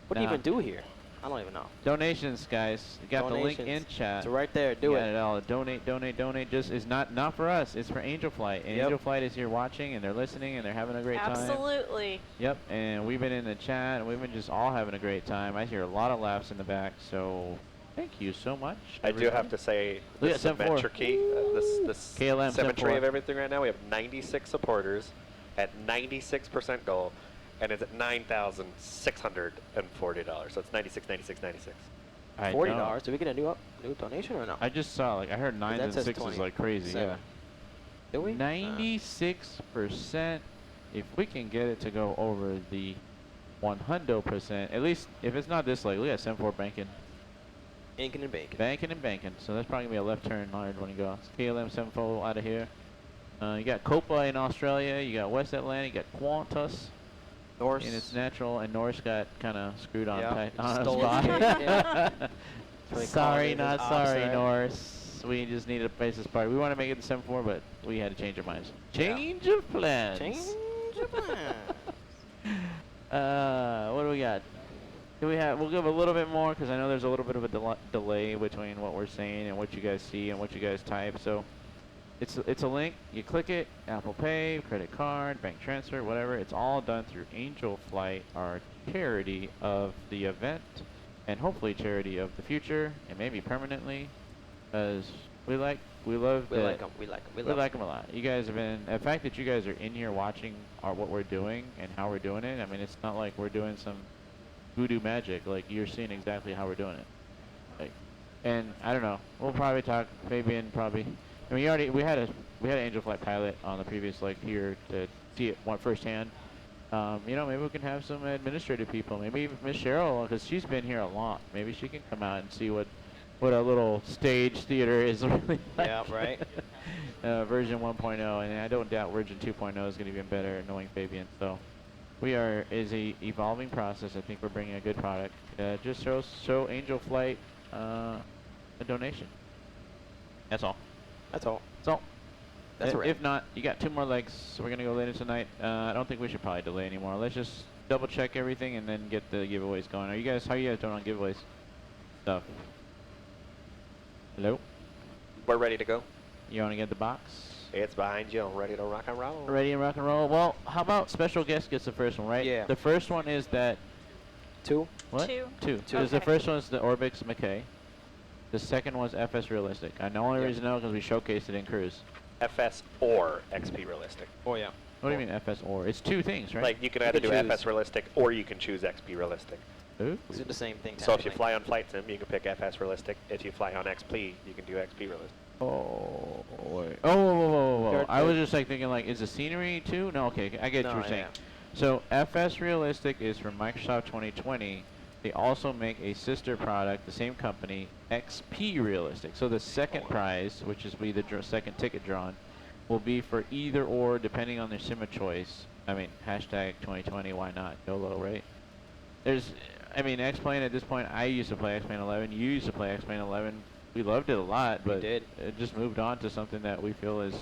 What do you even do here? I don't even know. Donations, guys. You got the link in Donations. chat. It's right there. Do You it. got it all. Donate. Just it's not for us. It's for Angel Flight. And Yep. Angel Flight is here watching and they're listening and they're having a great time. Absolutely. Yep. And we've been in the chat and we've been just all having a great time. I hear a lot of laughs in the back. So thank you so much. I do have to say, Look the at 7-4. symmetry, this KLM symmetry 7-4. of everything right now. We have 96 supporters at 96% goal, and it's at $9,640. So it's 96. I $40. know. Did we get a new donation or no? I just saw, like, I heard 9s that and says 6s like crazy. 27. Yeah. Did we? 96%. If we can get it to go over the 100%, at least if it's not this leg, look at 7-4 banking. Inking and bacon. Banking and banking. So that's probably going to be a left turn hard when you go. KLM 7-4 out of here. You got Copa in Australia. You got West Atlantic. You got Qantas. Norse. And it's natural. And Norse got kind of screwed on, Yeah, on a stole spot. his gate, yeah. Sorry, not sorry, offside. Norse. We just needed a basis part. We want to make it the 7-4, but we had to change our minds. Change of plans. Change of plans. What do we got? We'll give a little bit more because I know there's a little bit of a delay between what we're saying and what you guys see and what you guys type. So It's a link. You click it. Apple Pay, credit card, bank transfer, whatever. It's all done through Angel Flight, our charity of the event, and hopefully charity of the future, and maybe permanently, because we like them a lot. You guys have been, the fact that you guys are in here watching what we're doing and how we're doing it. I mean, it's not like we're doing some voodoo magic. Like, you're seeing exactly how we're doing it. Like, and I don't know. We'll probably talk. Fabian probably. I mean, we had an Angel Flight pilot on the previous leg here to see it firsthand. You know, maybe we can have some administrative people. Maybe even Miss Cheryl, because she's been here a lot. Maybe she can come out and see what a little stage theater is really like. Yeah, right. Version 1.0, and I don't doubt version 2.0 is going to be even better, knowing Fabian. So is a evolving process. I think we're bringing a good product. Just show Angel Flight a donation. That's all. That's all. That's all. That's right. If not, you got 2 more legs, so we're going to go later tonight. I don't think we should probably delay anymore. Let's just double check everything and then get the giveaways going. How are you guys doing on giveaways? Stuff. Hello? We're ready to go. You want to get the box? It's behind you, ready to rock and roll. Ready to rock and roll. Well, how about special guest gets the first one, right? Yeah. The first one is that... 2? What? 2. 2. Because the first one is the Orbix McKay. The second was FS Realistic. And the only reason I know because we showcased it in Cruise. FS or XP Realistic. Oh, yeah. What do you mean FS or? It's 2 things, right? Like, you can either do FS Realistic or you can choose XP Realistic. Ooh. These are the same thing. So if you fly on Flight Sim, you can pick FS Realistic. If you fly on XP, you can do XP Realistic. Oh, wait. Whoa. I was just like thinking, like, is the scenery too? No, okay, I get what you're saying. So FS Realistic is from Microsoft 2020. They also make a sister product, the same company, XP Realistic. So the second prize, which is the second ticket drawn, will be for either or, depending on their sim of choice. I mean, hashtag 2020, why not? YOLO, right? X-Plane at this point, I used to play X-Plane 11. You used to play X-Plane 11. We loved it a lot, but it just moved on to something that we feel is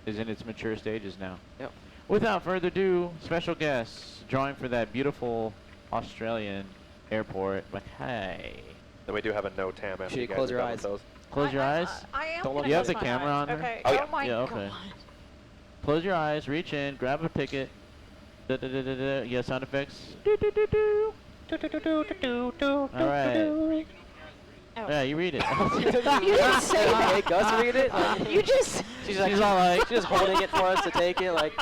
in its mature stages now. Yep. Without further ado, special guests drawing for that beautiful Australian airport. But hey. Then we do have a no TAM after you guys close your are done eyes. with those. Close your eyes. I am. Don't look. You have the camera on there? Okay. Oh, yeah. My yeah, okay. God. Close your eyes, reach in, grab a ticket. Yeah, sound effects. All right. Oh. Yeah, you read it. You didn't say make us read it. You just. She's all like, she's just holding it for us to take it. Like.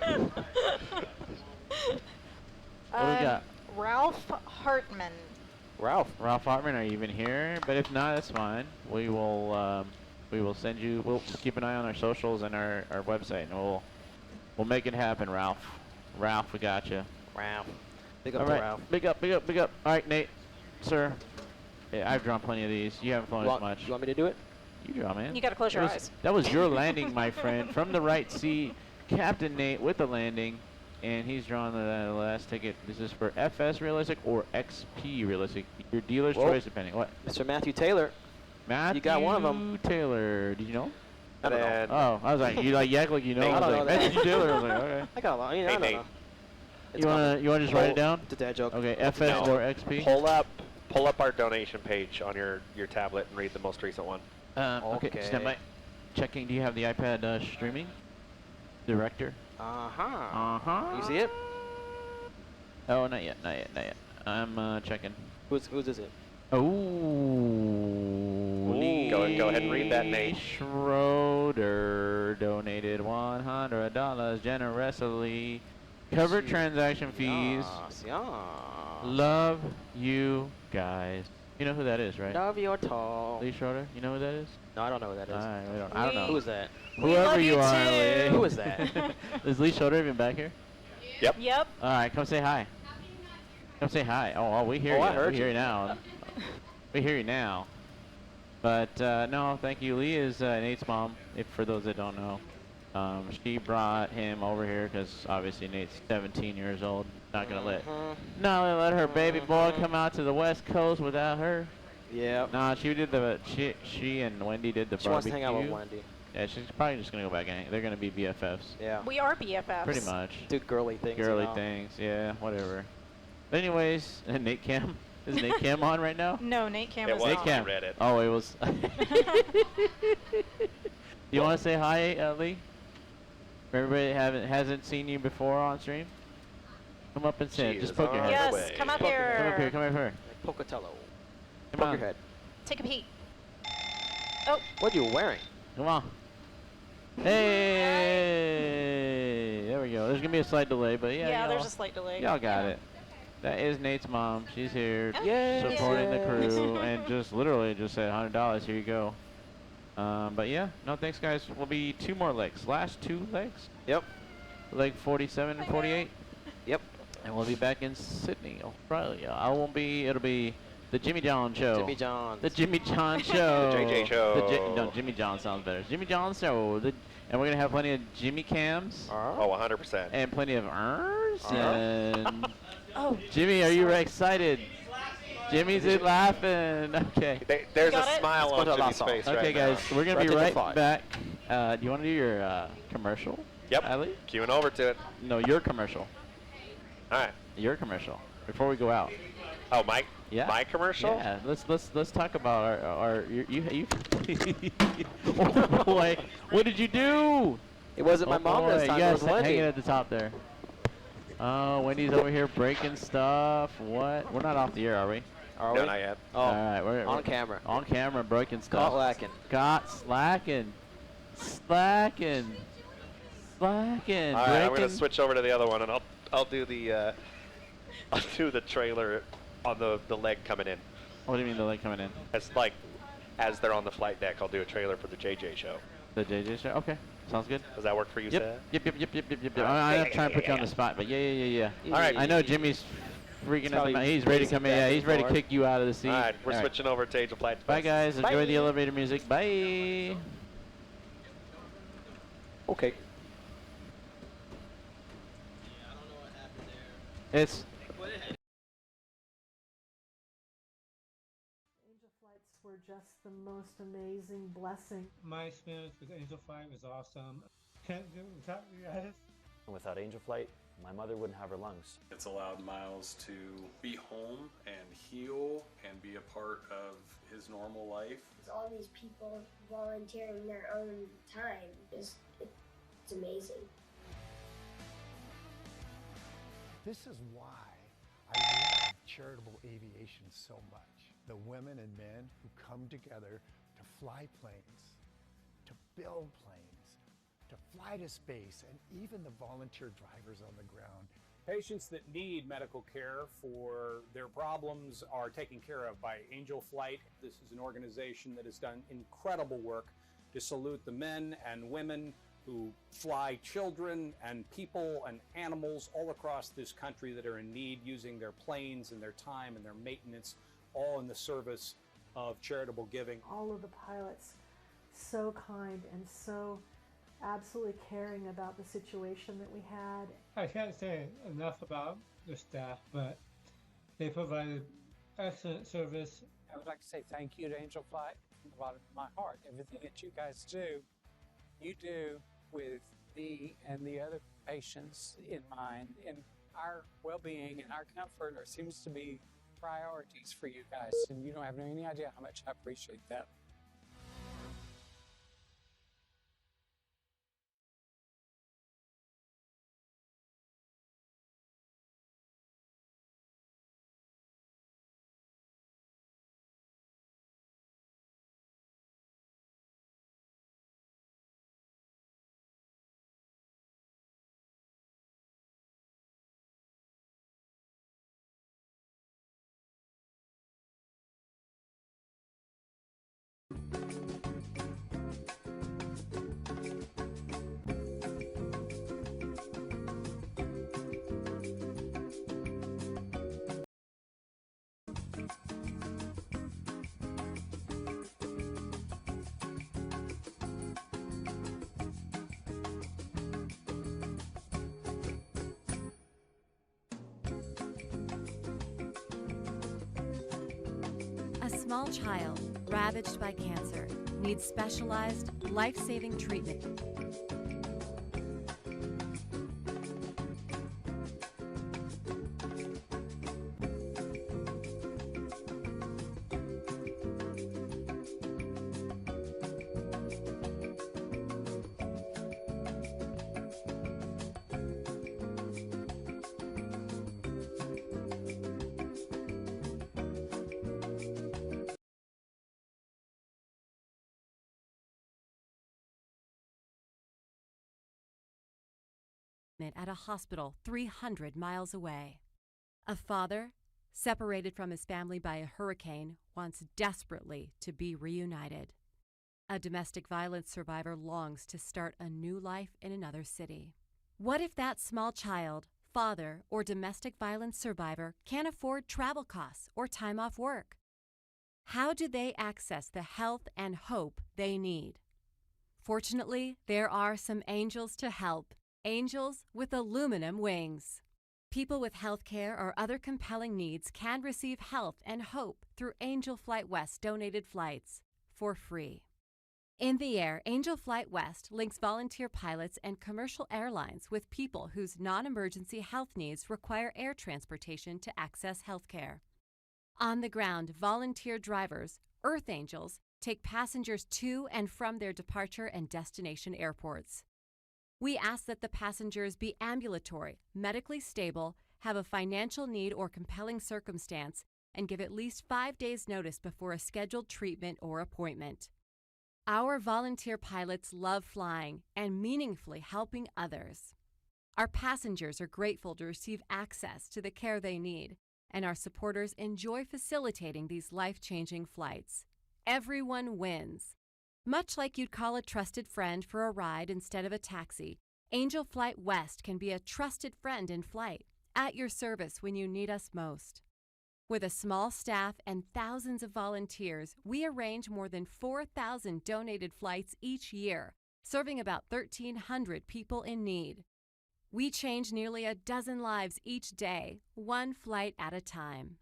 What do we got? Ralph Hartman. Ralph Hartman, are you even here? But if not, that's fine. We will send you. We'll keep an eye on our socials and our website, and we'll make it happen, Ralph. Ralph, we got you. Ralph. Big up All to right. Ralph. Big up. All right, Nate, sir. Yeah, I've drawn plenty of these. You haven't flown as much. You want me to do it? You draw, man. You gotta close your eyes. That was your landing, my friend. From the right seat, Captain Nate with the landing. And he's drawing the last ticket. This is for FS Realistic or XP Realistic. Your dealer's choice, depending. What? Mr. Matthew Taylor. You got one of them. Taylor. Did you know? I don't know. Oh, I was like, you act like you know. I don't know that. Matthew Taylor. I was like, okay. I got a lot. I don't know. You wanna just write it down? It's a dad joke. Okay, FS or XP. Pull up our donation page on your tablet and read the most recent one. Okay. Stand by. Checking. Do you have the iPad streaming? Director. You see it? Oh, not yet. I'm checking. Who's is it? Oh. Go ahead and read that, Nate. Schroeder donated $100 generously. Covered transaction fees. Yes. Love you guys. You know who that is, right? Love your tall. Lee Schroeder. You know who that is? No, I don't know who that is. I don't know. Who is that? Whoever you are, Lee. Who is that? Is Lee Schroeder even back here? Yep. All right, come say hi. Come say hi. Oh, we hear you. I heard we hear you now. We hear you now. But no, thank you. Lee is Nate's mom. If for those that don't know, she brought him over here because obviously Nate's 17 years old. Not gonna let her baby boy come out to the West Coast without her. Yeah. Nah, she and Wendy did the barbecue. She wants to hang out with Wendy. Yeah, she's probably just gonna go back and hang. They're gonna be BFFs. Yeah. We are BFFs. Pretty much. Do girly things. Girly things, yeah, whatever. But anyways, Nate Cam. Is Nate Cam on right now? No, Nate Cam is Nate not. Cam. Read it. Oh, it was. you want to say hi, Lee? Everybody hasn't seen you before on stream. Come up and say it. Just poke your head. Yes, come up here. Come up here. Come up here. Pocatello. Come Poke on. your head. Take a peek. Oh. What are you wearing? Come on. Hey! There we go. There's gonna be a slight delay, but yeah. There's a slight delay. Y'all got it. That is Nate's mom. She's here Yes. supporting the crew and just literally just said $100. Here you go. But yeah, no thanks guys. Will be 2 more legs. Last 2 legs. Yep. Leg 47 and 48. Yep. And we'll be back in Sydney, Australia. It'll be the Jimmy John show. Jimmy John. The Jimmy John show. The JJ show. No, Jimmy John sounds better. Jimmy John show. And we're gonna have plenty of Jimmy cams. Oh, 100%. And plenty of and oh. Jimmy, are you excited? Jimmy's laughing. Okay. There's a smile on Jimmy's face right now. Okay, guys, we're gonna be right back. Do you want to do your commercial? Yep. Ali? Queuing over to it. No, your commercial. All right. Your commercial before we go out. Oh, Mike. Yeah. My commercial. Yeah. Let's talk about our you. Oh boy, what did you do? It wasn't my mom this time. You It guys was Wendy. hanging at the top there. Oh, Wendy's over here breaking stuff. What? We're not off the air, are we? Are No, we? not yet. Oh, all right, we're on camera. On camera, breaking stuff. Caught lacking. Got slacking. Slacking. Slacking. All right, I'm gonna switch over to the other one, and I'll do the trailer on the leg coming in. What do you mean the leg coming in? As they're on the flight deck, I'll do a trailer for the JJ show. The JJ show. Okay, sounds good. Does that work for you, Seth? Yep. I'm trying to put you on the spot, but yeah. All right. I know Jimmy's freaking out. He's ready to come in. Yeah, he's ready to kick you out of the seat. All right, we're switching over to Age of Flight. Bye, guys. Enjoy the elevator music. Bye. Okay. It's. Angel flights were just the most amazing blessing. My experience with Angel Flight was awesome. Can't do it without you guys. Without Angel Flight, my mother wouldn't have her lungs. It's allowed Miles to be home and heal and be a part of his normal life. It's all these people volunteering their own time. It's amazing. This is why I love charitable aviation so much. The women and men who come together to fly planes, to build planes, to fly to space, and even the volunteer drivers on the ground. Patients that need medical care for their problems are taken care of by Angel Flight. This is an organization that has done incredible work to salute the men and women who fly children and people and animals all across this country that are in need, using their planes and their time and their maintenance, all in the service of charitable giving. All of the pilots so kind and so absolutely caring about the situation that we had. I can't say enough about the staff, but they provided excellent service. I would like to say thank you to Angel Flight from the bottom of my heart. Everything that you guys do, you do with me and the other patients in mind, and our well-being and our comfort seems to be priorities for you guys, and you don't have any idea how much I appreciate that. A small child ravaged by cancer needs specialized, life-saving treatment. at a hospital 300 miles away. A father, separated from his family by a hurricane, wants desperately to be reunited. A domestic violence survivor longs to start a new life in another city. What if that small child, father, or domestic violence survivor can't afford travel costs or time off work? How do they access the health and hope they need? Fortunately, there are some angels to help. Angels with aluminum wings. People with health care or other compelling needs can receive health and hope through Angel Flight West donated flights for free. In the air, Angel Flight West links volunteer pilots and commercial airlines with people whose non-emergency health needs require air transportation to access health care. On the ground, volunteer drivers, Earth Angels, take passengers to and from their departure and destination airports. We ask that the passengers be ambulatory, medically stable, have a financial need or compelling circumstance, and give at least 5 days' notice before a scheduled treatment or appointment. Our volunteer pilots love flying and meaningfully helping others. Our passengers are grateful to receive access to the care they need, and our supporters enjoy facilitating these life-changing flights. Everyone wins. Much like you'd call a trusted friend for a ride instead of a taxi, Angel Flight West can be a trusted friend in flight, at your service when you need us most. With a small staff and thousands of volunteers, we arrange more than 4,000 donated flights each year, serving about 1,300 people in need. We change nearly a dozen lives each day, one flight at a time.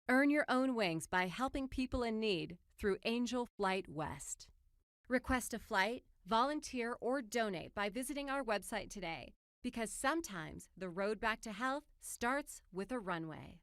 Earn your own wings by helping people in need through Angel Flight West. Request a flight, volunteer, or donate by visiting our website today, because sometimes the road back to health starts with a runway.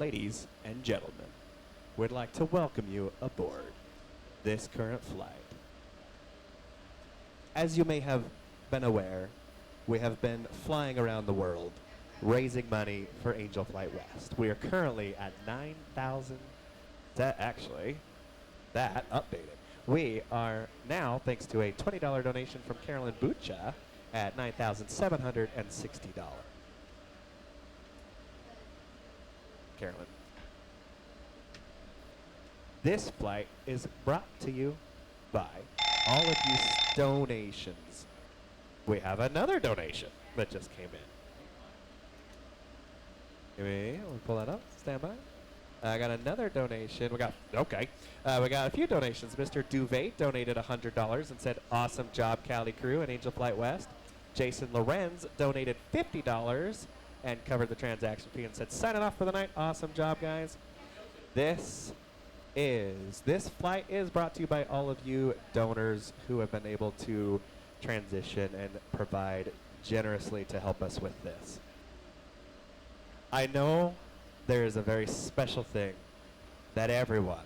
Ladies and gentlemen, we'd like to welcome you aboard this current flight. As you may have been aware, we have been flying around the world raising money for Angel Flight West. We are currently at 9,000. That updated. We are now, thanks to a $20 donation from Carolyn Bucha, at $9,760. Carolyn. This flight is brought to you by all of you donations. We have another donation that just came in. Let me pull that up. Stand by. I got another donation. We got a few donations. Mr. Duvet donated $100 and said, "Awesome job, CaliCrew and Angel Flight West." Jason Lorenz donated $50 and covered the transaction fee and said, "Signing off for the night. Awesome job, guys." This flight is brought to you by all of you donors who have been able to transition and provide generously to help us with this. I know there is a very special thing that everyone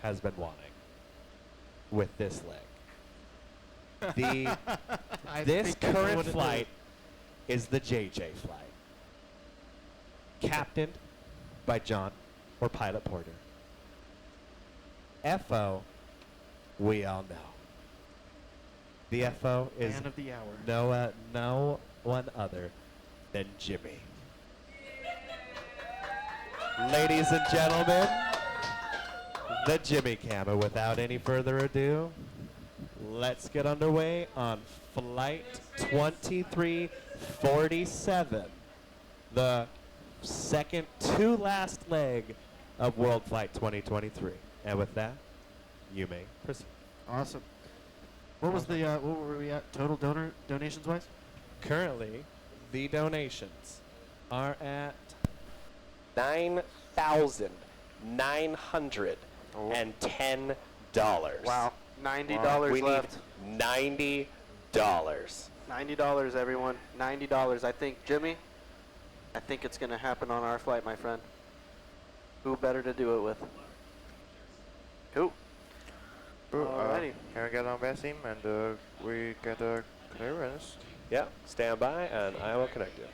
has been wanting with this leg. This current flight is the JJ flight, captained by John or Pilot Porter. FO, we all know. The FO is Man of the hour. no one other than Jimmy. Ladies and gentlemen, the Jimmy Cam. And without any further ado, let's get underway on Flight 2347, the second to last leg of WorldFlight 2023. And with that, you may proceed. Awesome. What was the what were we at total donations wise? Currently, the donations are at $9,910. Wow. $90 We left. need $90. $90, everyone. $90. I think, Jimmy, I think it's going to happen on our flight, my friend. Who better to do it with? Cool. Alrighty. Can we get on Basim and we get a clearance? Yeah, stand by and I will connect you.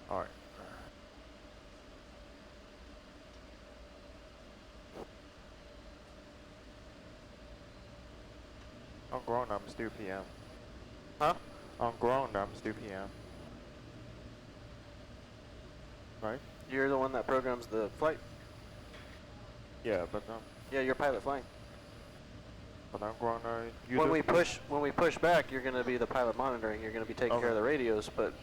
Alright. On ground, I'm still PM. Huh? On ground, I'm still PM. Right? You're the one that programs the flight. Yeah, but Yeah, you're pilot flying. but on ground, When we push back, you're going to be the pilot monitoring. You're going to be taking care of the radios. But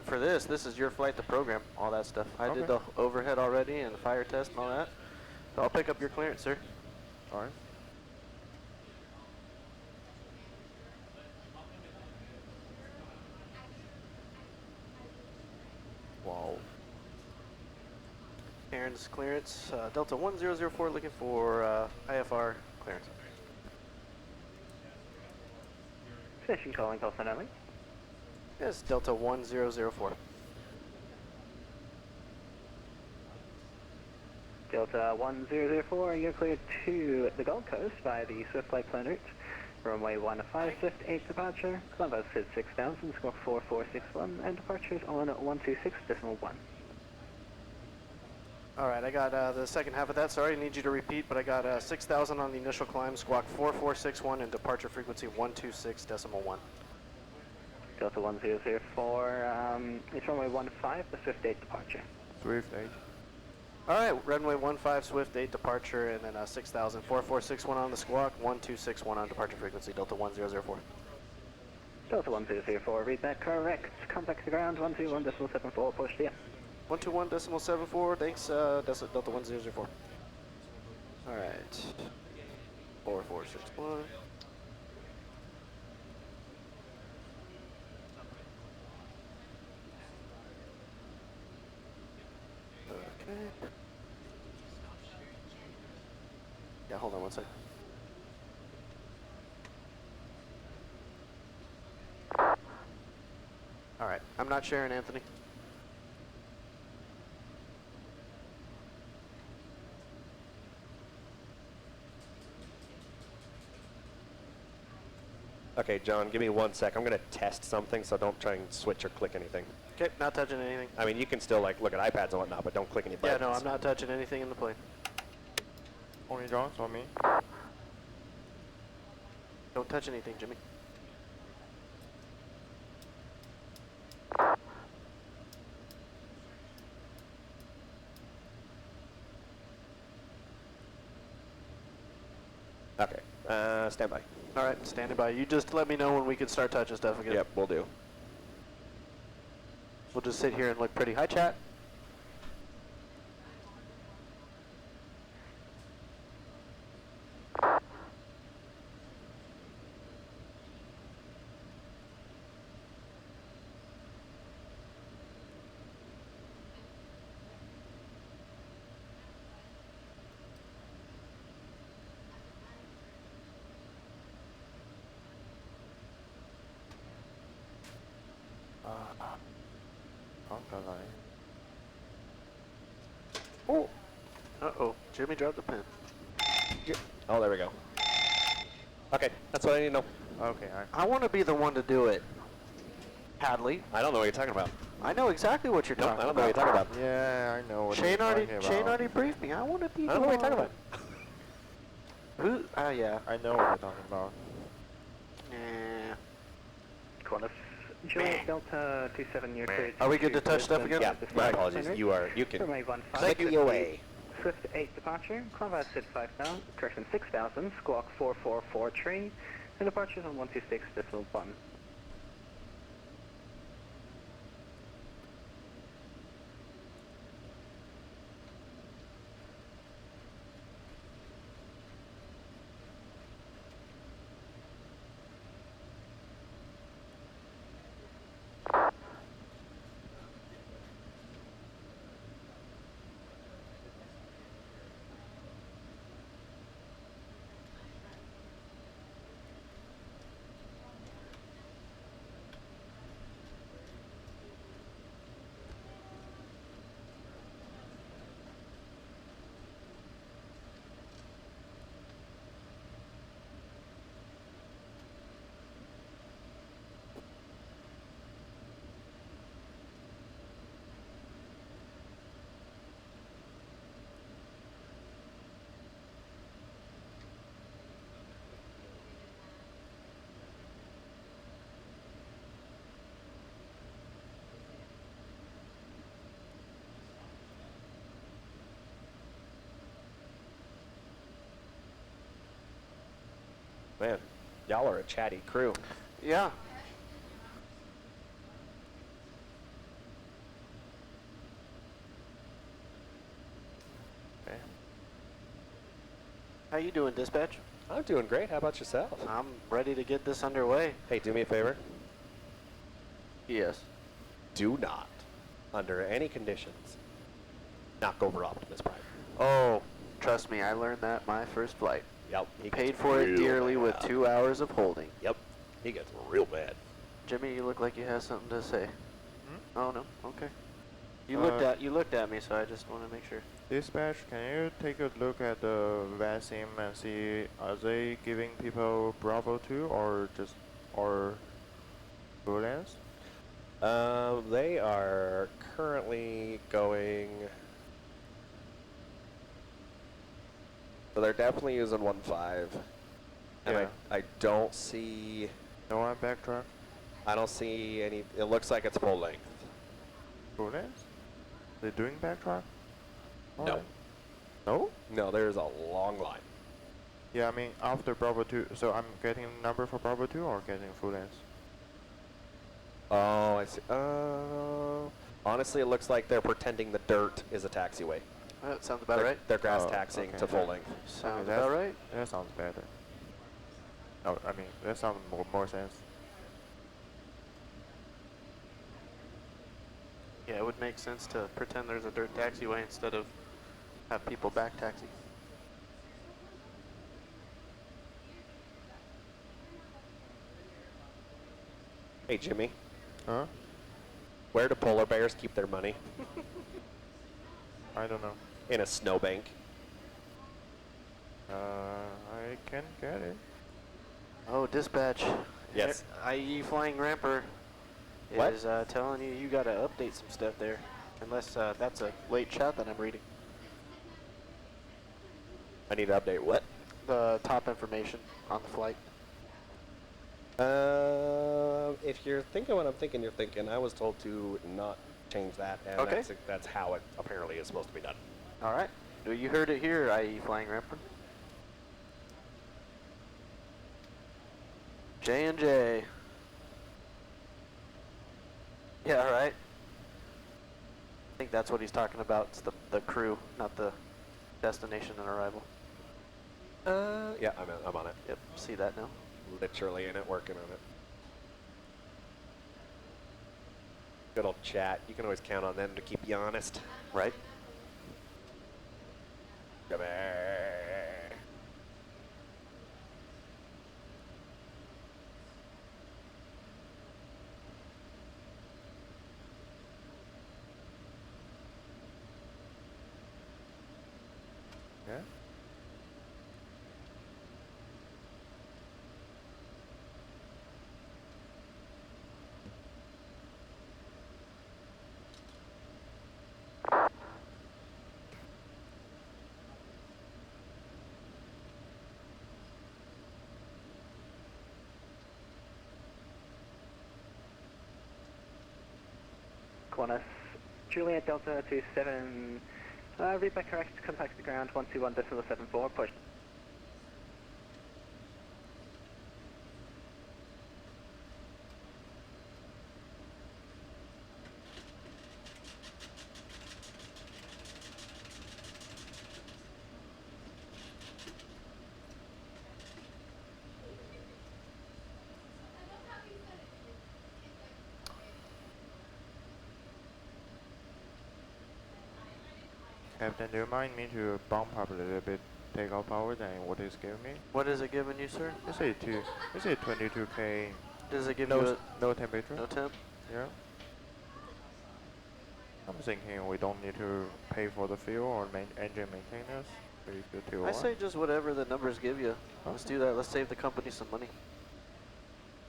for this is your flight to program all that stuff. I did the overhead already and the fire test and all that. So I'll pick up your clearance, sir. All right. Wow. Aaron's clearance, Delta 1004 looking for IFR clearance. Station calling Tulsa Natalie. Yes, Delta 1004. Delta 1004, you're cleared to the Gold Coast by the Swift Flight plan route. Runway 15, Swift 8 departure, climb altitude 6,000, squawk 4461, and departures on 126.1. Alright, I got the second half of that. Sorry, I need you to repeat, but I got 6,000 on the initial climb, squawk 4461, and departure frequency 126.1. Delta 1004, it's runway 15, the Swift 8 departure. Swift 8. Alright, runway 15, Swift 8 departure, and then 6,000, 4461 on the squawk, 1261 on departure frequency, Delta 1004. Delta 1004, read that correct. Contact the ground, 121.74, push the 121.74, thanks, Delta 1004. Alright. 4461. Okay. Yeah, hold on one second. I'm not sharing, Anthony. Okay, John, give me 1 sec. I'm going to test something, so don't try and switch or click anything. Okay, not touching anything. I mean, you can still like look at iPads and whatnot, but don't click any buttons. Yeah, no, I'm not touching anything in the plane. Only John's on me. Don't touch anything, Jimmy. Okay, stand by. All right, standing by. You just let me know when we can start touching stuff again. Yep, we'll do. We'll just sit here and look pretty. Hi, chat. Oh. Uh-oh. Jimmy dropped the pen. Oh, there we go. Okay, that's what I need to know. Okay, I want to be the one to do it. Hadley. I don't know what you're talking about. I know exactly what you're talking about. I don't know what you're talking about. Yeah, I know what Shane you're already, talking about. Shane already briefed me. I want to be I don't know what you're talking about. Who? Yeah. I know what you're talking about. Yeah. Qantas, Juliet Delta 27, you're cleared. Are we good to touch stuff again? Yeah, my apologies. You can Runway 15, click your away. Swift 8 departure, Cloud Sid 5000, correction 6000, squawk 4443, and departures on 126.1. Man, y'all are a chatty crew. Yeah. Okay. How you doing, dispatch? I'm doing great. How about yourself? I'm ready to get this underway. Hey, do me a favor. Yes. Do not, under any conditions, knock over Optimus Prime. Oh, trust me, I learned that my first flight. Yep. He Paid for it dearly with 2 hours of holding. Yep. He gets real bad. Jimmy, you look like you have something to say. Oh no. Okay. You looked at me, so I just want to make sure. Dispatch, can you take a look at the vaccine and see are they giving people Bravo 2 or Bulans? They are currently going. So they're definitely using 1.5. And Yeah. I don't see. No one backtrack? I don't see any. It looks like it's full length. Bulans? They're doing backtrack? No. No? No, there's a long line. Yeah, I mean after Bravo 2, so I'm getting a number for Bravo 2 or getting full length? Oh, I see. Honestly, it looks like they're pretending the dirt is a taxiway. That sounds about right. They're grass taxiing okay. to full length. Sounds Okay, about right. That sounds better. Oh, I mean, that sounds more sense. Yeah, it would make sense to pretend there's a dirt taxiway instead of have people back taxi. Hey, Jimmy. Huh? Where do polar bears keep their money? I don't know. In a snowbank. I can get it. Oh, dispatch. Yes. IE Flying Ramper What? is telling you gotta update some stuff there. Unless that's a late chat that I'm reading. I need to update what? The top information on the flight. If you're thinking what I'm thinking, you're thinking. I was told to not change that, and Okay. that's how it apparently is supposed to be done. All right. You heard it here, IE Flying Ramper. J&J. Yeah, right. I think that's what he's talking about. It's the crew, not the destination and arrival. Yeah, I'm on it. Yep, see that now. Literally in it, working on it. Good old chat. You can always count on them to keep you honest. Right. Come here. Yeah. Qantas, Juliet Delta 27, read back correct, contact the ground 121.74, push. Captain, do you mind me to bump up a little bit takeoff power than what it's giving me? What is it giving you, sir? It's a 22K. Does it give no, you no temperature? no temp? Yeah. I'm thinking we don't need to pay for the fuel or engine maintenance. I say just whatever the numbers give you. Let's do that. Let's save the company some money.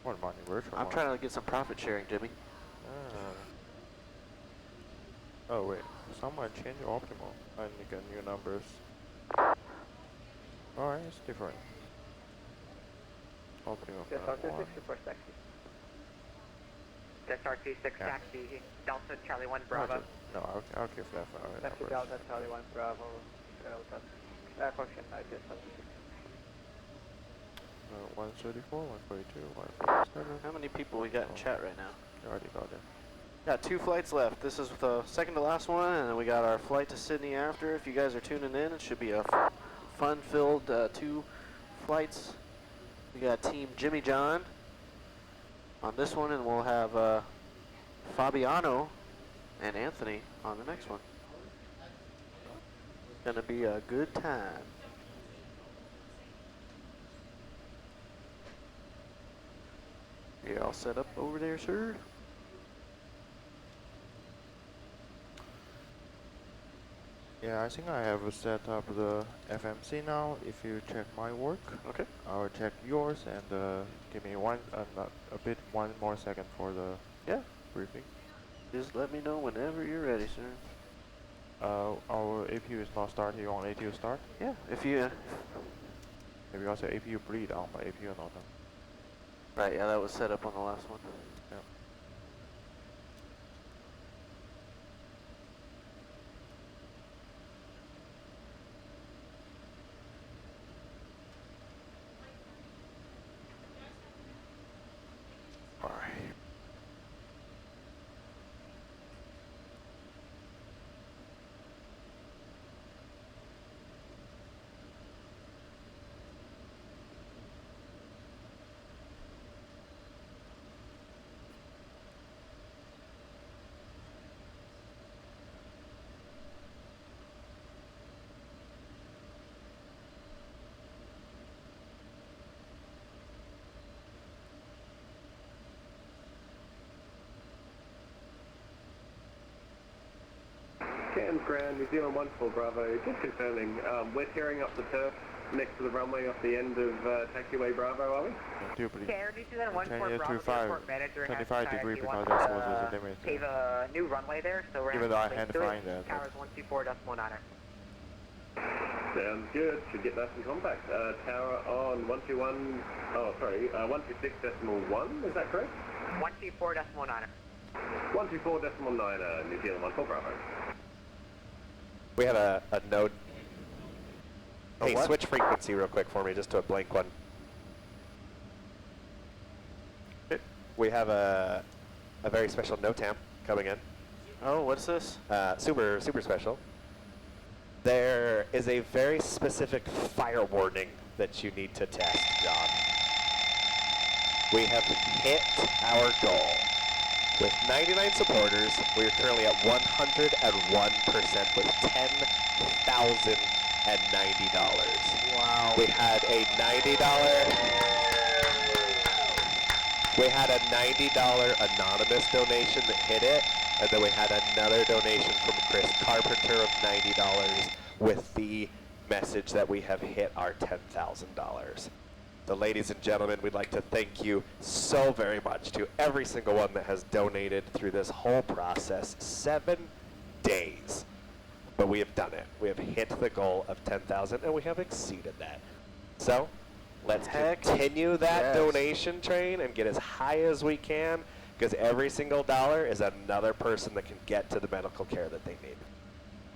What money? Virtual I'm money. trying to get some profit sharing, Jimmy. Oh wait, someone change optimal and you get new numbers. Alright, it's different. Optimal. Just RT-6 taxi. Just RT-6 taxi, Delta Charlie 1 Bravo. No, I'll keep that for our Taxi numbers. Delta Charlie 1 Bravo, Delta, function RT-6. 134, 142, 147. How many people we got in chat right now? You already got it. Got 2 flights left. This is the second to last one, and then we got our flight to Sydney after. If you guys are tuning in, it should be a fun-filled 2 flights. We got Team Jimmy John on this one, and we'll have Fabiano and Anthony on the next one. Gonna be a good time. You all set up over there, sir? Yeah, I think I have set up the FMC now. If you check my work, okay, I'll check yours and give me one more second for the briefing. Just let me know whenever you're ready, sir. Our APU is not started. You want APU start? Yeah, if you. Maybe also APU bleed on, but APU not done. Right, yeah, that was set up on the last one. Yeah. Ground, New Zealand 14 Bravo, just confirming, we're tearing up the turf next to the runway off the end of taxiway Bravo, are we? Air New Zealand 14 Bravo, the airport manager has 25 decided degrees he because wants that's to what was the limit. pave a new runway there, so we're Even though I going had to to find that. Towers 124.9er. Sounds good, should get nice and compact. Tower on 121, 126.1, is that correct? 124.9er. 124.9, New Zealand 14 Bravo. We have a node. A Hey, what? switch frequency real quick for me, just to a blank one. We have a very special NOTAM coming in. Oh, what's this? Super special. There is a very specific fire warning that you need to test, John. We have hit our goal. With 99 supporters, we are currently at 101% with $10,090. Wow. We had a $90 anonymous donation that hit it, and then we had another donation from Chris Carpenter of $90 with the message that we have hit our $10,000. So ladies and gentlemen, we'd like to thank you so very much to every single one that has donated through this whole process. 7 days. But we have done it. We have hit the goal of 10,000 and we have exceeded that. So let's continue that donation train and get as high as we can, because every single dollar is another person that can get to the medical care that they need.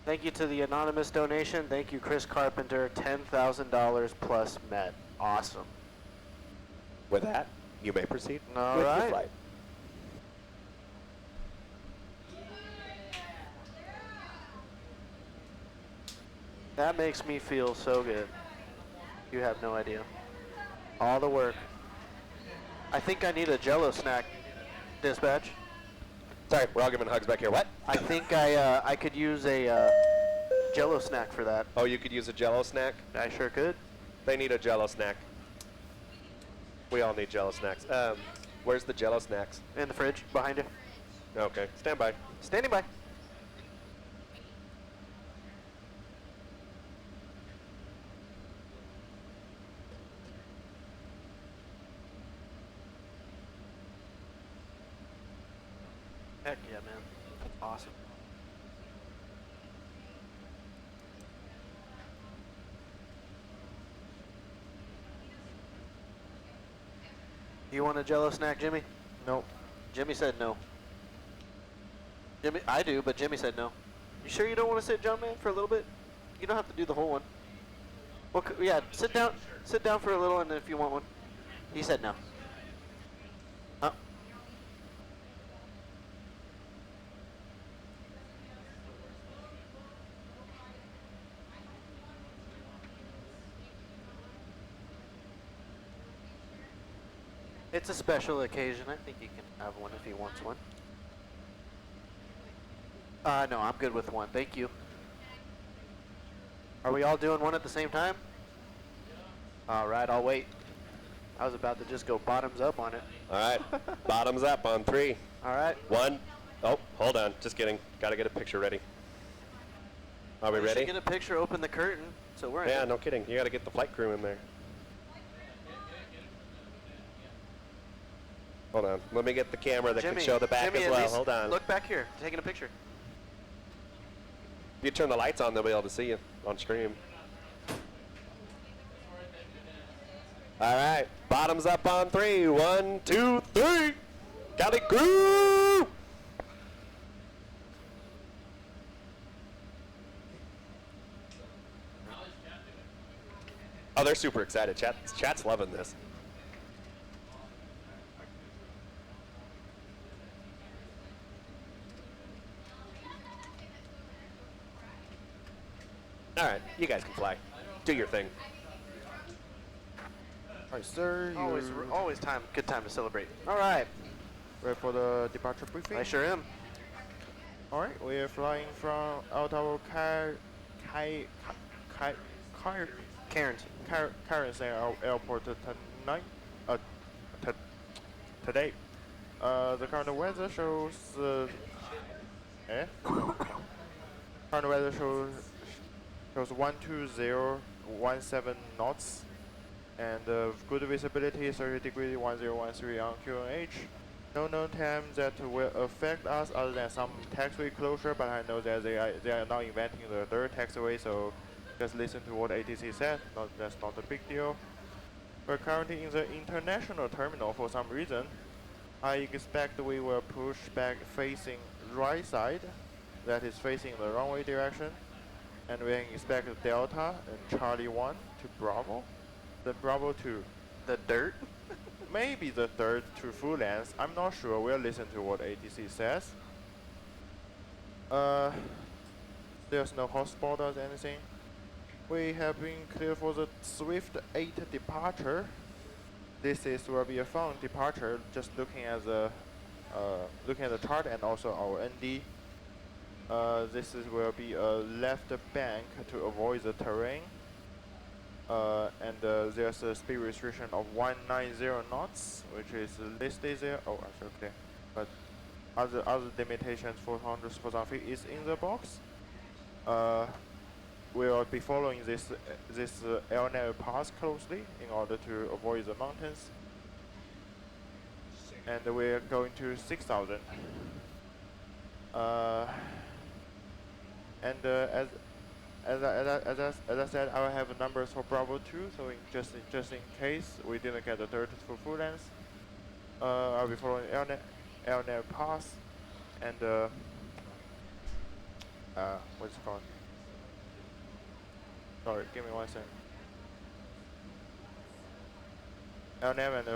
Thank you to the anonymous donation. Thank you, Chris Carpenter. $10,000 plus met. Awesome. With that, you may proceed All with right. your flight. That makes me feel so good. You have no idea. All the work. I think I need a Jello snack, dispatch. Sorry, we're all giving hugs back here. What? I think I could use a Jello snack for that. Oh, you could use a Jello snack? I sure could. They need a Jello snack. We all need Jello snacks. Where's the Jello snacks? In the fridge, behind you. Okay, stand by. Standing by. Heck yeah, man. That's awesome. You want a Jello snack, Jimmy? No. Jimmy said no. Jimmy, I do, but Jimmy said no. You sure you don't want to sit down, man, for a little bit? You don't have to do the whole one. Well, yeah, sit down for a little, and then if you want one. He said no. Oh. It's a special occasion. I think he can have one if he wants one. No, I'm good with one. Thank you. Are we all doing one at the same time? All right, I'll wait. I was about to just go bottoms up on it. All right, bottoms up on 3. All right. 1. Oh, hold on. Just kidding. Got to get a picture ready. Are we ready? Get a picture, open the curtain, so we're in. Yeah, no kidding. You got to get the flight crew in there. Hold on. Let me get the camera that Jimmy, can show the back Jimmy, as at well. least Hold on. Look back here. Taking a picture. If you turn the lights on, they'll be able to see you on stream. All right. Bottoms up on 3. 1, 2, 3. CaliCrew! Oh, they're super excited. Chat's loving this. All right, you guys can fly. Do your thing. Alright, sir. Always good time to celebrate. All right. Ready for the departure briefing? I sure am. Alright, we are flying from out of Cairns Airport tonight. Today. The current weather shows. Current weather shows 12017 knots, and good visibility 30 degrees 1013 on QNH. No known time that will affect us other than some taxiway closure, but I know that they are now inventing the third taxiway, so just listen to what ATC said. That's not a big deal. We're currently in the international terminal for some reason. I expect we will push back facing right side, that is facing the runway direction, and we expect Delta and Charlie 1 to Bravo, then Bravo to the dirt. Maybe the third to full length. I'm not sure. We'll listen to what ATC says. There's no hotspotters, anything. We have been cleared for the Swift 8 departure. This will be a fun departure. Just looking at the chart and also our ND. Will be a left bank to avoid the terrain. And there's a speed restriction of 190 knots, which is listed there. Oh, actually, okay. But other limitations for 100 feet is in the box. We will be following this LNL pass closely in order to avoid the mountains. And we're going to 6,000. As I said, I will have numbers for Bravo 2, so just in case we didn't get the third for full length, I'll be following LNL pass and what's it called? Sorry, give me 1 second. LNL and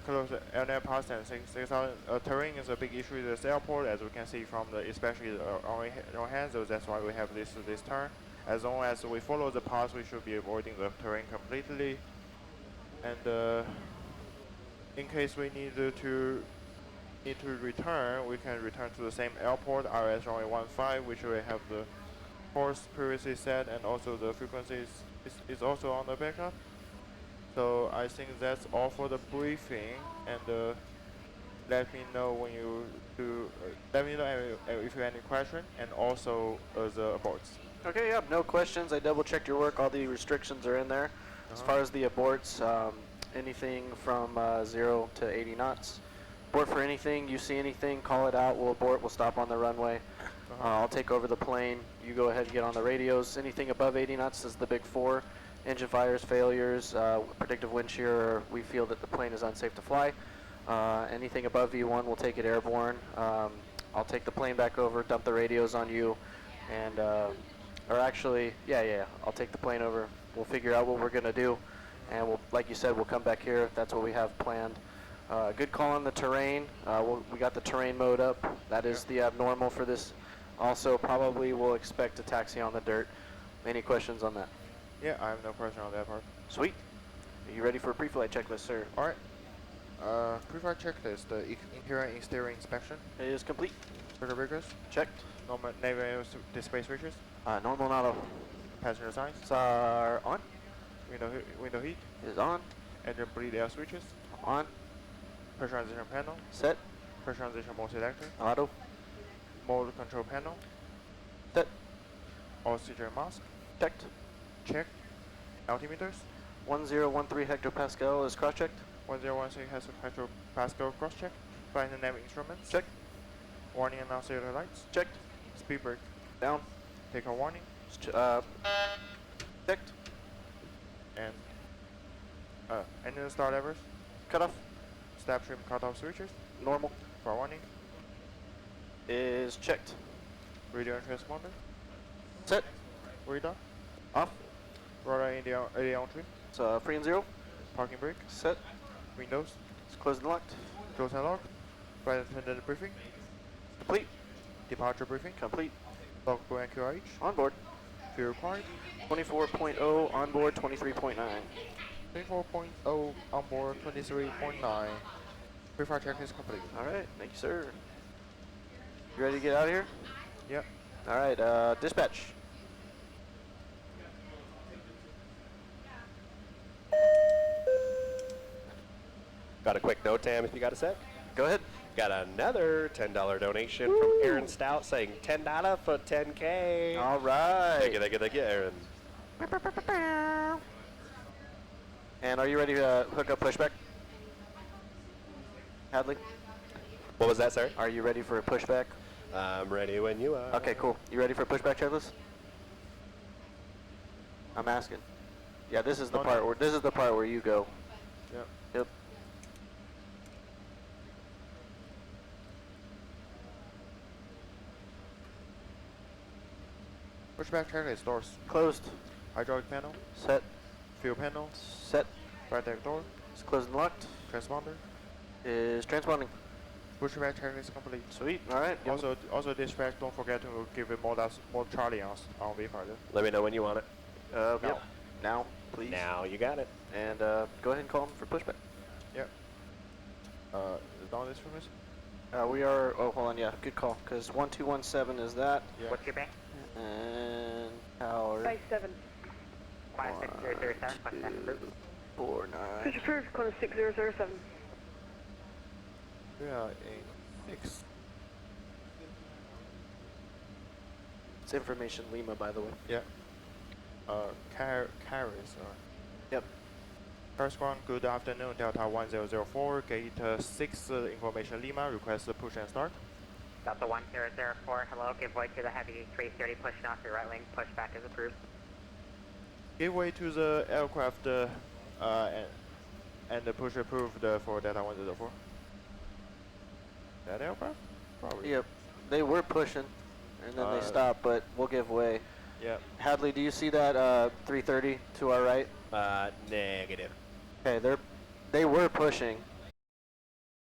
close LNL pass and 6,000. Terrain is a big issue in this airport, as we can see from especially on our hands. So that's why we have this turn. As long as we follow the path, we should be avoiding the terrain completely. And in case we need to return, we can return to the same airport, RS runway 15, which we have the course previously set, and also the frequency is also on the backup. So I think that's all for the briefing, and let me know when you do. Let me know if you have any question, and also the aborts. Okay, yep, no questions. I double checked your work. All the restrictions are in there. As far as the aborts, anything from 0 to 80 knots. Abort for anything. You see anything, call it out. We'll abort. We'll stop on the runway. I'll take over the plane. You go ahead and get on the radios. Anything above 80 knots is the big 4. Engine fires, failures, predictive wind shear, we feel that the plane is unsafe to fly. Anything above V1, we'll take it airborne. I'll take the plane back over, dump the radios on you, and, or actually, yeah, I'll take the plane over. We'll figure out what we're gonna do, and we'll, like you said, we'll come back here. That's what we have planned. Good call on the terrain. We got the terrain mode up. That is the abnormal for this. Also, probably we'll expect a taxi on the dirt. Any questions on that? Yeah, I have no question on that part. Sweet. Are you ready for a pre-flight checklist, sir? Alright. Pre-flight checklist, the interior and exterior inspection. It is complete. Circuit breakers. Checked. Normal navigator display switches. Normal and auto. Passenger signs. Are on. Window heat. Is on. Engine bleed air switches. On. Pressurization panel. Set. Pressurization mode selector. Auto. Mode control panel. Set. Oxygen mask. Checked. Check. Altimeters. 1013 hectopascal is cross-checked. 1016 hectopascal cross-check. Flight and nav instruments. Check. Warning and auxiliary lights. Checked. Speed brake. Down. Take a warning. Checked. And engine start levers. Cut off. Step trim cutoff switches. Normal. For warning. Is checked. Radio and transponder. Set. Radar. Off. Radar AD trim. It's free and 0. Parking brake. Set. Windows. It's closed and locked. Closed and locked. Flight attendant briefing. Complete. Departure briefing. Complete. Logbook and QRH. On board. Fuel required. 24.0 on board 23.9. 24.0 on board 23.9. Pre-flight check is complete. Alright, thank you, sir. You ready to get out of here? Yep. Alright, dispatch. Got a quick note, Tam, if you got a sec? Go ahead. Got another $10 donation from Aaron Stout saying $10 for 10K. All right. Thank you, Aaron. And are you ready to hook up pushback? Hadley? What was that, sir? Are you ready for a pushback? I'm ready when you are. Okay, cool. You ready for a pushback checklist? I'm asking. Yeah, this is the part where you go. Yep. Yep. Pushback checklist doors. Closed. Hydraulic panel. Set. Fuel panel. Set. Flight deck door. It's closed and locked. Transponder. Is transponding. Pushback checklist complete. Sweet. All right. Also dispatch, don't forget to give it more Charlie on V-Fighter. Let me know when you want it. Yep. Now, please. Now you got it. And go ahead and call him for pushback. Yep. Is Don this for us? We are, oh, hold on, yeah, good call, because 1217 is that. Yeah. What's your bank? And power. 57. 56007, contact approved. 49. Push approved, corner 6007. We are in 6. It's information Lima, by the way. Yeah. Carries. Yep. First one, good afternoon, Delta 1004, gate 6, information Lima, request push and start. Delta 1004, hello, give way to the heavy 330 pushing off your right wing, pushback is approved. Give way to the aircraft and the push approved for Delta 104. That aircraft? Probably. Yep. They were pushing, and then they stopped, but we'll give way. Yep. Hadley, do you see that 330 to our right? Negative. Okay, they were pushing,